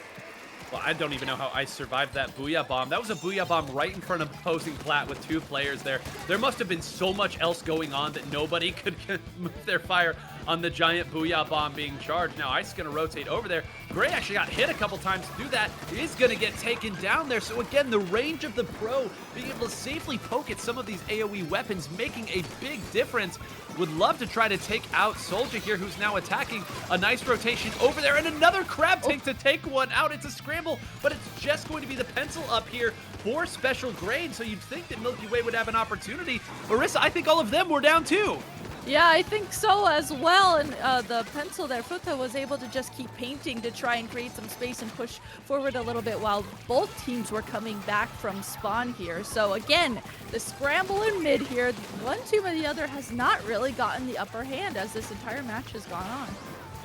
Well, I don't even know how Ice survived that Booyah Bomb. That was a Booyah Bomb right in front of opposing Plat with 2 players there. There must have been so much else going on that nobody could move their fire on the giant Booyah Bomb being charged. Now Ice is going to rotate over there. Gray actually got hit a couple times to do that. He is going to get taken down there. So again, the range of the pro being able to safely poke at some of these AoE weapons, making a big difference. Would love to try to take out Soldier here, who's now attacking. A nice rotation over there, and another crab tank to take one out. It's a scramble, but it's just going to be the pencil up here for Special Grade, so you'd think that Milky Way would have an opportunity. Marissa, I think all of them were down too. Yeah, I think so as well, and the pencil there, Fruttella was able to just keep painting to try and create some space and push forward a little bit while both teams were coming back from spawn here. So again, the scramble in mid here, one team or the other has not really gotten the upper hand as this entire match has gone on.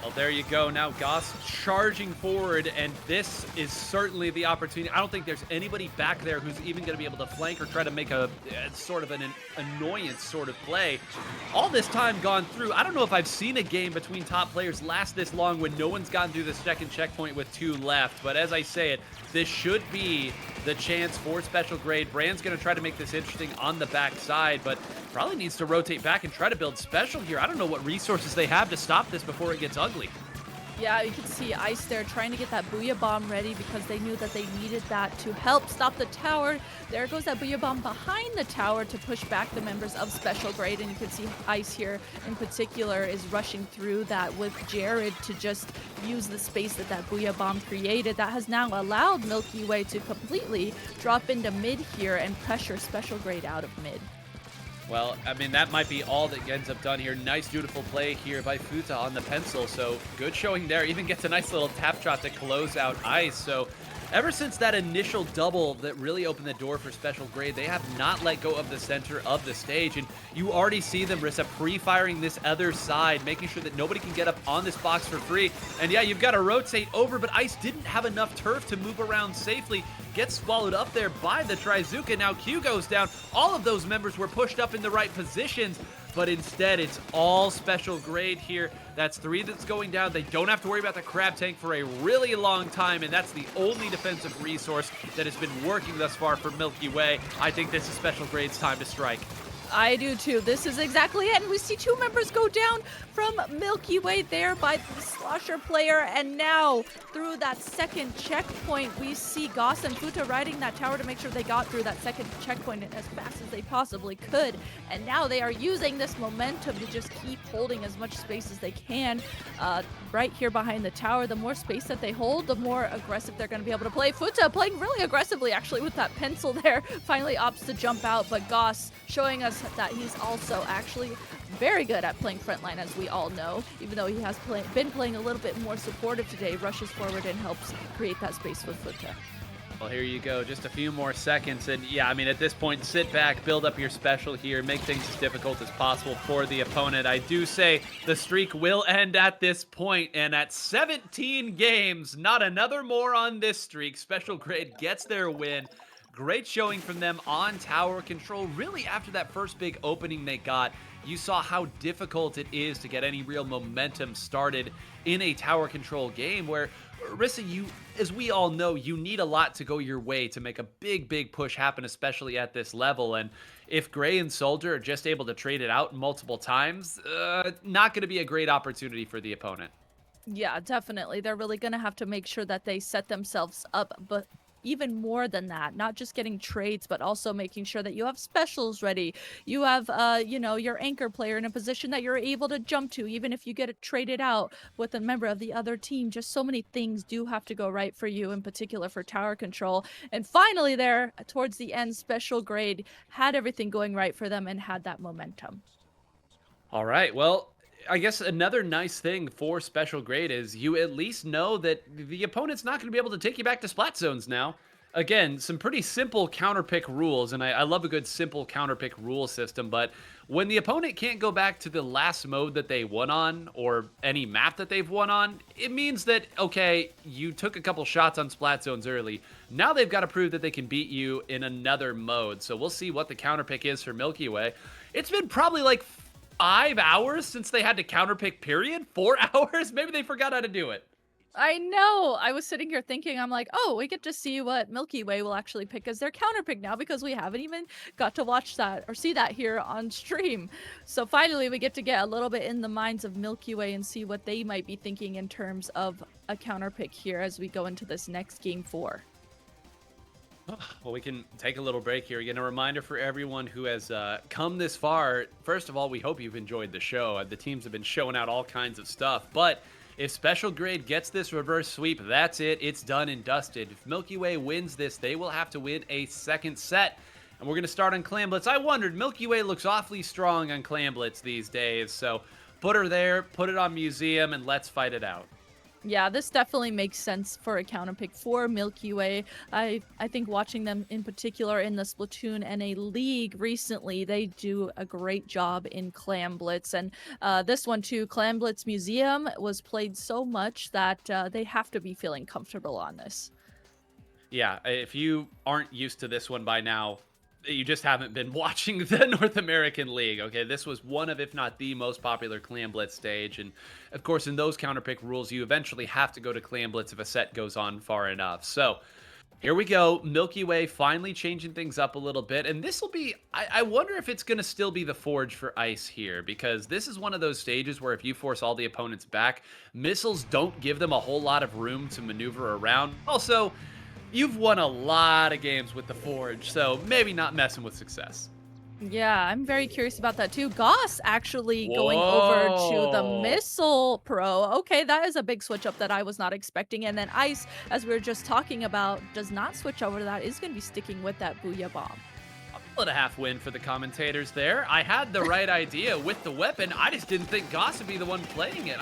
Well, there you go. Now Goss charging forward, and this is certainly the opportunity. I don't think there's anybody back there who's even going to be able to flank or try to make a sort of an annoyance sort of play. All this time gone through, I don't know if I've seen a game between top players last this long when no one's gotten through the second checkpoint with 2 left. But as I say it, this should be the chance for Special Grade. Brand's going to try to make this interesting on the backside, but probably needs to rotate back and try to build Special here. I don't know what resources they have to stop this before it gets ugly. Yeah, you can see Ice there trying to get that Booyah Bomb ready because they knew that they needed that to help stop the tower. There goes that Booyah Bomb behind the tower to push back the members of Special Grade, and you can see Ice here in particular is rushing through that with Jared to just use the space that that Booyah Bomb created. That has now allowed Milky Way to completely drop into mid here and pressure Special Grade out of mid. Well, I mean, that might be all that ends up done here. Nice, beautiful play here by Futa on the pencil. So good showing there. Even gets a nice little tap shot to close out Ice. So ever since that initial double that really opened the door for Special Grade, they have not let go of the center of the stage. And you already see them, Rissa, pre-firing this other side, making sure that nobody can get up on this box for free. And yeah, you've got to rotate over, but Ice didn't have enough turf to move around safely. Gets swallowed up there by the Trizuka. Now Q goes down. All of those members were pushed up in the right positions, but instead it's all Special Grade here. That's 3 that's going down. They don't have to worry about the crab tank for a really long time, and that's the only defensive resource that has been working thus far for Milky Way. I think this is Special Grade's time to strike. I do too. This is exactly it. And we see 2 members go down from Milky Way there by the Slosher player. And now through that second checkpoint, we see Goss and Futa riding that tower to make sure they got through that second checkpoint as fast as they possibly could. And now they are using this momentum to just keep holding as much space as they can. Right here behind the tower, the more space that they hold, the more aggressive they're going to be able to play. Futa playing really aggressively actually with that pencil there. Finally opts to jump out, but Goss showing us that he's also actually very good at playing frontline, as we all know, even though he has been playing a little bit more supportive today, rushes forward and helps create that space with Futa. Well, here you go. Just a few more seconds. And yeah, I mean, at this point, sit back, build up your special here, make things as difficult as possible for the opponent. I do say the streak will end at this point, and at 17 games, not another more on this streak. Special Grade gets their win. Great showing from them on tower control. Really, after that first big opening they got, you saw how difficult it is to get any real momentum started in a tower control game where, Rissa, as we all know, you need a lot to go your way to make a big push happen, especially at this level. And if Gray and Soldier are just able to trade it out multiple times, not going to be a great opportunity for the opponent. Yeah, definitely. They're really going to have to make sure that they set themselves up, but even more than that, not just getting trades, but also making sure that you have specials ready. You have, you know, your anchor player in a position that you're able to jump to, even if you get it traded out with a member of the other team. Just so many things do have to go right for you, in particular for tower control. And finally there, towards the end, Special Grade had everything going right for them and had that momentum. All right, well, I guess another nice thing for Special Grade is you at least know that the opponent's not going to be able to take you back to splat zones now. Again, some pretty simple counterpick rules, and I love a good simple counterpick rule system, but when the opponent can't go back to the last mode that they won on, or any map that they've won on, it means that, okay, you took a couple shots on splat zones early. Now they've got to prove that they can beat you in another mode, so we'll see what the counterpick is for Milky Way. It's been probably like 5 hours since they had to counterpick, period? 4 hours? Maybe they forgot how to do it. I know. I was sitting here thinking, I'm like, oh, we get to see what Milky Way will actually pick as their counterpick now, because we haven't even got to watch that or see that here on stream. So finally, we get to get a little bit in the minds of Milky Way and see what they might be thinking in terms of a counterpick here as we go into this next game 4. Well, we can take a little break here. Again, a reminder for everyone who has come this far. First of all, we hope you've enjoyed the show. The teams have been showing out all kinds of stuff, but if Special Grade gets this reverse sweep, that's it. It's done and dusted. If Milky Way wins this, they will have to win a second set. And we're going to start on Clam Blitz. I wondered, Milky Way looks awfully strong on Clam Blitz these days. So put her there, put it on Museum, and let's fight it out. Yeah, this definitely makes sense for a counterpick for Milky Way. I think watching them in particular in the Splatoon NA League recently, they do a great job in Clam Blitz. And this one too, Clam Blitz Museum was played so much that they have to be feeling comfortable on this. Yeah, if you aren't used to this one by now, you just haven't been watching the North American League. Okay, this was one of, if not the most popular Clam Blitz stage. And of course, in those counterpick rules, you eventually have to go to Clam Blitz if a set goes on far enough. So here we go. Milky Way finally changing things up a little bit. And this will be, I wonder if it's going to still be the Forge for Ice here, because this is one of those stages where if you force all the opponents back, missiles don't give them a whole lot of room to maneuver around. Also, you've won a lot of games with the Forge, so maybe not messing with success. Yeah, I'm very curious about that too. Goss actually going over to the Missile Pro. Okay, that is a big switch up that I was not expecting. And then Ice, as we were just talking about, does not switch over to that, is going to be sticking with that Booyah Bomb. A half win for the commentators there. I had the right idea with the weapon. I just didn't think Goss would be the one playing it.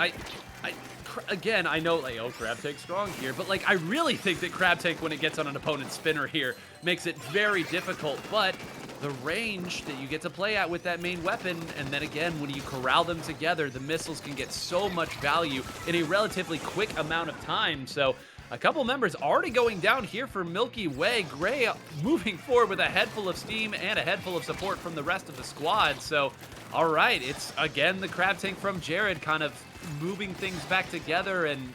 Again, I know, like, oh, Crab Tank's strong here, but, like, I really think that Crab Tank, when it gets on an opponent's spinner here, makes it very difficult, but the range that you get to play at with that main weapon, and then again, when you corral them together, the missiles can get so much value in a relatively quick amount of time. So a couple members already going down here for Milky Way. Gray moving forward with a head full of steam and a head full of support from the rest of the squad. So, all right, it's again the Crab Tank from Jared kind of moving things back together and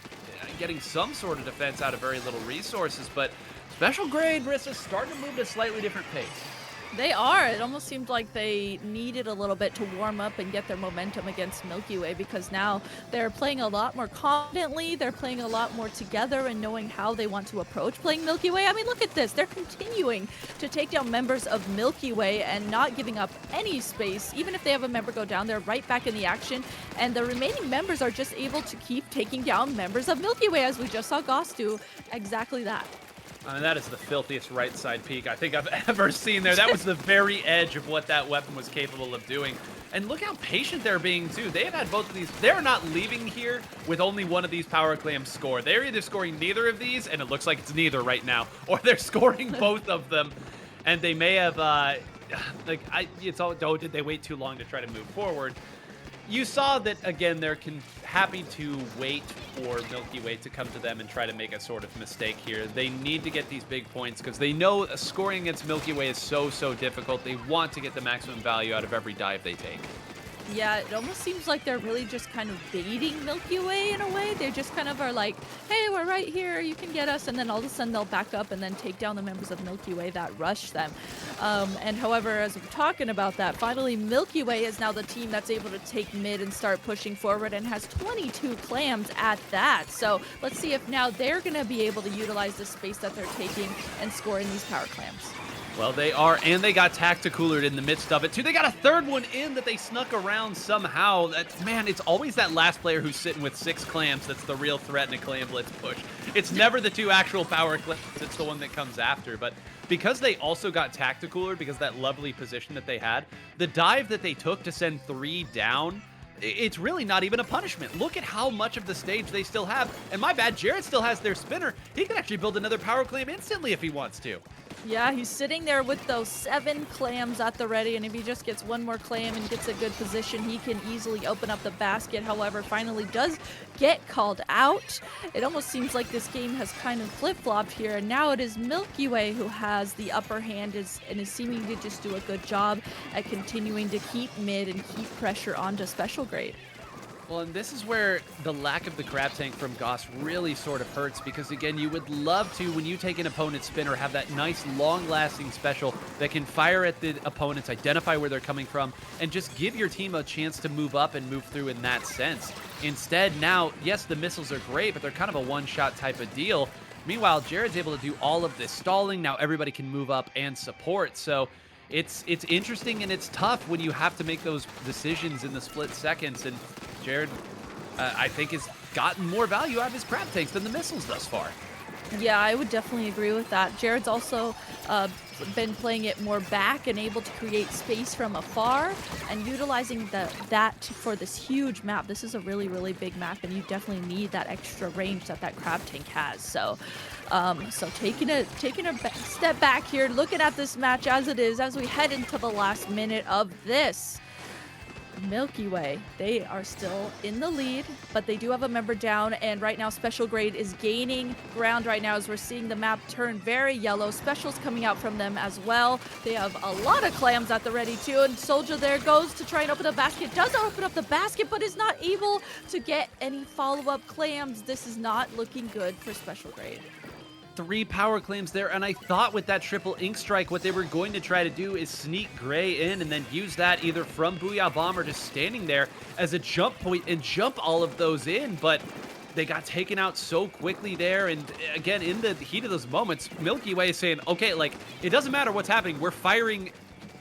getting some sort of defense out of very little resources. But Special Grade, Marissa's starting to move at a slightly different pace. They are. It almost seemed like they needed a little bit to warm up and get their momentum against Milky Way, because now they're playing a lot more confidently. They're playing a lot more together and knowing how they want to approach playing Milky Way. I mean, look at this. They're continuing to take down members of Milky Way and not giving up any space. Even if they have a member go down, they're right back in the action. And the remaining members are just able to keep taking down members of Milky Way, as we just saw Goss do exactly that. I mean, that is the filthiest right side peek I think I've ever seen there. That was the very edge of what that weapon was capable of doing. And look how patient they're being, too. They've had both of these. They're not leaving here with only one of these power clams score. They're either scoring neither of these, and it looks like it's neither right now, or they're scoring both of them. And they may have, did they wait too long to try to move forward? You saw that, again, they're happy to wait for Milky Way to come to them and try to make a sort of mistake here. They need to get these big points because they know scoring against Milky Way is so difficult. They want to get the maximum value out of every dive they take. Yeah, it almost seems like they're really just kind of baiting Milky Way in a way. They just kind of are like, hey, we're right here, you can get us. And then all of a sudden they'll back up and then take down the members of Milky Way that rush them. And however, as we're talking about that, finally Milky Way is now the team that's able to take mid and start pushing forward and has 22 clams at that. So let's see if now they're going to be able to utilize the space that they're taking and scoring these power clams. Well, they are, and they got tacticoolered in the midst of it, too. They got a third one in that they snuck around somehow. Man, it's always that last player who's sitting with 6 clams that's the real threat in a clam blitz push. It's never the 2 actual power clams. It's the one that comes after. But because they also got tacticoolered, because that lovely position that they had, the dive that they took to send 3 down, it's really not even a punishment. Look at how much of the stage they still have. And my bad, Jared still has their spinner. He can actually build another power clam instantly if he wants to. Yeah, he's sitting there with those 7 clams at the ready, and if he just gets one more clam and gets a good position, he can easily open up the basket. However, finally does get called out. It almost seems like this game has kind of flip-flopped here, and now it is Milky Way who has the upper hand and is seeming to just do a good job at continuing to keep mid and keep pressure onto special grade. Well, and this is where the lack of the crab tank from Goss really sort of hurts, because again, you would love to, when you take an opponent's spinner, have that nice long-lasting special that can fire at the opponents, identify where they're coming from, and just give your team a chance to move up and move through in that sense. Instead, now, yes, the missiles are great, but they're kind of a one-shot type of deal. Meanwhile, Jared's able to do all of this stalling. Now everybody can move up and support, so it's interesting and it's tough when you have to make those decisions in the split seconds, and Jared, I think, has gotten more value out of his crab tanks than the missiles thus far. Yeah, I would definitely agree with that. Jared's also been playing it more back and able to create space from afar and utilizing that for this huge map. This is a really, really big map, and you definitely need that extra range that crab tank has. So taking a step back here, looking at this match as it is, as we head into the last minute of this. Milky Way, they are still in the lead, but they do have a member down, and right now Special Grade is gaining ground right now as we're seeing the map turn very yellow. Specials coming out from them as well. They have a lot of clams at the ready too, and Soldier there goes to try and open the basket. Does open up the basket, but is not able to get any follow-up clams. This is not looking good for Special Grade. 3 power claims there, and I thought with that triple ink strike what they were going to try to do is sneak Gray in and then use that either from Booyah Bomb or just standing there as a jump point and jump all of those in, but they got taken out so quickly there. And again, in the heat of those moments, Milky Way is saying, okay, like, it doesn't matter what's happening, we're firing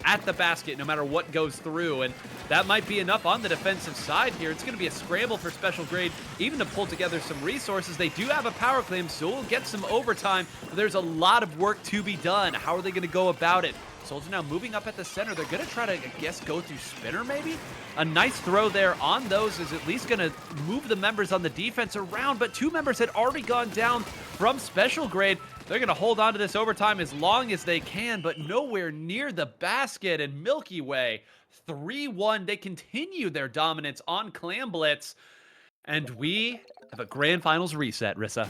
at the basket no matter what goes through, and that might be enough on the defensive side here. It's going to be a scramble for Special Grade even to pull together some resources. They do have a power claim, so we'll get some overtime, but there's a lot of work to be done. How are they going to go about it? Soldier now moving up at the center. They're going to try to, I guess, go through spinner maybe? A nice throw there on those is at least going to move the members on the defense around, but 2 members had already gone down from Special Grade. They're going to hold on to this overtime as long as they can, but nowhere near the basket. And Milky Way, 3-1. They continue their dominance on Clam Blitz. And we have a grand finals reset, Rissa.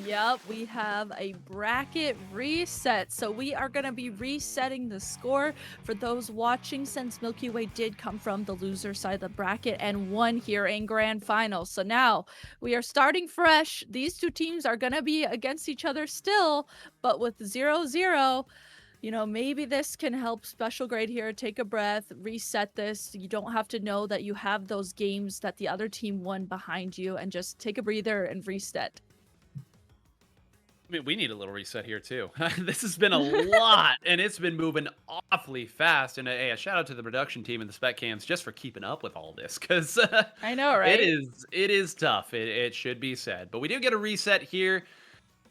Yep, we have a bracket reset. So we are going to be resetting the score for those watching, since Milky Way did come from the loser side of the bracket and won here in grand finals. So now we are starting fresh. These 2 teams are going to be against each other still, but with 0-0. You know, maybe this can help Special Grade here take a breath, reset this. You don't have to know that you have those games that the other team won behind you, and just take a breather and reset. I mean, we need a little reset here, too. This has been a lot, and it's been moving awfully fast. And a shout out to the production team and the spec cams just for keeping up with all this, because I know, right? It is tough. It should be said. But we do get a reset here.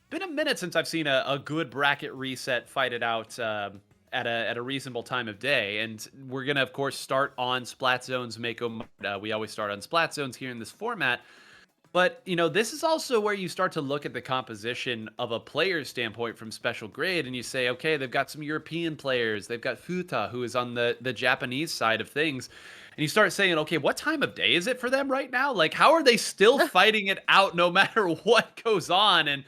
Been a minute since I've seen a good bracket reset fight it out at a reasonable time of day. And we're going to, of course, start on Splat Zone's Mako. We always start on Splat Zones here in this format. But, you know, this is also where you start to look at the composition of a player's standpoint from Special Grade, and you say, okay, they've got some European players. They've got Futa, who is on the Japanese side of things. And you start saying, okay, what time of day is it for them right now? Like, how are they still fighting it out no matter what goes on? And,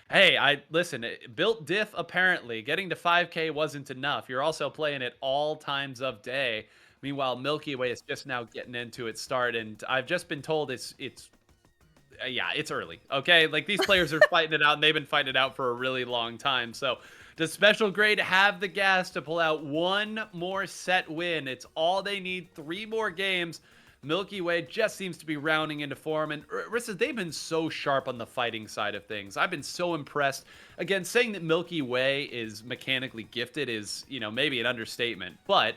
hey, listen, built diff, apparently. Getting to 5K wasn't enough. You're also playing at all times of day. Meanwhile, Milky Way is just now getting into its start, and I've just been told yeah, it's early. Okay, like these players are fighting it out, and they've been fighting it out for a really long time. So, does Special Grade have the gas to pull out one more set win? It's all they need. 3 more games. Milky Way just seems to be rounding into form, and Rissa, they've been so sharp on the fighting side of things. I've been so impressed. Again, saying that Milky Way is mechanically gifted is, maybe an understatement, but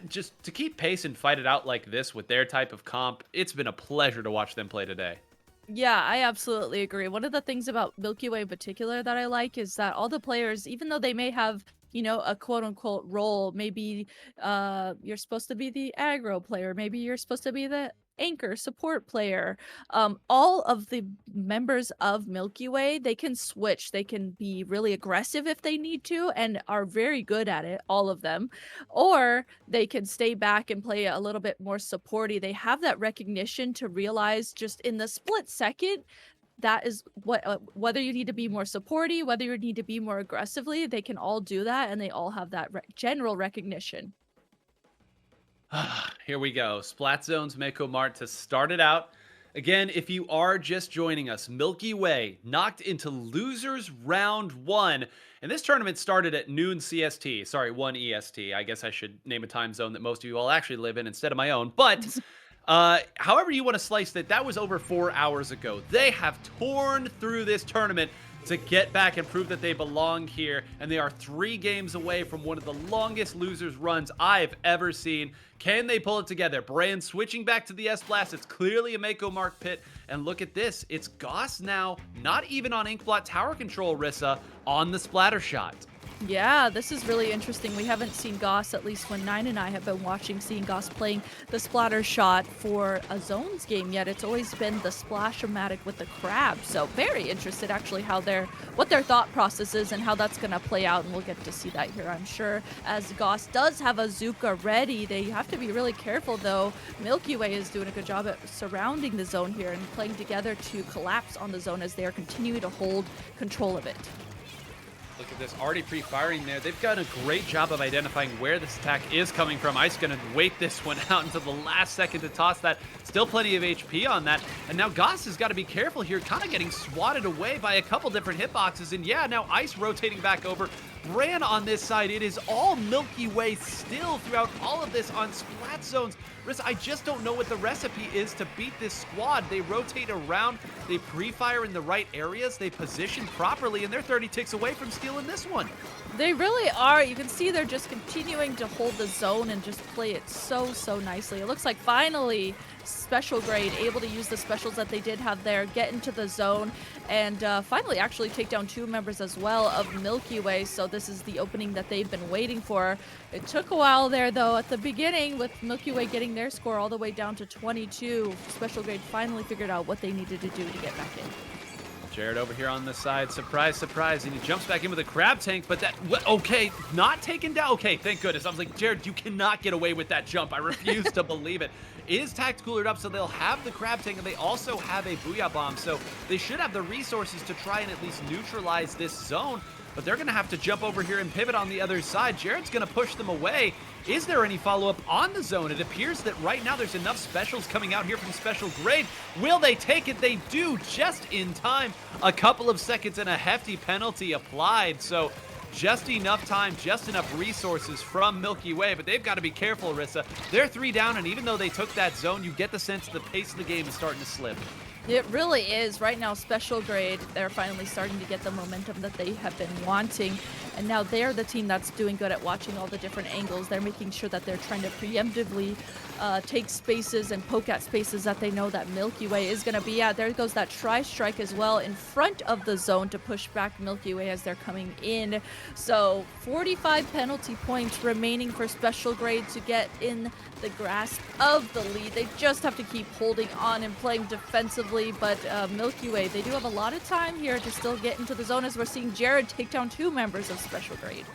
just to keep pace and fight it out like this with their type of comp, it's been a pleasure to watch them play today. Yeah, I absolutely agree. One of the things about Milky Way in particular that I like is that all the players, even though they may have, a quote unquote role, maybe you're supposed to be the aggro player, maybe you're supposed to be the anchor support player. All of the members of Milky Way, they can switch. They can be really aggressive if they need to and are very good at it, all of them. Or they can stay back and play a little bit more supporty. They have that recognition to realize just in the split second that is what whether you need to be more supporty, whether you need to be more aggressively, they can all do that, and they all have that general recognition. Here we go. Splat Zone's Mako Mart to start it out. Again, if you are just joining us, Milky Way knocked into losers round 1. And this tournament started at noon CST. Sorry, 1 EST. I guess I should name a time zone that most of you all actually live in instead of my own. But however you want to slice it, that was over 4 hours ago. They have torn through this tournament to get back and prove that they belong here, and they are 3 games away from one of the longest losers runs I've ever seen. Can they pull it together? Brand switching back to the S-Blast. It's clearly a Mako Mark pit, and look at this. It's Goss now, not even on Inkblot tower control, Rissa, on the splatter shot. Yeah, this is really interesting. We haven't seen Goss, at least when Nine and I have been watching, seeing Goss playing the splatter shot for a zones game yet. It's always been the splash-o-matic with the crab. So very interested actually what their thought process is and how that's going to play out. And we'll get to see that here, I'm sure. As Goss does have a Zuka ready, they have to be really careful though. Milky Way is doing a good job at surrounding the zone here and playing together to collapse on the zone as they are continuing to hold control of it. Look at this, already pre-firing there. They've done a great job of identifying where this attack is coming from. Ice going to wait this one out until the last second to toss that. Still plenty of HP on that. And now Goss has got to be careful here, kind of getting swatted away by a couple different hitboxes. And yeah, now Ice rotating back over. Bran on this side. It is all Milky Way still throughout all of this on Splat Zones. Riz, I just don't know what the recipe is to beat this squad. They rotate around, they pre-fire in the right areas, they position properly, and they're 30 ticks away from stealing this one. They really are. You can see they're just continuing to hold the zone and just play it so nicely. It looks like finally Special Grade able to use the specials that they did have there, get into the zone, and finally actually take down 2 members as well of Milky Way. So this is the opening that they've been waiting for. It took a while there though at the beginning with Milky Way getting their score all the way down to 22. Special Grade finally figured out what they needed to do to get back in. Jared over here on the side, surprise, surprise, and he jumps back in with a crab tank, but okay, not taken down. Okay, thank goodness. I was like, Jared, you cannot get away with that jump. I refuse to believe it. Is tacticalered up, so they'll have the crab tank, and they also have a Booyah Bomb, so they should have the resources to try and at least neutralize this zone, but they're going to have to jump over here and pivot on the other side. Jared's going to push them away. Is there any follow-up on the zone? It appears that right now there's enough specials coming out here from Special Grade. Will they take it? They do, just in time. A couple of seconds and a hefty penalty applied, so just enough time, just enough resources from Milky Way, but they've got to be careful, Rissa. They're 3 down, and even though they took that zone, you get the sense the pace of the game is starting to slip. It really is. Right now, Special Grade, they're finally starting to get the momentum that they have been wanting. And now they're the team that's doing good at watching all the different angles. They're making sure that they're trying to preemptively take spaces and poke at spaces that they know that Milky Way is going to be at. There goes that tri-strike as well in front of the zone to push back Milky Way as they're coming in. So 45 penalty points remaining for Special Grade to get in the grasp of the lead. They just have to keep holding on and playing defensively, but Milky Way, they do have a lot of time here to still get into the zone as we're seeing Jared take down 2 members of Special Grade.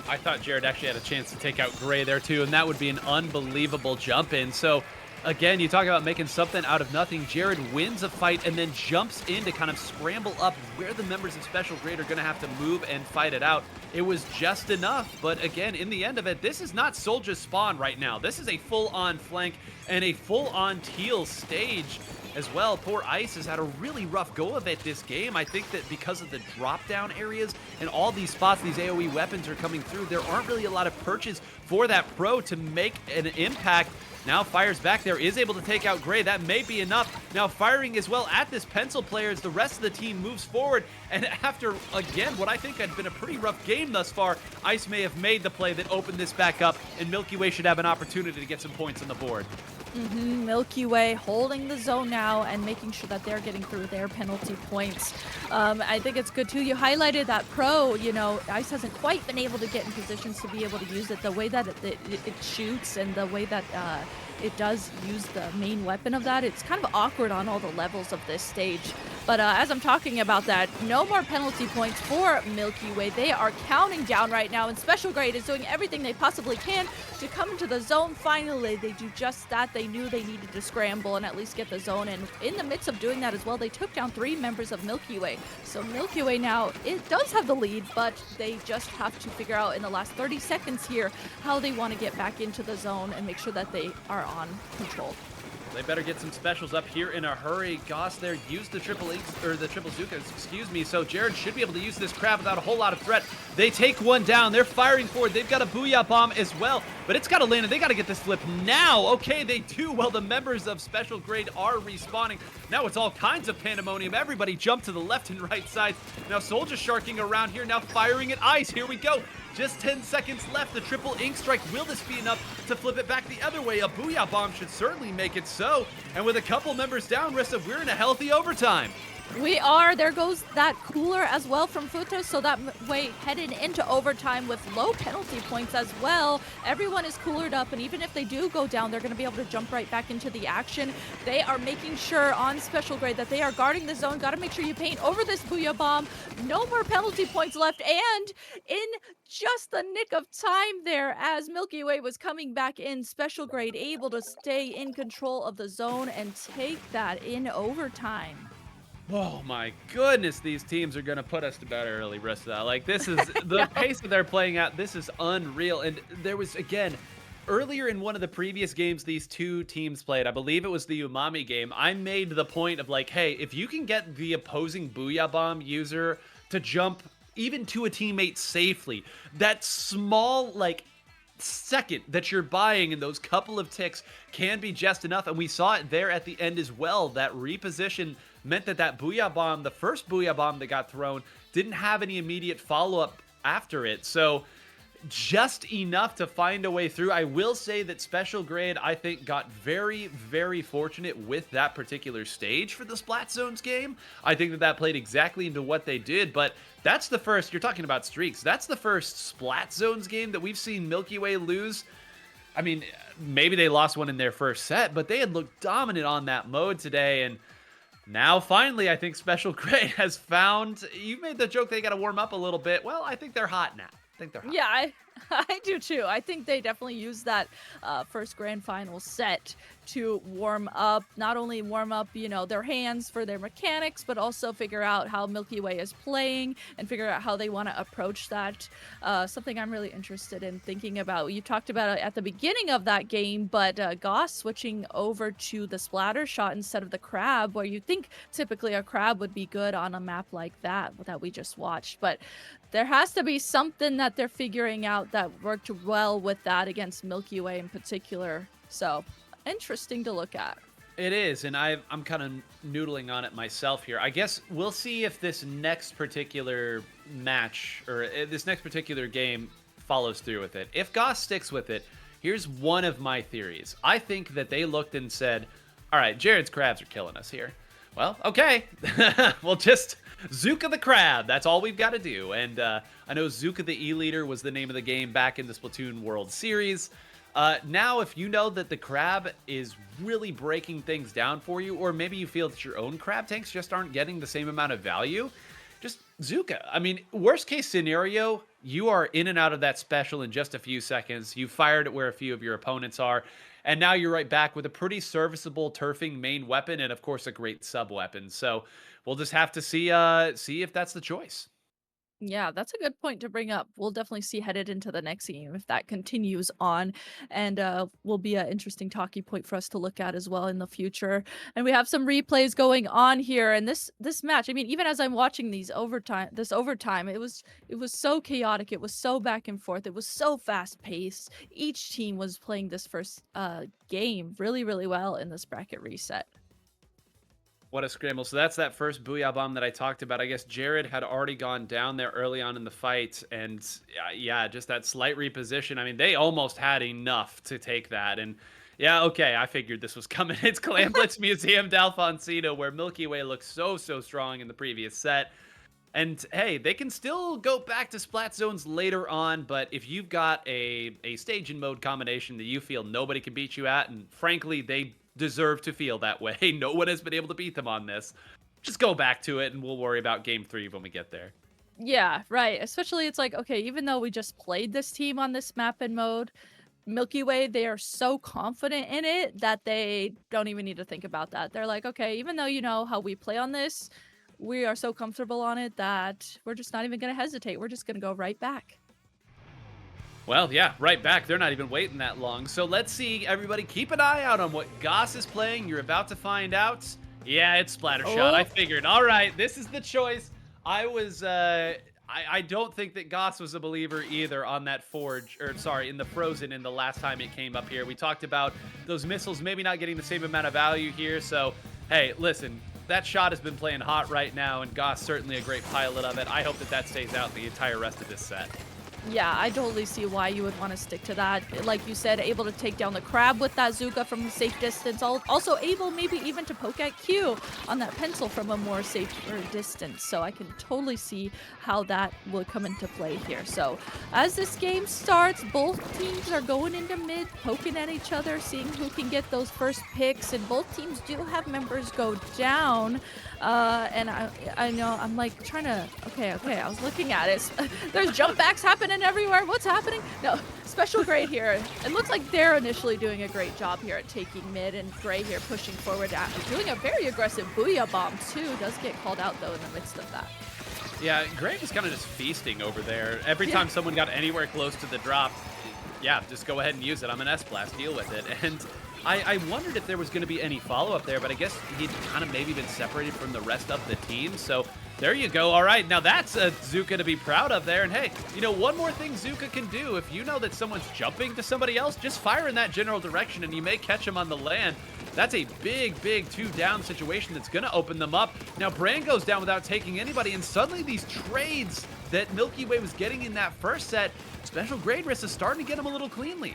I thought Jared actually had a chance to take out Gray there too, and that would be an unbelievable jump in. So Again, you talk about making something out of nothing. Jared wins a fight and then jumps in to kind of scramble up where the members of Special Grade are going to have to move and fight it out. It was just enough, but again, in the end of it, this is not Soldier's spawn right now. This is a full-on flank and a full-on teal stage as well. Poor Ice has had a really rough go of it this game. I think that because of the drop-down areas and all these spots these AoE weapons are coming through, there aren't really a lot of perches for that pro to make an impact. Now fires back there, is able to take out Gray. That may be enough. Now firing as well at this pencil player as the rest of the team moves forward. And after, again, what I think had been a pretty rough game thus far, Ice may have made the play that opened this back up, and Milky Way should have an opportunity to get some points on the board. Milky Way holding the zone now and making sure that they're getting through their penalty points. I think it's good too. You highlighted that pro, you know, Ice hasn't quite been able to get in positions to be able to use it. The way that it shoots and the way that it does use the main weapon of that, it's kind of awkward on all the levels of this stage. But as I'm talking about that, no more penalty points for Milky Way. They are counting down right now, and Special Grade is doing everything they possibly can to come into the zone. Finally, they do just that. They knew they needed to scramble and at least get the zone, and in the midst of doing that as well, they took down 3 members of Milky Way. So Milky Way now, it does have the lead, but they just have to figure out in the last 30 seconds here how they want to get back into the zone and make sure that they are on control. They better get some specials up here in a hurry. Goss there used the triple Zukas, excuse me. So Jared should be able to use this crab without a whole lot of threat. They take one down. They're firing forward. They've got a Booyah Bomb as well, but it's got to land and they got to get this flip now. Okay, they do. Well, the members of Special Grade are respawning. Now it's all kinds of pandemonium. Everybody jump to the left and right sides. Now Soldier sharking around here, now firing at Ice. Here we go. Just 10 seconds left. The triple ink strike. Will this be enough to flip it back the other way? A Booyah Bomb should certainly make it so. And with a couple members down, Rissa, we're in a healthy overtime. We are. There goes that cooler as well from Futa, so that way headed into overtime with low penalty points as well. Everyone is coolered up, and even if they do go down, they're going to be able to jump right back into the action. They are making sure on Special Grade that they are guarding the zone. Got to make sure you paint over this Booyah Bomb. No more penalty points left, and in just the nick of time there, as Milky Way was coming back in, Special Grade able to stay in control of the zone and take that in overtime. Oh my goodness, these teams are going to put us to bed early, Rissa. Like, this is the pace that they're playing at. This is unreal. And there was, again, earlier in one of the previous games these two teams played, I believe it was the Umami game, I made the point of like, hey, if you can get the opposing Booyah Bomb user to jump even to a teammate safely, that small, like, second that you're buying and those couple of ticks can be just enough. And we saw it there at the end as well. That reposition meant that that Booyah Bomb, the first Booyah Bomb that got thrown, didn't have any immediate follow-up after it. So just enough to find a way through. I will say that Special Grade, I think, got very, very fortunate with that particular stage for the Splat Zones game. I think that played exactly into what they did, but that's the first, you're talking about streaks, that's the first Splat Zones game that we've seen Milky Way lose. I mean, maybe they lost one in their first set, but they had looked dominant on that mode today, and now, finally, I think Special Grade has found, you made the joke they got to warm up a little bit. Well, I think they're hot now. I think they're hot. Yeah, I do too. I think they definitely used that first grand final set to warm up, not only warm up, you know, their hands for their mechanics, but also figure out how Milky Way is playing and figure out how they want to approach that. Something I'm really interested in thinking about. You talked about it at the beginning of that game, but Goss switching over to the splatter shot instead of the crab, where you think typically a crab would be good on a map like that we just watched. But there has to be something that they're figuring out that worked well with that against Milky Way in particular. So interesting to look at. It is, and I'm kind of noodling on it myself here. I guess we'll see if this next particular match or this next particular game follows through with it. If Goss sticks with it, here's one of my theories. I think that they looked and said, all right, Jared's crabs are killing us here. Well, okay, we'll just Zuka the Crab. That's all we've got to do. And I know Zuka the E-Leader was the name of the game back in the Splatoon World Series. Now, if you know that the crab is really breaking things down for you, or maybe you feel that your own crab tanks just aren't getting the same amount of value, just Zuka. I mean, worst case scenario, you are in and out of that special in just a few seconds. You fired it where a few of your opponents are, and now you're right back with a pretty serviceable turfing main weapon and of course a great sub weapon. So we'll just have to see if that's the choice. Yeah, that's a good point to bring up. We'll definitely see headed into the next game if that continues on, and will be an interesting talking point for us to look at as well in the future. And we have some replays going on here, and this match. I mean, even as I'm watching this overtime, it was so chaotic. It was so back and forth. It was so fast paced. Each team was playing this first game really, really well in this bracket reset. What a scramble. So that's that first Booyah Bomb that I talked about. I guess Jared had already gone down there early on in the fight. And yeah, just that slight reposition. I mean, they almost had enough to take that. And yeah, okay, I figured this was coming. It's Clam Blitz Museum d'Alfonsino, where Milky Way looked so strong in the previous set. And hey, they can still go back to Splat Zones later on, but if you've got a stage and mode combination that you feel nobody can beat you at, and frankly, they deserve to feel that way. No one has been able to beat them on this. Just go back to it and we'll worry about game 3 when we get there. Yeah, right. Especially it's like, okay, even though we just played this team on this map and mode, Milky Way, they are so confident in it that they don't even need to think about that. They're like, okay, even though you know how we play on this, we are so comfortable on it that we're just not even going to hesitate. We're just going to go right back. Well, yeah, right back. They're not even waiting that long. So let's see, everybody. Keep an eye out on what Goss is playing. You're about to find out. Yeah, it's Splattershot. I figured. All right, this is the choice. I don't think that Goss was a believer either on that in the Frozen in the last time it came up here. We talked about those missiles maybe not getting the same amount of value here. So, hey, listen, that shot has been playing hot right now, and Goss certainly a great pilot of it. I hope that stays out the entire rest of this set. Yeah, I totally see why you would want to stick to that. Like you said, able to take down the crab with that Zuka from a safe distance. Also able maybe even to poke at Q on that pencil from a more safer distance. So I can totally see how that will come into play here. So as this game starts, both teams are going into mid, poking at each other, seeing who can get those first picks. And both teams do have members go down. And I know I'm like trying to, okay, I was looking at it. There's jump backs happening everywhere. What's happening? No, Special Grade here. It looks like they're initially doing a great job here at taking mid, and Gray here pushing forward, doing a very aggressive Booyah Bomb too. Does get called out though in the midst of that. Yeah, Gray was kind of just feasting over there. Every time someone got anywhere close to the drop, yeah, just go ahead and use it. I'm an S-Blast, deal with it. And I wondered if there was going to be any follow-up there, but I guess he'd kind of maybe been separated from the rest of the team. So there you go. All right, now that's a Zuka to be proud of there. And hey, you know, one more thing Zuka can do, if you know that someone's jumping to somebody else, just fire in that general direction and you may catch them on the land. That's a big 2-down situation that's going to open them up. Now, Bran goes down without taking anybody, and suddenly these trades that Milky Way was getting in that first set, Special Grade Risk is starting to get them a little cleanly.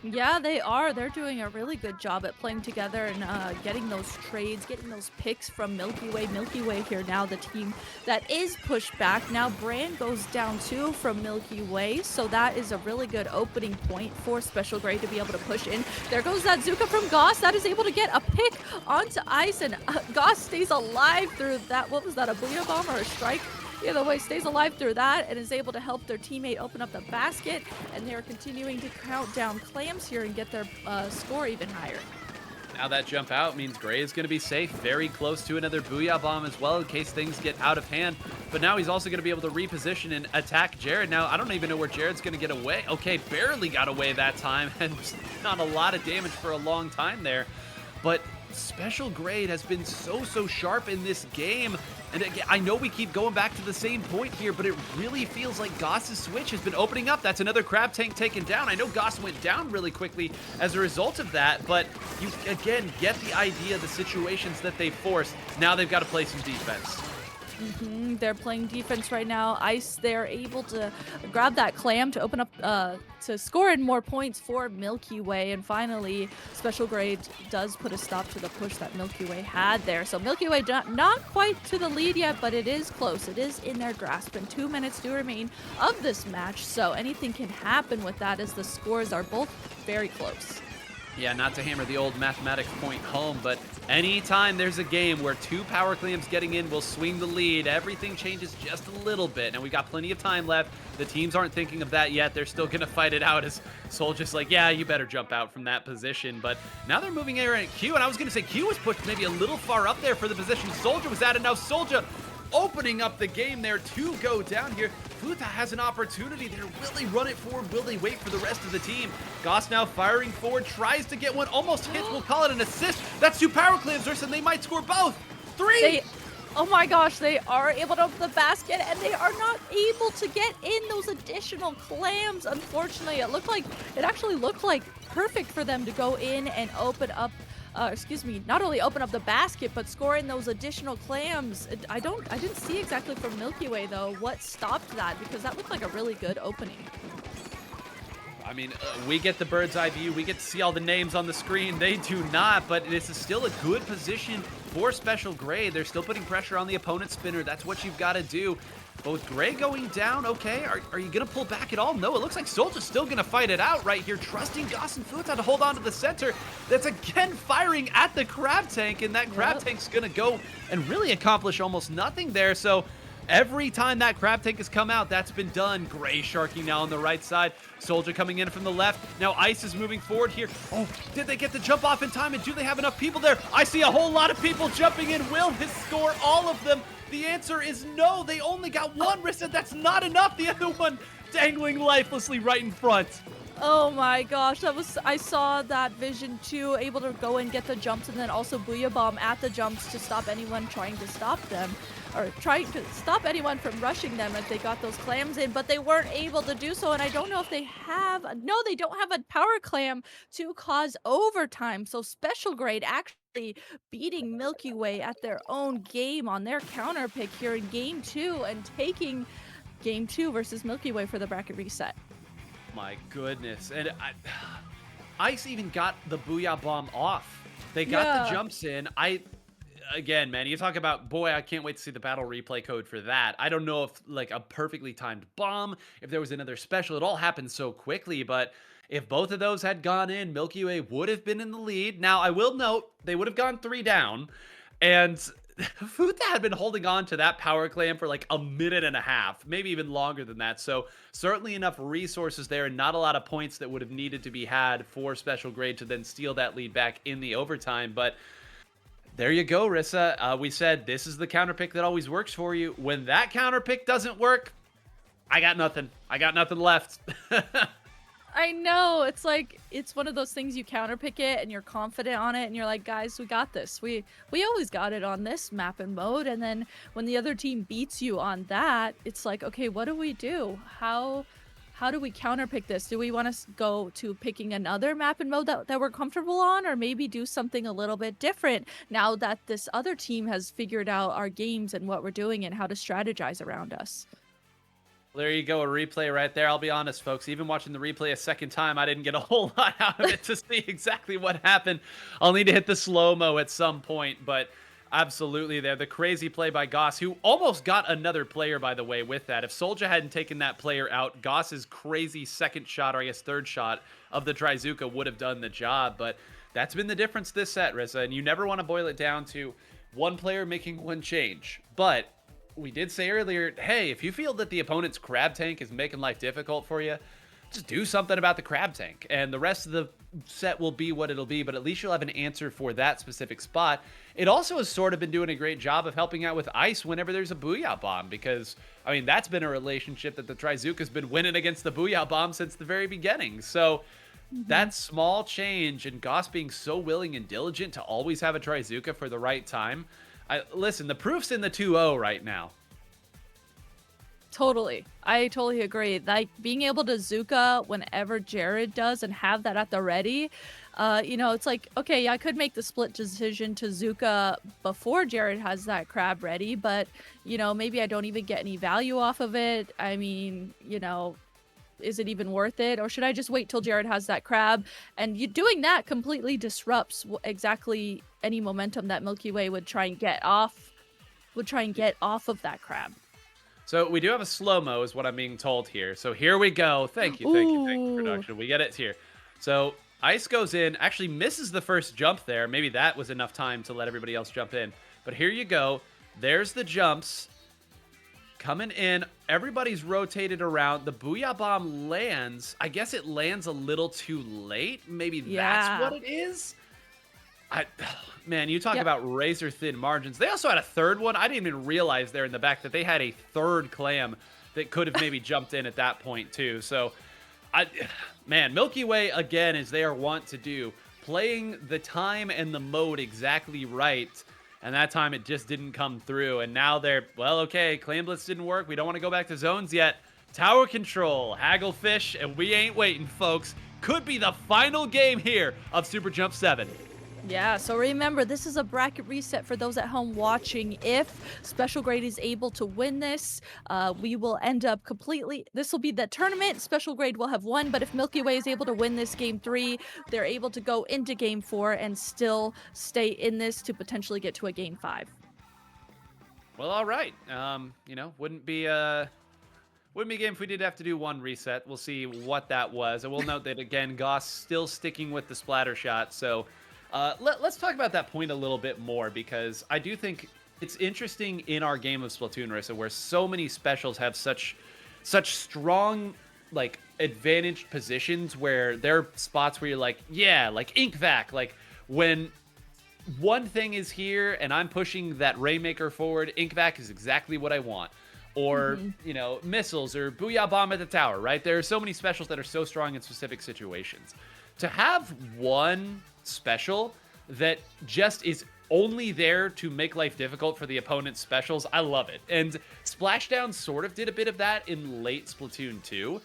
Yeah, they are. They're doing a really good job at playing together and getting those trades, getting those picks from Milky Way. Milky Way here now, the team that is pushed back. Now Bran goes down too from Milky Way, so that is a really good opening point for Special Grade to be able to push in. There goes that Zuka from Goss that is able to get a pick onto ice, and Goss stays alive through that. What was that, a Booyah Bomb or a strike? Either way, stays alive through that and is able to help their teammate open up the basket, and they're continuing to count down clams here and get their score even higher. Now that jump out means Gray is going to be safe, very close to another Booyah Bomb as well in case things get out of hand. But now he's also going to be able to reposition and attack Jared. Now, I don't even know where Jared's going to get away. Okay, barely got away that time, and not a lot of damage for a long time there. But Special Grade has been so sharp in this game. And again, I know we keep going back to the same point here, but it really feels like Goss's switch has been opening up. That's another crab tank taken down. I know Goss went down really quickly as a result of that, but you, again, get the idea of the situations that they forced. Now they've got to play some defense. They're playing defense right now. Ice, they're able to grab that clam to open up, to score in more points for Milky Way. And finally, Special Grade does put a stop to the push that Milky Way had there. So Milky Way not quite to the lead yet, but it is close. It is in their grasp, and 2 minutes do remain of this match. So anything can happen with that as the scores are both very close. Yeah, not to hammer the old mathematics point home, but anytime there's a game where 2 power claims getting in will swing the lead, everything changes just a little bit. And we got plenty of time left. The teams aren't thinking of that yet. They're still going to fight it out as Soldier's like, yeah, you better jump out from that position. But now they're moving in at Q, and I was going to say Q was pushed maybe a little far up there for the position Soldier was at, and now Soldier opening up the game there to go down here. Fruittella has an opportunity there. Will they run it forward? Will they wait for the rest of the team? Goss now firing forward, tries to get one, almost hits. We'll call it an assist. That's 2 power claims, and they might score both. 3! Oh my gosh, they are able to open the basket, and they are not able to get in those additional clams. Unfortunately, it actually looked like perfect for them to go in and open up. Not only open up the basket, but score in those additional clams. I didn't see exactly from Milky Way though what stopped that, because that looked like a really good opening. I mean, we get the bird's eye view. We get to see all the names on the screen. They do not, but this is still a good position for Special Grade. They're still putting pressure on the opponent's spinner. That's what you've got to do. But with Gray going down, okay, are you going to pull back at all? No, it looks like Soldier's still going to fight it out right here, trusting Goss and Fruittella to hold on to the center. That's again firing at the Crab Tank, and that Crab Tank's going to go and really accomplish almost nothing there. So every time that Crab Tank has come out, that's been done. Gray sharking now on the right side. Soldier coming in from the left. Now Ice is moving forward here. Oh, did they get the jump off in time? And do they have enough people there? I see a whole lot of people jumping in. Will this score all of them? The answer is no. They only got one. Rissa, that's not enough. The other one dangling lifelessly right in front. Oh my gosh, I saw that vision too, able to go and get the jumps, and then also Booyah Bomb at the jumps to stop anyone trying to stop them, or trying to stop anyone from rushing them if they got those clams in, but they weren't able to do so. And I don't know if they have, no, they don't have a power clam to cause overtime. So Special Grade actually beating Milky Way at their own game on their counter pick here in game 2, and taking game 2 versus Milky Way for the bracket reset. My goodness. And Ice even got the Booyah Bomb off. They got the jumps in. Again, man, you talk about, boy, I can't wait to see the battle replay code for that. I don't know if like a perfectly timed bomb, if there was another special, it all happened so quickly, but if both of those had gone in, Milky Way would have been in the lead. Now, I will note, they would have gone 3 down, and Fruittella had been holding on to that power clam for like a minute and a half, maybe even longer than that. So certainly enough resources there, and not a lot of points that would have needed to be had for Special Grade to then steal that lead back in the overtime. But there you go, Rissa. We said this is the counter pick that always works for you. When that counter pick doesn't work, I got nothing. I got nothing left. I know, it's like, it's one of those things, you counterpick it and you're confident on it and you're like, guys, we got this. We always got it on this map and mode. And then when the other team beats you on that, it's like, okay, what do we do? How do we counterpick this? Do we want to go to picking another map and mode that we're comfortable on, or maybe do something a little bit different now that this other team has figured out our games and what we're doing and how to strategize around us? There you go, a replay right there. I'll be honest, folks, even watching the replay a second time, I didn't get a whole lot out of it to see exactly what happened. I'll need to hit the slow-mo at some point, but absolutely there. The crazy play by Goss, who almost got another player, by the way, with that. If Soldier hadn't taken that player out, Goss's crazy second shot, or I guess third shot, of the Trizuka would have done the job. But that's been the difference this set, Rissa, and you never want to boil it down to one player making one change. But we did say earlier, hey, if you feel that the opponent's Crab Tank is making life difficult for you, just do something about the Crab Tank, and the rest of the set will be what it'll be, but at least you'll have an answer for that specific spot. It also has sort of been doing a great job of helping out with Ice whenever there's a Booyah Bomb, because, I mean, that's been a relationship that the Trizuka's been winning against the Booyah Bomb since the very beginning. So that small change, and Goss being so willing and diligent to always have a Trizuka for the right time, listen, the proof's in the 2-0 right now. Totally. I totally agree. Like, being able to Zuka whenever Jared does and have that at the ready, you know, it's like, okay, I could make the split decision to Zuka before Jared has that crab ready, but, you know, maybe I don't even get any value off of it. I mean, you know, is it even worth it? Or should I just wait till Jared has that crab? And doing that completely disrupts exactly any momentum that Milky Way would try and get off of that crab. So we do have a slow-mo, is what I'm being told here. So here we go. Thank you, production. We get it here. So Ice goes in, actually misses the first jump there. Maybe that was enough time to let everybody else jump in. But here you go. There's the jumps. Coming in. Everybody's rotated around. The Booyah Bomb lands. I guess it lands a little too late. Maybe that's what it is? Man, you talk about razor-thin margins. They also had a third one. I didn't even realize there in the back that they had a third clam that could have maybe jumped in at that point, too. So, man, Milky Way, again, as they are wont to do, playing the time and the mode exactly right. And that time it just didn't come through. And now they're, well, okay, Clam Blitz didn't work. We don't want to go back to zones yet. Tower control, Hagglefish, and we ain't waiting, folks. Could be the final game here of Super Jump 7. Yeah, so remember, this is a bracket reset for those at home watching. If Special Grade is able to win this, we will end up completely... This will be the tournament. Special Grade will have won, but if Milky Way is able to win this Game 3, they're able to go into Game 4 and still stay in this to potentially get to a Game 5. Well, all right. You know, wouldn't be a game if we did have to do one reset. We'll see what that was. I will note that, again, Goss still sticking with the splatter shot, so... let's talk about that point a little bit more, because I do think it's interesting in our game of Splatoon, Rissa, where so many specials have such strong, like, advantaged positions where there are spots where you're like, yeah, like Inkvac, like when one thing is here and I'm pushing that Rainmaker forward, Inkvac is exactly what I want. Or, you know, missiles or Booyah Bomb at the tower, right? There are so many specials that are so strong in specific situations. To have one special that just is only there to make life difficult for the opponent's specials, I love it. And Splashdown sort of did a bit of that in late Splatoon 2.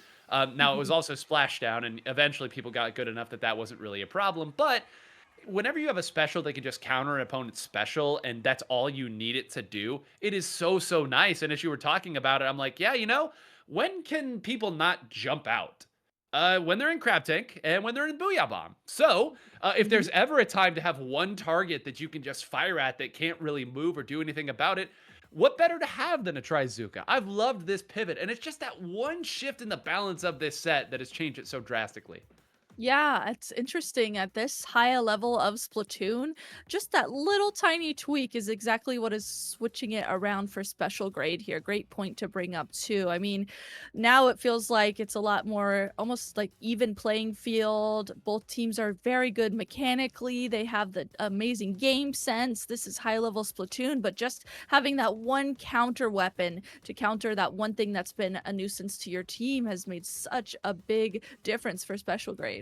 Now, it was also Splashdown, and eventually people got good enough that that wasn't really a problem. But whenever you have a special that can just counter an opponent's special, and that's all you need it to do, it is so, so nice. And as you were talking about it, I'm like, yeah, you know, when can people not jump out? When they're in Crab Tank and when they're in Booyah Bomb. So, if there's ever a time to have one target that you can just fire at that can't really move or do anything about it, what better to have than a Trizooka? I've loved this pivot, and it's just that one shift in the balance of this set that has changed it so drastically. Yeah, it's interesting. At this higher level of Splatoon, just that little tiny tweak is exactly what is switching it around for Special Grade here. Great point to bring up, too. I mean, now it feels like it's a lot more almost like even playing field. Both teams are very good mechanically. They have the amazing game sense. This is high level Splatoon, but just having that one counter weapon to counter that one thing that's been a nuisance to your team has made such a big difference for Special Grade.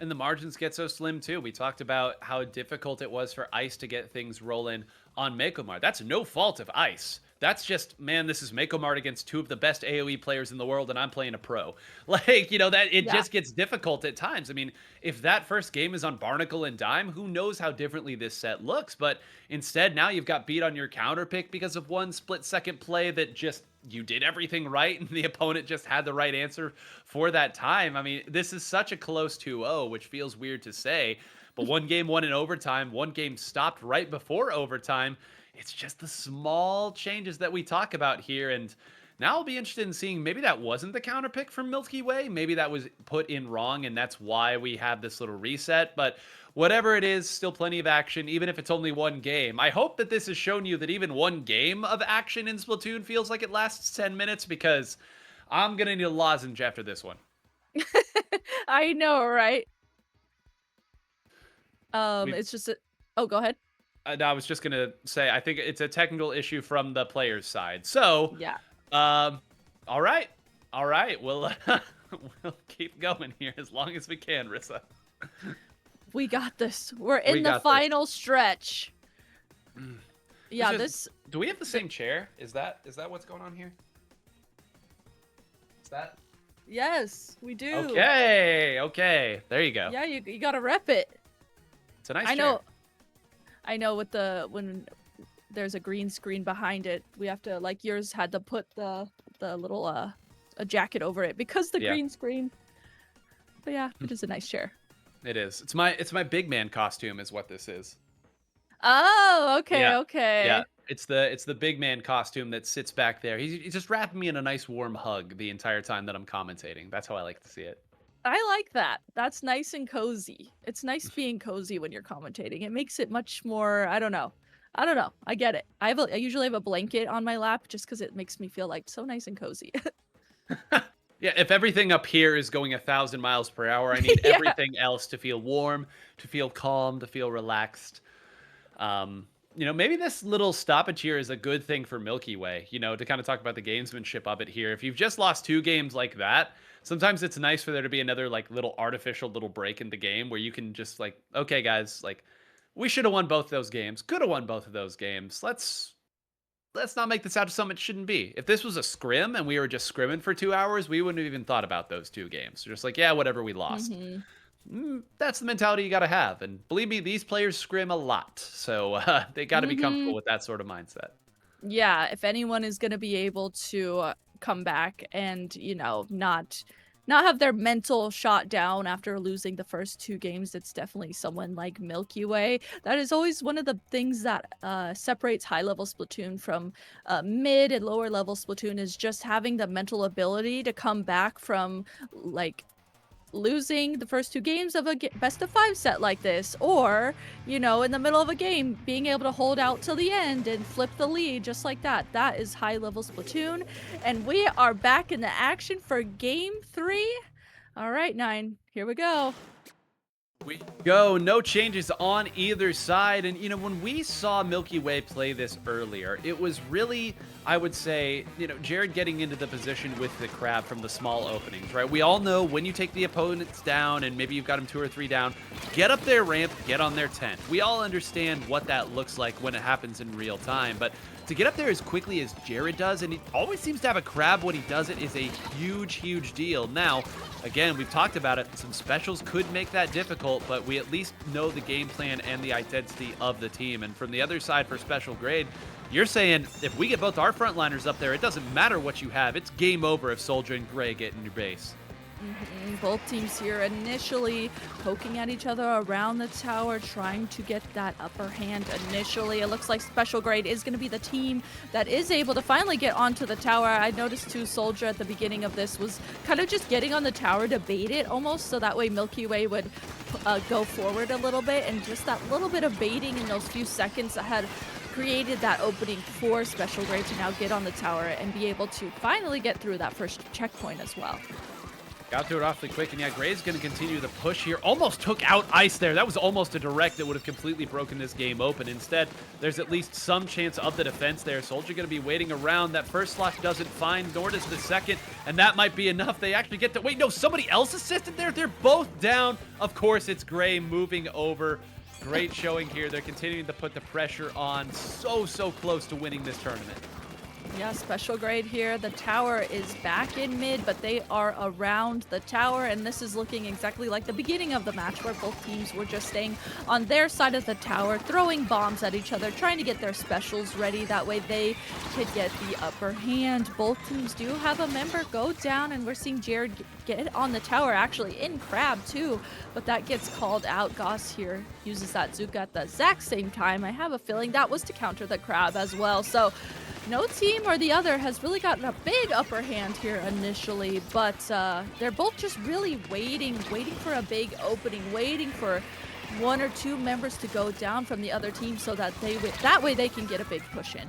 And the margins get so slim, too. We talked about how difficult it was for Ice to get things rolling on Mekomart. That's no fault of Ice. That's just, man, this is Mekomart against two of the best AoE players in the world, and I'm playing a pro. Like, you know, that it just gets difficult at times. I mean, if that first game is on Barnacle and Dime, who knows how differently this set looks? But instead, now you've got beat on your counter pick because of one split-second play that just, you did everything right, and the opponent just had the right answer for that time. I mean, this is such a close 2-0, which feels weird to say, but one game won in overtime, one game stopped right before overtime. It's just the small changes that we talk about here, and now I'll be interested in seeing, maybe that wasn't the counter pick from Milky Way, maybe that was put in wrong, and that's why we have this little reset, but whatever it is, still plenty of action, even if it's only one game. I hope that this has shown you that even one game of action in Splatoon feels like it lasts 10 minutes, because I'm gonna need a lozenge after this one. I know, right? It's just oh, go ahead. No, I was just gonna say, I think it's a technical issue from the player's side. So, yeah. All right, we'll keep going here as long as we can, Rissa. We got this. We're in the final stretch. Yeah, Do we have the same chair? Is that what's going on here? Is that? Yes, we do. Okay. There you go. Yeah, you gotta rep it. It's a nice chair. I know when there's a green screen behind it, we have to, like yours had to put the little a jacket over it because the green screen. But yeah, it is a nice chair. It is. It's my big man costume is what this is. Oh, okay, yeah. okay. Yeah, it's the big man costume that sits back there. He's just wrapping me in a nice warm hug the entire time that I'm commentating. That's how I like to see it. I like that. That's nice and cozy. It's nice being cozy when you're commentating. It makes it much more, I don't know. I don't know. I get it. I usually have a blanket on my lap just because it makes me feel like so nice and cozy. Yeah, if everything up here is going 1,000 miles per hour, I need Yeah. everything else to feel warm, to feel calm, to feel relaxed. Maybe this little stoppage here is a good thing for Milky Way, to kind of talk about the gamesmanship of it here. If you've just lost 2 games like that, sometimes it's nice for there to be another like little artificial little break in the game where you can just like, okay, guys, like we should have won both those games, could have won both of those games. Let's not make this out of something it shouldn't be. If this was a scrim and we were just scrimming for 2 hours, we wouldn't have even thought about those 2 games. We're just like, yeah, whatever, we lost. That's the mentality you got to have. And believe me, these players scrim a lot. So they got to be comfortable with that sort of mindset. Yeah, if anyone is going to be able to come back and, not have their mental shot down after losing the first 2 games, it's definitely someone like Milky Way. That is always one of the things that separates high-level Splatoon from mid and lower-level Splatoon, is just having the mental ability to come back from, like, losing the first 2 games of a best of 5 set like this, or in the middle of a game being able to hold out till the end and flip the lead just like that. That is high level Splatoon, and we are back in the action for game 3. All right, 9, here we go. We go. No changes on either side. And, when we saw Milky Way play this earlier, it was really, I would say, Jared getting into the position with the crab from the small openings, right? We all know when you take the opponents down and maybe you've got them 2 or 3 down, get up their ramp, get on their tent. We all understand what that looks like when it happens in real time. But to get up there as quickly as Jared does, and he always seems to have a crab when he does it, is a huge, huge deal. Now, again, we've talked about it. Some specials could make that difficult, but we at least know the game plan and the identity of the team. And from the other side for special grade, you're saying if we get both our frontliners up there, it doesn't matter what you have. It's game over if Soldier and Gray get in your base. Both teams here initially poking at each other around the tower, trying to get that upper hand initially. It looks like Special Grade is going to be the team that is able to finally get onto the tower. I noticed too, Soldier at the beginning of this was kind of just getting on the tower to bait it almost, so that way Milky Way would go forward a little bit, and just that little bit of baiting in those few seconds that had created that opening for Special Grade to now get on the tower and be able to finally get through that first checkpoint as well. Got through it awfully quick, and yeah, Gray's going to continue the push here. Almost took out Ice there. That was almost a direct that would have completely broken this game open. Instead, there's at least some chance of the defense there. Soldier going to be waiting around. That first slot doesn't find, nor does the second, and that might be enough. They actually get to... Wait, no, somebody else assisted there? They're both down. Of course, it's Gray moving over. Great showing here. They're continuing to put the pressure on. So close to winning this tournament. Yeah, Special Grade here. The tower is back in mid, but they are around the tower, and this is looking exactly like the beginning of the match, where both teams were just staying on their side of the tower, throwing bombs at each other, trying to get their specials ready. That way they could get the upper hand. Both teams do have a member go down, and we're seeing Jared get on the tower, actually in Crab too, but that gets called out. Goss here uses that Zuka at the exact same time. I have a feeling that was to counter the Crab as well. So no team or the other has really gotten a big upper hand here initially, but they're both just really waiting for a big opening, waiting for 1 or 2 members to go down from the other team so that that way they can get a big push in.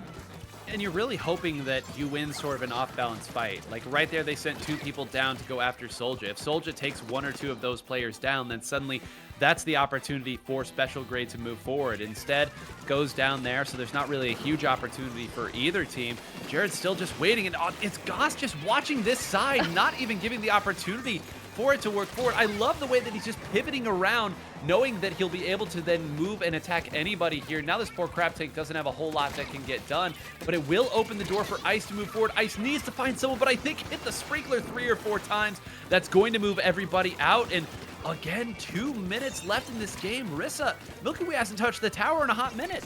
And you're really hoping that you win sort of an off-balance fight. Like right there, they sent 2 people down to go after Soldier. If Soldier takes 1 or 2 of those players down, then suddenly that's the opportunity for Special Grade to move forward. Instead, goes down there, so there's not really a huge opportunity for either team. Jared's still just waiting, and it's Goss just watching this side, not even giving the opportunity for it to work forward. I love the way that he's just pivoting around, knowing that he'll be able to then move and attack anybody here. Now this poor Crab Tank doesn't have a whole lot that can get done, but it will open the door for Ice to move forward. Ice needs to find someone, but I think hit the sprinkler 3 or 4 times. That's going to move everybody out, and again, 2 minutes left in this game. Rissa, Milky Way hasn't touched the tower in a hot minute.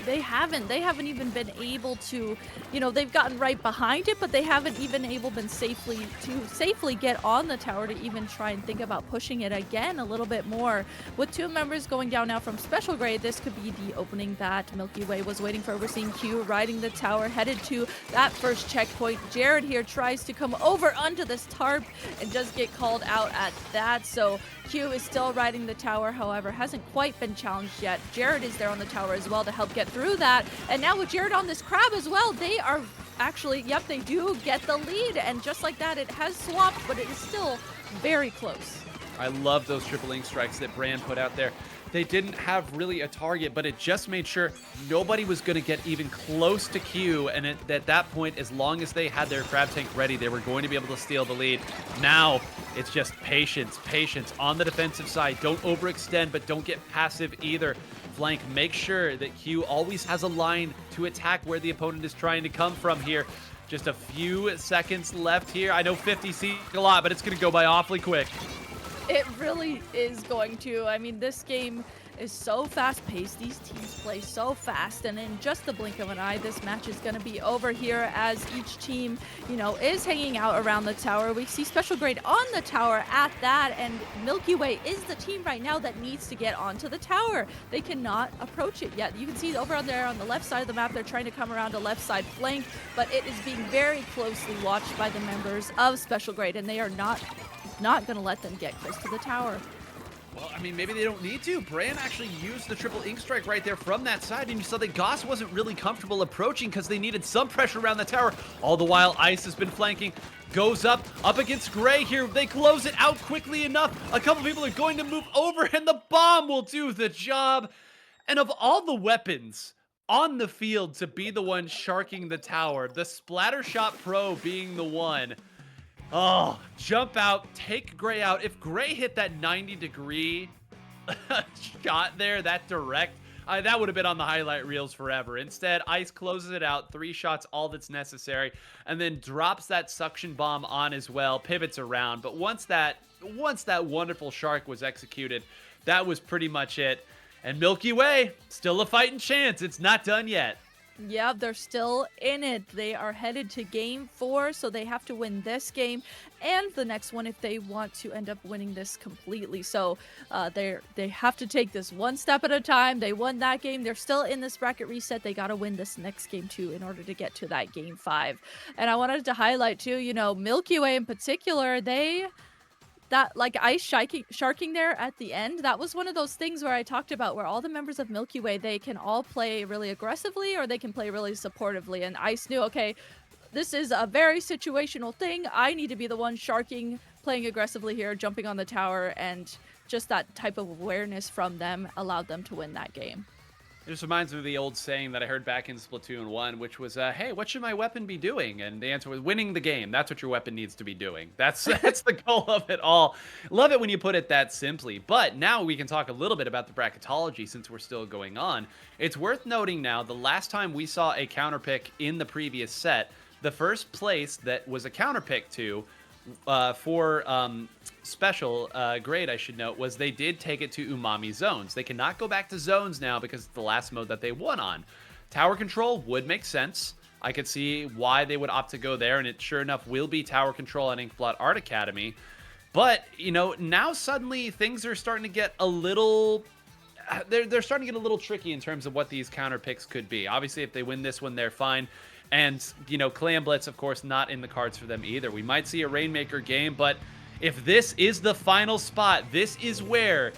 They haven't even been able to, you know, they've gotten right behind it, but they haven't even been safely get on the tower to even try and think about pushing it again a little bit more. With 2 members going down now from Special Grade, this could be the opening that Milky Way was waiting for. We're seeing Q riding the tower, headed to that first checkpoint. Jared here tries to come over onto this tarp and just get called out at that. So Q is still riding the tower, however, hasn't quite been challenged yet. Jared is there on the tower as well to help get through that. And now with Jared on this crab as well, they are actually, yep, they do get the lead. And just like that, it has swapped, but it is still very close. I love those triple ink strikes that Brand put out there. They didn't have really a target, but it just made sure nobody was going to get even close to Q. And at that point, as long as they had their crab tank ready, they were going to be able to steal the lead. Now, it's just patience on the defensive side. Don't overextend, but don't get passive either. Flank, make sure that Q always has a line to attack where the opponent is trying to come from here. Just a few seconds left here. I know 50 seems a lot, but it's going to go by awfully quick. It really is going to. I mean, this game is so fast-paced. These teams play so fast, and in just the blink of an eye, this match is going to be over here as each team, you know, is hanging out around the tower. We see Special Grade on the tower at that, and Milky Way is the team right now that needs to get onto the tower. They cannot approach it yet. You can see over there on the left side of the map, they're trying to come around a left side flank, but it is being very closely watched by the members of Special Grade, and they are not going to let them get close to the tower. Well, I mean, maybe they don't need to. Bran actually used the triple ink strike right there from that side, and you saw that Goss wasn't really comfortable approaching because they needed some pressure around the tower. All the while, Ice has been flanking, goes up against Gray here. They close it out quickly enough. A couple people are going to move over, and the bomb will do the job. And of all the weapons on the field to be the one sharking the tower, the Splattershot Pro being the one. Oh, jump out, take Gray out. If Gray hit that 90-degree shot there, that direct, that would have been on the highlight reels forever. Instead, Ice closes it out, 3 shots, all that's necessary, and then drops that suction bomb on as well, pivots around. But once that wonderful shark was executed, that was pretty much it. And Milky Way, still a fighting chance. It's not done yet. Yeah, they're still in it. They are headed to game 4, so they have to win this game and the next one if they want to end up winning this completely. So they have to take this one step at a time. They won that game. They're still in this bracket reset. They got to win this next game too in order to get to that game 5. And I wanted to highlight too, you know, Milky Way in particular, that like Ice sharking there at the end, that was one of those things where I talked about where all the members of Milky Way, they can all play really aggressively or they can play really supportively. And Ice knew, okay, this is a very situational thing. I need to be the one sharking, playing aggressively here, jumping on the tower, and just that type of awareness from them allowed them to win that game. It just reminds me of the old saying that I heard back in Splatoon 1, which was, hey, what should my weapon be doing? And the answer was winning the game. That's what your weapon needs to be doing. That's the goal of it all. Love it when you put it that simply. But now we can talk a little bit about the bracketology since we're still going on. It's worth noting now, the last time we saw a counterpick in the previous set, the first place that was a counterpick to for special grade, I should note, was they did take it to Umami Zones. They cannot go back to Zones now because it's the last mode that they won on. Tower Control would make sense. I could see why they would opt to go there, and it sure enough will be Tower Control at Inkblot Art Academy. But, you know, now suddenly things are starting to get a little... They're starting to get a little tricky in terms of what these counter picks could be. Obviously, if they win this one, they're fine. And, you know, Clan Blitz, of course, not in the cards for them either. We might see a Rainmaker game, but if this is the final spot, this is where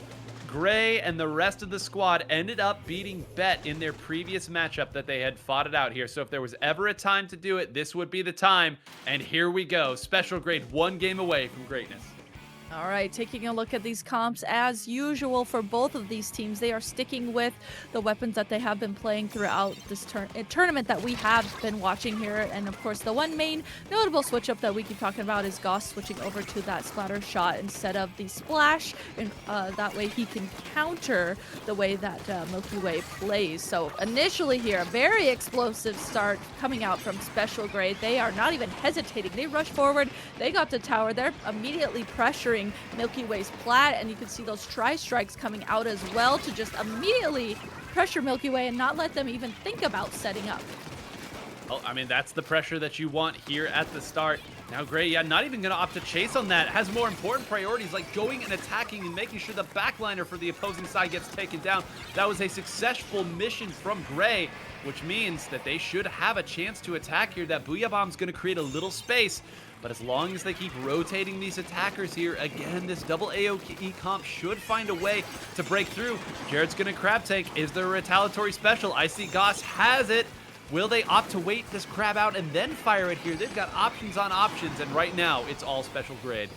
Gray and the rest of the squad ended up beating Bet in their previous matchup that they had fought it out here. So if there was ever a time to do it, this would be the time. And here we go. Special Grade, 1 game away from greatness. All right, taking a look at these comps, as usual for both of these teams, they are sticking with the weapons that they have been playing throughout this tournament that we have been watching here. And of course, the one main notable switch up that we keep talking about is Goss switching over to that splatter shot instead of the splash, and that way he can counter the way that Milky Way plays. So initially here, a very explosive start coming out from Special Grade. They are not even hesitating. They rush forward. They got the tower. They're immediately pressuring entering Milky Way's plat, and you can see those tri-strikes coming out as well to just immediately pressure Milky Way and not let them even think about setting up. Well, I mean, that's the pressure that you want here at the start. Now, Gray, yeah, not even going to opt to chase on that. Has more important priorities like going and attacking and making sure the backliner for the opposing side gets taken down. That was a successful mission from Gray, which means that they should have a chance to attack here. That Booyah Bomb's going to create a little space. But as long as they keep rotating these attackers here, again, this double AoE comp should find a way to break through. Jared's going to crab tank. Is there a retaliatory special? I see Goss has it. Will they opt to wait this crab out and then fire it here? They've got options on options, and right now, it's all special grade.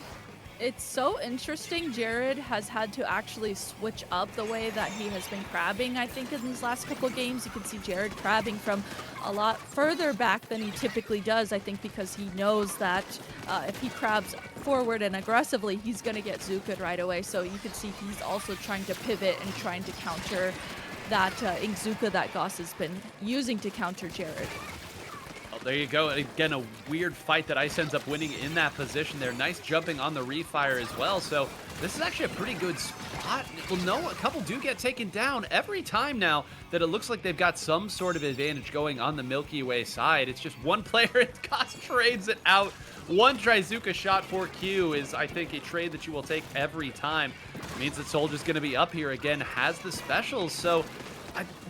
It's so interesting. Jared has had to actually switch up the way that he has been crabbing, I think, in these last couple games. You can see Jared crabbing from a lot further back than he typically does, I think, because he knows that if he crabs forward and aggressively, he's going to get Zuka right away. So you can see he's also trying to pivot and trying to counter that Inkzuka that Goss has been using to counter Jared. Well, there you go. Again, a weird fight that Ice ends up winning in that position there. Nice jumping on the refire as well. So this is actually a pretty good spot. Well, no, a couple do get taken down every time now that it looks like they've got some sort of advantage going on the Milky Way side. It's just one player and Goss trades it out. One Trizuka shot for Q is, I think, a trade that you will take every time. It means that Soldier's going to be up here again, has the specials. So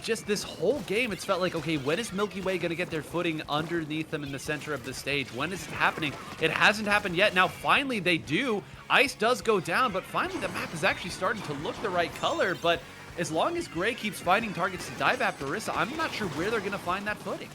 just this whole game, it's felt like, okay, when is Milky Way going to get their footing underneath them in the center of the stage? When is it happening? It hasn't happened yet. Now, finally, they do. Ice does go down, but finally the map is actually starting to look the right color. But as long as Gray keeps finding targets to dive after Orisa, I'm not sure where they're going to find that footing.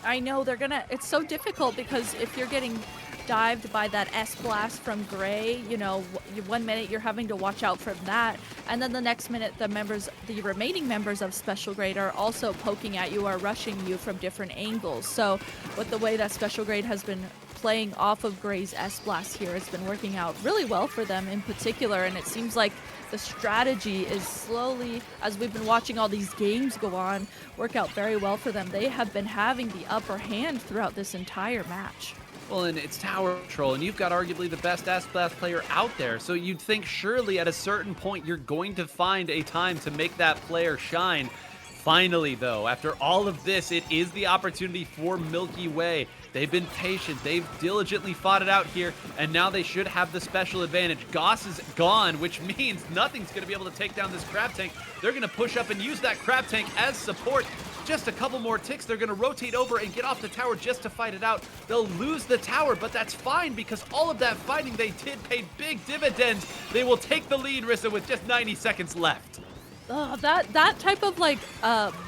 I know they're gonna, it's so difficult because if you're getting dived by that S-Blast from Gray, you know, 1 minute you're having to watch out for that, and then the next minute the remaining members of Special Grade are also poking at you or rushing you from different angles. So with the way that Special Grade has been playing off of Gray's S-Blast here, it's been working out really well for them in particular, and it seems like the strategy is slowly, as we've been watching all these games go on, work out very well for them. They have been having the upper hand throughout this entire match. Well, and it's tower control, and you've got arguably the best S-Blast player out there, so you'd think surely at a certain point you're going to find a time to make that player shine. Finally, though, after all of this, it is the opportunity for Milky Way. They've been patient. They've diligently fought it out here, and now they should have the special advantage. Goss is gone, which means nothing's going to be able to take down this crab tank. They're going to push up and use that crab tank as support. Just a couple more ticks. They're going to rotate over and get off the tower just to fight it out. They'll lose the tower, but that's fine because all of that fighting they did paid big dividends. They will take the lead, Rissa, with just 90 seconds left. That type of like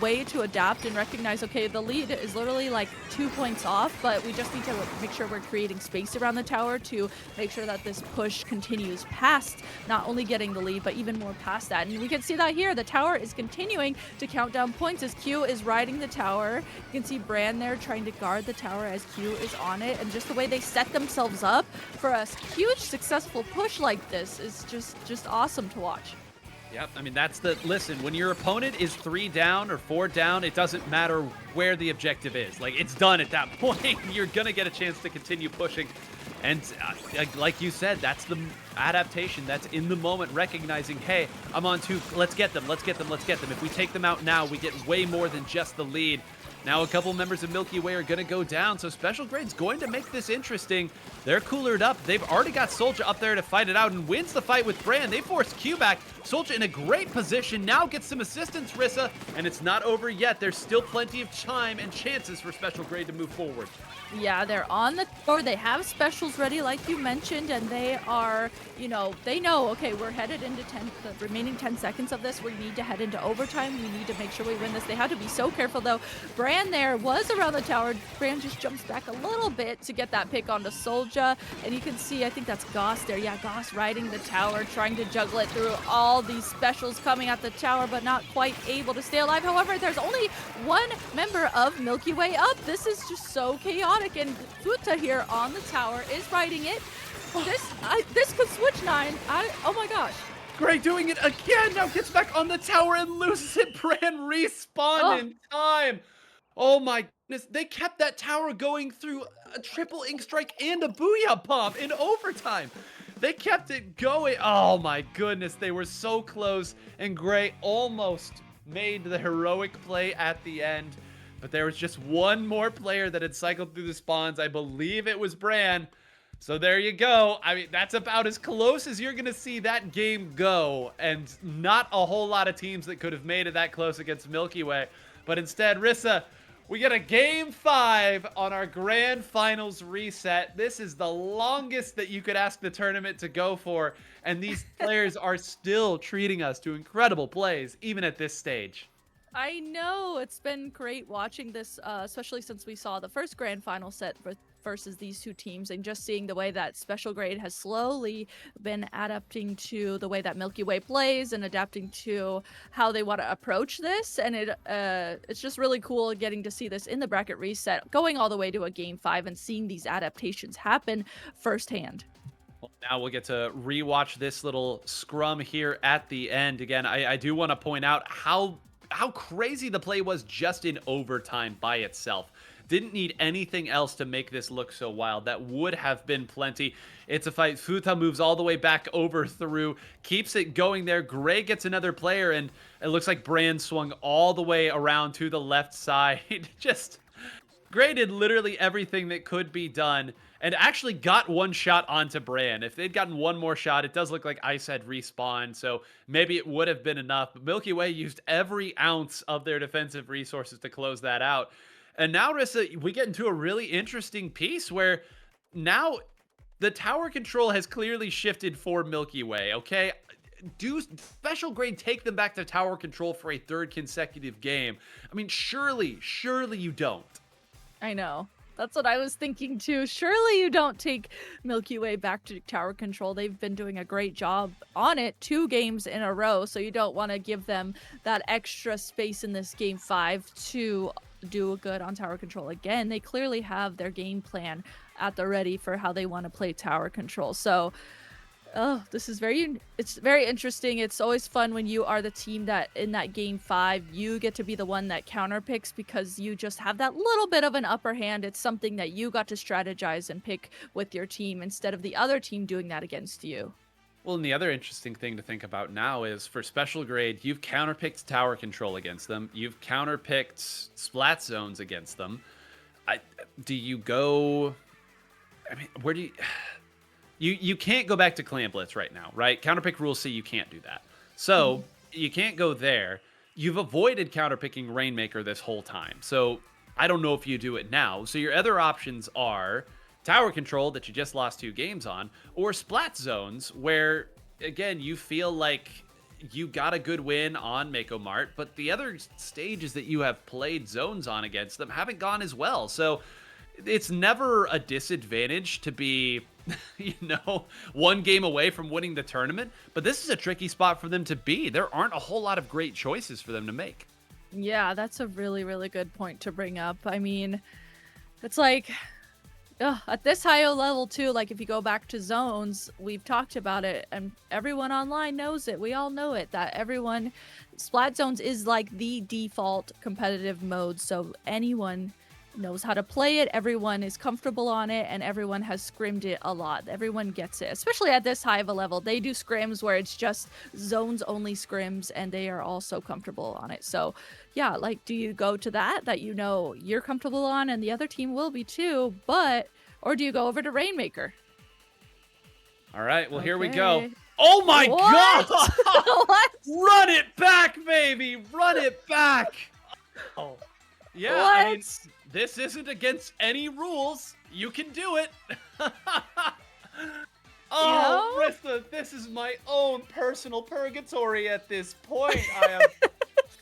way to adapt and recognize, okay, the lead is literally like 2 points off, but we just need to make sure we're creating space around the tower to make sure that this push continues past not only getting the lead, but even more past that. And we can see that here. The tower is continuing to count down points as Q is riding the tower. You can see Bran there trying to guard the tower as Q is on it. And just the way they set themselves up for a huge successful push like this is just awesome to watch. Yep, I mean, listen, when your opponent is 3 down or 4 down, it doesn't matter where the objective is. Like, it's done at that point. You're going to get a chance to continue pushing. And like you said, that's the adaptation. That's in the moment, recognizing, hey, I'm on 2. Let's get them. Let's get them. Let's get them. If we take them out now, we get way more than just the lead. Now a couple members of Milky Way are going to go down, so Special Grade's going to make this interesting. They're coolered up. They've already got Soldier up there to fight it out and wins the fight with Bran. They force Q back. Soldier in a great position. Now gets some assistance, Rissa, and it's not over yet. There's still plenty of time and chances for Special Grade to move forward. Yeah, they're on the, or they have specials ready, like you mentioned, and they are, you know, they know, okay, we're headed into the remaining 10 seconds of this. We need to head into overtime. We need to make sure we win this. They had to be so careful, though. Bran there was around the tower. Bran just jumps back a little bit to get that pick onto Soldier, and you can see, I think that's Goss there. Yeah, Goss riding the tower, trying to juggle it through all these specials coming at the tower, but not quite able to stay alive. However, there's only one member of Milky Way up. This is just so chaotic. And Fruttella here on the tower is riding it. This could switch 9. Oh my gosh. Gray doing it again. Now gets back on the tower and loses it. Bran respawned in time. Oh my goodness. They kept that tower going through a triple ink strike and a booyah pop in overtime. They kept it going. Oh my goodness, they were so close, and Gray almost made the heroic play at the end, but there was just one more player that had cycled through the spawns. I believe it was Bran. So there you go. I mean, that's about as close as you're going to see that game go, and not a whole lot of teams that could have made it that close against Milky Way. But instead, Rissa, we get a Game 5 on our Grand Finals reset. This is the longest that you could ask the tournament to go for, and these players are still treating us to incredible plays, even at this stage. I know. It's been great watching this, especially since we saw the first Grand Final set versus these two teams, and just seeing the way that Special Grade has slowly been adapting to the way that Milky Way plays and adapting to how they want to approach this. And it's just really cool getting to see this in the bracket reset, going all the way to a Game 5 and seeing these adaptations happen firsthand. Well, now we'll get to rewatch this little scrum here at the end. Again, I do want to point out how crazy the play was just in overtime by itself. Didn't need anything else to make this look so wild. That would have been plenty. It's a fight. Fruittella moves all the way back over through, keeps it going there. Gray gets another player, and it looks like Bran swung all the way around to the left side. Just, Gray did literally everything that could be done, and actually got one shot onto Bran. If they'd gotten one more shot, it does look like Ice had respawned, so maybe it would have been enough. But Milky Way used every ounce of their defensive resources to close that out. And now, Rissa, we get into a really interesting piece where now the tower control has clearly shifted for Milky Way, okay? Do Special Grade take them back to tower control for a third consecutive game? I mean, surely you don't. I know. That's what I was thinking too. Surely you don't take Milky Way back to tower control. They've been doing a great job on it 2 games in a row, so you don't want to give them that extra space in this Game 5 to do good on tower control again. They clearly have their game plan at the ready for how they want to play tower control. So this is it's very interesting. It's always fun when you are the team that in that Game 5 you get to be the one that counter picks, because you just have that little bit of an upper hand. It's something that you got to strategize and pick with your team instead of the other team doing that against you. Well, and the other interesting thing to think about now is for Special Grade, you've counterpicked tower control against them. You've counterpicked splat zones against them. Do you go... I mean, where do you... You can't go back to Clan Blitz right now, right? Counterpick rules say you can't do that. So you can't go there. You've avoided counterpicking Rainmaker this whole time. So I don't know if you do it now. So your other options are tower control that you just lost 2 games on, or splat zones where, again, you feel like you got a good win on Mako Mart, but the other stages that you have played zones on against them haven't gone as well. So it's never a disadvantage to be, 1 game away from winning the tournament, but this is a tricky spot for them to be. There aren't a whole lot of great choices for them to make. Yeah, that's a really, really good point to bring up. I mean, it's like... at this high level too, like if you go back to zones, we've talked about it and everyone online knows it. We all know it, that splat zones is like the default competitive mode. So anyone knows how to play it, everyone is comfortable on it, and everyone has scrimmed it a lot. Everyone gets it, especially at this high of a level. They do scrims where it's just zones only scrims, and they are all so comfortable on it. So yeah, like, do you go to that you're comfortable on and the other team will be too, or do you go over to Rainmaker? All right, well, here we go. Oh my God! What? Run it back, baby! Run it back! Oh. Yeah, What? I mean, this isn't against any rules. You can do it. Oh, Rissa, this is my own personal purgatory at this point. I have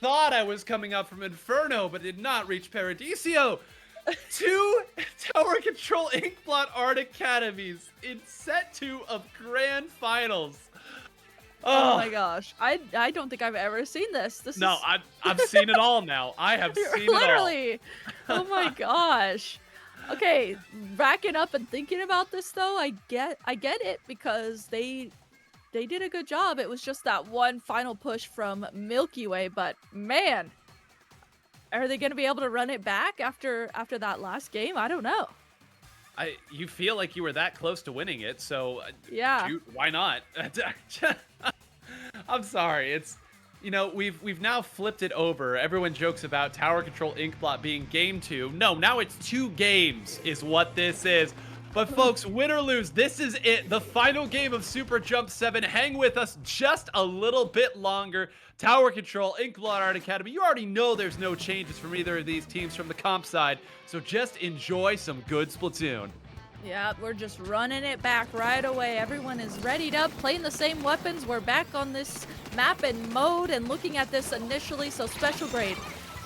thought I was coming up from Inferno, but did not reach Paradiso. 2 Tower Control Inkblot Art Academies in set 2 of Grand Finals. Oh my gosh. I don't think I've ever seen this. I've seen it all now. I have seen it all. Literally. Oh my gosh. Okay, racking up and thinking about this though, I get it, because they did a good job. It was just that one final push from Milky Way, but man, are they going to be able to run it back after that last game? I don't know. You feel like you were that close to winning it, so Yeah. shoot, why not? I'm sorry. It's, you know, we've now flipped it over. Everyone jokes about Tower Control Inkblot being game 2. No, now it's 2 games is what this is. But folks, win or lose, this is it. The final game of Super Jump 7. Hang with us just a little bit longer. Tower Control, Inkblot Art Academy. You already know there's no changes from either of these teams from the comp side. So just enjoy some good Splatoon. Yeah, we're just running it back right away. Everyone is readied up, playing the same weapons. We're back on this map and mode and looking at this initially. So Special Grade,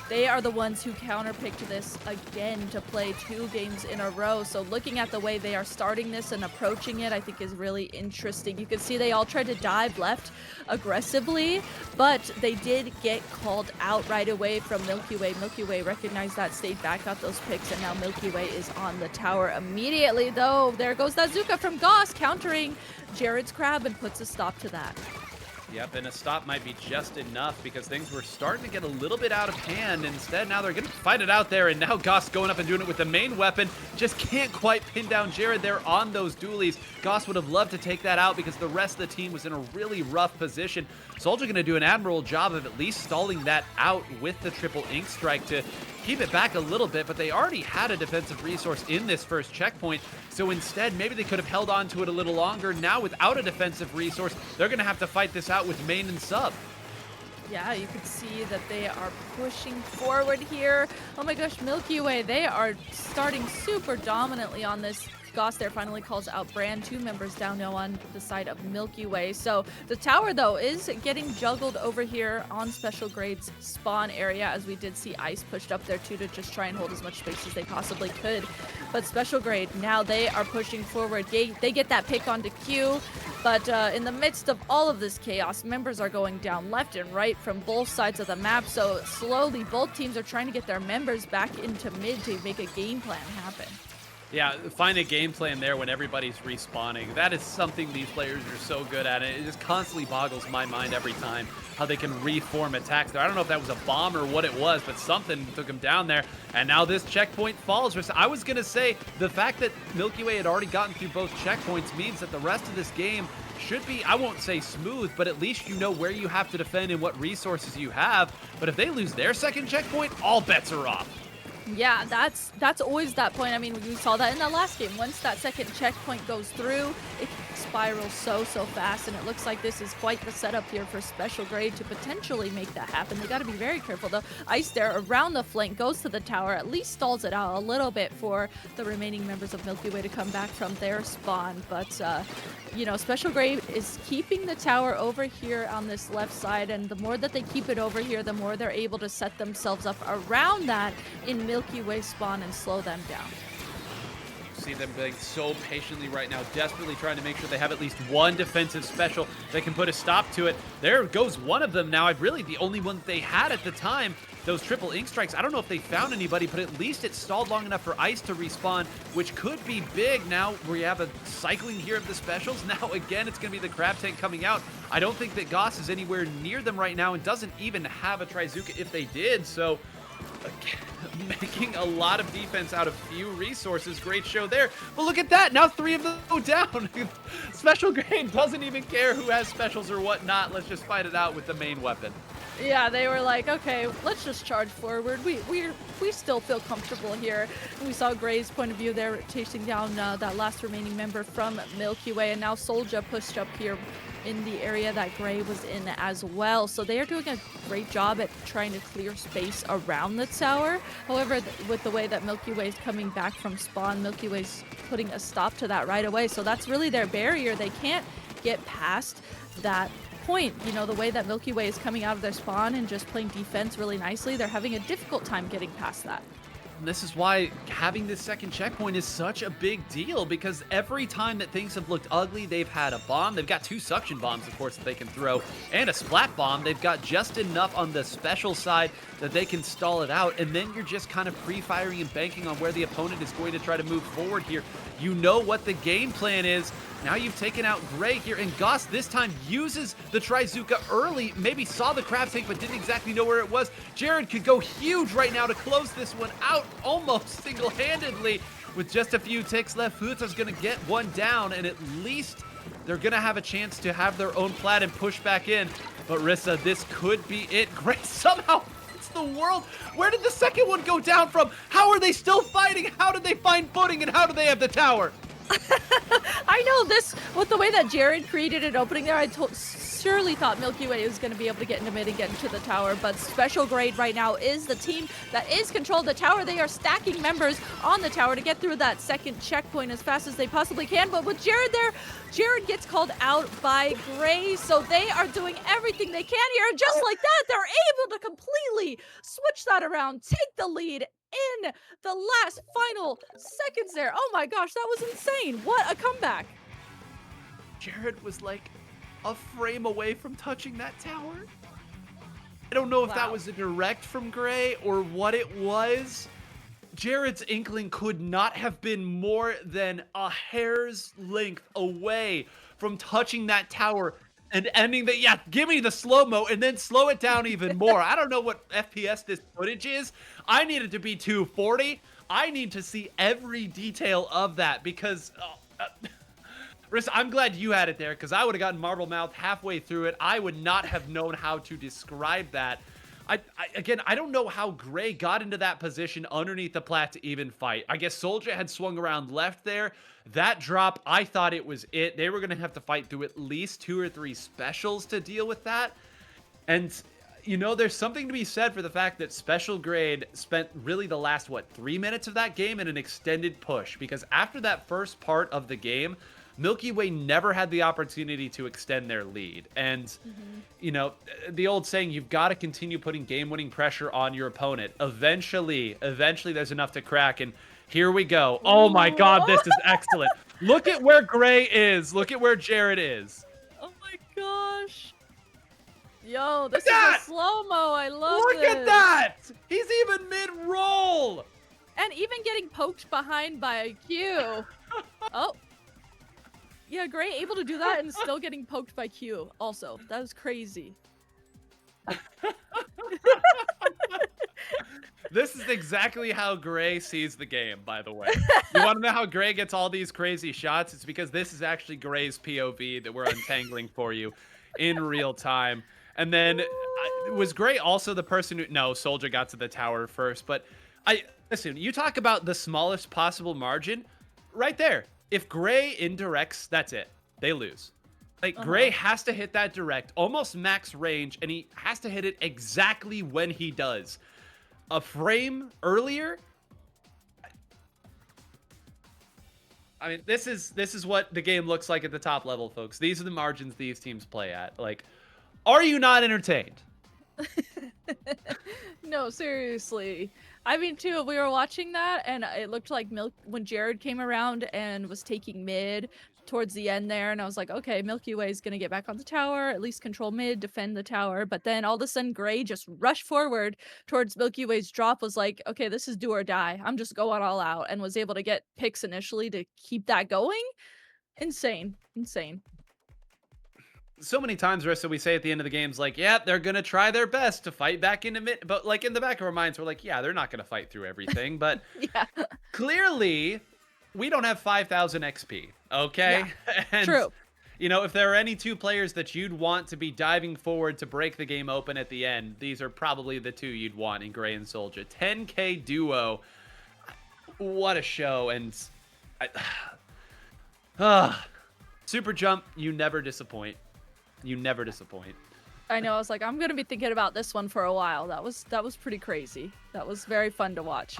they are the ones who counterpicked this again to play 2 games in a row. So looking at the way they are starting this and approaching it, I think is really interesting. You can see they all tried to dive left aggressively, but they did get called out right away from Milky Way. Milky Way recognized that, stayed back, got those picks, and now Milky Way is on the tower immediately, though. There goes that Zuka from Goss, countering Jared's Crab and puts a stop to that. Yep, and a stop might be just enough because things were starting to get a little bit out of hand. Instead, now they're going to fight it out there, and now Goss going up and doing it with the main weapon. Just can't quite pin down Jared there on those dualies. Goss would have loved to take that out because the rest of the team was in a really rough position. Soldier going to do an admirable job of at least stalling that out with the triple ink strike to keep it back a little bit, but they already had a defensive resource in this first checkpoint, so instead maybe they could have held on to it a little longer. Now without a defensive resource, they're going to have to fight this out with main and sub. Yeah, you can see that they are pushing forward here. Oh my gosh, Milky Way, they are starting super dominantly on this. Goss there finally calls out Brand, 2 members down now on the side of Milky Way. So the tower, though, is getting juggled over here on Special Grade's spawn area, as we did see Ice pushed up there, too, to just try and hold as much space as they possibly could. But Special Grade, now they are pushing forward. They get that pick onto Q, but in the midst of all of this chaos, members are going down left and right from both sides of the map. So slowly, both teams are trying to get their members back into mid to make a game plan happen. Yeah, find a game plan there when everybody's respawning. That is something these players are so good at. It just constantly boggles my mind every time how they can reform attacks there. I don't know if that was a bomb or what it was, but something took them down there. And now this checkpoint falls. I was going to say the fact that Milky Way had already gotten through both checkpoints means that the rest of this game should be, I won't say smooth, but at least you know where you have to defend and what resources you have. But if they lose their second checkpoint, all bets are off. Yeah, that's always that point. I mean, we saw that in the last game. Once that second checkpoint goes through, it spirals so fast, and it looks like this is quite the setup here for Special Grade to potentially make that happen. They got to be very careful, though. Ice there around the flank, goes to the tower, at least stalls it out a little bit for the remaining members of Milky Way to come back from their spawn. But, you know, Special Grade is keeping the tower over here on this left side, and the more that they keep it over here, the more they're able to set themselves up around that in Milky Way spawn and slow them down. See them being so patiently right now, desperately trying to make sure they have at least one defensive special that can put a stop to it. There goes one of them now. Really the only one that they had at the time. Those triple ink strikes, I don't know if they found anybody, but at least it stalled long enough for Ice to respawn, which could be big. Now we have a cycling here of the specials. Now again, it's going to be the Crab Tank coming out. I don't think that Goss is anywhere near them right now and doesn't even have a Trizuka if they did, so making a lot of defense out of few resources. Great show there. But look at that. Now 3 of them go down. Special Grade doesn't even care who has specials or whatnot. Let's just fight it out with the main weapon. Yeah, they were like, okay, let's just charge forward. We still feel comfortable here. And we saw Gray's point of view there, chasing down that last remaining member from Milky Way. And now Soldier pushed up here in the area that Gray was in as well. So they are doing a great job at trying to clear space around the tower. However, with the way that Milky Way is coming back from spawn, Milky Way's putting a stop to that right away. So that's really their barrier. They can't get past that point. You know, the way that Milky Way is coming out of their spawn and just playing defense really nicely, they're having a difficult time getting past that. And this is why having this second checkpoint is such a big deal, because every time that things have looked ugly, they've had a bomb. They've got 2 suction bombs, of course, that they can throw, and a splat bomb. They've got just enough on the special side that they can stall it out, and then you're just kind of pre-firing and banking on where the opponent is going to try to move forward here. You know what the game plan is. Now you've taken out Gray here, and Goss this time uses the Trizuka early. Maybe saw the Crab Tank, but didn't exactly know where it was. Jared could go huge right now to close this one out. almost single-handedly with just a few ticks left. Fruitta's gonna get one down, and at least they're gonna have a chance to have their own plat and push back in. But Rissa, this could be it. Gray somehow hits the world. Where did the second one go down from? How are they still fighting? How did they find footing, and how do they have the tower? I know this, with the way that Jared created an opening there, I surely thought Milky Way was going to be able to get into mid and get into the tower, but Special Grade right now is the team that is controlling the tower. They are stacking members on the tower to get through that second checkpoint as fast as they possibly can, but with Jared there, Jared gets called out by Gray, so they are doing everything they can here, and just like that, they're able to completely switch that around, take the lead in the last final seconds there. Oh my gosh, that was insane. What a comeback. Jared was like a frame away from touching that tower. I don't know if that was a direct from Gray or what it was. Jared's Inkling could not have been more than a hair's length away from touching that tower and ending the, yeah, give me the slow-mo and then slow it down even more. I don't know what FPS this footage is. I need it to be 240. I need to see every detail of that because, Rissa, I'm glad you had it there because I would have gotten marble mouth halfway through it. I would not have known how to describe that. Again, I don't know how Gray got into that position underneath the plat to even fight. I guess Soldier had swung around left there. That drop, I thought it was it. They were going to have to fight through at least 2 or 3 specials to deal with that. And, you know, there's something to be said for the fact that Special Grade spent really the last, 3 minutes of that game in an extended push. Because after that first part of the game, Milky Way never had the opportunity to extend their lead. And, you know, the old saying, you've got to continue putting game-winning pressure on your opponent. Eventually there's enough to crack. And here we go. Oh my God, this is excellent. Look at where Gray is. Look at where Jared is. Oh my gosh. Yo, this is a slow-mo. I love this. Look at that. He's even mid-roll. And even getting poked behind by a Q. Oh. Yeah, Gray able to do that and still getting poked by Q also. That was crazy. This is exactly how Gray sees the game, by the way. You want to know how Gray gets all these crazy shots? It's because this is actually Gray's POV that we're untangling for you in real time. And then, was Gray also the person who... No, Soldier got to the tower first. But, listen, you talk about the smallest possible margin. Right there. If Gray indirects, that's it. They lose. Like, Gray has to hit that direct, almost max range, and he has to hit it exactly when he does. A frame earlier? I mean, this is what the game looks like at the top level, folks. These are the margins these teams play at. Like, are you not entertained? No, seriously. I mean, too, we were watching that, and it looked like when Jared came around and was taking mid towards the end there, and I was like, okay, Milky Way is going to get back on the tower, at least control mid, defend the tower, but then all of a sudden, Gray just rushed forward towards Milky Way's drop, was like, okay, this is do or die. I'm just going all out, and was able to get picks initially to keep that going. Insane. Insane. So many times, Rissa, we say at the end of the games, like, yeah, they're going to try their best to fight back into mid. But, like, in the back of our minds, we're like, yeah, they're not going to fight through everything. But yeah. Clearly, we don't have 5,000 XP, okay? Yeah. And, true. You know, if there are any 2 players that you'd want to be diving forward to break the game open at the end, these are probably the 2 you'd want in Gray and Soldier. 10K duo. What a show. And SuperJump, you never disappoint. You never disappoint. I know. I was like, I'm gonna be thinking about this one for a while. That was pretty crazy. That was very fun to watch.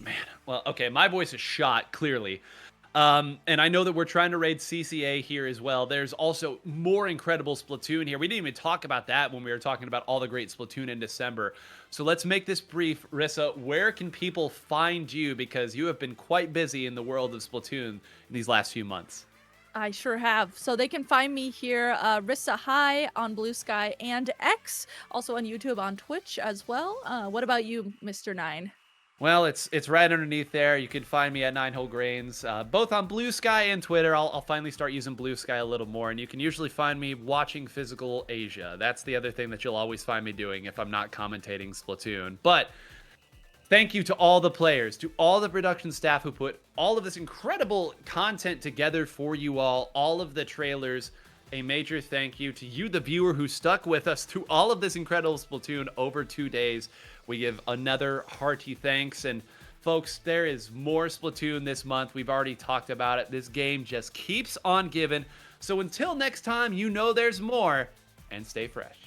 Man, well, okay, my voice is shot clearly, and I know that we're trying to raid CCA here as well. There's also more incredible Splatoon here. We didn't even talk about that when we were talking about all the great Splatoon in December. So let's make this brief, Rissa. Where can people find you, because you have been quite busy in the world of Splatoon in these last few months? I sure have. So they can find me here, Rissa High on Blue Sky and X, also on YouTube, on Twitch as well. What about you, Mr. Nine? Well, it's right underneath there. You can find me at 9hole Grains, both on Blue Sky and Twitter. I'll finally start using Blue Sky a little more, and you can usually find me watching Physical Asia. That's the other thing that you'll always find me doing if I'm not commentating Splatoon. But Thank you to all the players, to all the production staff who put all of this incredible content together for you all of the trailers. A major thank you to you, the viewer, who stuck with us through all of this incredible Splatoon over 2 days. We give another hearty thanks. And folks, there is more Splatoon this month. We've already talked about it. This game just keeps on giving. So until next time, you know there's more, and stay fresh.